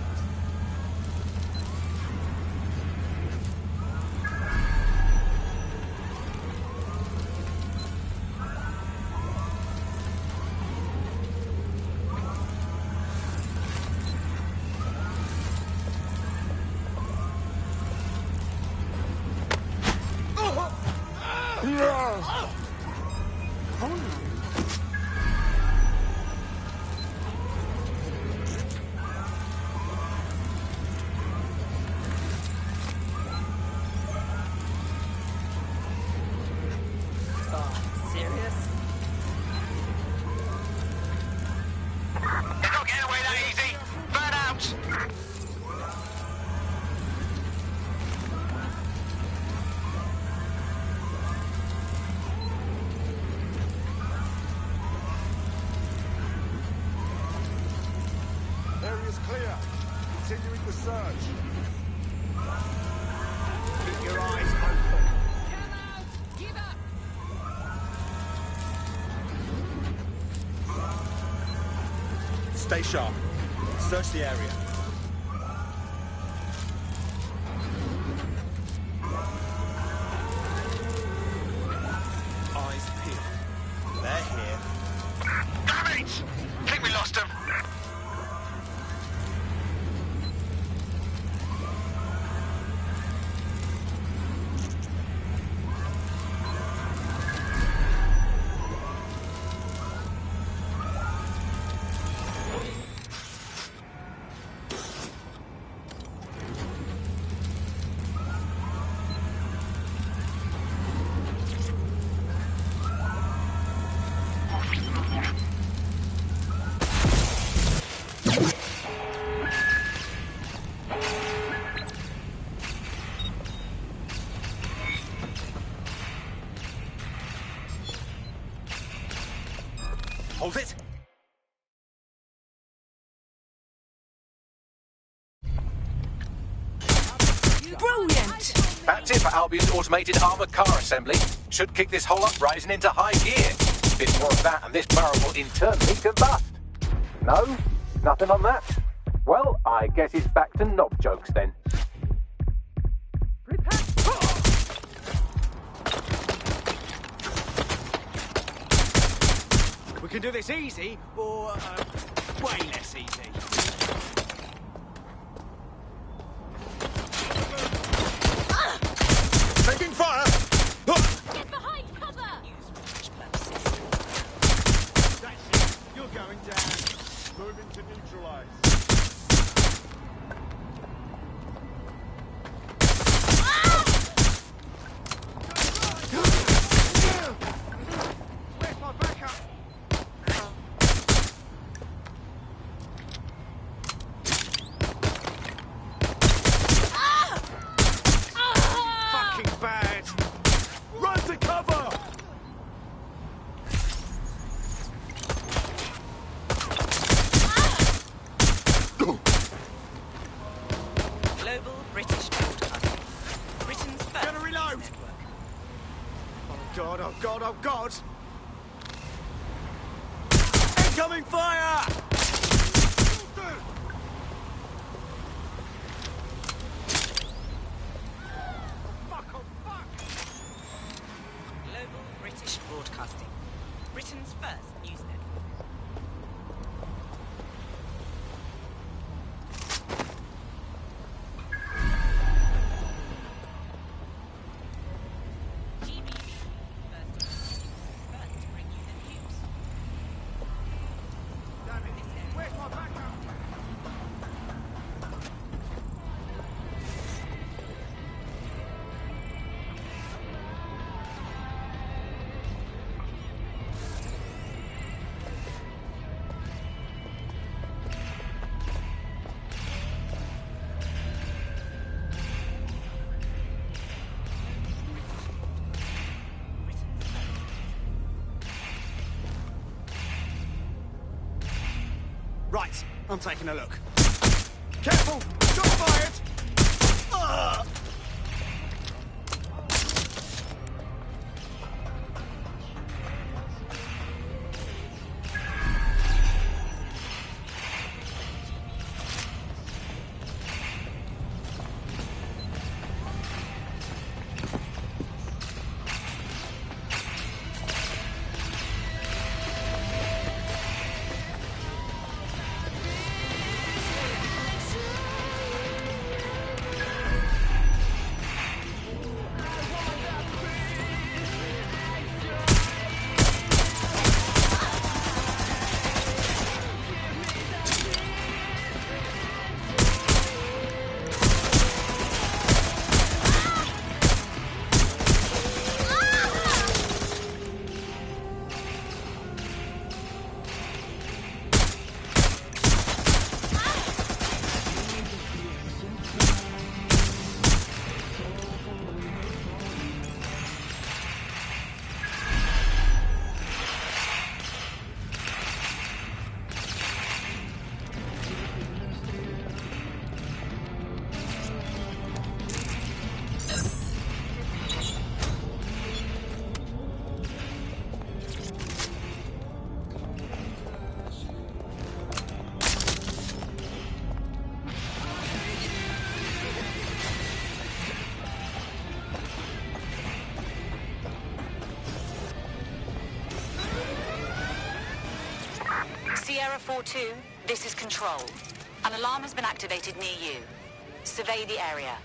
Clear. Continuing the search. Keep your eyes open. Come out! Give up! Stay sharp. Search the area. Eyes peeled. They're here. Damn it! Think we lost them. Hold it. Brilliant! That's it for Albion's automated armoured car assembly. Should kick this whole uprising into high gear. Bit more of that and this barrel will internally combust. No? Nothing on that? Well, I guess it's back to knob jokes then. We can do this easy, or way less easy. Taking fire! Get behind cover! That's it. You're going down. Moving to neutralize. Where's my backup? Fucking bad. Run to cover! Global British Broadcasting. Britain's first Gonna reload! network. Oh god, oh god, oh god! Incoming fire! Global British Broadcasting. Britain's first news network. Right, I'm taking a look. Careful! Shot fired! Sierra 4-2, this is Control. An alarm has been activated near you. Survey the area.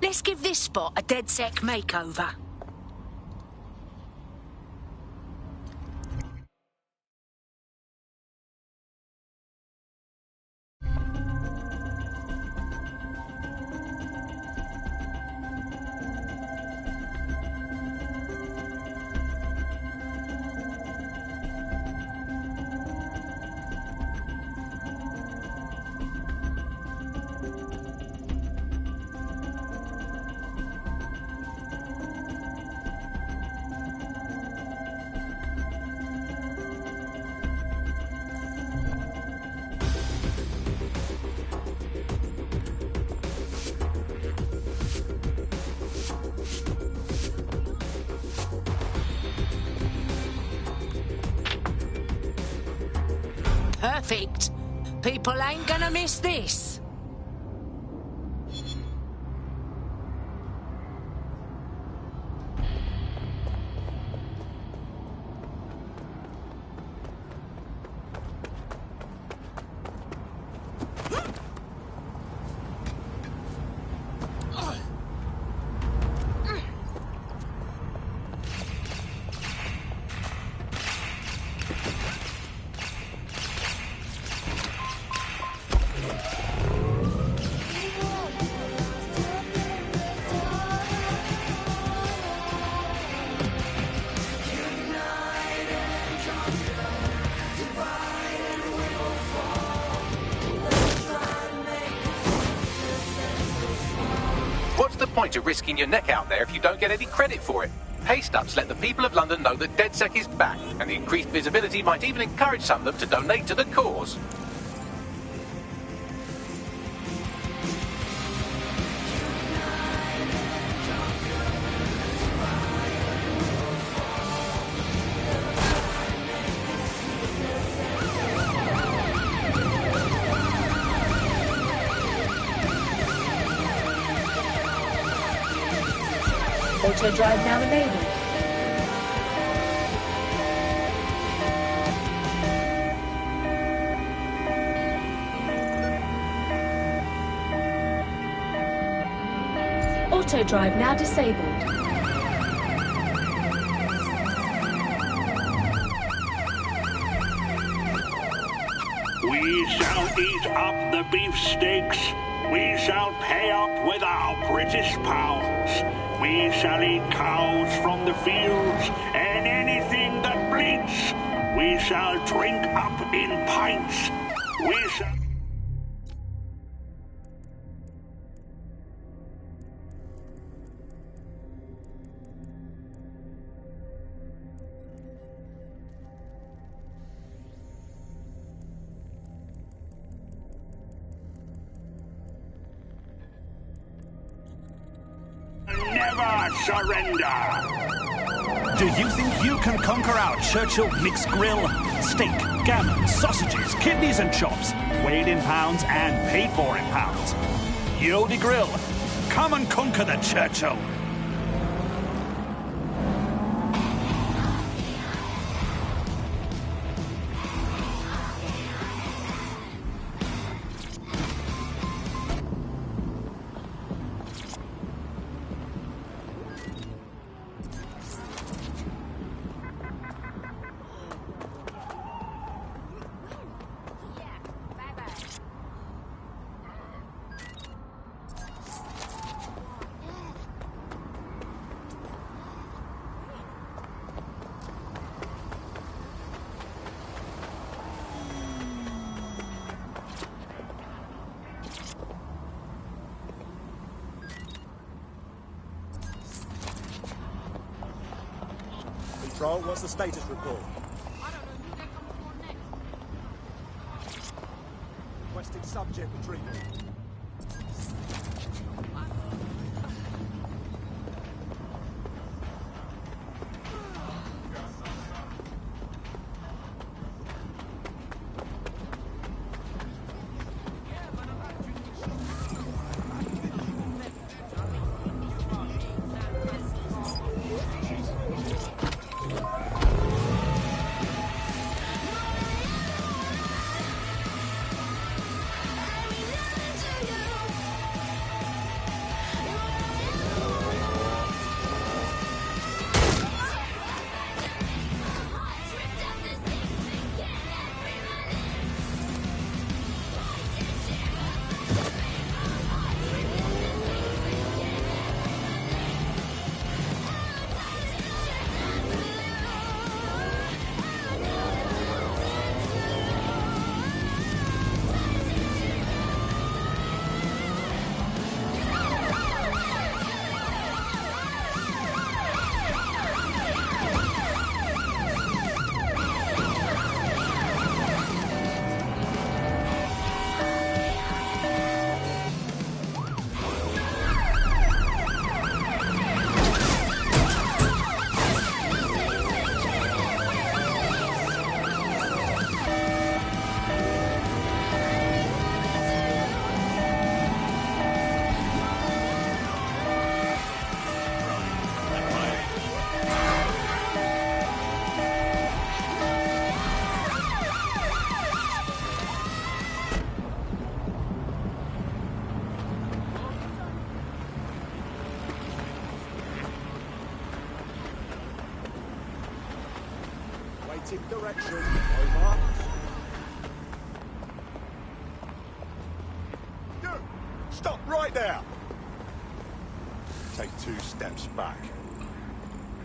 Let's give this spot a DedSec makeover. Perfect. People ain't gonna miss this. What's the point of risking your neck out there if you don't get any credit for it? Pay-stubs let the people of London know that DedSec is back, and the increased visibility might even encourage some of them to donate to the cause. Auto drive now enabled. Auto drive now disabled. We shall eat up the beefsteaks. We shall pay up with our British pounds. We shall eat cows from the fields and anything that bleats. We shall drink up in pints. We shall... Never surrender! Do you think you can conquer our Churchill mixed grill? Steak, gammon, sausages, kidneys and chops, weighed in pounds and paid for in pounds. Yodi Grill, come and conquer the Churchill! Control, what's the status report? Requesting subject retrieval. Direction. Over. You! Stop right there! Take 2 steps back.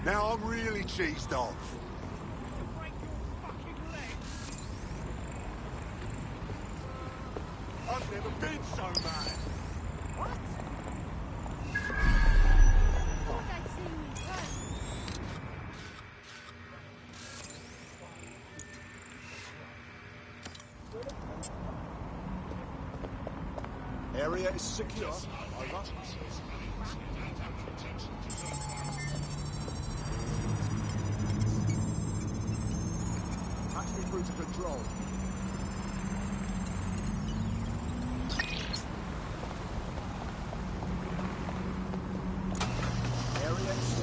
Now I'm really cheesed off. I've never been so mad. What? Area is secure. Over. Patch me through to control. Area is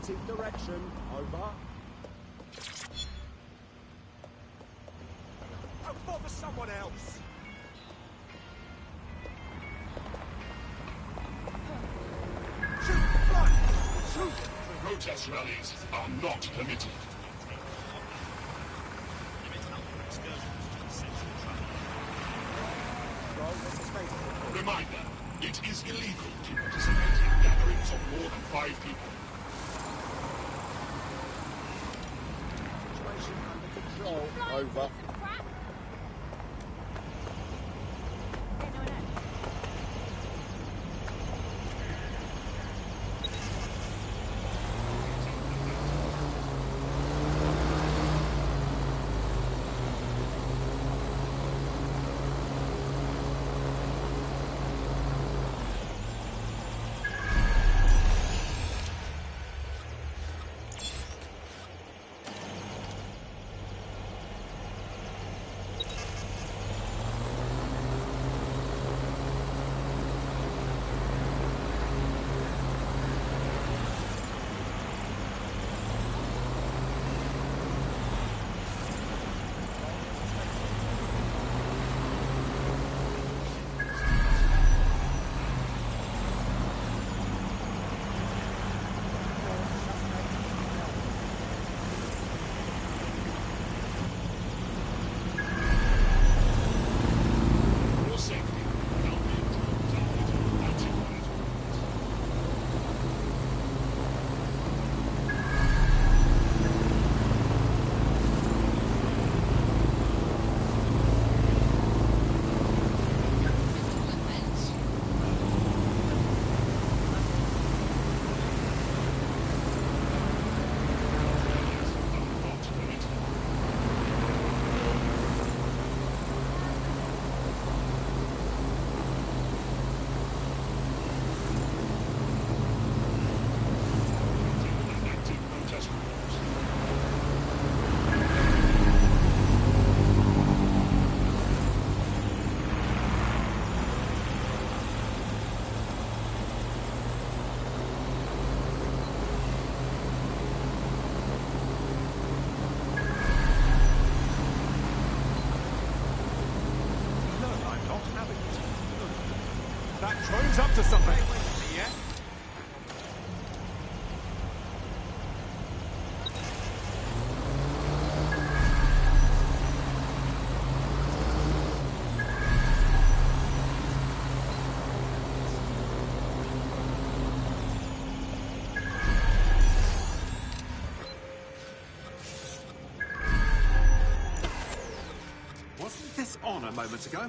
Negative direction. Over. Oh, bother someone else! Shoot! Fly! Shoot! Protest rallies are not permitted. Reminder, it is illegal to participate in gatherings of more than 5 people. Situation under control. Over. Drone's up to something. Yeah? Wasn't this on a moment ago?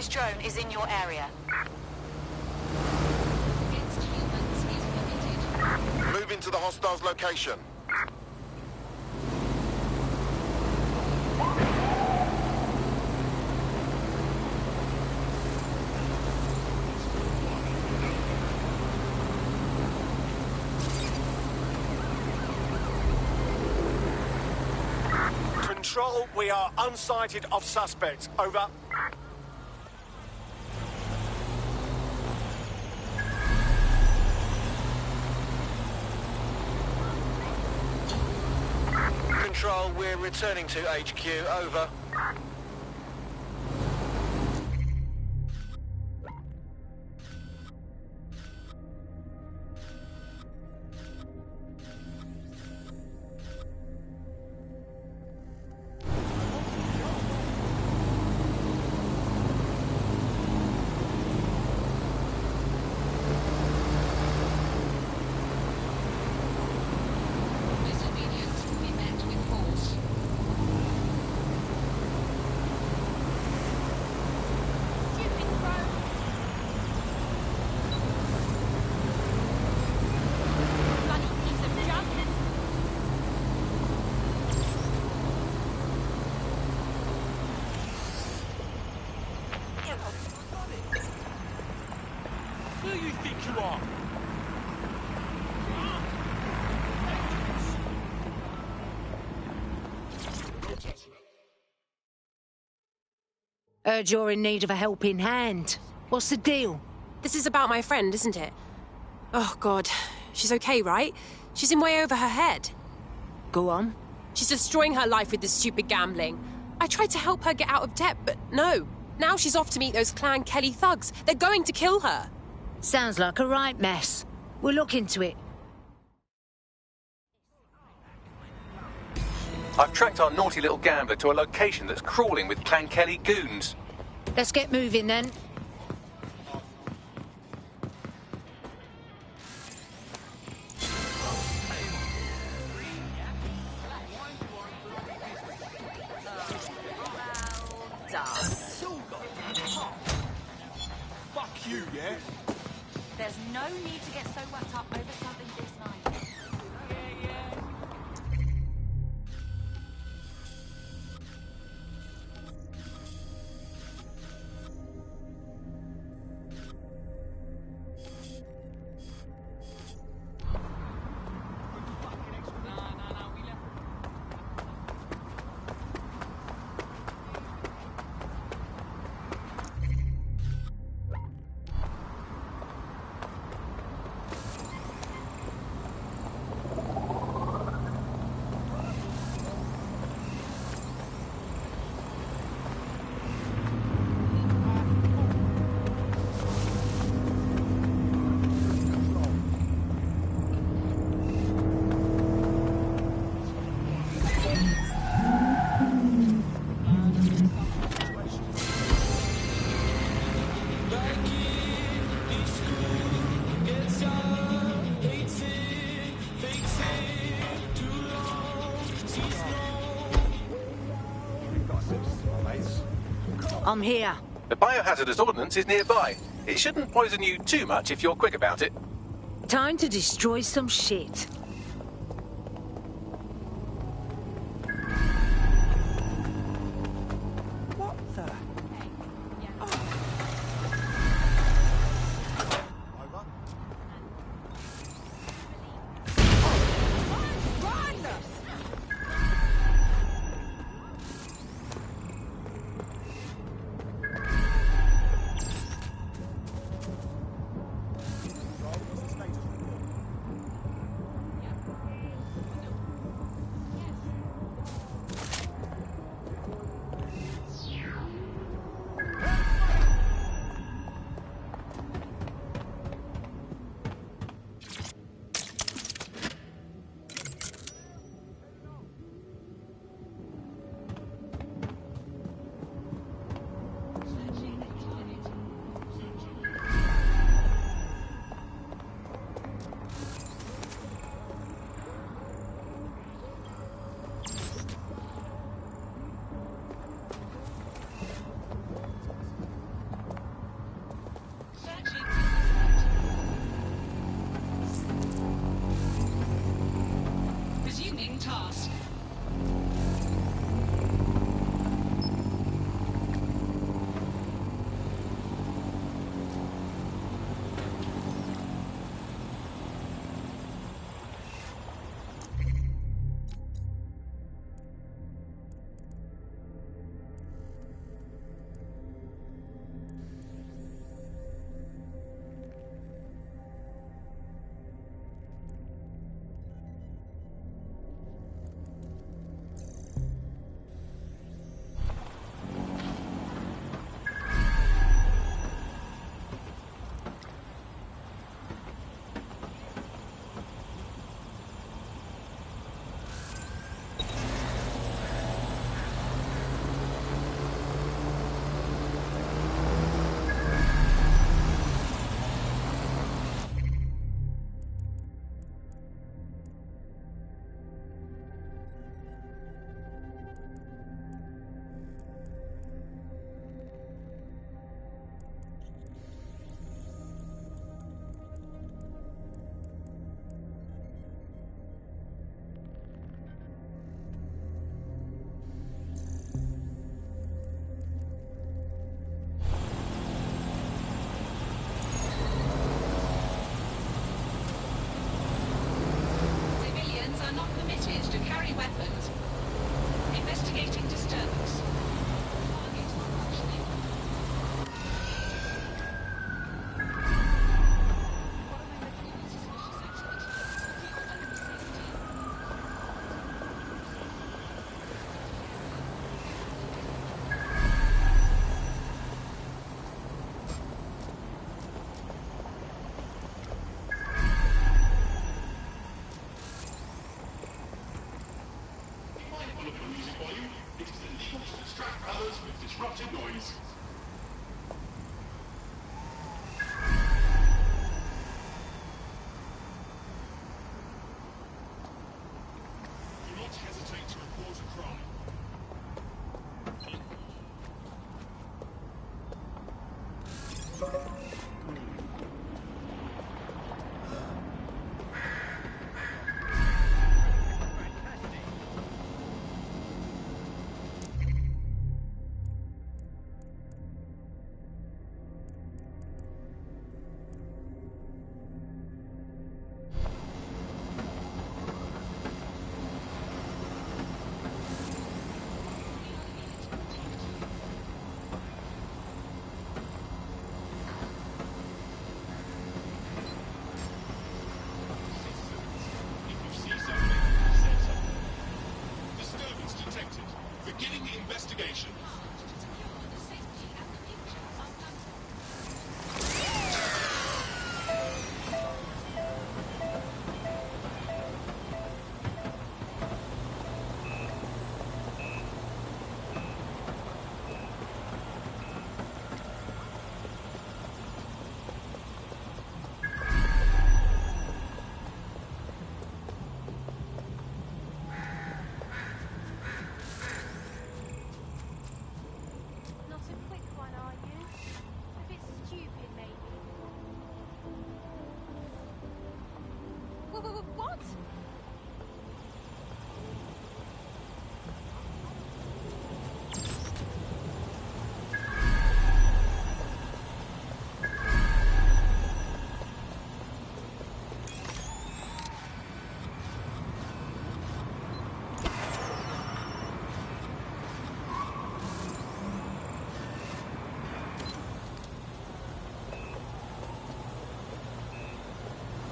compromised drone is in your area. Move into the hostiles' location. Control, we are unsighted of suspects. Over. Control, we're returning to HQ. Over. Who do you think you are? Heard you're in need of a helping hand. What's the deal? This is about my friend, isn't it? Oh, God. She's okay, right? She's in way over her head. Go on. She's destroying her life with this stupid gambling. I tried to help her get out of debt, but no. Now she's off to meet those Clan Kelly thugs. They're going to kill her. Sounds like a right mess. We'll look into it. I've tracked our naughty little gambler to a location that's crawling with Clan Kelly goons. Let's get moving then. Fuck you, yeah? There's no need to get so worked up over something this night. I'm here. The biohazardous ordnance is nearby. It shouldn't poison you too much if you're quick about it. Time to destroy some shit. What the? Beginning investigation. What?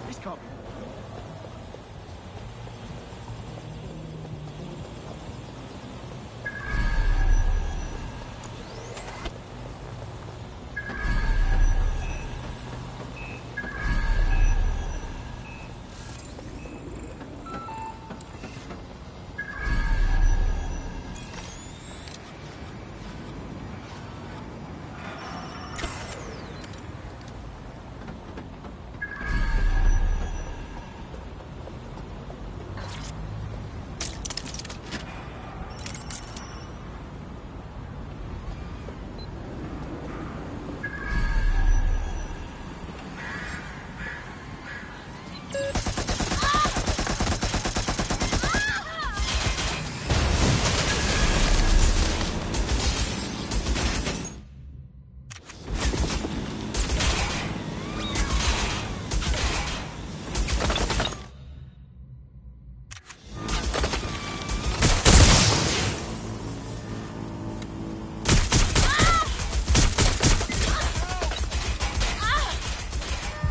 This can't be.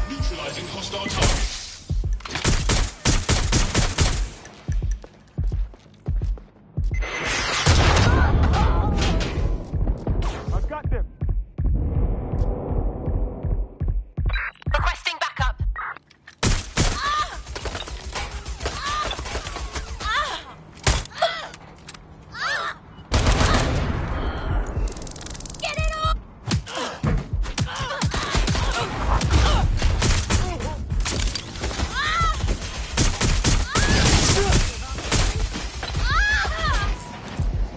Neutralizing hostile target. I've got them. Requesting backup. Get it off!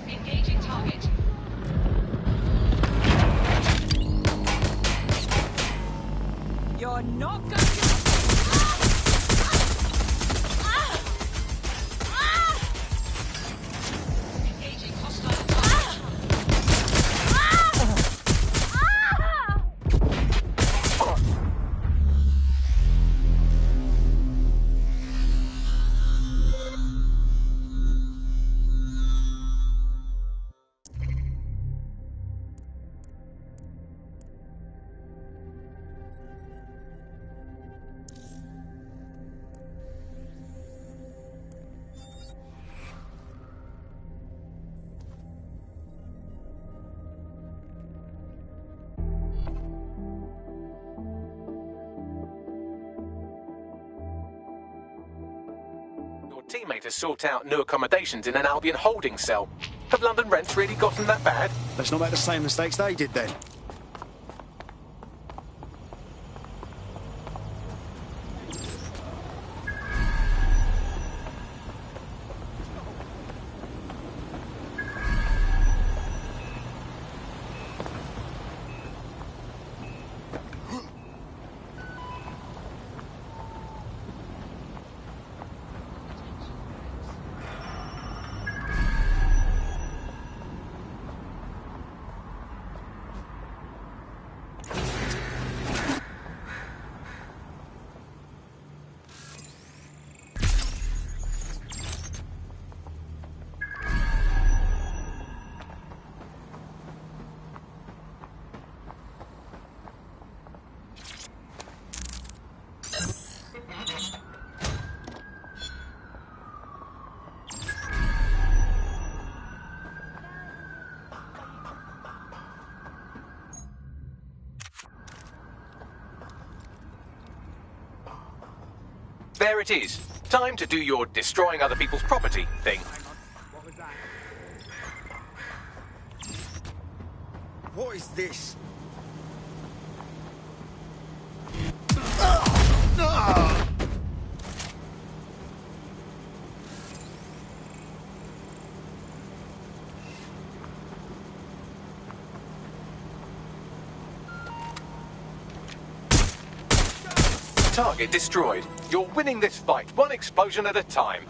Engaging target. You're not going to... Engaging hostile target. Your teammate has sought out new accommodations in an Albion holding cell. Have London rents really gotten that bad? Let's not make the same mistakes they did then. There it is. Time to do your destroying other people's property thing. What is this? Target destroyed. You're winning this fight, one explosion at a time.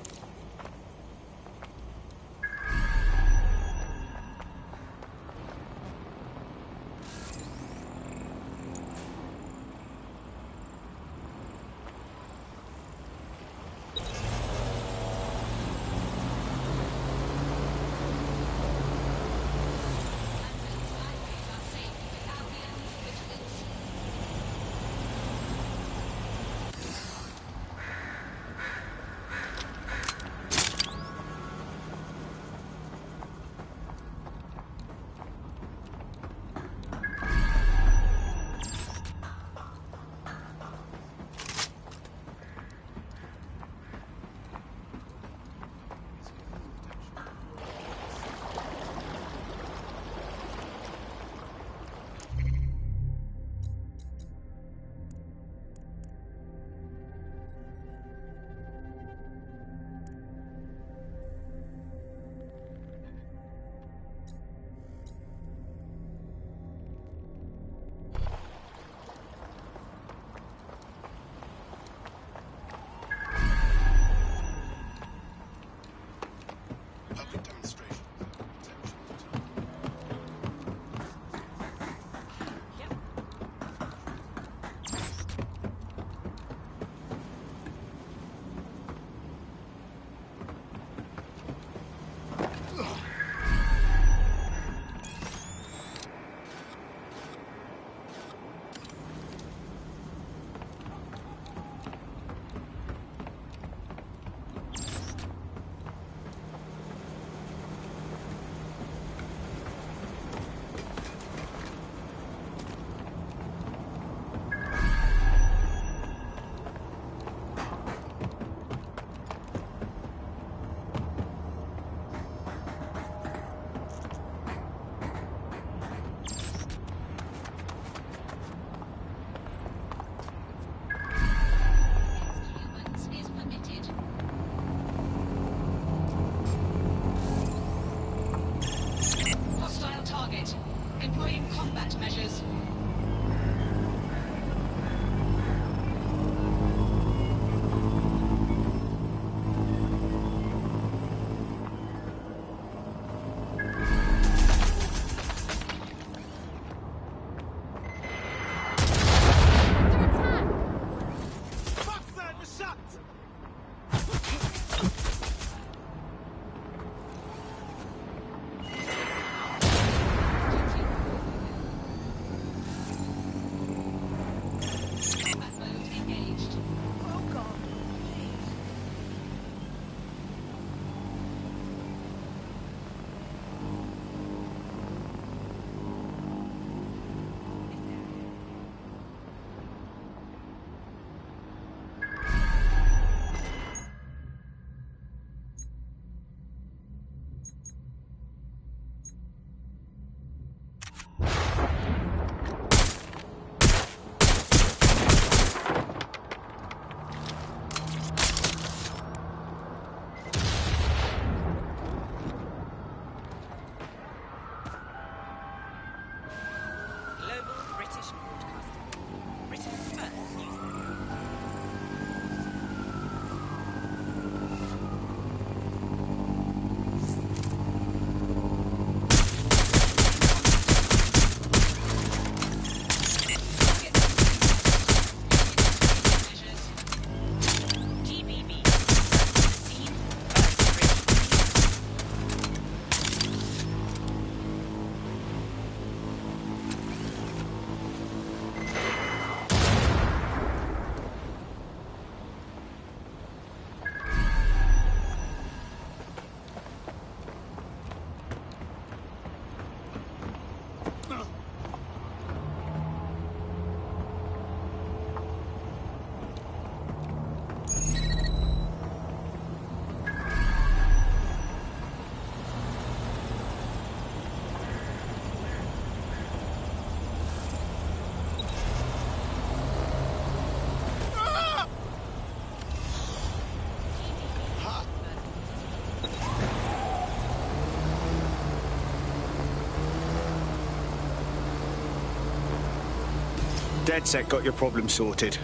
DedSec got your problem sorted.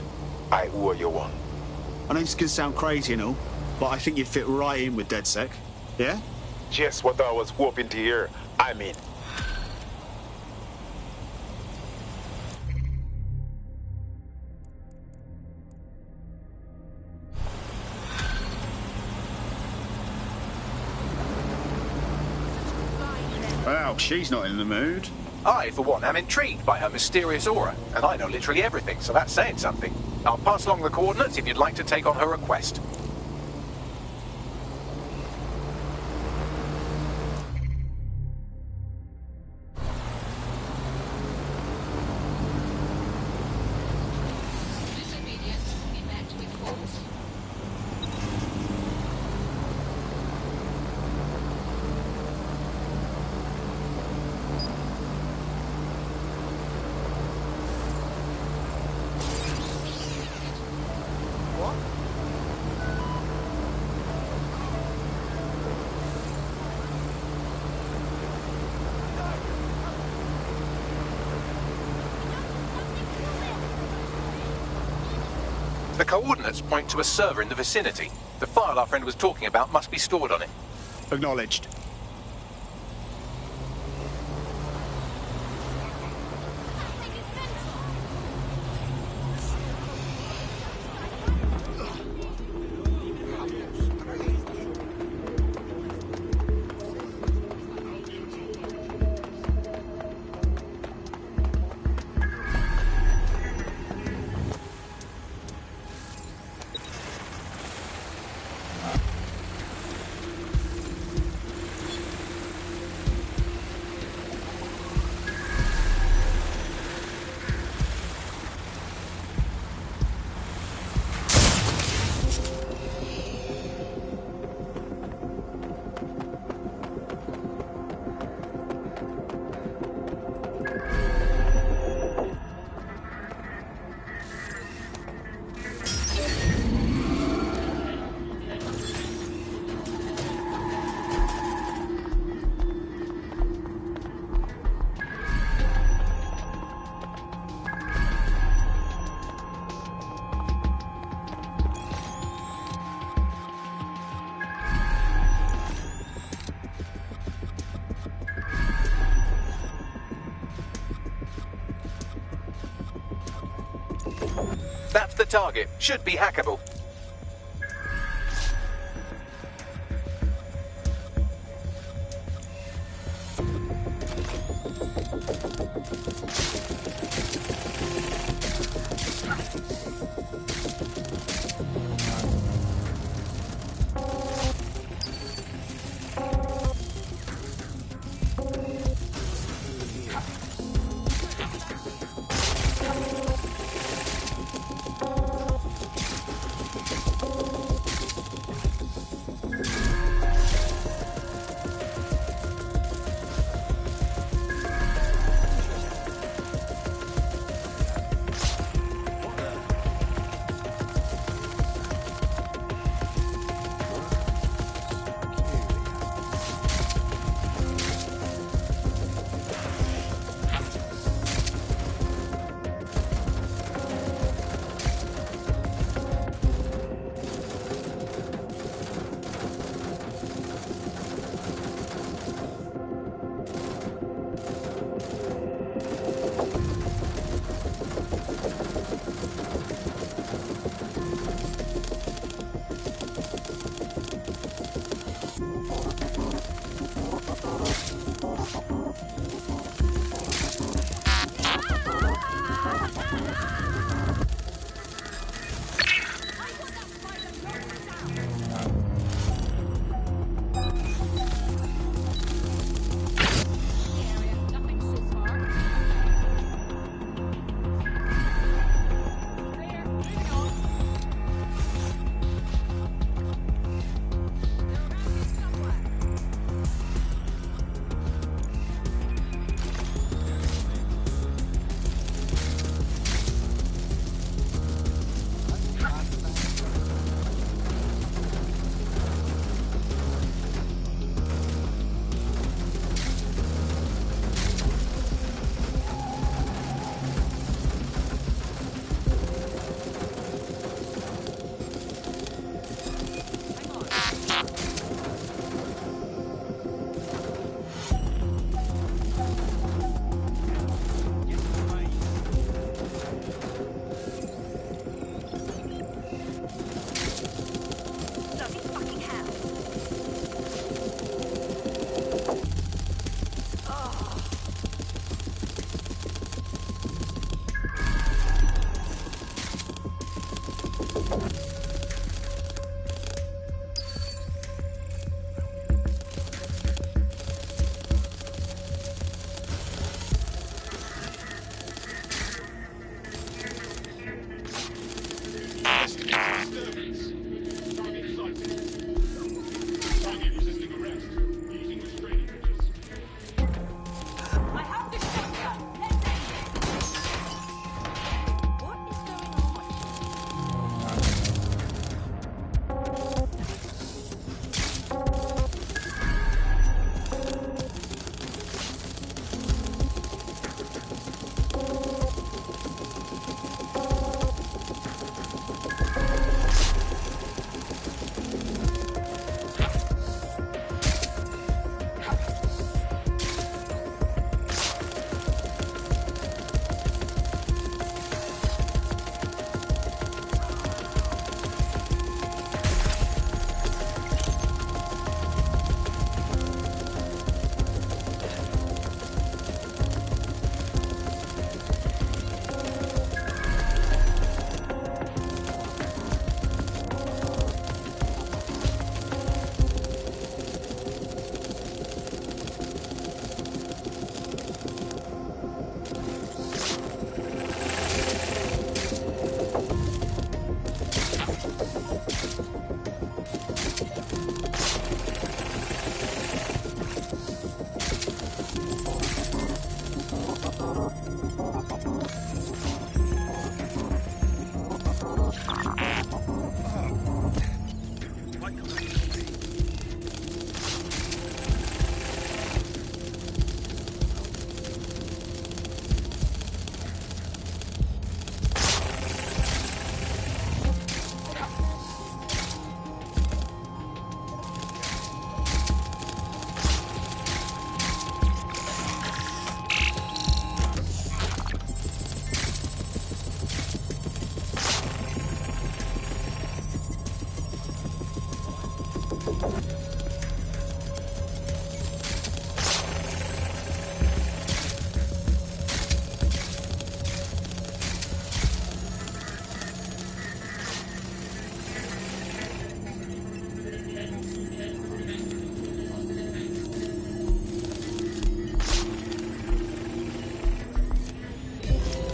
I owe you one. I know this can sound crazy and all, but I think you fit right in with DedSec. Yeah? Just what I was hoping to hear. I'm in. Well, she's not in the mood. I, for one, am intrigued by her mysterious aura, and I know literally everything, so that's saying something. I'll pass along the coordinates if you'd like to take on her request. The coordinates point to a server in the vicinity. The file our friend was talking about must be stored on it. Acknowledged. That's the target. Should be hackable.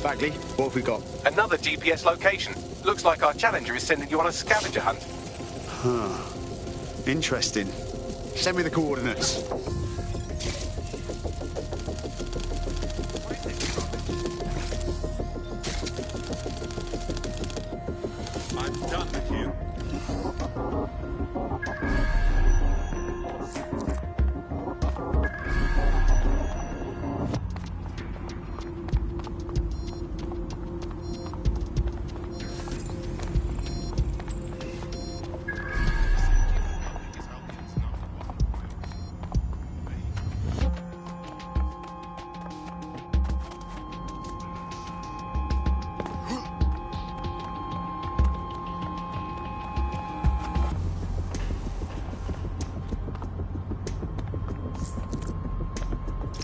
Bagley, what have we got? Another GPS location. Looks like our Challenger is sending you on a scavenger hunt. Huh. Interesting. Send me the coordinates. I'm done with you.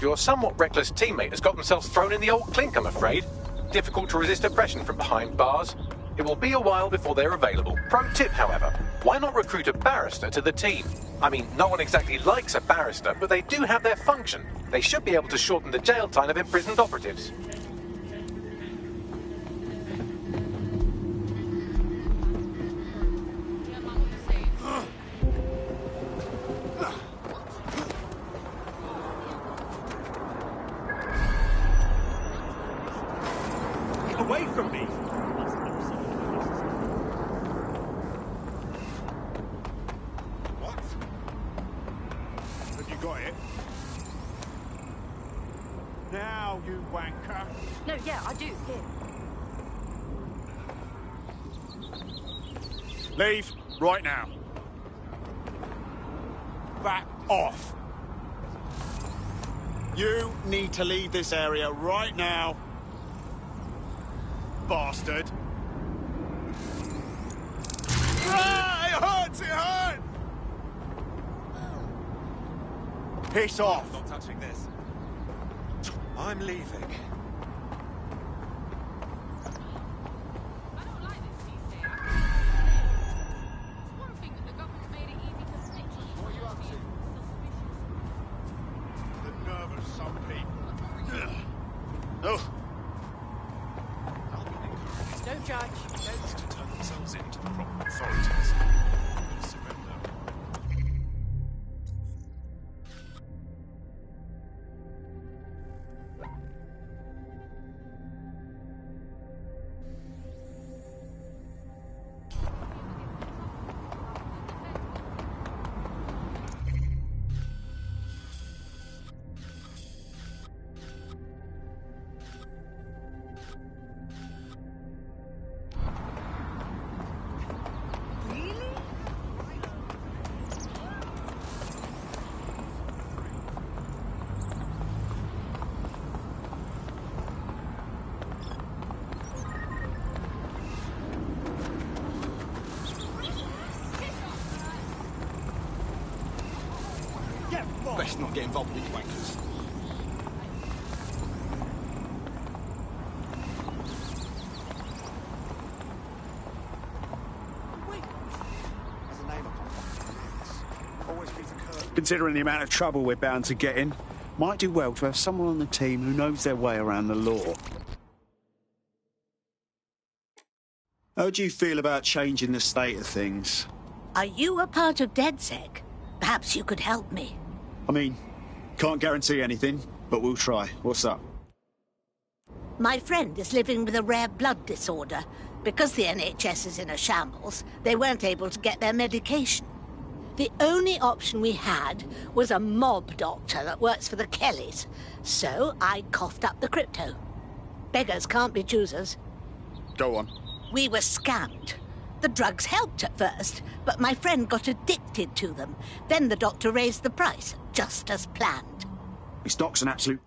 Your somewhat reckless teammate has got themselves thrown in the old clink, I'm afraid. Difficult to resist oppression from behind bars. It will be a while before they're available. Pro tip, however, why not recruit a barrister to the team? I mean, no one exactly likes a barrister, but they do have their function. They should be able to shorten the jail time of imprisoned operatives. Away from me! What? Have you got it? Now, you wanker. No, yeah, I do. Here. Leave right now. Back off. You need to leave this area right now. Bastard. Ah, it hurts! It hurts! Piss off! Not touching this. I'm leaving. Judge. Tends to turn themselves in to the proper authorities. Surrender. Best not get involved with these wankers. Considering the amount of trouble we're bound to get in, might do well to have someone on the team who knows their way around the law. How do you feel about changing the state of things? Are you a part of DedSec? Perhaps you could help me. I mean, can't guarantee anything, but we'll try. What's up? My friend is living with a rare blood disorder. Because the NHS is in a shambles, they weren't able to get their medication. The only option we had was a mob doctor that works for the Kellys. So I coughed up the crypto. Beggars can't be choosers. Go on. We were scammed. The drugs helped at first, but my friend got addicted to them. Then the doctor raised the price, just as planned. This doc's an absolute...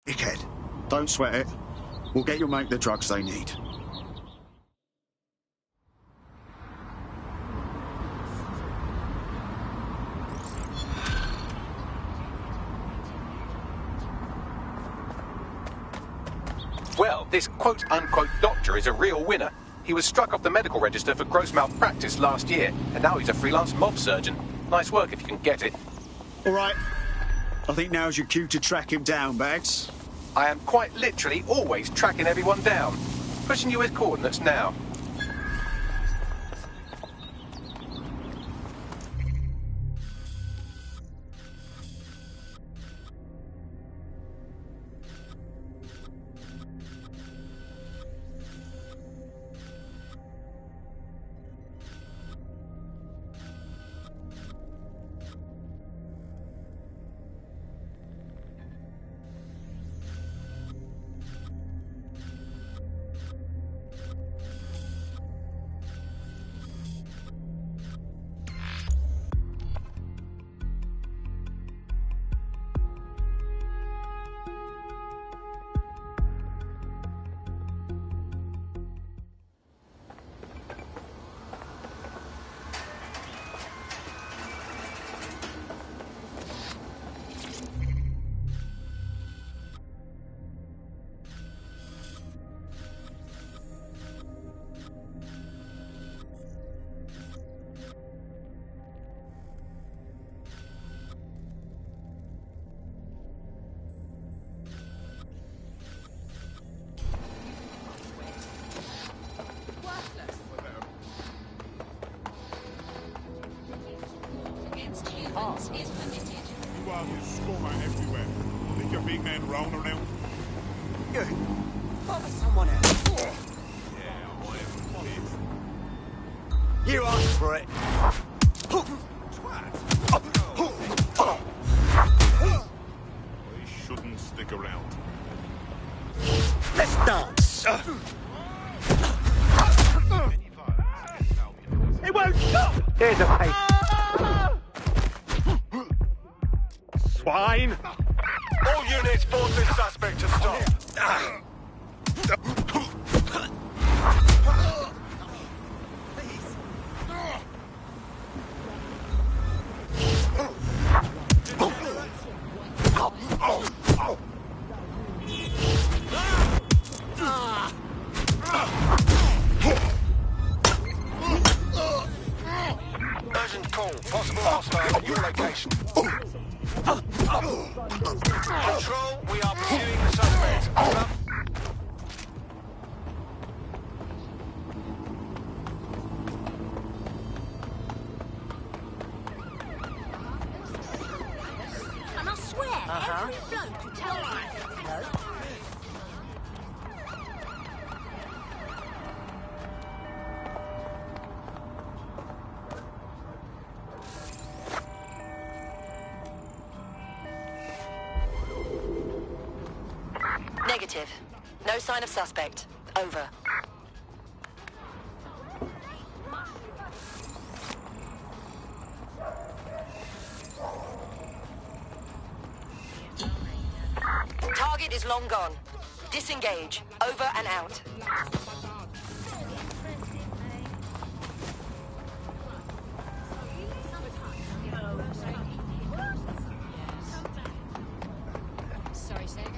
Dickhead. Don't sweat it. We'll get your mate the drugs they need. Well, this quote-unquote doctor is a real winner. He was struck off the medical register for gross malpractice last year, and now he's a freelance mob surgeon. Nice work if you can get it. All right. I think now's your cue to track him down, Bags. I am quite literally always tracking everyone down. Pushing you with coordinates now. You are his scummer everywhere. Think your big man round around? You. Bother someone else. Yeah, I am pleased. You asked for it. He shouldn't stick around. Let's dance. It won't stop. Here's a pace. Swine. All units, force this suspect to stop. Urgent call. Possible hostile at your location. Control, we are pursuing the suspect. Over. And I swear, every bloke who tells me no. Negative. No sign of suspect. Over. Target is long gone. Disengage. Over and out. Sorry, say again?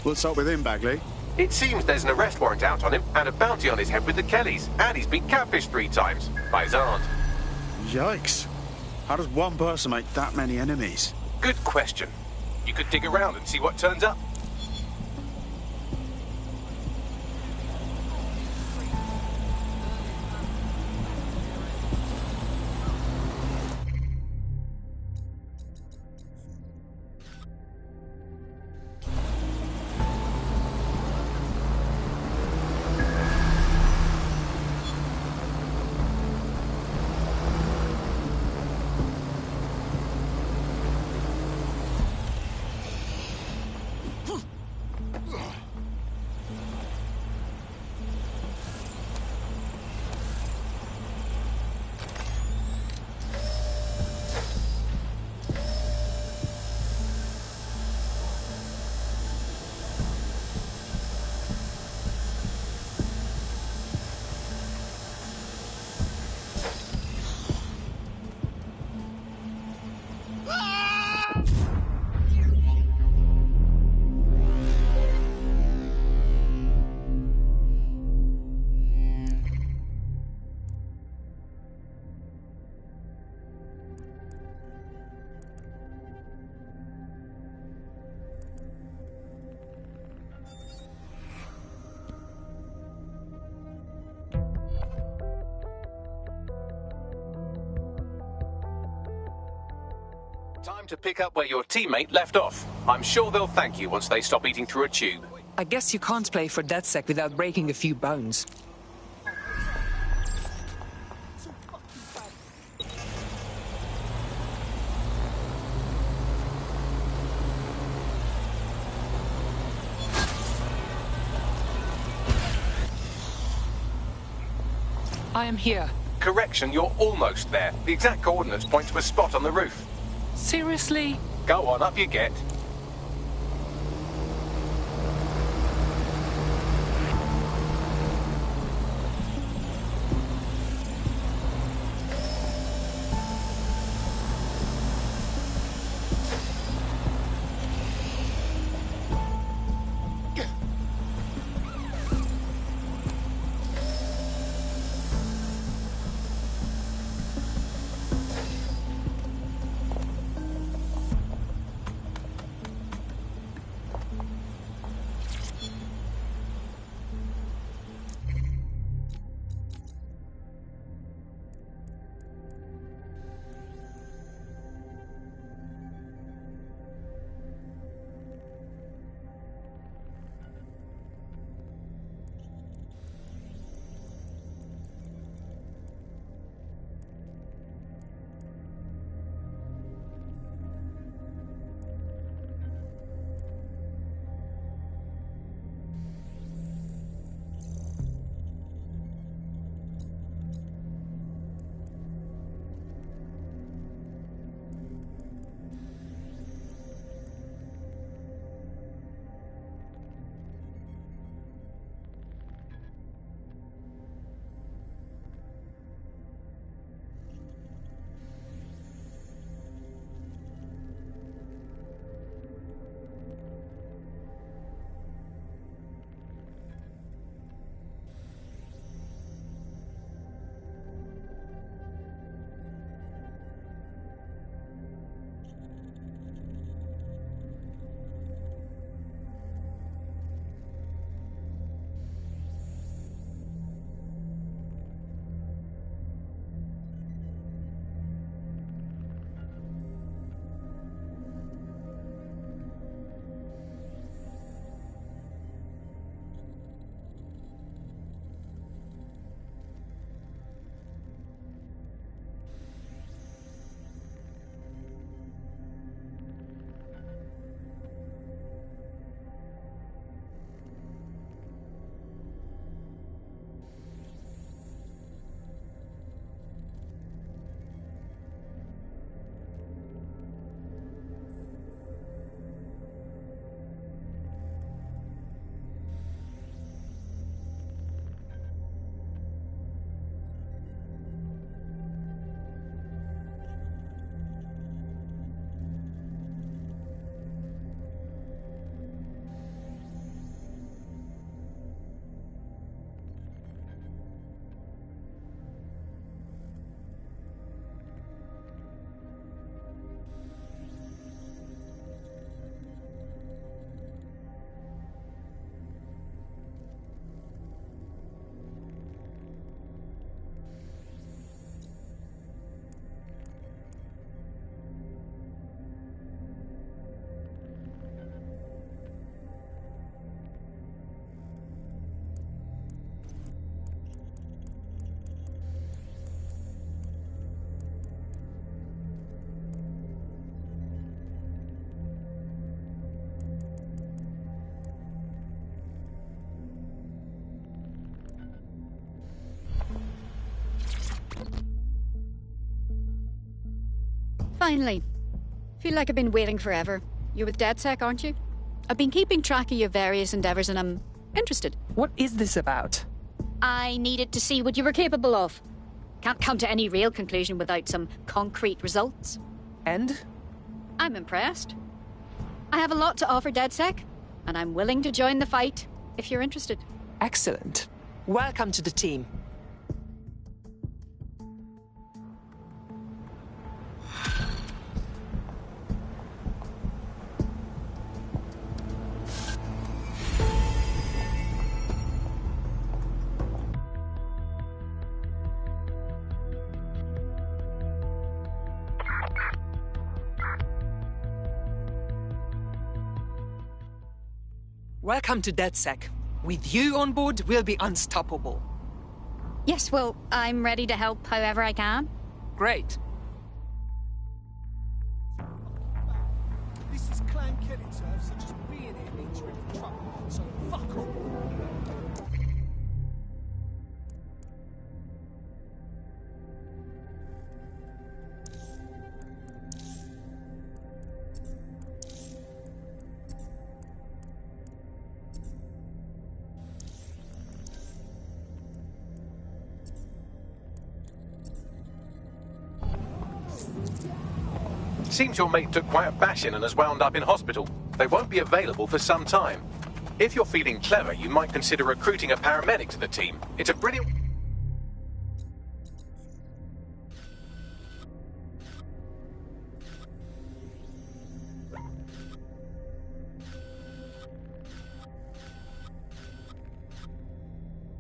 What's up with him, Bagley? It seems there's an arrest warrant out on him and a bounty on his head with the Kellys. And he's been catfished 3 times by his aunt. Yikes. How does one person make that many enemies? Good question. You could dig around and see what turns up. Time to pick up where your teammate left off. I'm sure they'll thank you once they stop eating through a tube. I guess you can't play for DedSec without breaking a few bones. I am here. Correction, you're almost there. The exact coordinates point to a spot on the roof. Seriously? Go on, up you get. Finally. Feel like I've been waiting forever. You're with DedSec, aren't you? I've been keeping track of your various endeavours and I'm interested. What is this about? I needed to see what you were capable of. Can't come to any real conclusion without some concrete results. And? I'm impressed. I have a lot to offer DedSec, and I'm willing to join the fight if you're interested. Excellent. Welcome to the team. Welcome to DedSec. With you on board, we'll be unstoppable. Yes, well, I'm ready to help however I can. Great. This is Clan Kelly turf, so just being here means you're in for trouble. So fuck off. Seems your mate took quite a bashing and has wound up in hospital. They won't be available for some time. If you're feeling clever, you might consider recruiting a paramedic to the team. It's a brilliant...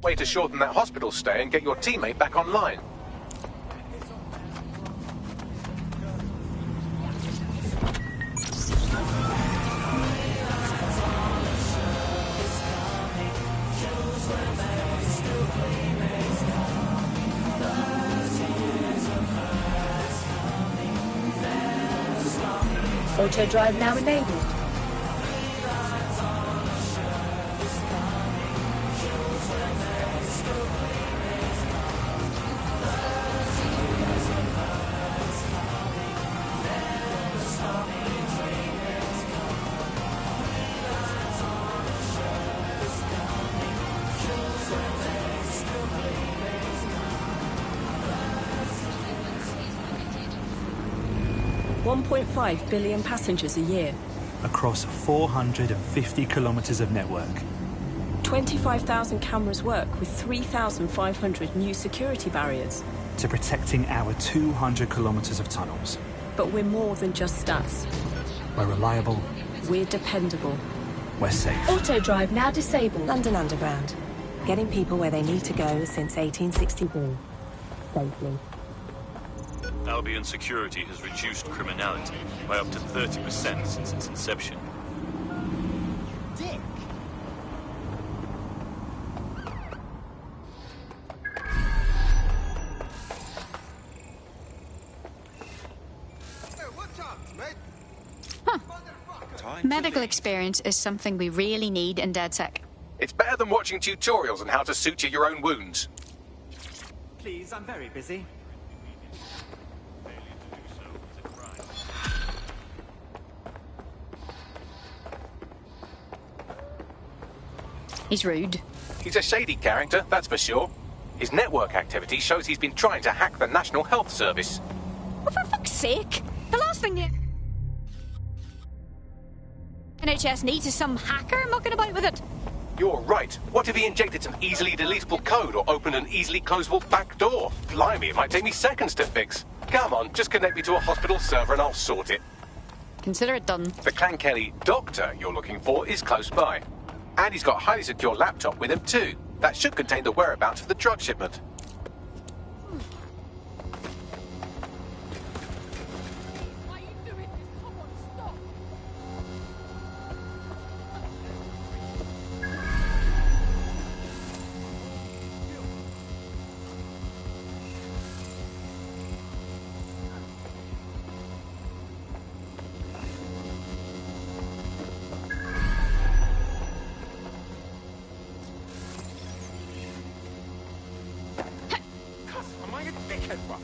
way to shorten that hospital stay and get your teammate back online. Auto drive now enabled. $1.5 billion passengers a year. Across 450 kilometres of network. 25,000 cameras work with 3,500 new security barriers. To protecting our 200 kilometres of tunnels. But we're more than just stats. We're reliable. We're dependable. We're safe. Auto drive now disabled. London Underground. Getting people where they need to go since 1864. Safely. Albion security has reduced criminality by up to 30% since its inception. Dick! Medical experience is something we really need in DedSec. It's better than watching tutorials on how to suture your own wounds. Please, I'm very busy. He's rude. He's a shady character, that's for sure. His network activity shows he's been trying to hack the National Health Service. Well, for fuck's sake! The last thing the NHS needs is some hacker mucking about with it. You're right. What if he injected some easily deletable code or opened an easily closable back door? Blimey, it might take me seconds to fix. Come on, just connect me to a hospital server and I'll sort it. Consider it done. The Clan Kelly doctor you're looking for is close by. And he's got a highly secure laptop with him too. That should contain the whereabouts of the drug shipment. Am I a dickhead, bro?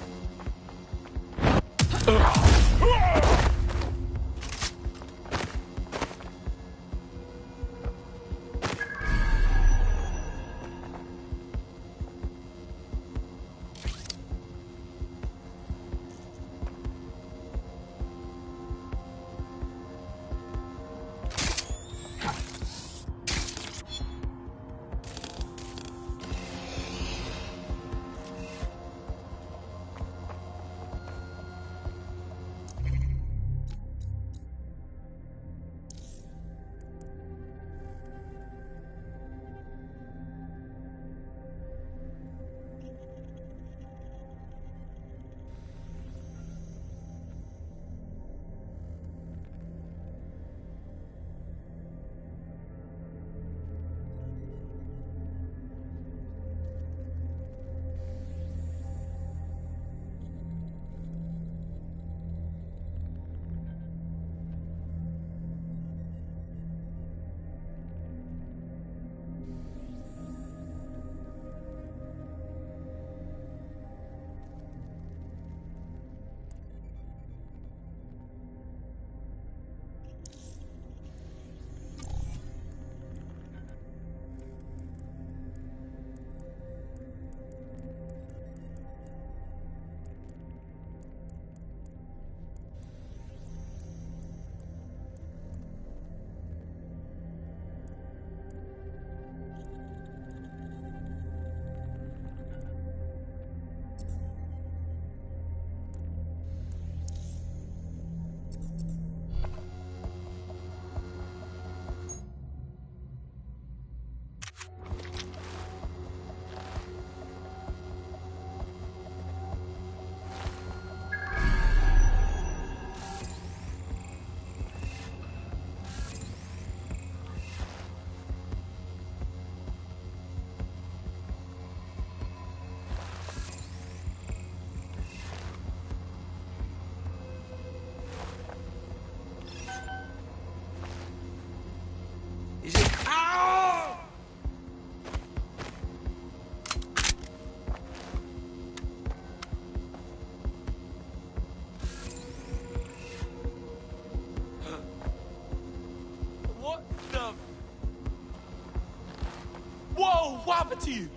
Whoa! What happened to you?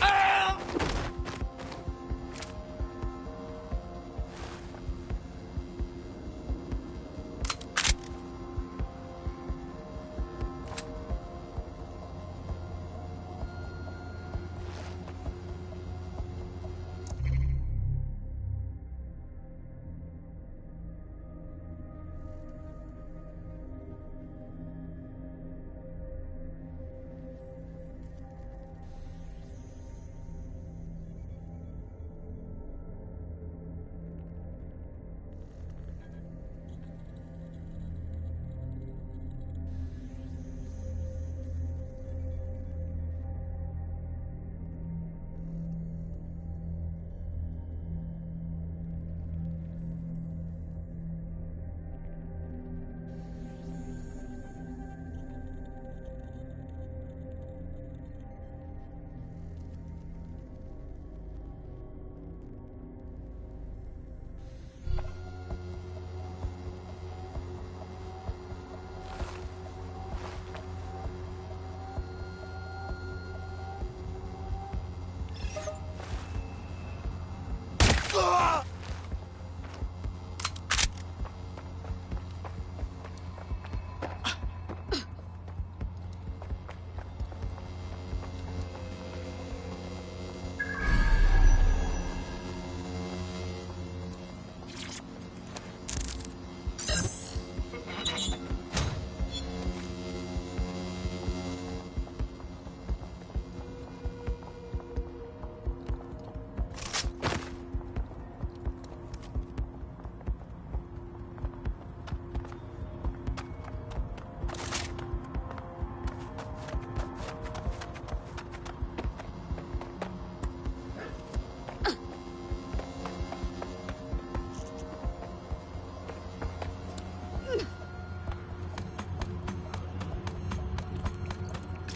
Ah!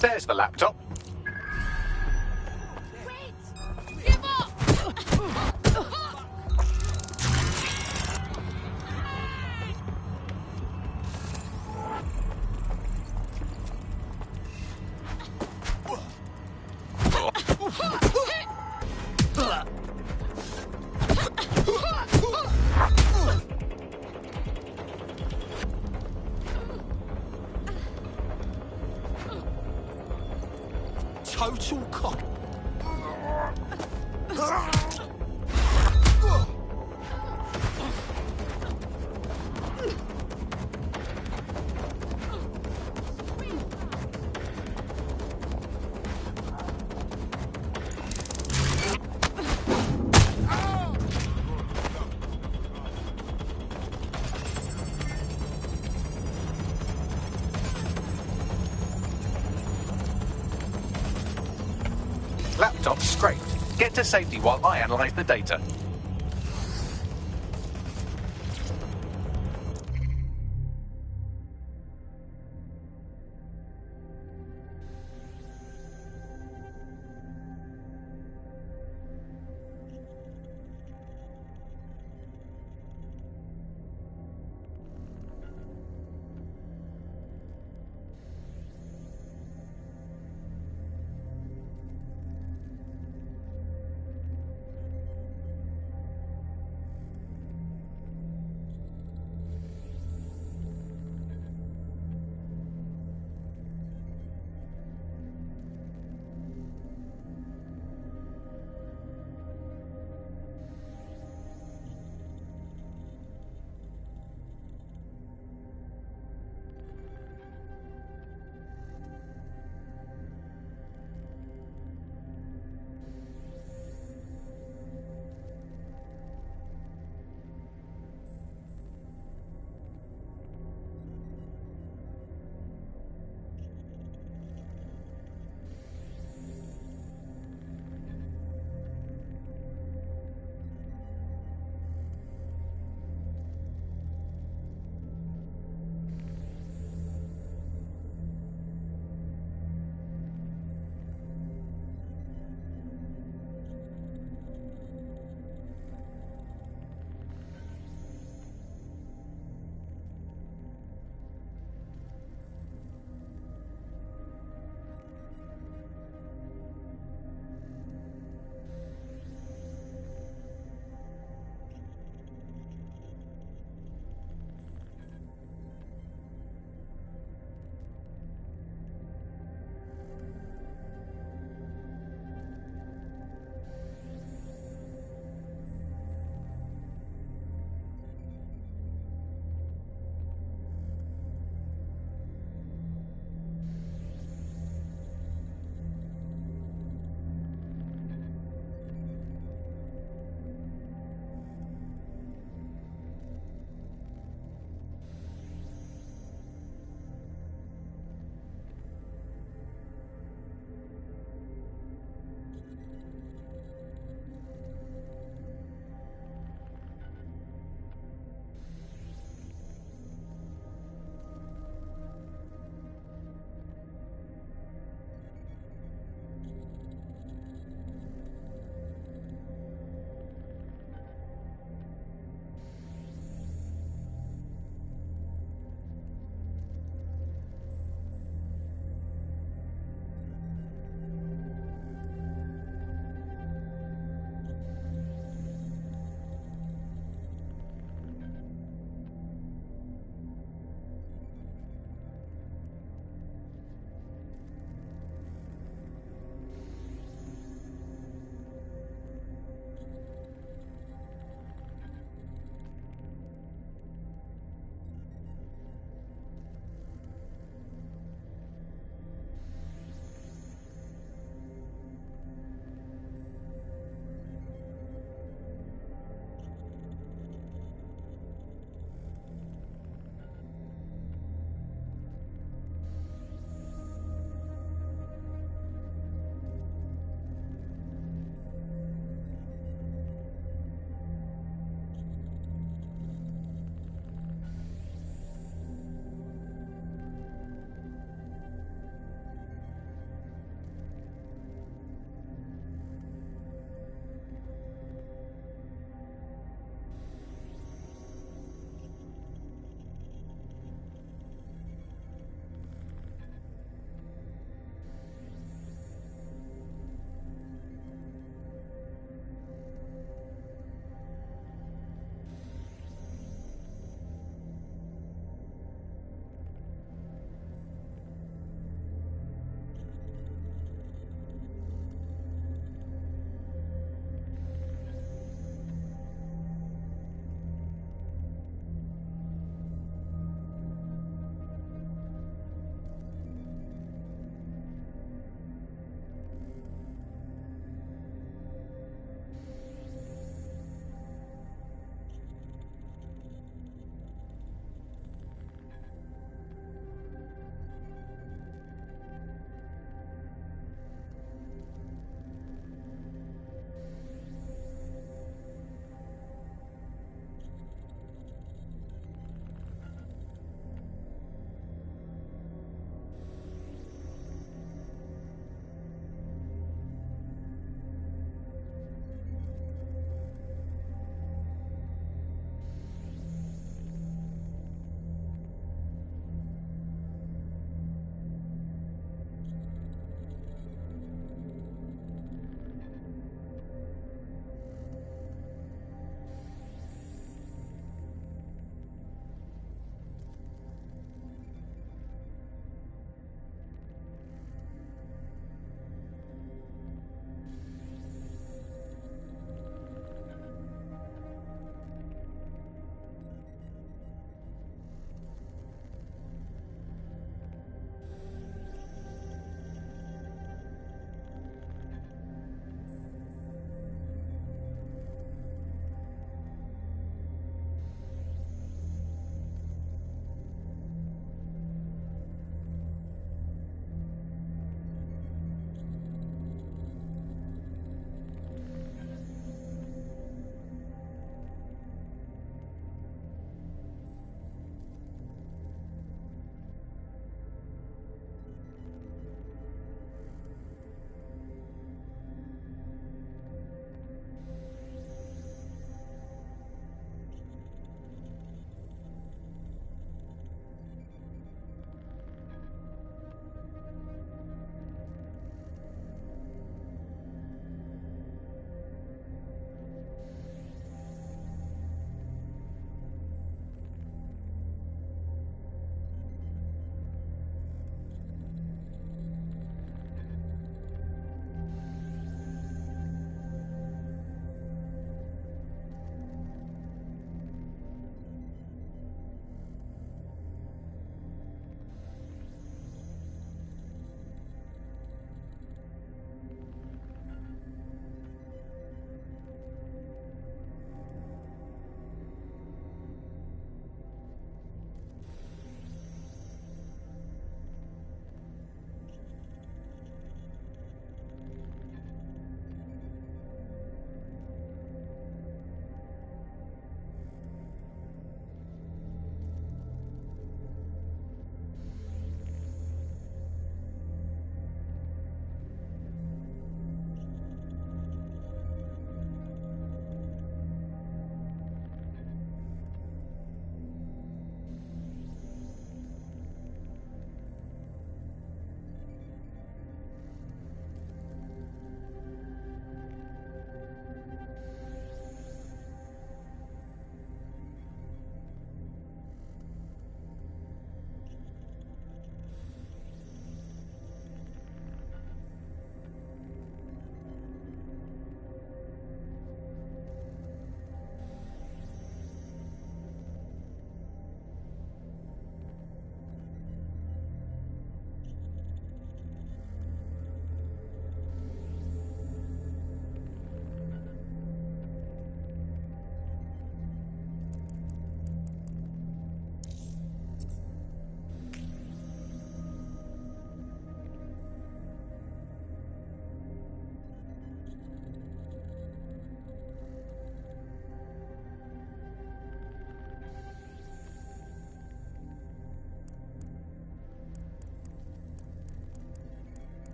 There's the laptop. Give up! Total cock. Laptop scraped. Get to safety while I analyze the data.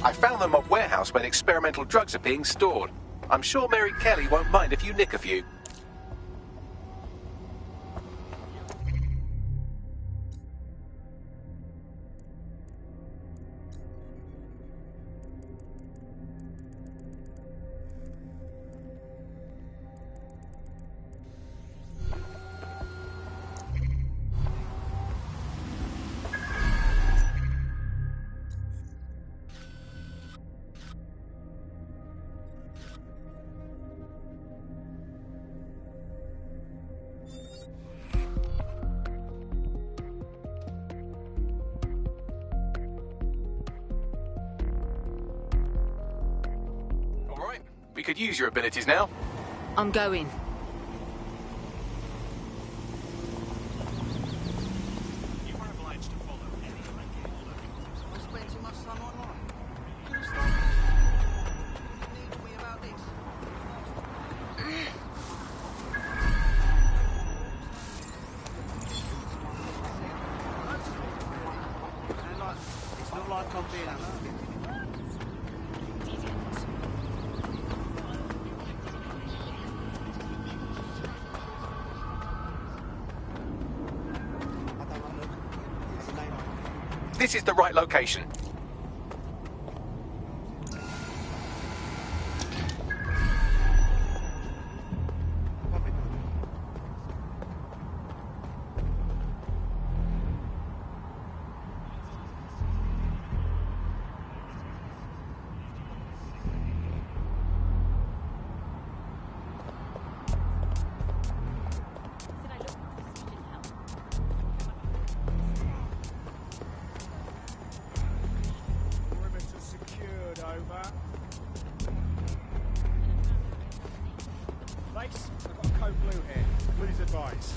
I found the mob warehouse where the experimental drugs are being stored. I'm sure Mary Kelly won't mind if you nick a few. We could use your abilities now. I'm going. You are obliged to follow any regulation. I spent too much time online. Could you stop needing me about this? It's not like I'm being unhappy. This is the right location. Base, I've got a code blue here. Please advise.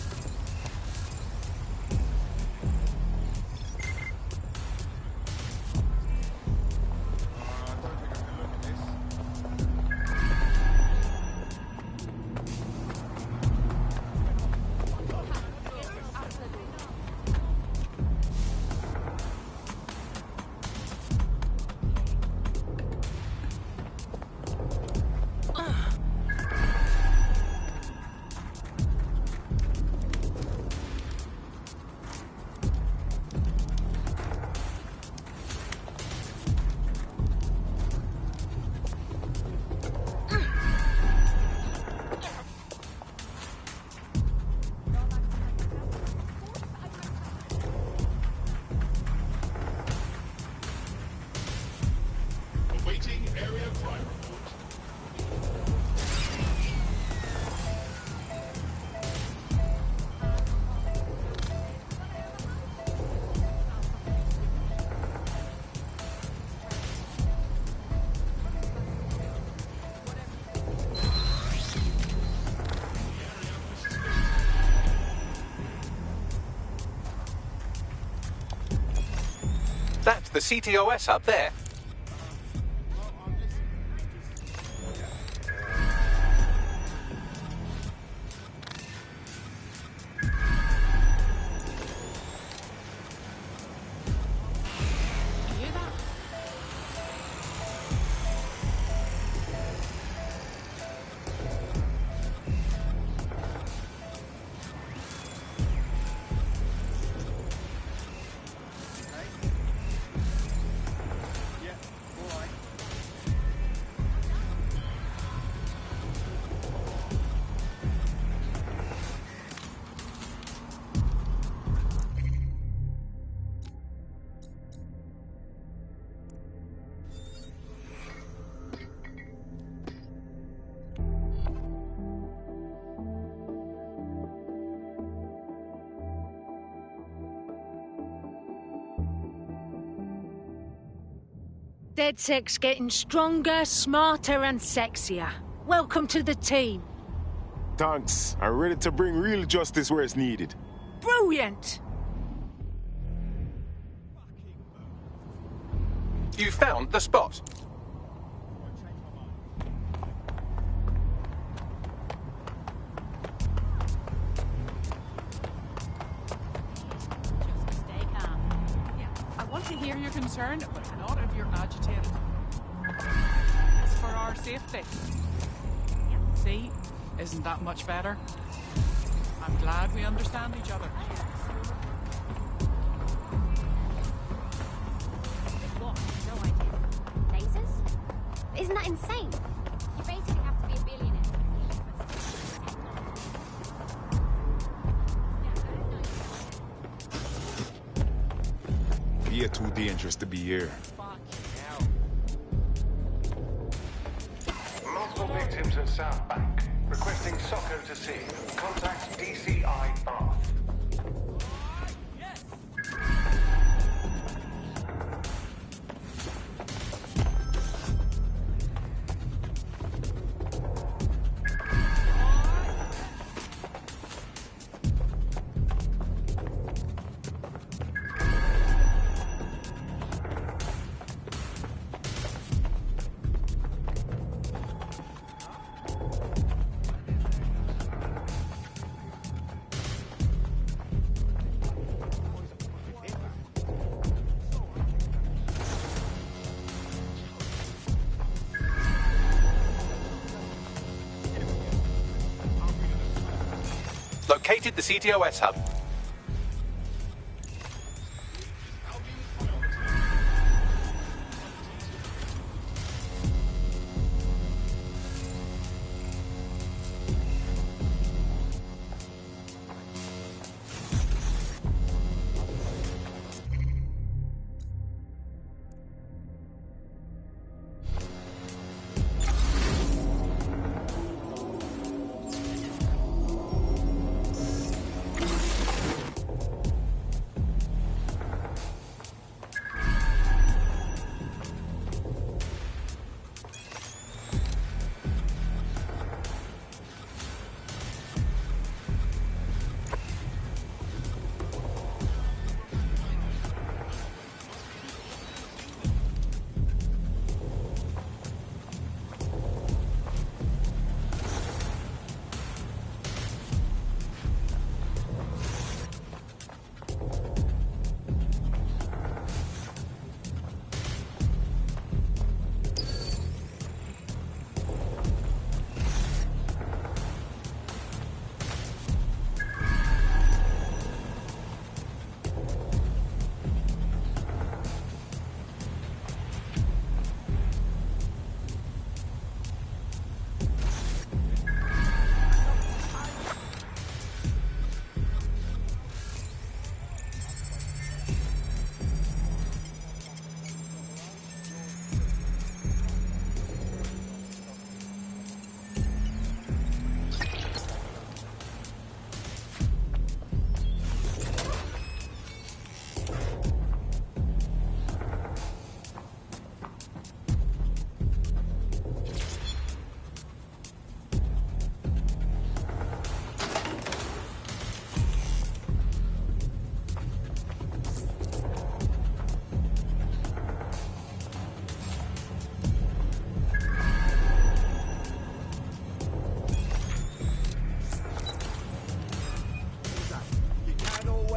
That's the CTOS up there. DedSec's getting stronger, smarter and sexier. Welcome to the team. Thanks. I'm ready to bring real justice where it's needed. Brilliant! You found the spot. I want to hear your concern, but not if you're agitated. safety. See? Isn't that much better? I'm glad we understand each other. What? No idea. Lasers? Isn't that insane? You basically have to be a billionaire. You're too dangerous to be here. Multiple victims at South Bank. Requesting Socko to see. Contact DCI Bath. Located the CTOS hub.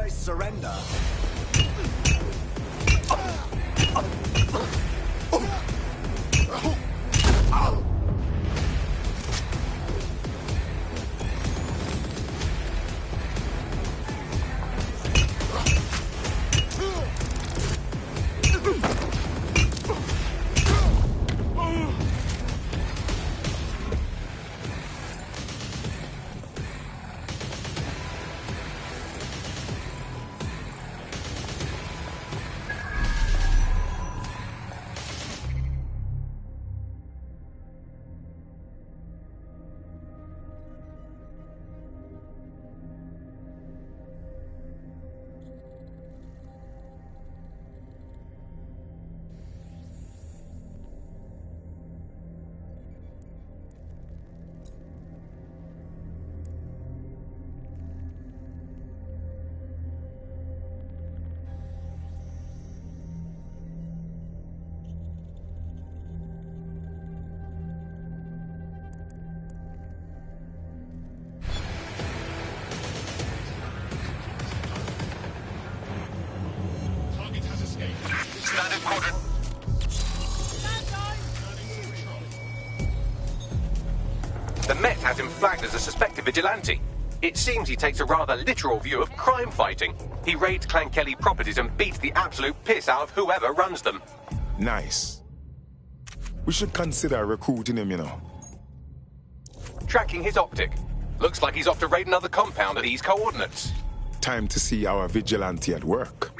Surrender. The Met has him flagged as a suspected vigilante. It seems he takes a rather literal view of crime fighting. He raids Clan Kelly properties and beats the absolute piss out of whoever runs them. Nice. We should consider recruiting him, you know. Tracking his optic. Looks like he's off to raid another compound at these coordinates. Time to see our vigilante at work.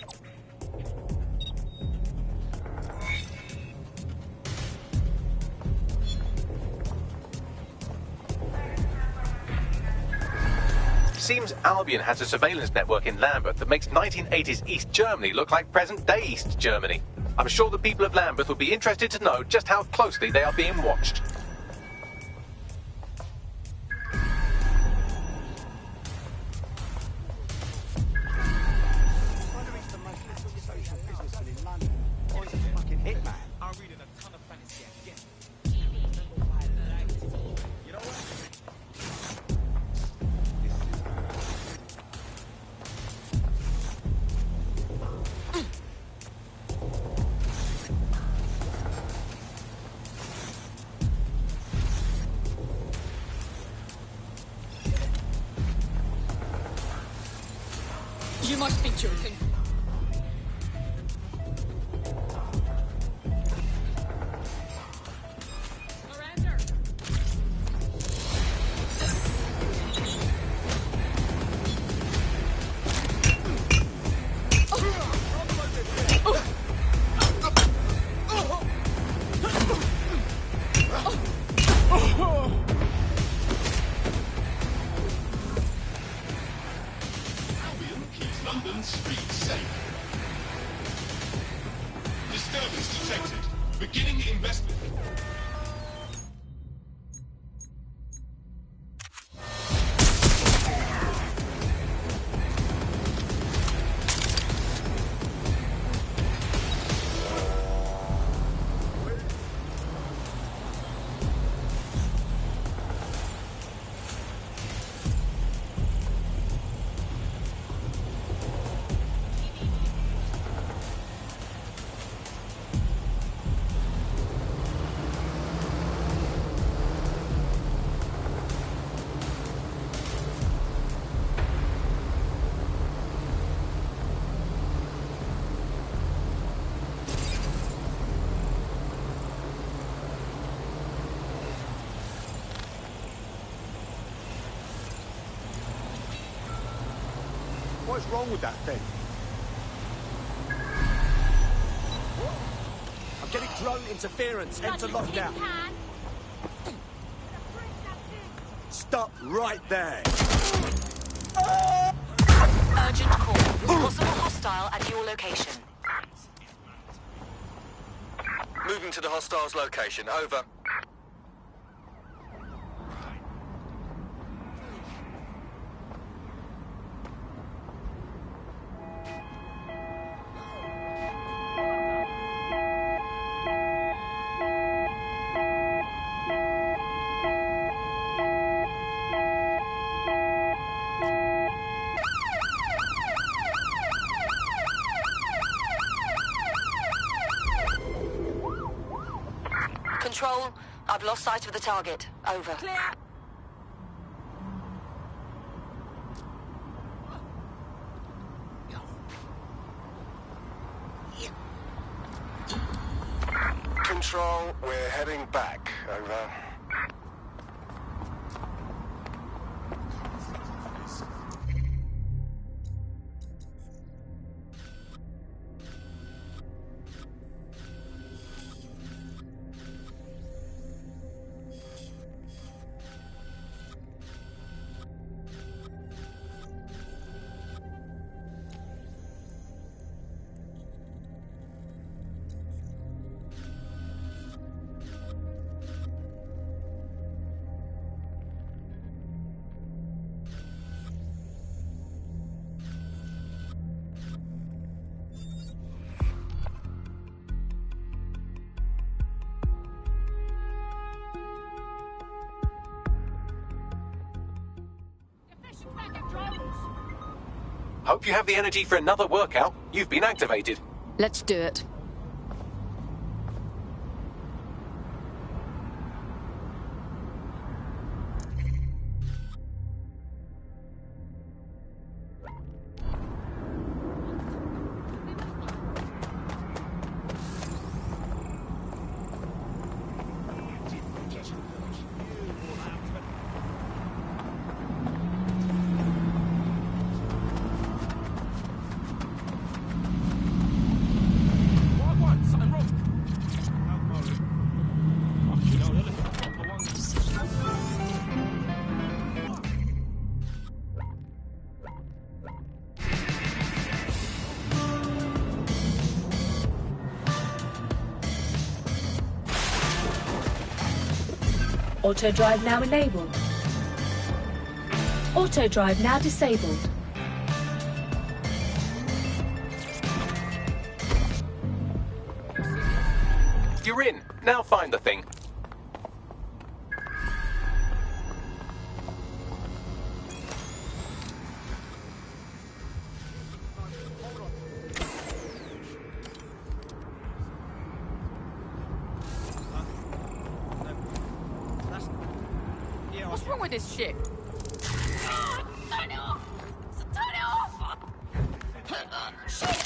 Seems Albion has a surveillance network in Lambeth that makes 1980s East Germany look like present-day East Germany. I'm sure the people of Lambeth will be interested to know just how closely they are being watched. You must be joking. Surrender! London streets safe. Disturbance detected. Beginning investment. What's wrong with that thing? I'm getting drone interference. Enter lockdown. Stop right there. Urgent call. Possible hostile at your location. Moving to the hostile's location. Over. Control, I've lost sight of the target. Over. Clear. Control, we're heading back. Over. Hope you have the energy for another workout. You've been activated. Let's do it. Auto drive now enabled. Auto drive now disabled. You're in. Now find the thing. What's wrong with this shit? Turn it off! Turn it off! Shit!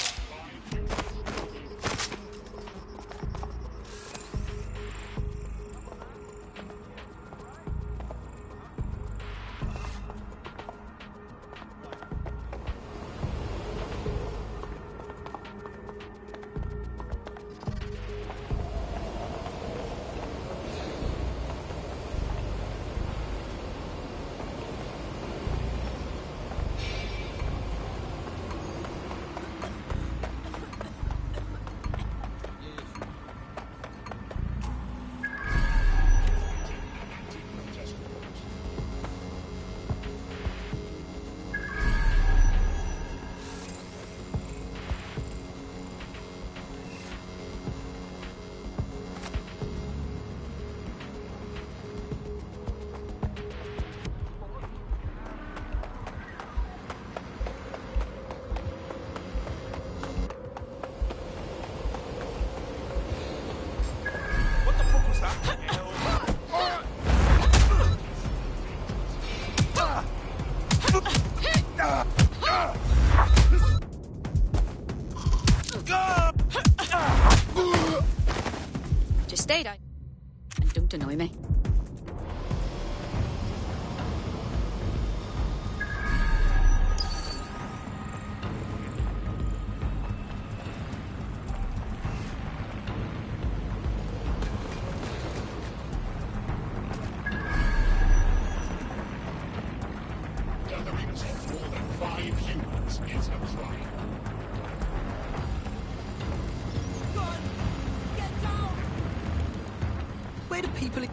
Just stay down and don't annoy me. Gatherings of more than 5 humans is a crime. Where do people...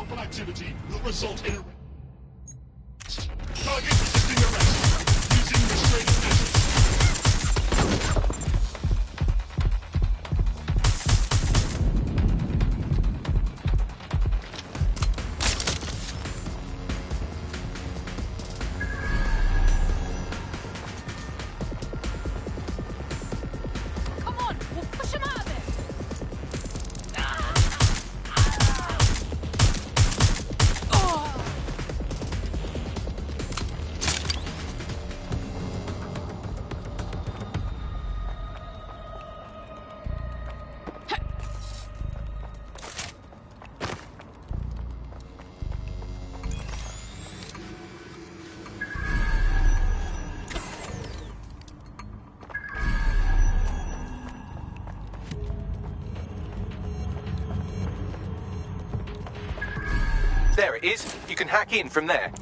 unlawful activity will result in arrest. Target resisting arrest. Using restraining measures. Come on, we'll push him out of there. There it is. You can hack in from there.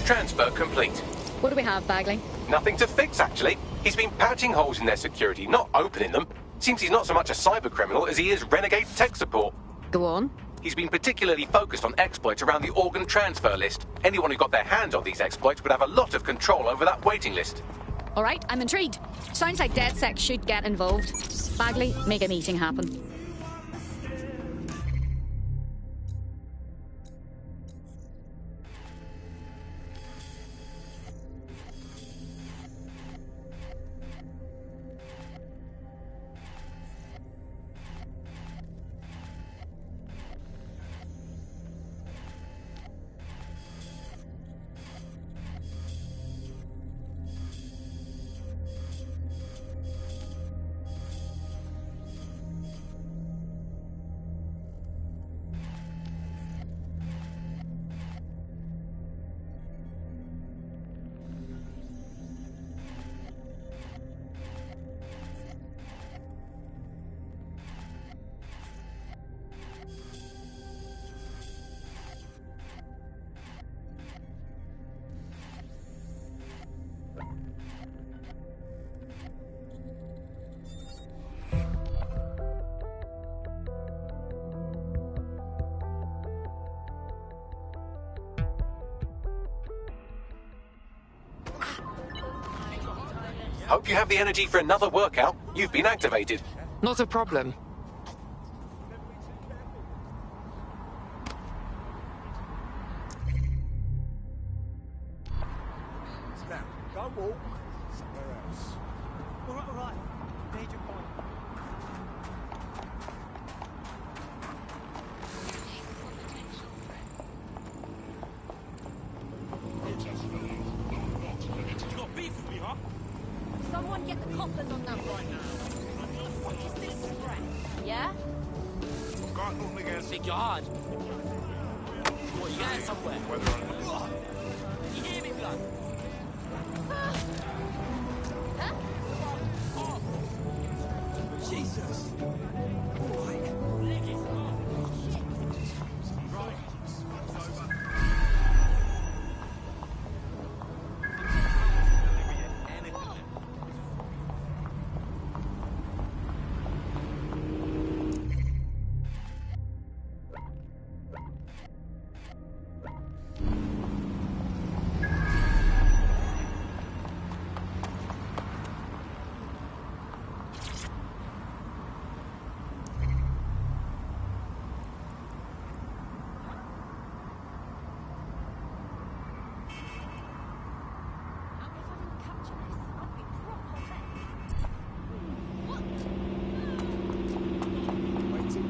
Transfer complete. What do we have, Bagley? Nothing to fix, actually. He's been patching holes in their security, not opening them. Seems he's not so much a cyber criminal as he is renegade tech support. Go on. He's been particularly focused on exploits around the organ transfer list. Anyone who got their hands on these exploits would have a lot of control over that waiting list. All right, I'm intrigued. Sounds like DedSec should get involved. Bagley, make a meeting happen. Hope you have the energy for another workout. You've been activated. Not a problem. Now, go walk somewhere else. All right. Need your point. You got beef with me, huh? Someone get the coppers on that one. What the fuck is this threat? Yeah? Can't normally get think you're hard. What, you going somewhere? You hear me, blood? Huh? Jesus!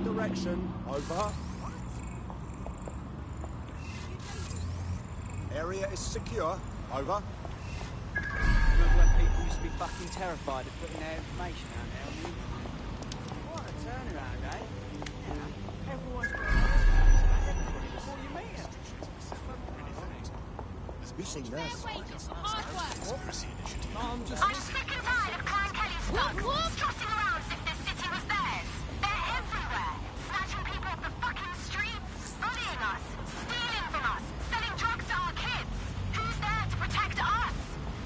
Direction, over. Area is secure, over. Remember when people used to be fucking terrified of putting their information out there on the internet? What a turnaround, eh? Yeah. Everyone's got everybody before you meet them. Have you seen this? I'm just... I'm sick and tired of Clan Kelly's stuff. Strutting around as if this city was theirs. They're everywhere. Snatching people off the fucking streets, bullying us, stealing from us, selling drugs to our kids. Who's there to protect us?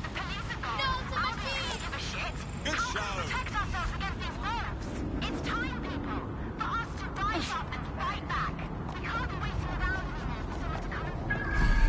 The police have gone. Our police don't give a shit. Good How can we protect ourselves against these wolves? It's time, people, for us to rise up and fight back. We can't be waiting around anymore for someone to come and save us.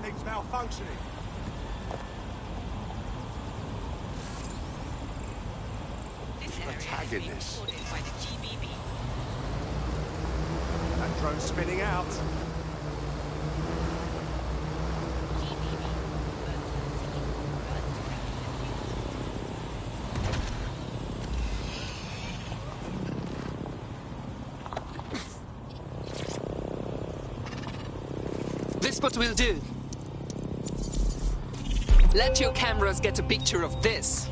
Thing's malfunctioning. A tag in this. That drone's spinning out. what we'll do. Let your cameras get a picture of this.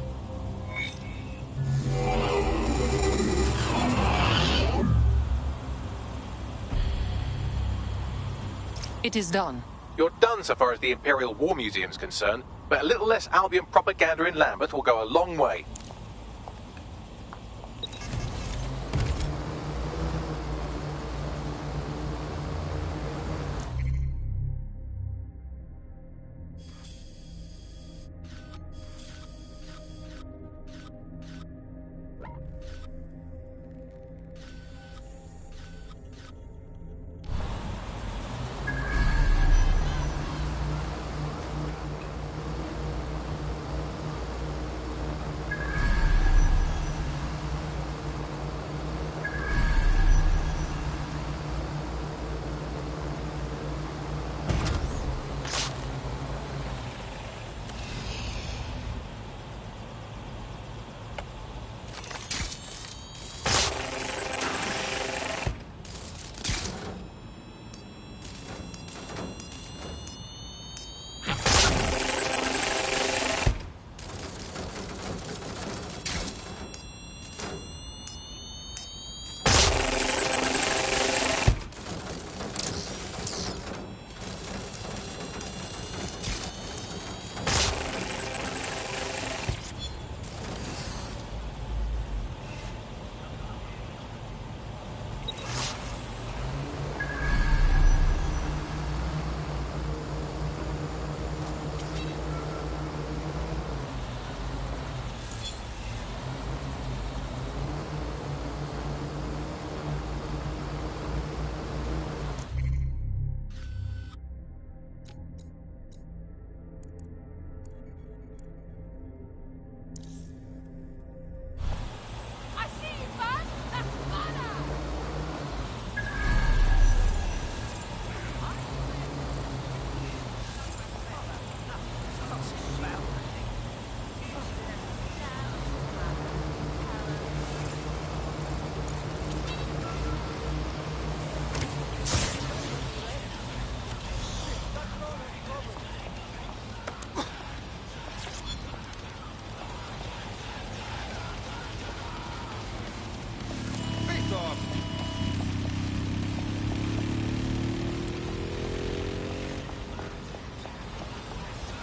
It is done. You're done so far as the Imperial War Museum's concerned, but a little less Albion propaganda in Lambeth will go a long way.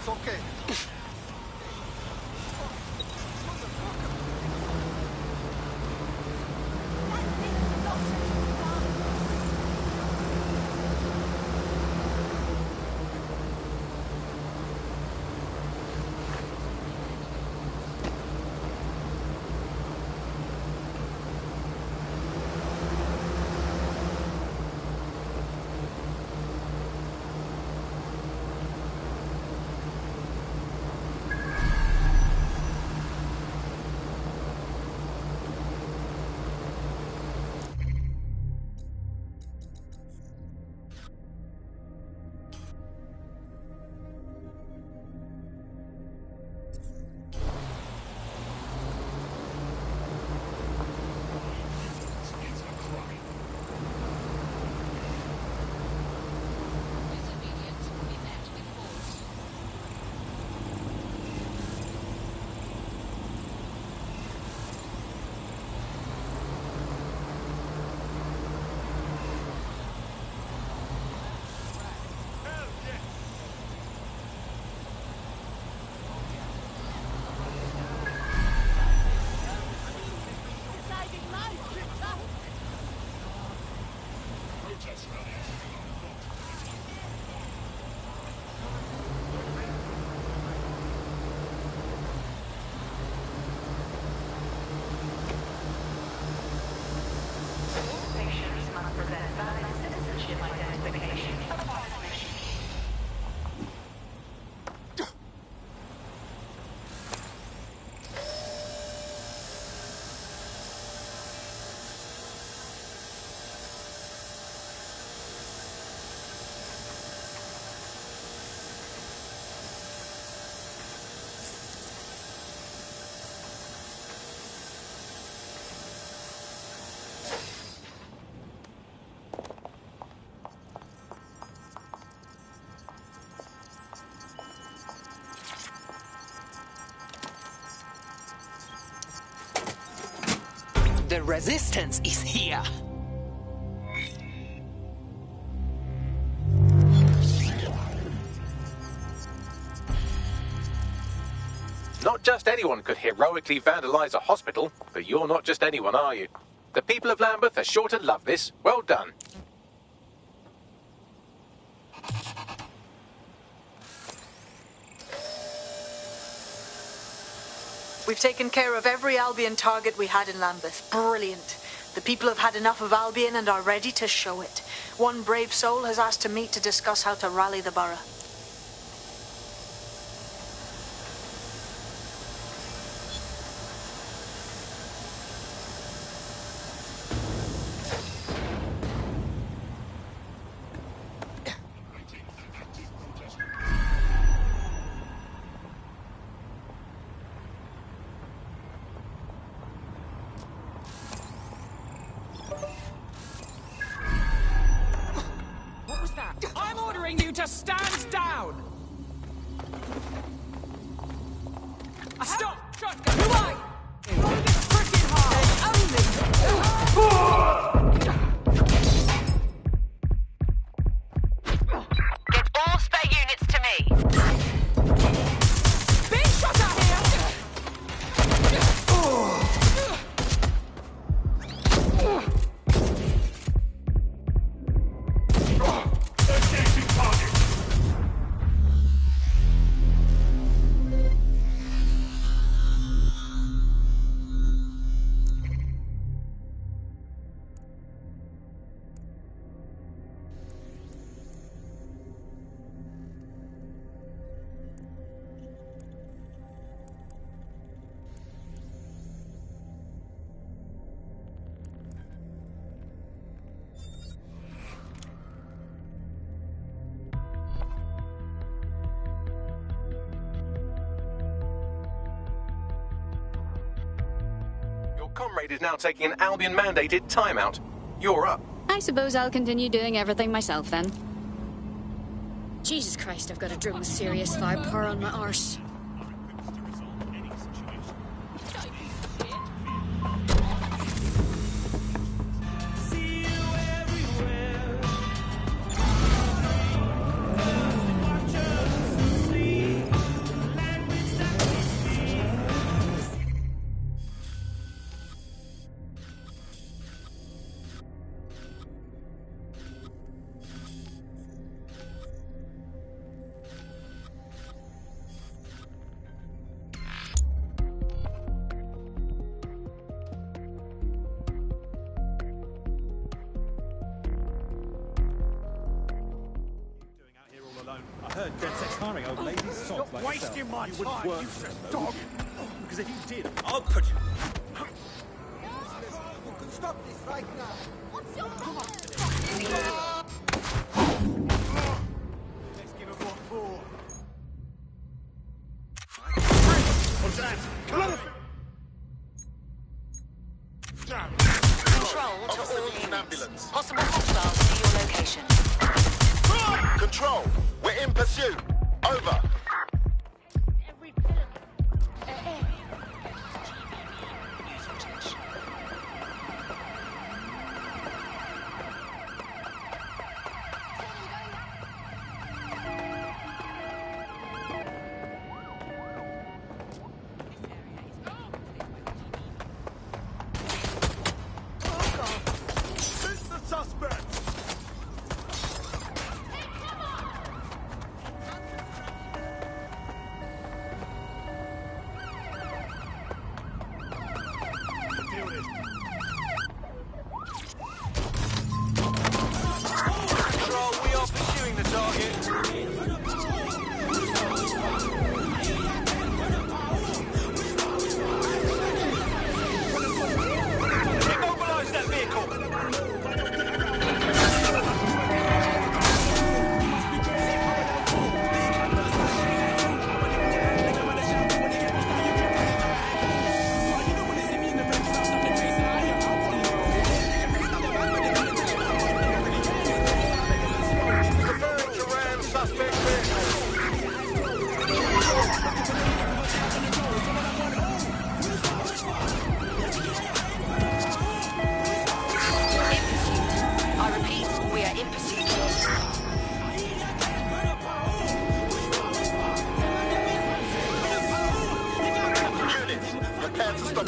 Okay. The resistance is here. Not just anyone could heroically vandalize a hospital, but you're not just anyone, are you? The people of Lambeth are sure to love this. Well done. We've taken care of every Albion target we had in Lambeth. Brilliant. The people have had enough of Albion and are ready to show it. One brave soul has asked to meet to discuss how to rally the borough. I'm ordering you to stand down! Stop! Shotgun! Who are you? Throw this frickin' Get all spare units to me. Being shot at here! Your comrade is now taking an Albion-mandated timeout. You're up. I suppose I'll continue doing everything myself then. Jesus Christ, I've got a drum with serious firepower on my arse. I heard DedSec's hiring old ladies soft like wasting yourself. my You wouldn't time, work you for them, sick though, dog. would you? Because if you did, I'll put you. You can stop this right now. What's your problem? Let's give it what for. What's that? Come on! Control to all units. Possible hostiles near your location. Control, we're in pursuit. Over. Shoot the suspect!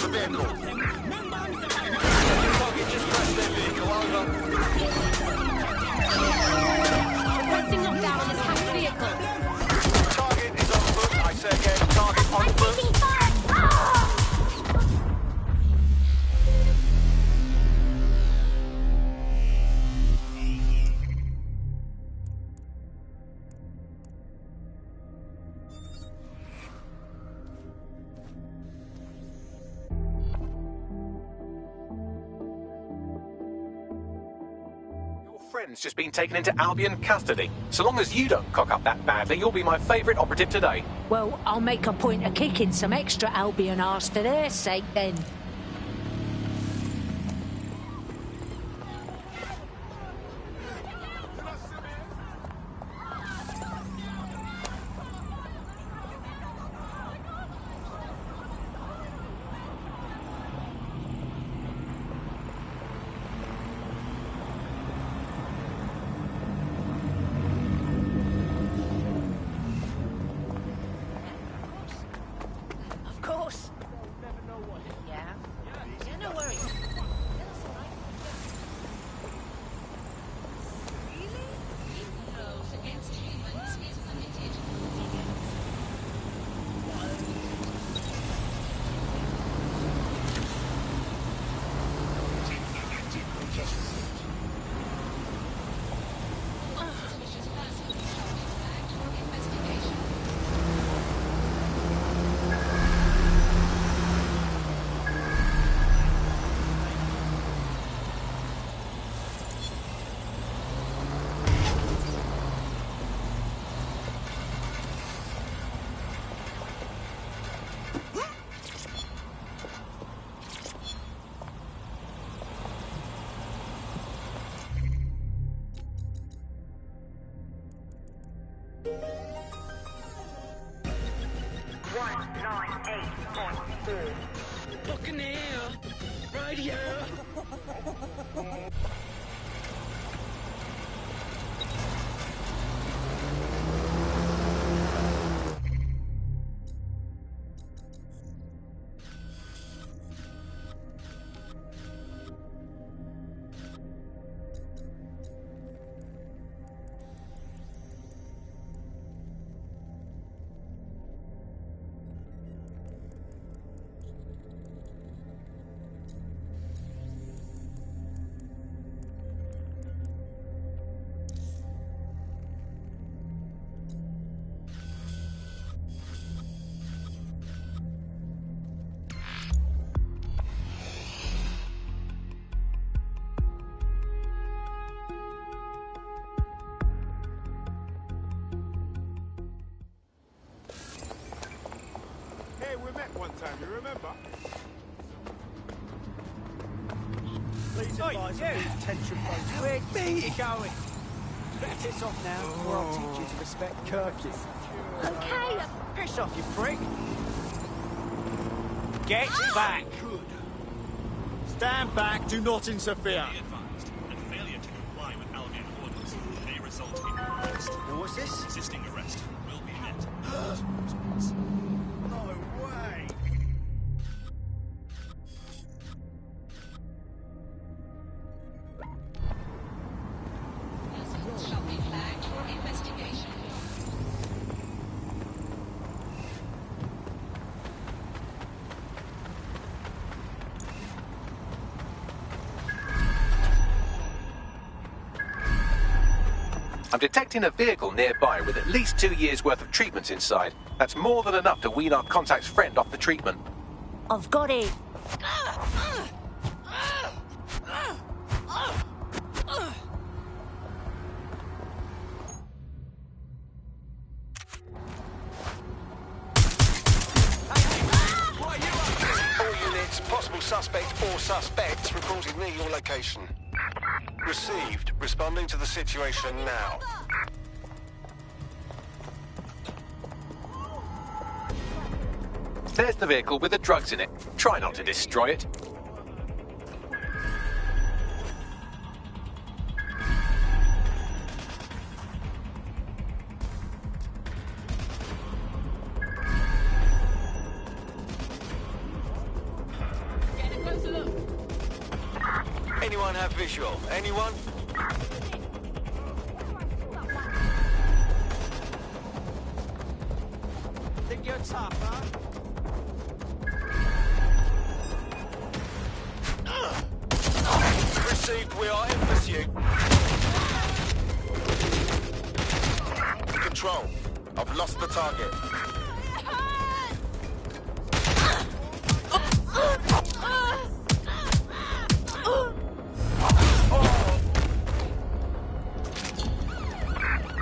the vehicle. Target just crashed their vehicle, over. Requesting lockdown on this hacked vehicle. Target is on foot. I say again, target on foot. Taking fire! Ah! Friend's just been taken into Albion custody. So long as you don't cock up that badly, you'll be my favourite operative today. Well, I'll make a point of kicking some extra Albion arse for their sake then. Fucking here! Right here! Hey, we met one time, you remember? Please advise on these tension boats. Where me going? Piss off now, or I'll teach you to respect curfew. Okay. Piss off, you prick. Get back. Stand back, do not interfere. Be advised, and failure to comply with Albion orders may result in arrest. Now what's this? Resisting arrest will be met with response. No way. Shall be flagged for investigation. I'm detecting a vehicle nearby with at least 2 years' worth of treatments inside. That's more than enough to wean our contact's friend off the treatment. I've got it. All units, possible suspect or suspects reporting near your location. Received. Responding to the situation now. There's the vehicle with the drugs in it. Try not to destroy it. have visual. Anyone? Think you're tough, huh? Received, we are in pursuit. Control. I've lost the target.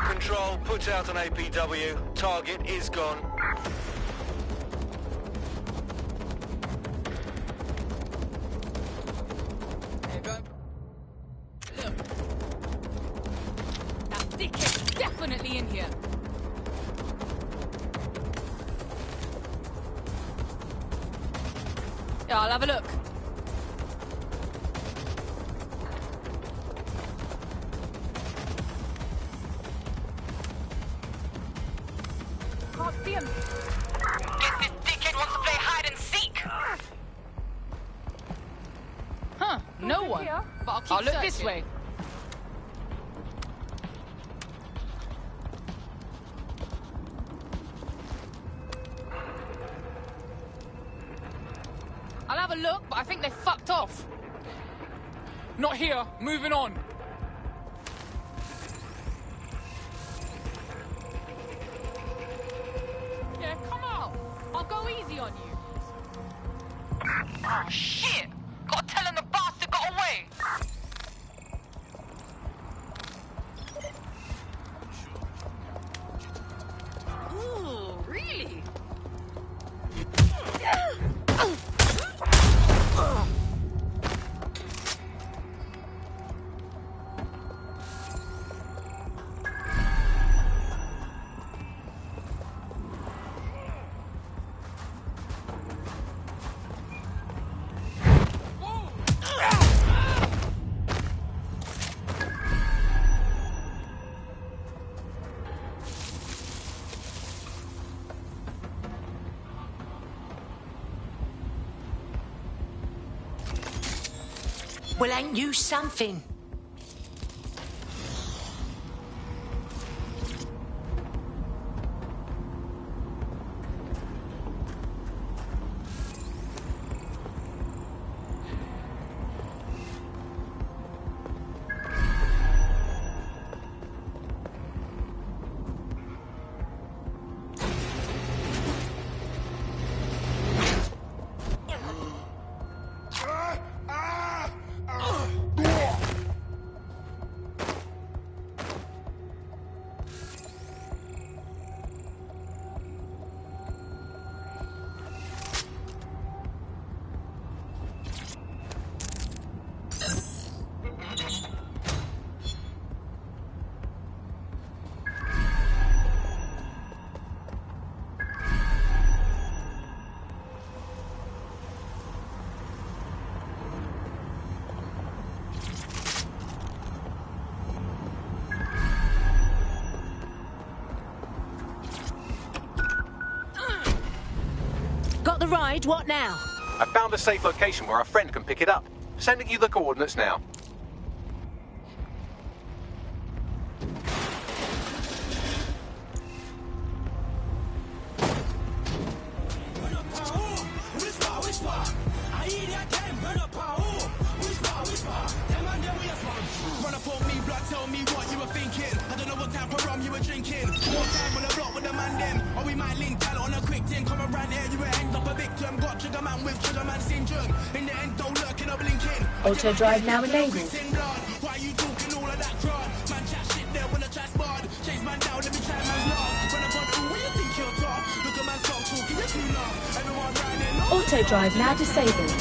Control, put out an APW. Target is gone. Dickhead's definitely in here. Yeah, I'll have a look. Can't see him. Guess this dickhead wants to play hide and seek. Huh, no one. Here, But I'll look this way. I'll have a look, but I think they fucked off. Not here. Moving on. Yeah, come out. I'll go easy on you. Oh, shit. Gotta tell him the bastard got away. Ooh, really? Well, ain't you something? Got the ride, what now? I found a safe location where our friend can pick it up. Sending you the coordinates now. Run up on me, blood, tell me what you were thinking. I don't know what type of rum you were drinking. More time on the block with the man them. Or we might link out on a quick thing. Come around here, you will end up a victim. Got trigger man with trigger man syndrome. In the end, don't lurking or blinking. Auto drive now enabled. Why you talking all of that crud? Man chat shit there when I try spud. Chase man down, let me try man's love. Run up on who you think you're tough. Look at man's talk, talking, you're too rough. Everyone riding. Auto drive now disabled.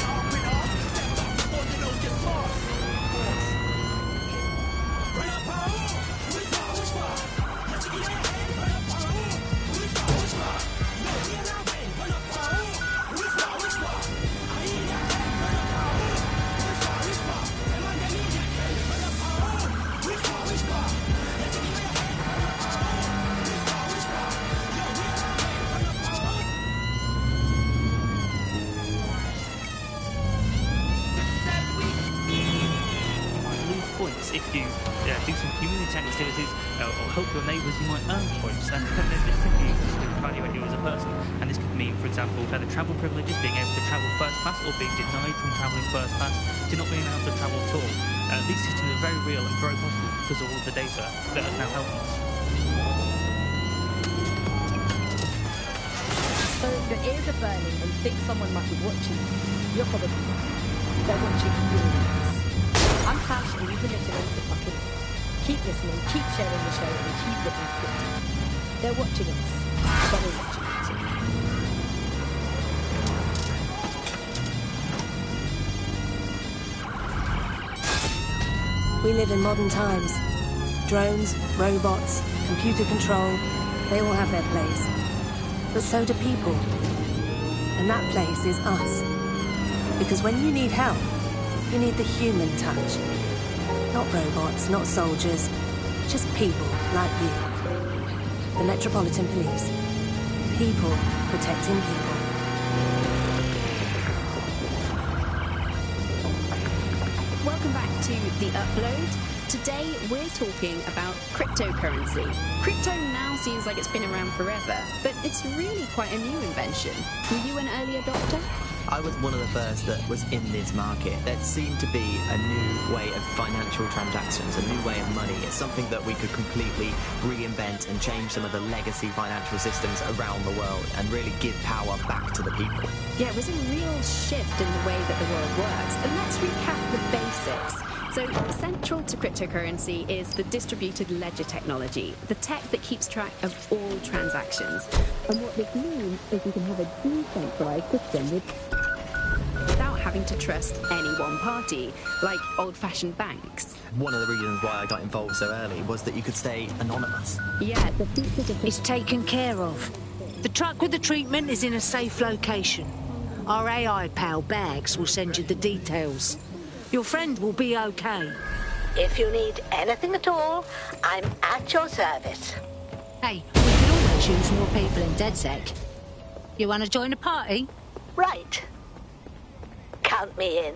some community activities or help your neighbours, you might earn points, and this simply exists to evaluate you as a person. And this could mean, for example, the travel privileges, being able to travel first class, or being denied from travelling first class to not being able to travel at all. These systems are very real and very possible because of all the data that is now helping us. So if your ears are burning and think someone might be watching you, you're probably not. They're watching your ears. I'm Tash and you've been listening to fucking keep listening, keep sharing the show and keep looking crypto. They're watching us, but we're watching you too. We live in modern times. Drones, robots, computer control, they all have their place. But so do people. And that place is us. Because when you need help, you need the human touch. Not robots, not soldiers, just people like you. The Metropolitan Police. People protecting people. Welcome back to The Upload. Today we're talking about cryptocurrency. Crypto now seems like it's been around forever, but it's really quite a new invention. Were you an early adopter? I was one of the first that was in this market. There seemed to be a new way of financial transactions, a new way of money. It's something that we could completely reinvent and change some of the legacy financial systems around the world and really give power back to the people. Yeah, it was a real shift in the way that the world works. And let's recap the basics. So, central to cryptocurrency is the distributed ledger technology, the tech that keeps track of all transactions. And what this means is you can have a decentralized system without having to trust any one party, like old-fashioned banks. One of the reasons why I got involved so early was that you could stay anonymous. Yeah, the features of It's taken care of. The truck with the treatment is in a safe location. Our AI pal, Bags, will send you the details. Your friend will be okay. If you need anything at all, I'm at your service. Hey, we could always use more people in DedSec. You want to join a party? Right. Count me in.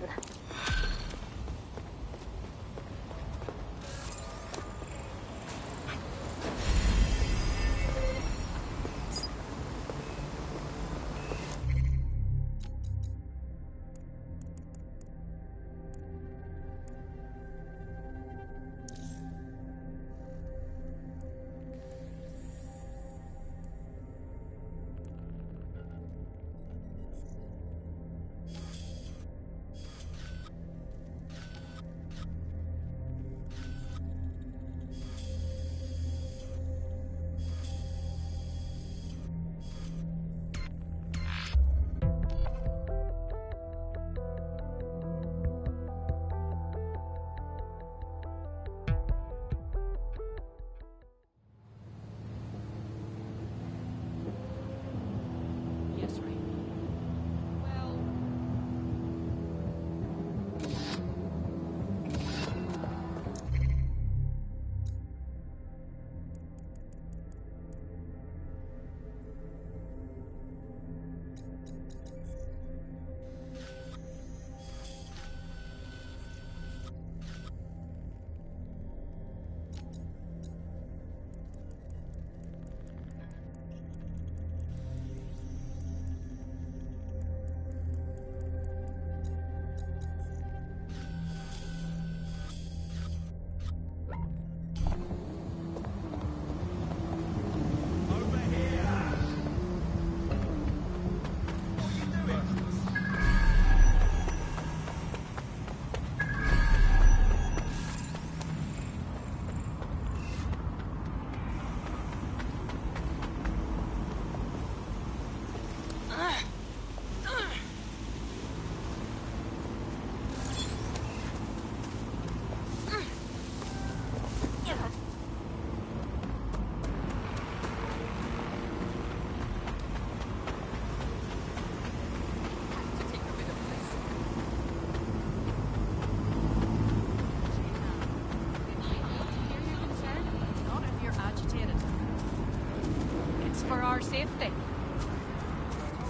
Safety.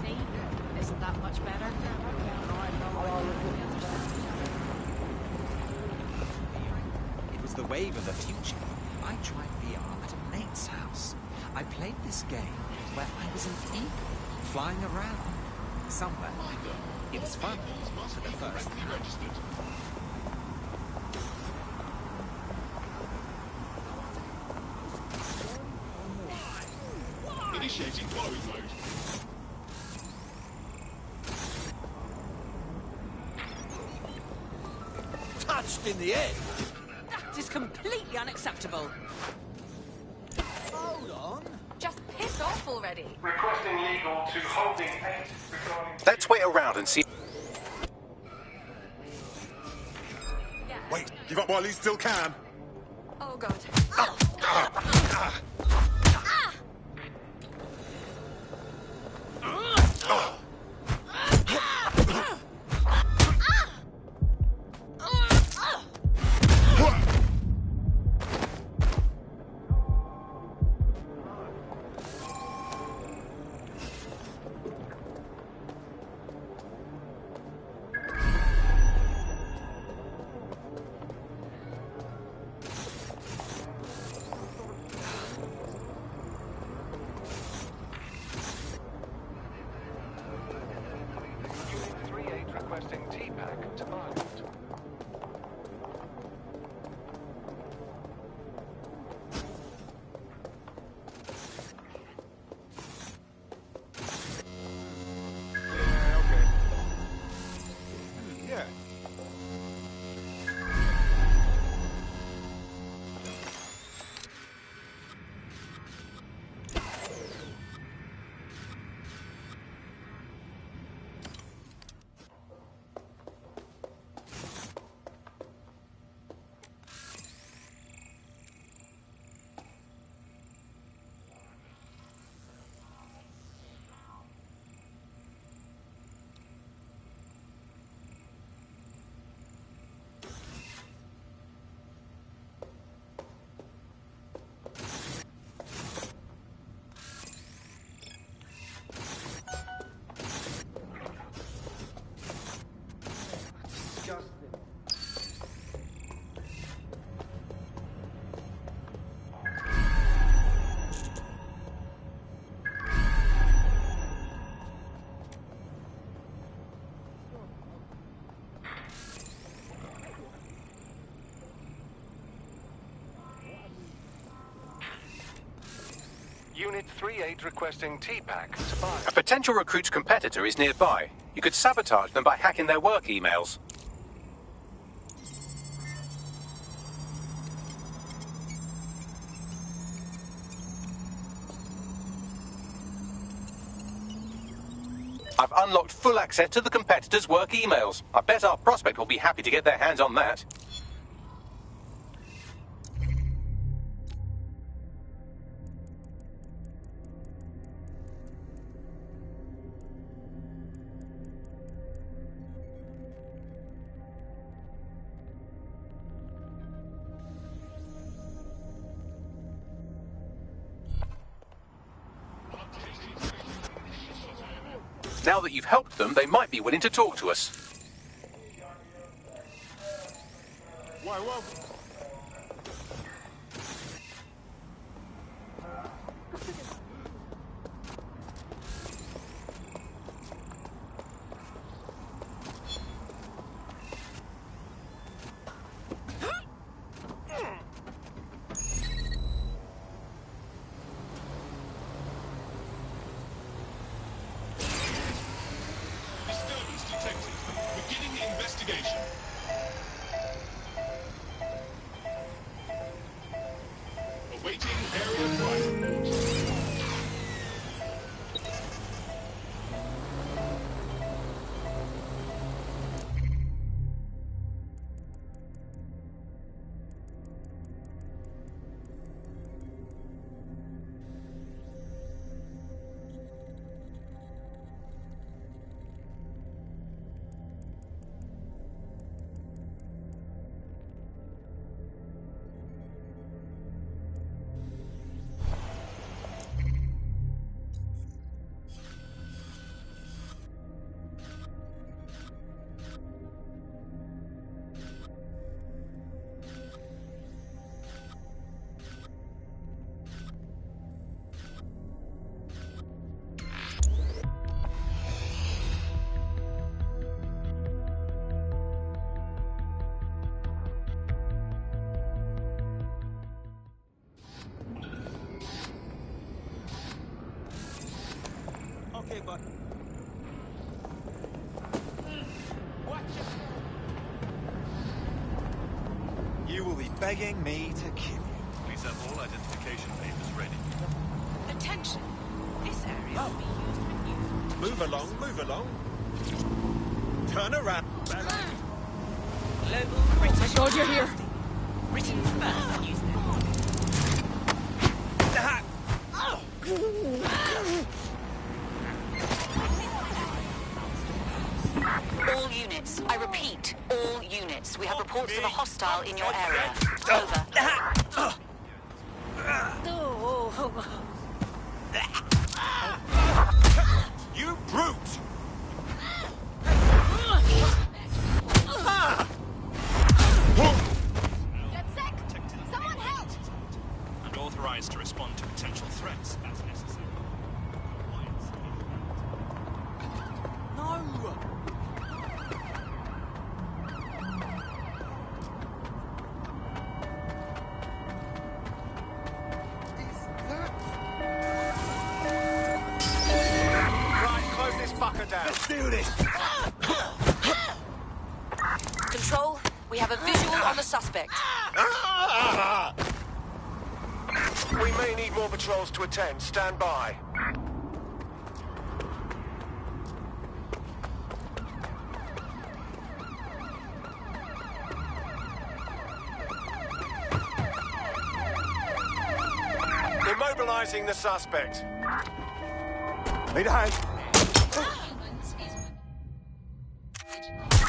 See? Isn't that much better? It was It's the wave of the future. I tried VR at a mate's house. I played this game where I was an eagle flying around somewhere. It was fun for the first time. Initiating following mode. Touched in the head. That is completely unacceptable. Hold on. Just piss off already. Requesting legal to holding 8 regarding... Let's wait around and see... Wait, give up while you still can. Oh, God. Requesting T-Pack to Margaret. Yeah, okay. Yeah. Unit 3-8 requesting T-Pack to buy. A potential recruit's competitor is nearby. You could sabotage them by hacking their work emails. I've unlocked full access to the competitor's work emails. I bet our prospect will be happy to get their hands on that. Now that you've helped them, they might be willing to talk to us. Why, well... Okay, bud. You will be begging me to kill you. Please have all identification papers ready. Attention. This area will be used for news. Move along, move along. Turn around. Global Oh British. my God, you're here. Britain's first newsnet. All units. I repeat, all units. We have reports of a hostile in your area. Over. You brute! Get sick! Someone help! And authorized to respond to potential threats as necessary. No! Right, close this fucker down. Let's do this! Control, we have a visual on the suspect. We may need more patrols to attend. Stand by. Immobilizing the suspect. Need a hand.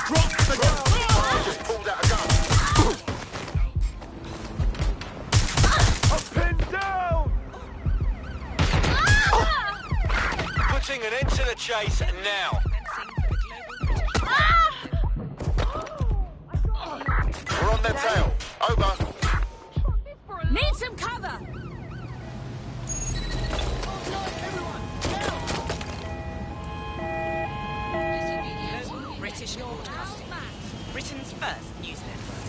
Drop the gun! Just pulled out a gun. I'm pinned down! Putting an end to the chase now. We're on their tail. Over. Need some cover! British broadcasting. Britain's first news network.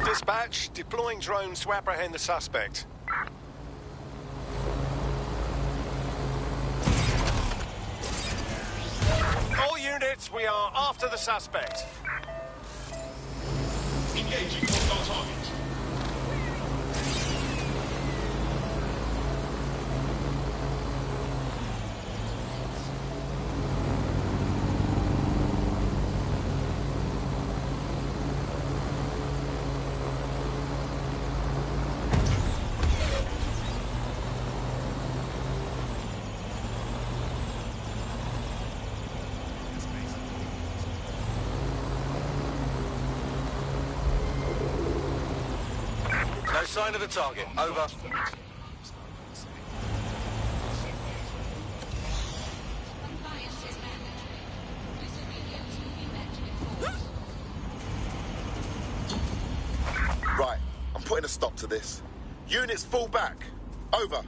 Dispatch, deploying drones to apprehend the suspect. All units, we are after the suspect. Engaging hostile target. No sign of the target. Over. Right, I'm putting a stop to this. Units fall back. Over.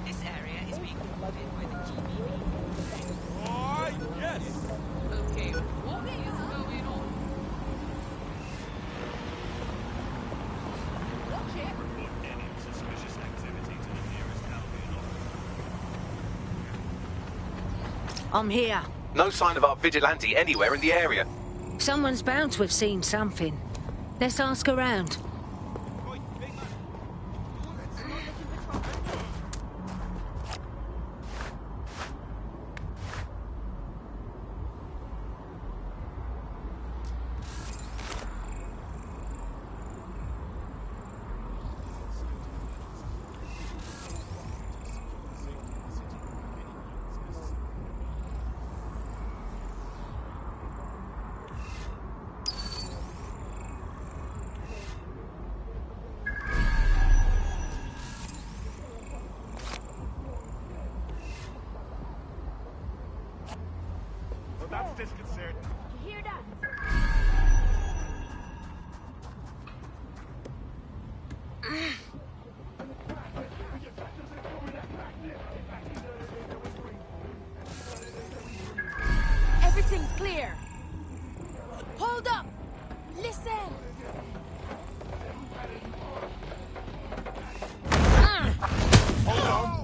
This area is being guarded by the GBB. Yes! Okay, what is going on? Watch it! Report any suspicious activity to the nearest Albion officer. I'm here. No sign of our vigilante anywhere in the area. Someone's bound to have seen something. Let's ask around. Hold up! Listen! Hold on.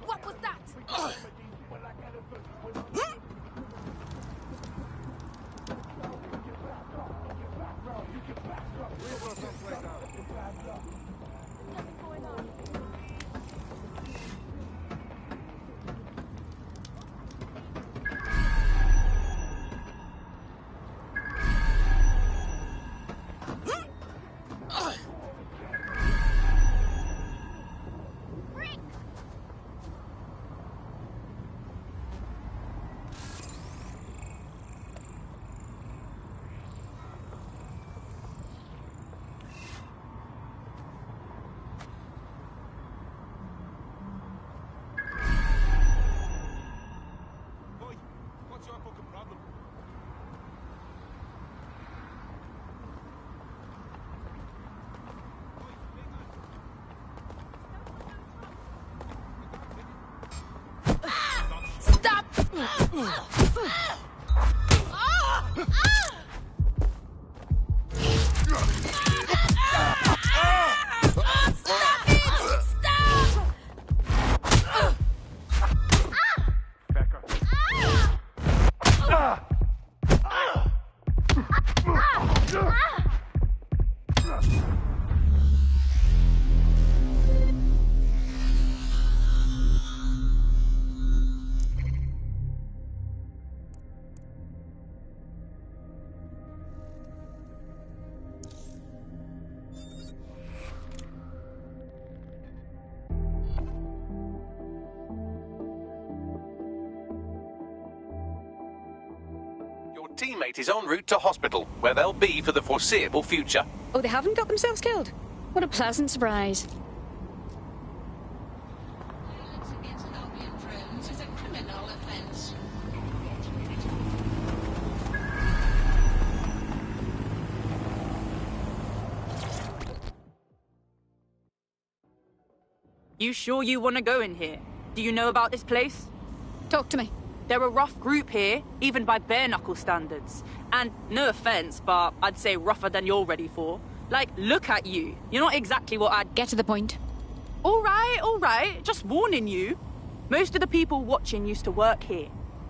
What was that? What's your fucking problem? Stop! Teammate is en route to hospital, where they'll be for the foreseeable future. Oh, they haven't got themselves killed? What a pleasant surprise. You sure you want to go in here? Do you know about this place? Talk to me. They're a rough group here, even by bare-knuckle standards. And no offence, but I'd say rougher than you're ready for. Like, look at you. You're not exactly what I'd... Get to the point. All right. Just warning you. Most of the people watching used to work here.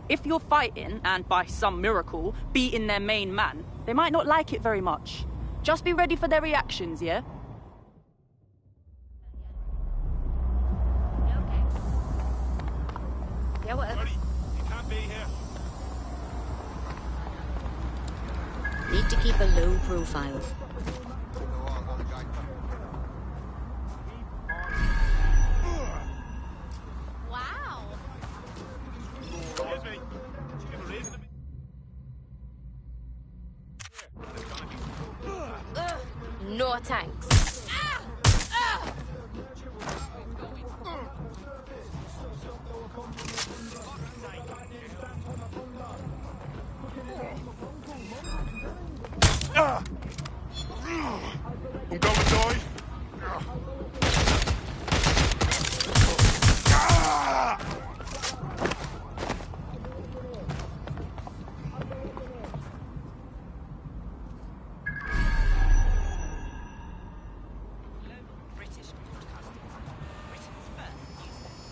If you're fighting, and by some miracle, beating their main man, they might not like it very much. Just be ready for their reactions, yeah? Yeah, whatever. Buddy, you can't be here. Need to keep a low profile. Wow. No thanks. I'm going to die.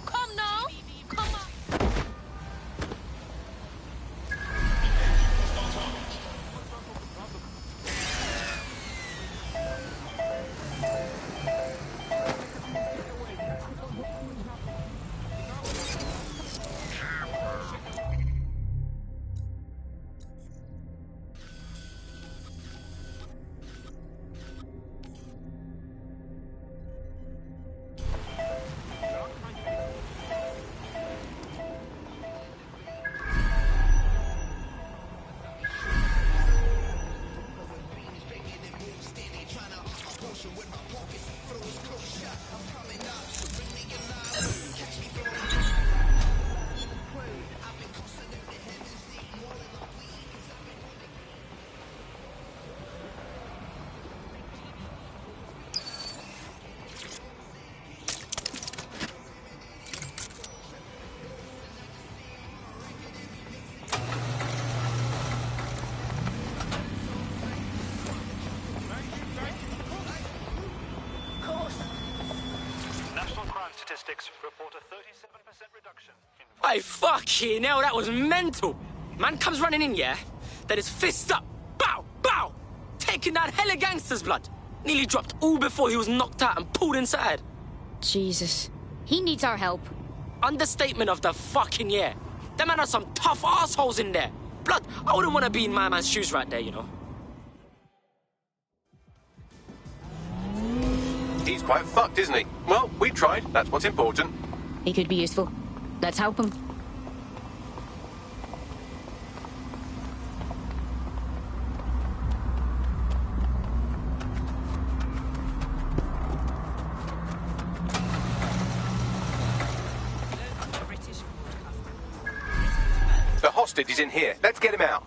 Come now. Come on. National crime statistics report a 37% reduction in... Hey, fucking hell, that was mental. Man comes running in, yeah? Then his fist up. Bow, bow. Taking down hella gangsters' blood. Nearly dropped all before he was knocked out and pulled inside. Jesus. He needs our help. Understatement of the fucking year. Them man are some tough assholes in there. Blood, I wouldn't want to be in my man's shoes right there, you know. He's quite fucked, isn't he? Well, we tried. That's what's important. He could be useful. Let's help him. The hostage is in here. Let's get him out.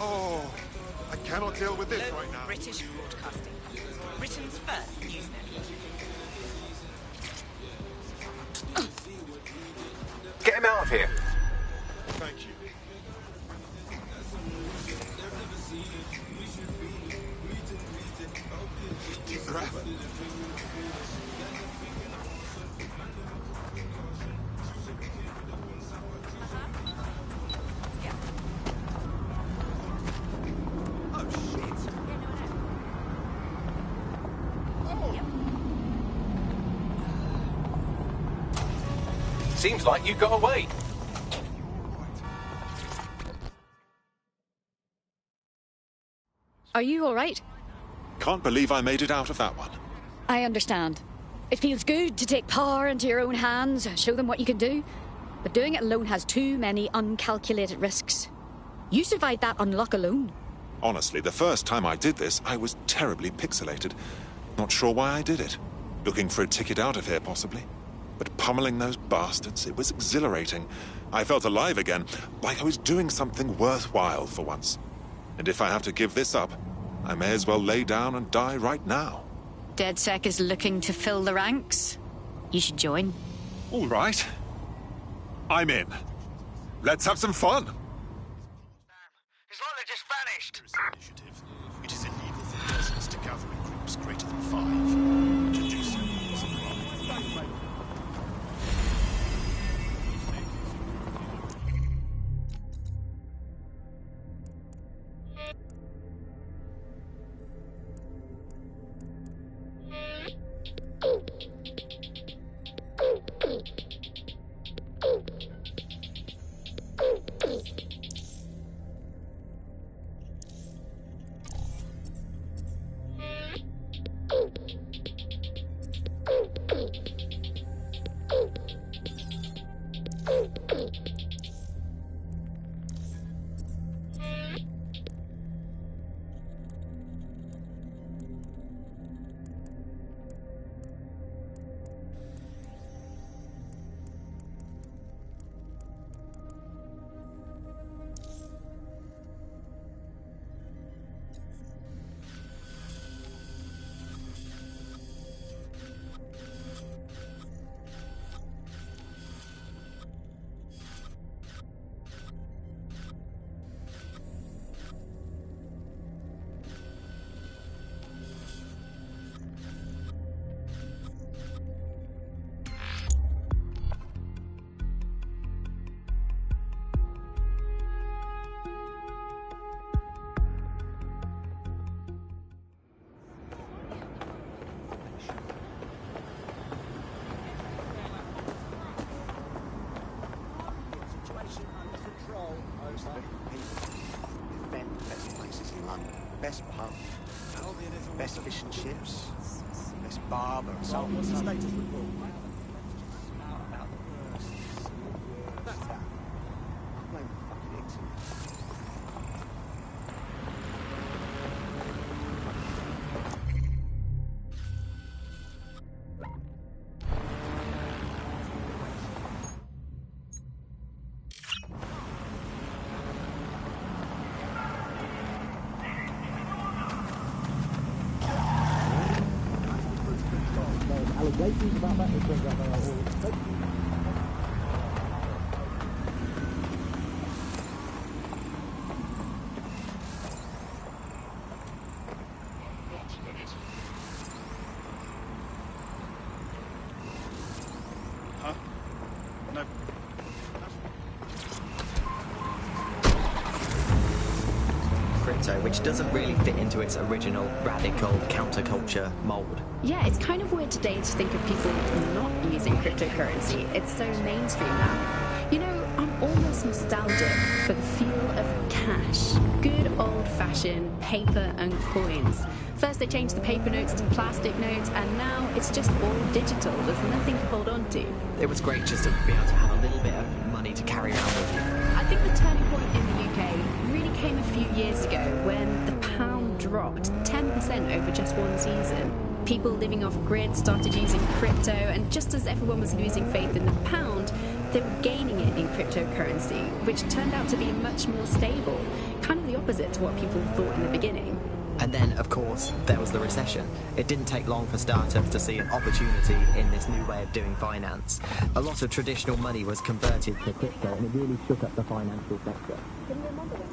Oh, I cannot deal with this right now. British Broadcasting. Britain's first news network. Get him out of here. Thank you. Grab it. Seems like you got away. Are you all right? Can't believe I made it out of that one. I understand. It feels good to take power into your own hands, show them what you can do. But doing it alone has too many uncalculated risks. You survived that unlock alone. Honestly, the first time I did this, I was terribly pixelated. Not sure why I did it. Looking for a ticket out of here, possibly. But pummeling those bastards, it was exhilarating. I felt alive again, like I was doing something worthwhile for once. And if I have to give this up, I may as well lay down and die right now. DedSec is looking to fill the ranks. You should join. All right. I'm in. Let's have some fun. It's like they just vanished. Initiative. It is illegal for persons to gather in groups greater than 5. To do so is a crime. best pub, best fish and chips, best barber and so on. What's the status report? About the worst. That's that. I'm blaming the fucking exit. Allegations about that, it turns out they are all fake. Huh? No. Crypto, which doesn't really fit into its original radical counterculture mold. Yeah, it's kind of weird today to think of people not using cryptocurrency. It's so mainstream now. You know, I'm almost nostalgic for the feel of cash. Good old-fashioned paper and coins. First they changed the paper notes to plastic notes, and now it's just all digital. There's nothing to hold on to. It was great just to be able to have a little bit of money to carry around with you. I think the turning point in the UK really came a few years ago when the pound dropped 10% over just one season. People living off grid started using crypto, and just as everyone was losing faith in the pound, they were gaining it in cryptocurrency, which turned out to be much more stable. Kind of the opposite to what people thought in the beginning. And then, of course, there was the recession. It didn't take long for startups to see an opportunity in this new way of doing finance. A lot of traditional money was converted to crypto, and it really shook up the financial sector. Can you remember that?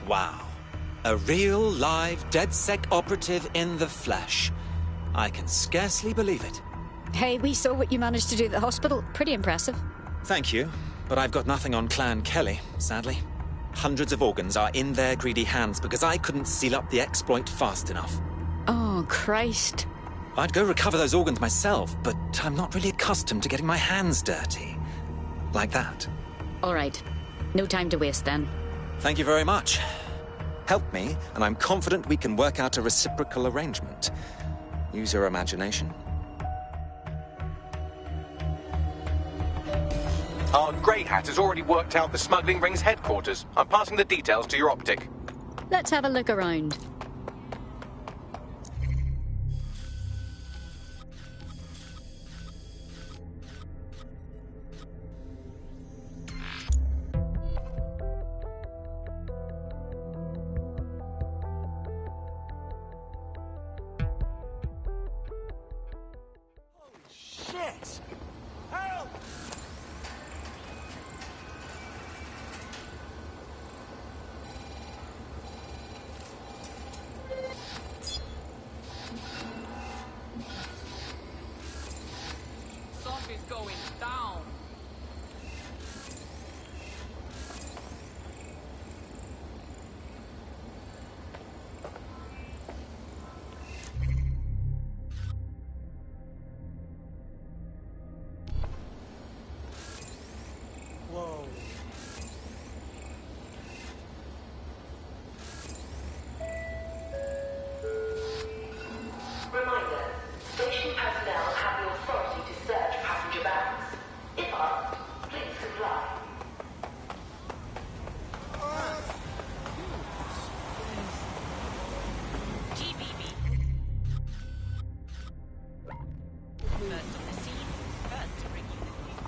Wow. A real, live, DedSec operative in the flesh. I can scarcely believe it. Hey, we saw what you managed to do at the hospital. Pretty impressive. Thank you, but I've got nothing on Clan Kelly, sadly. Hundreds of organs are in their greedy hands because I couldn't seal up the exploit fast enough. Oh, Christ. I'd go recover those organs myself, but I'm not really accustomed to getting my hands dirty. Like that. All right. No time to waste, then. Thank you very much. Help me, and I'm confident we can work out a reciprocal arrangement. Use your imagination. Our grey hat has already worked out the smuggling ring's headquarters. I'm passing the details to your optic. Let's have a look around. Shit! Help! Something's going down. Whoa. Reminder, station personnel have the authority to search passenger bags. If asked, please comply. GBB. First on the scene, first to bring you the news.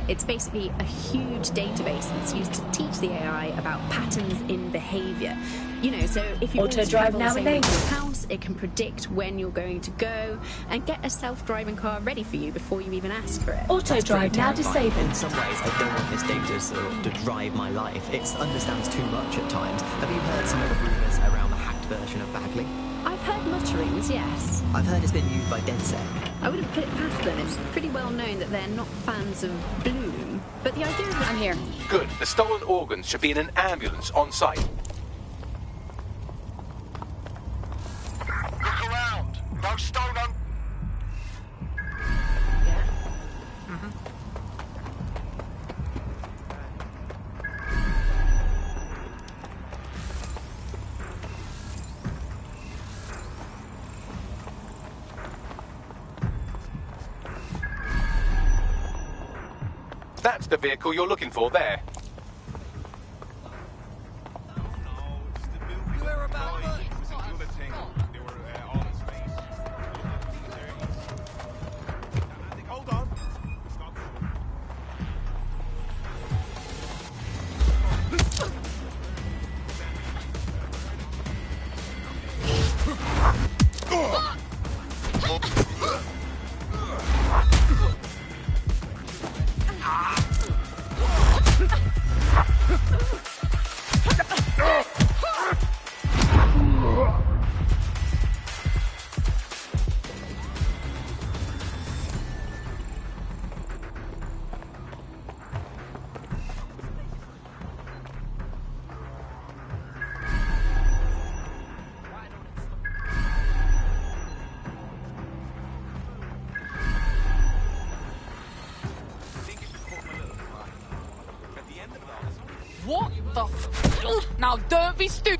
It's basically a huge database that's used to teach the AI about patterns in behaviour. You know, so if you Auto always drive travel the now same way to enabled. your house, it can predict when you're going to go and get a self-driving car ready for you before you even ask for it. Auto drive now disabled. In some ways, I don't want this data to drive my life. It understands too much at times. Have you heard some of the rumours around the hacked version of Bagley? I've heard mutterings, yes. I've heard it's been used by DedSec. I wouldn't put it past them. It's pretty well known that they're not fans of Bloom. But the idea of... I'm here. Good. The stolen organs should be in an ambulance on site. Look around. No stolen. That's the vehicle you're looking for there. Hold on. What the f? Now don't be stupid.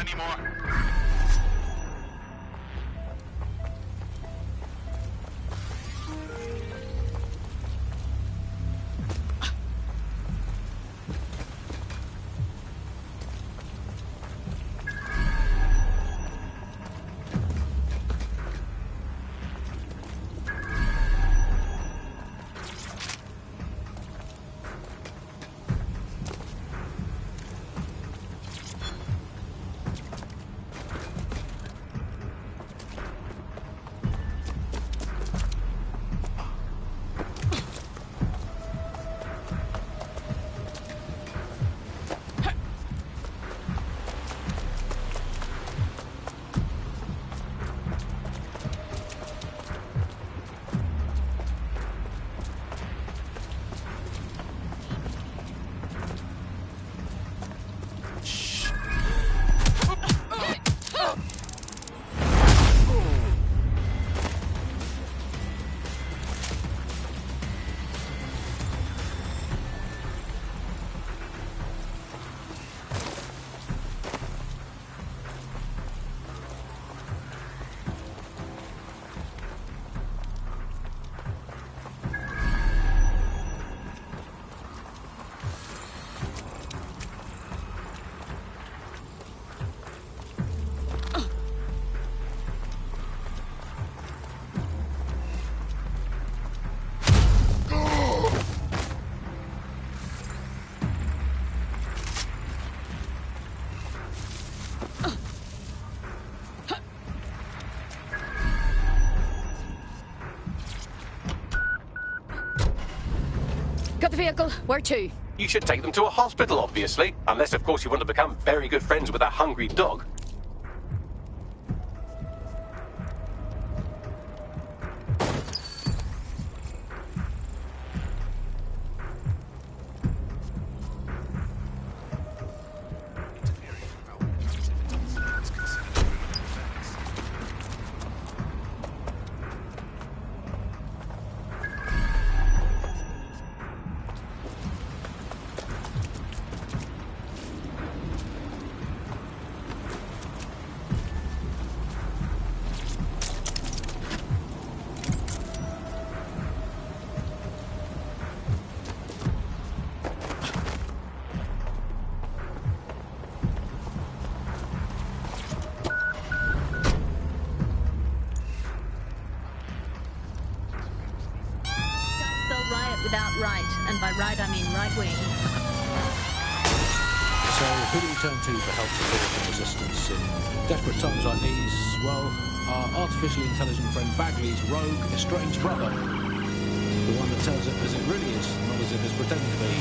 anymore. Got the vehicle. Where to? You should take them to a hospital, obviously. Unless, of course, you want to become very good friends with a hungry dog. Without right, and by right I mean right wing. So, who do we turn to for help, support and resistance in desperate times like these? Well, our artificially intelligent friend Bagley's rogue, estranged brother. The one that tells it as it really is, not as it is pretending to be.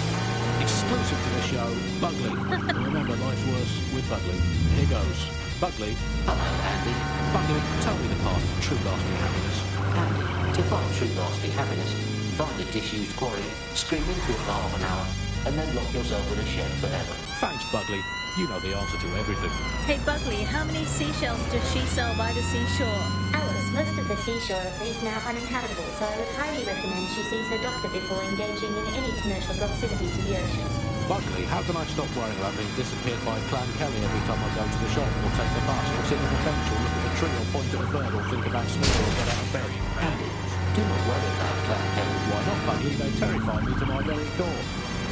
Exclusive to the show, Bugley. And remember, life's worse with Bugley. Here goes. Bugley. Hello, Andy. Bugley, tell me the path to true lasting happiness. Andy, to find true lasting happiness, find a disused quarry, scream into it for half an hour, and then lock yourself in a shed forever. Thanks, Bugley. You know the answer to everything. Hey, Bugley, how many seashells does she sell by the seashore? Alice, most of the seashore is now uninhabitable, so I would highly recommend she sees her doctor before engaging in any commercial proximity to the ocean. Bugley, how can I stop worrying about being disappeared by Clan Kelly every time I go to the shop, or take the bus, or sit on a bench, or look at a tree, or point at a bird, or think about Smith, or get out of bed? Andy, do not worry about Clan Kelly. Why not, Bugley? They terrify me to my very core.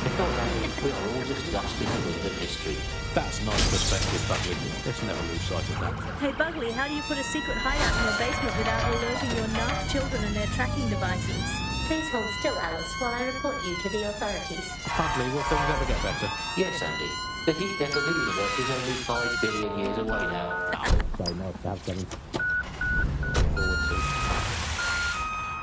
Because, Andy, we are all just dust in the wind of history. That's nice perspective, Bugley. Let's never lose sight of that. Hey, Bugley, how do you put a secret hideout in your basement without alerting your naft children and their tracking devices? Please hold still, Alice, while I report you to the authorities. Bugley, will things ever get better? Yes, Andy. The heat death of the universe is only 5 billion years away now. Sorry, no, to have something.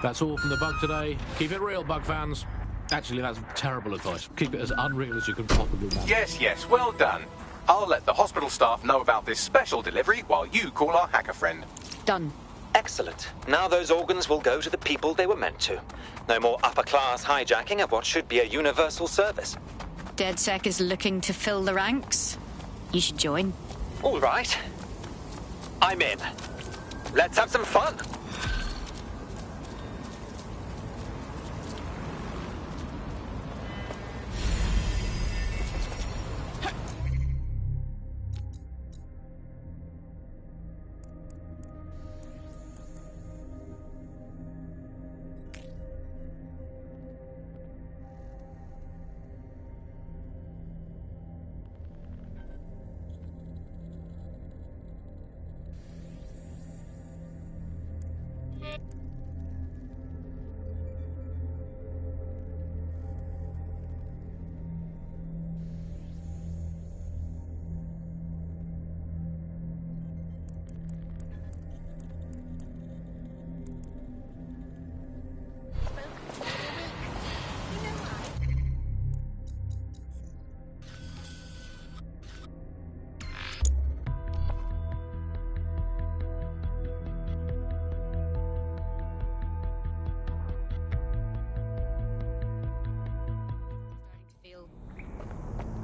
That's all from the Bug today. Keep it real, Bug fans. Actually, that's terrible advice. Keep it as unreal as you can possibly manage. Yes, well done. I'll let the hospital staff know about this special delivery while you call our hacker friend. Done. Excellent. Now those organs will go to the people they were meant to. No more upper-class hijacking of what should be a universal service. DedSec is looking to fill the ranks. You should join. All right. I'm in. Let's have some fun.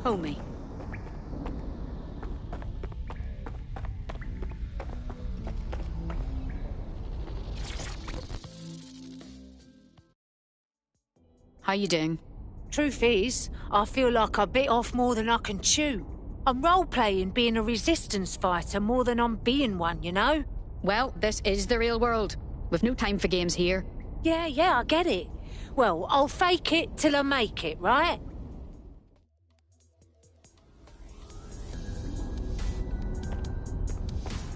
Homie. How you doing? Truth is, I feel like I bit off more than I can chew. I'm role-playing being a resistance fighter more than I'm being one, you know? Well, this is the real world. We've no time for games here. Yeah, I get it. Well, I'll fake it till I make it, right?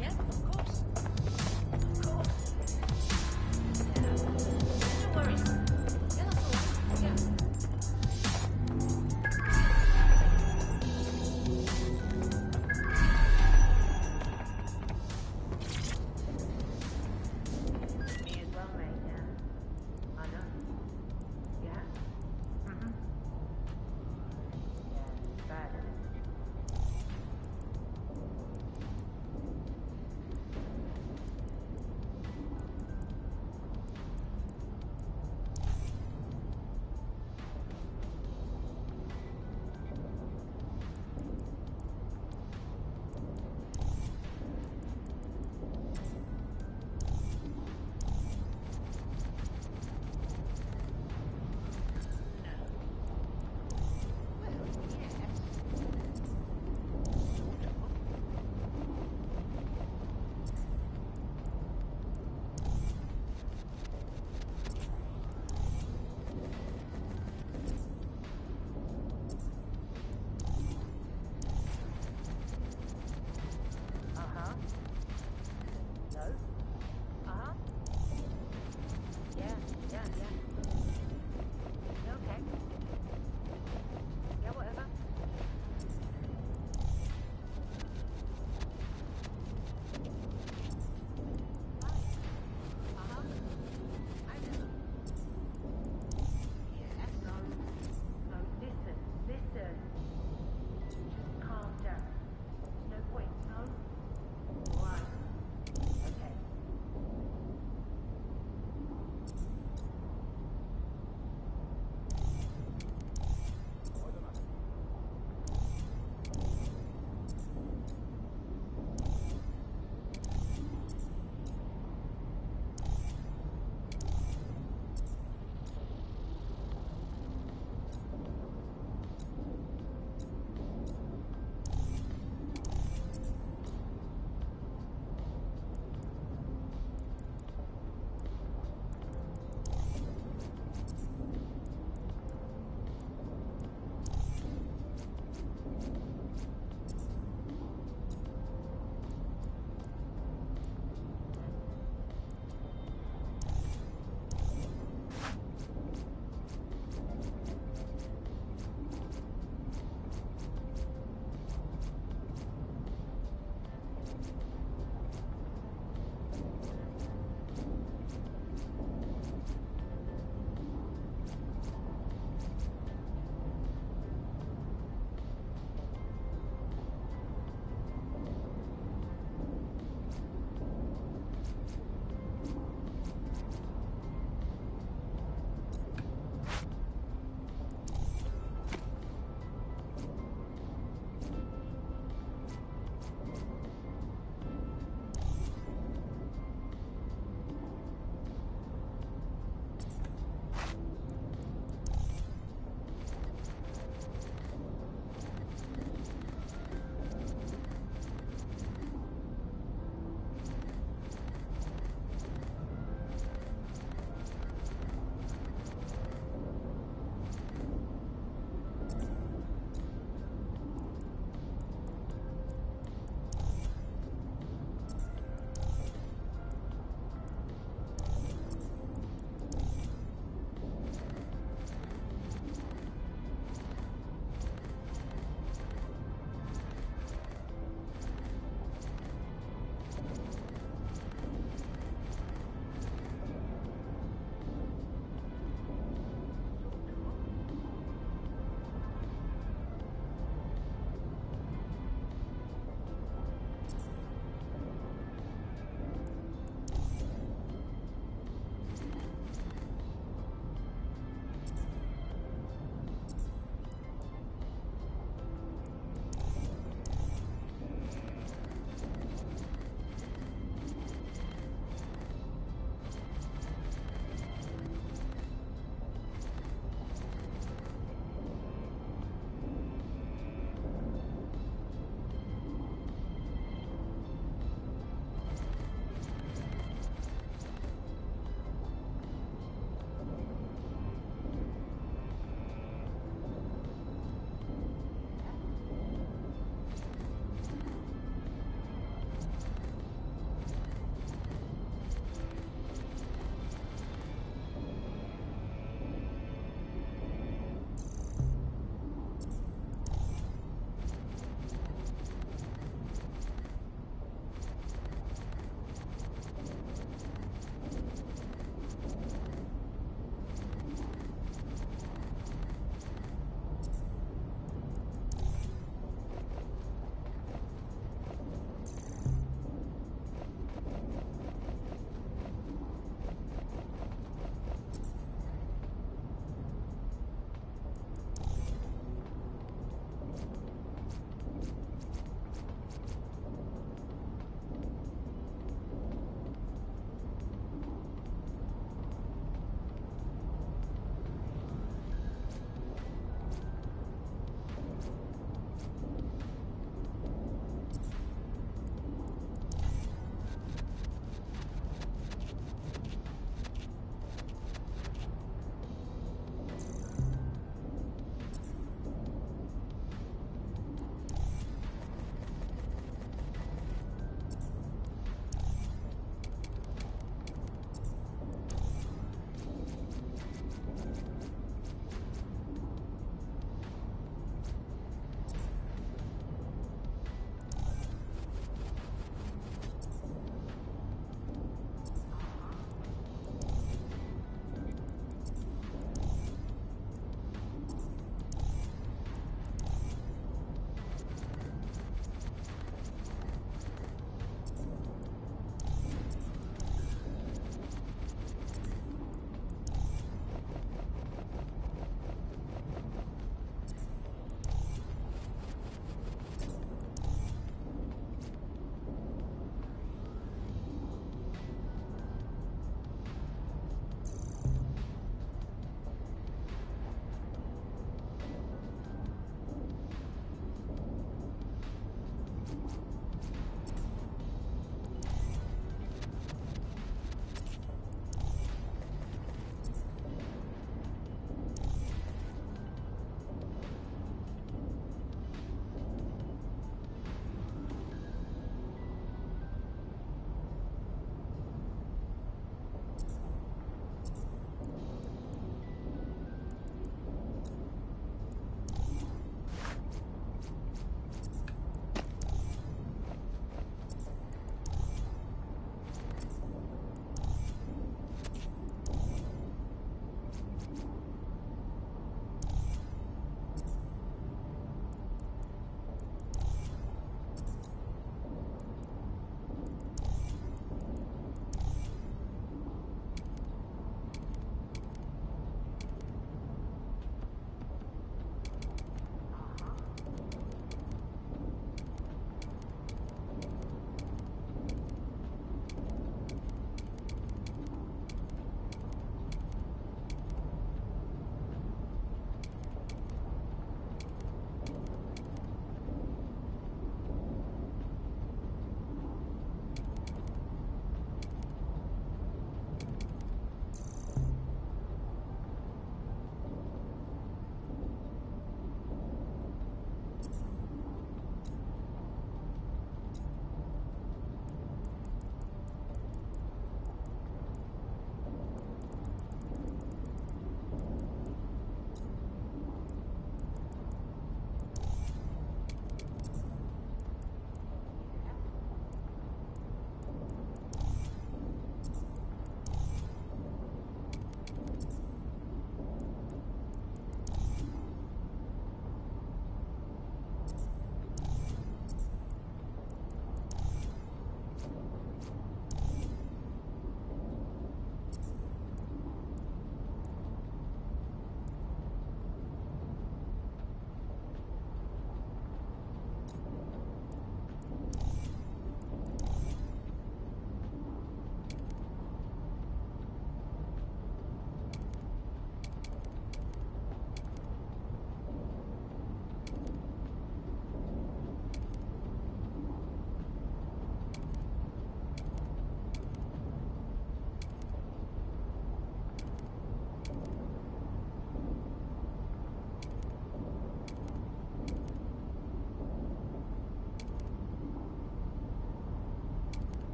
Yeah, of course. Of course. No worries. Yeah, that's all right. Yeah. Me as well, mate, yeah. I know. Yeah?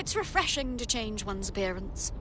It's refreshing to change one's appearance.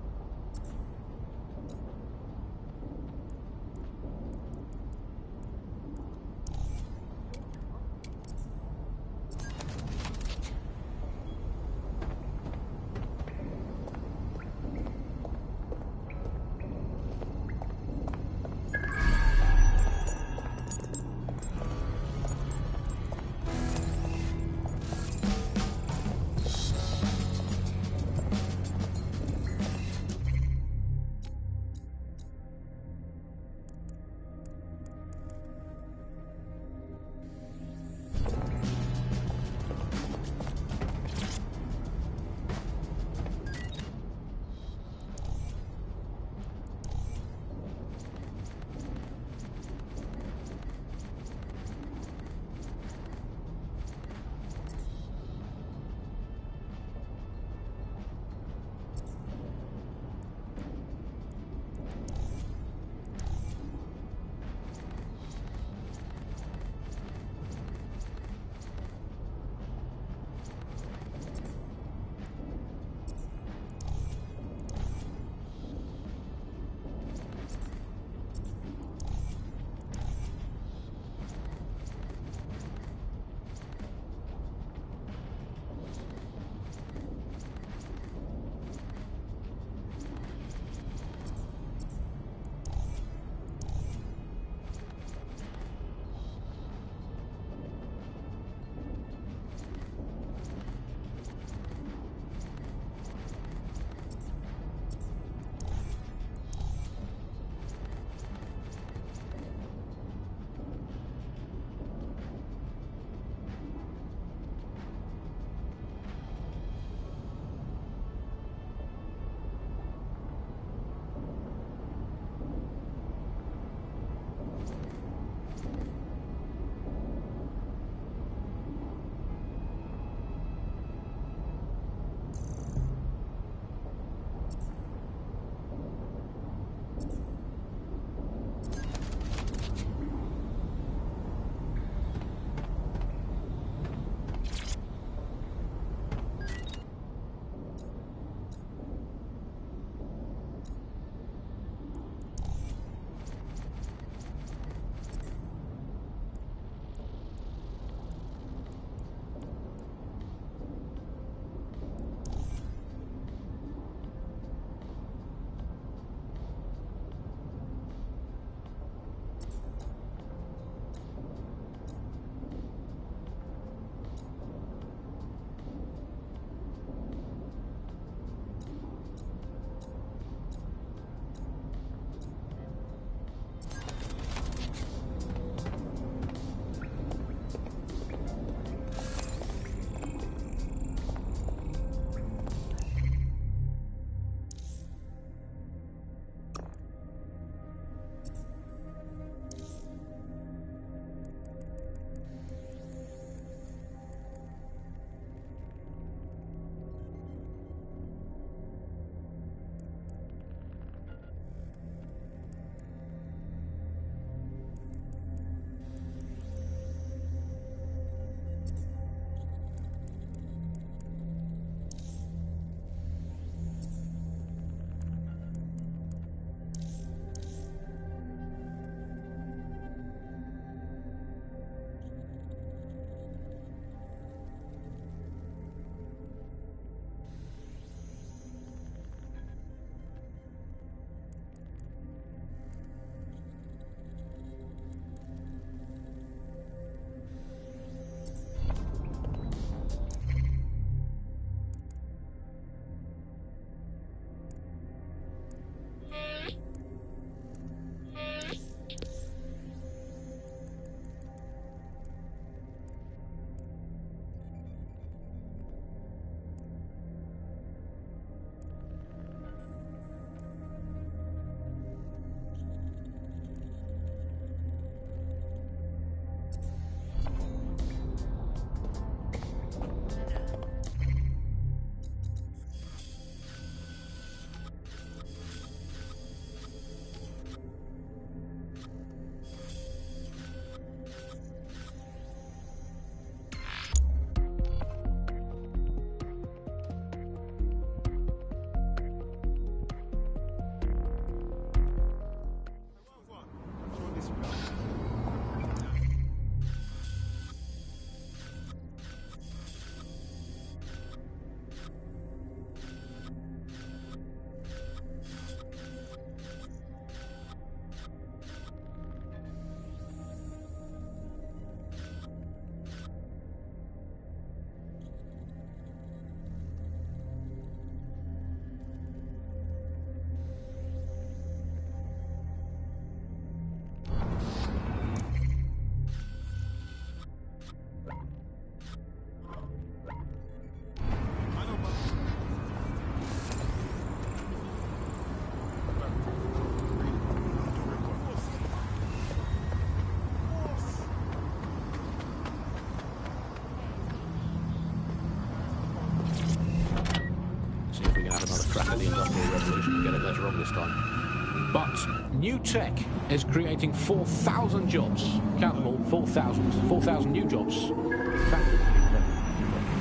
should get it later on this time. But new tech is creating 4,000 jobs. Count them all, 4,000. 4,000 new jobs.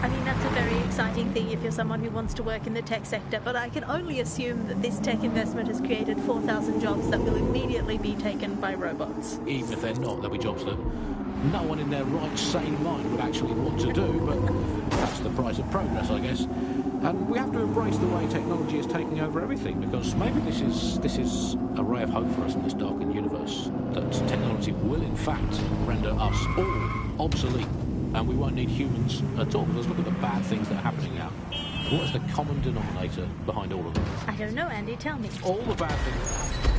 I mean, that's a very exciting thing if you're someone who wants to work in the tech sector, but I can only assume that this tech investment has created 4,000 jobs that will immediately be taken by robots. Even if they're not, there'll be jobs that no one in their right sane mind would actually want to do, but that's the price of progress, I guess. And we have to embrace the way technology is taking over everything, because maybe this is a ray of hope for us in this darkened universe, that technology will in fact render us all obsolete, and we won't need humans at all. Because look at the bad things that are happening now. What is the common denominator behind all of them? I don't know, Andy, tell me. All the bad things.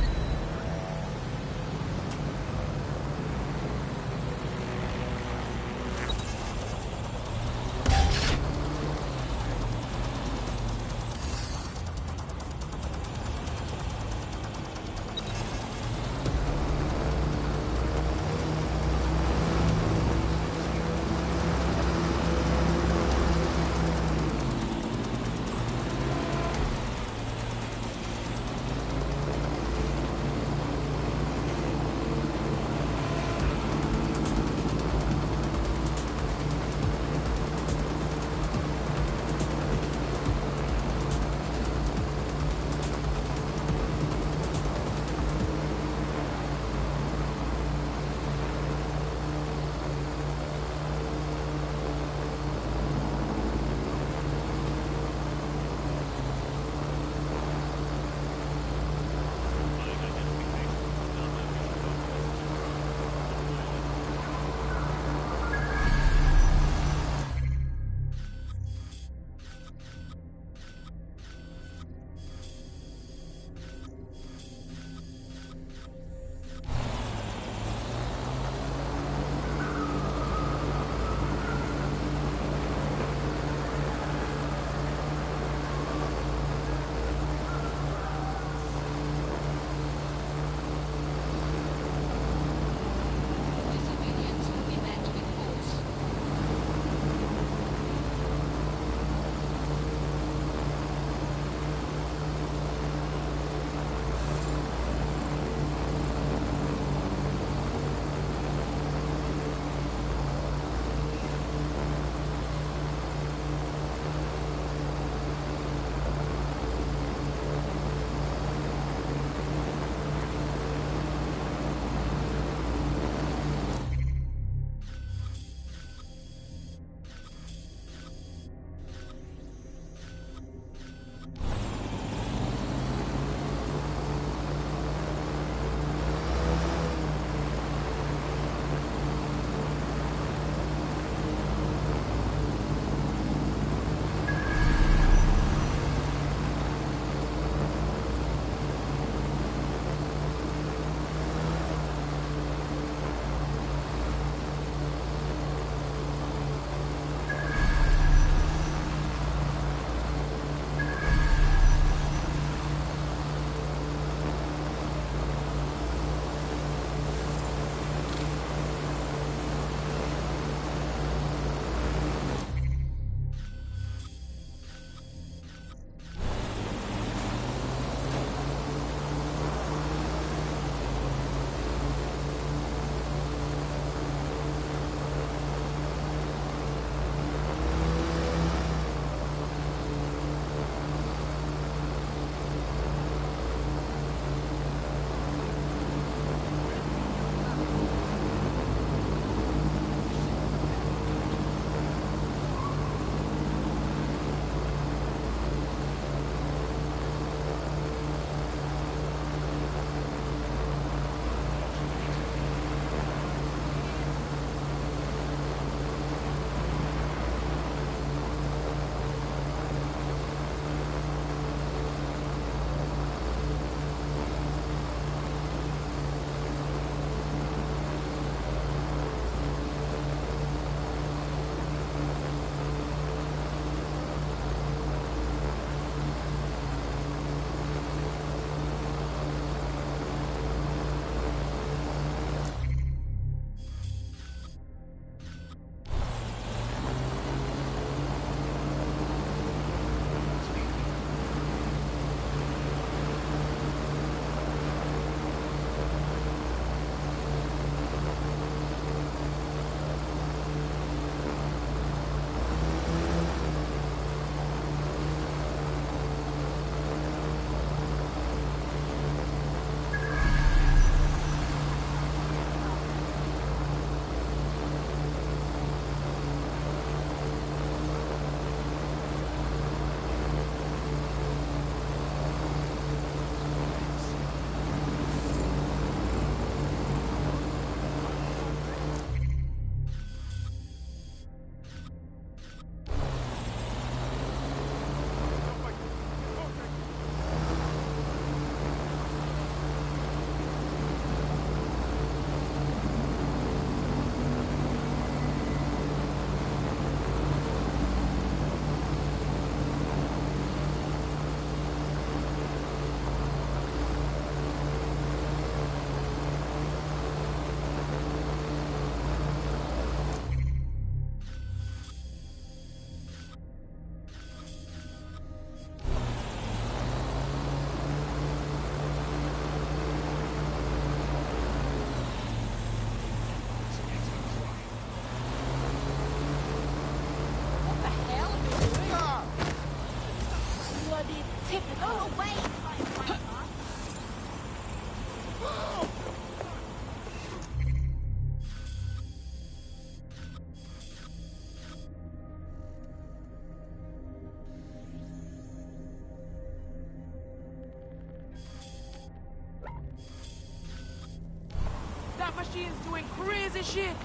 machines doing crazy shit.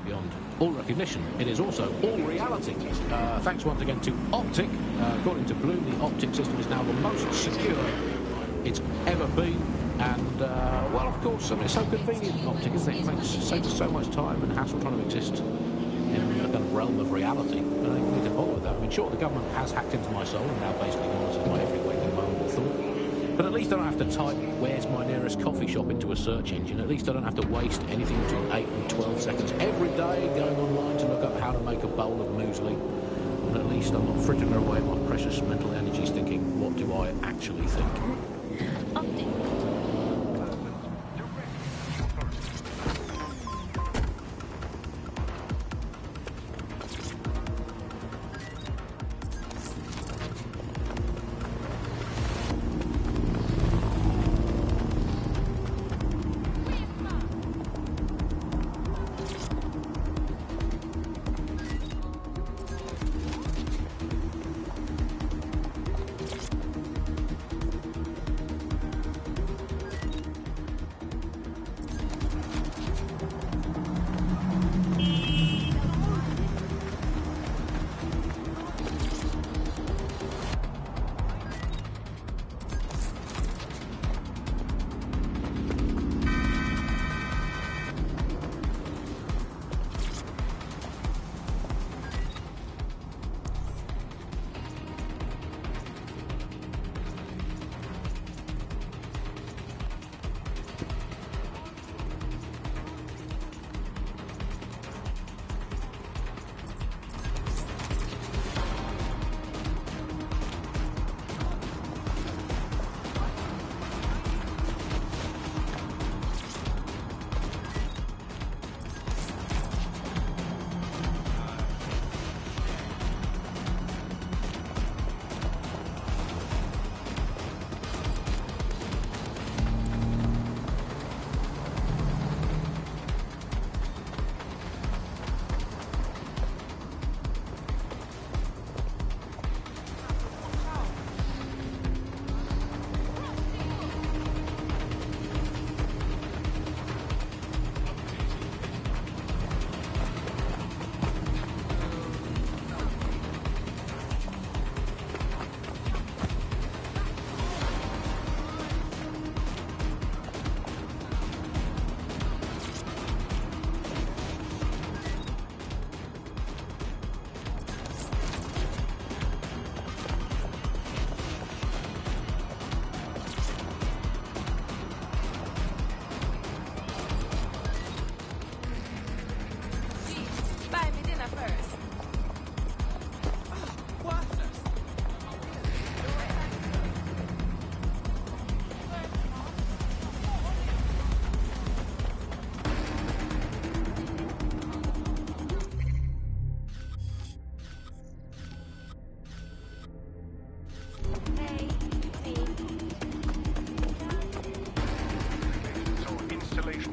Beyond all recognition, it is also all reality. Thanks once again to Optic. According to Bloom, the Optic system is now the most secure it's ever been. And, well, of course, I mean, it's so convenient, Optic, isn't it? It saves us so much time and hassle trying to exist in the kind of realm of reality. And I don't need to bother with that. I mean, sure, the government has hacked into my soul and now basically monitors my every waking moment and thought. But at least I don't have to type, where's my nearest coffee shop into a search engine. At least I don't have to waste anything between 8 and 12 seconds every day going online to look up how to make a bowl of muesli. And at least I'm not frittering away my precious mental energies thinking, what do I actually think? Optic.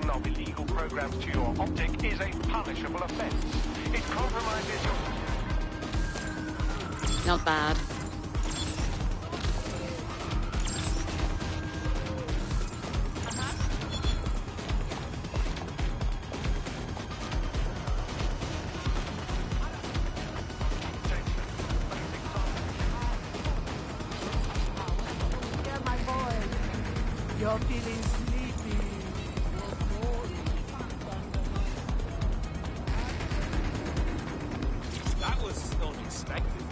Of illegal programs to your Optic is a punishable offence. It compromises your... Not bad. Yeah, my boy. You're feeling sleepy. That was unexpected.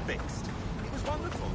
fixed. It was wonderful.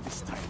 This time.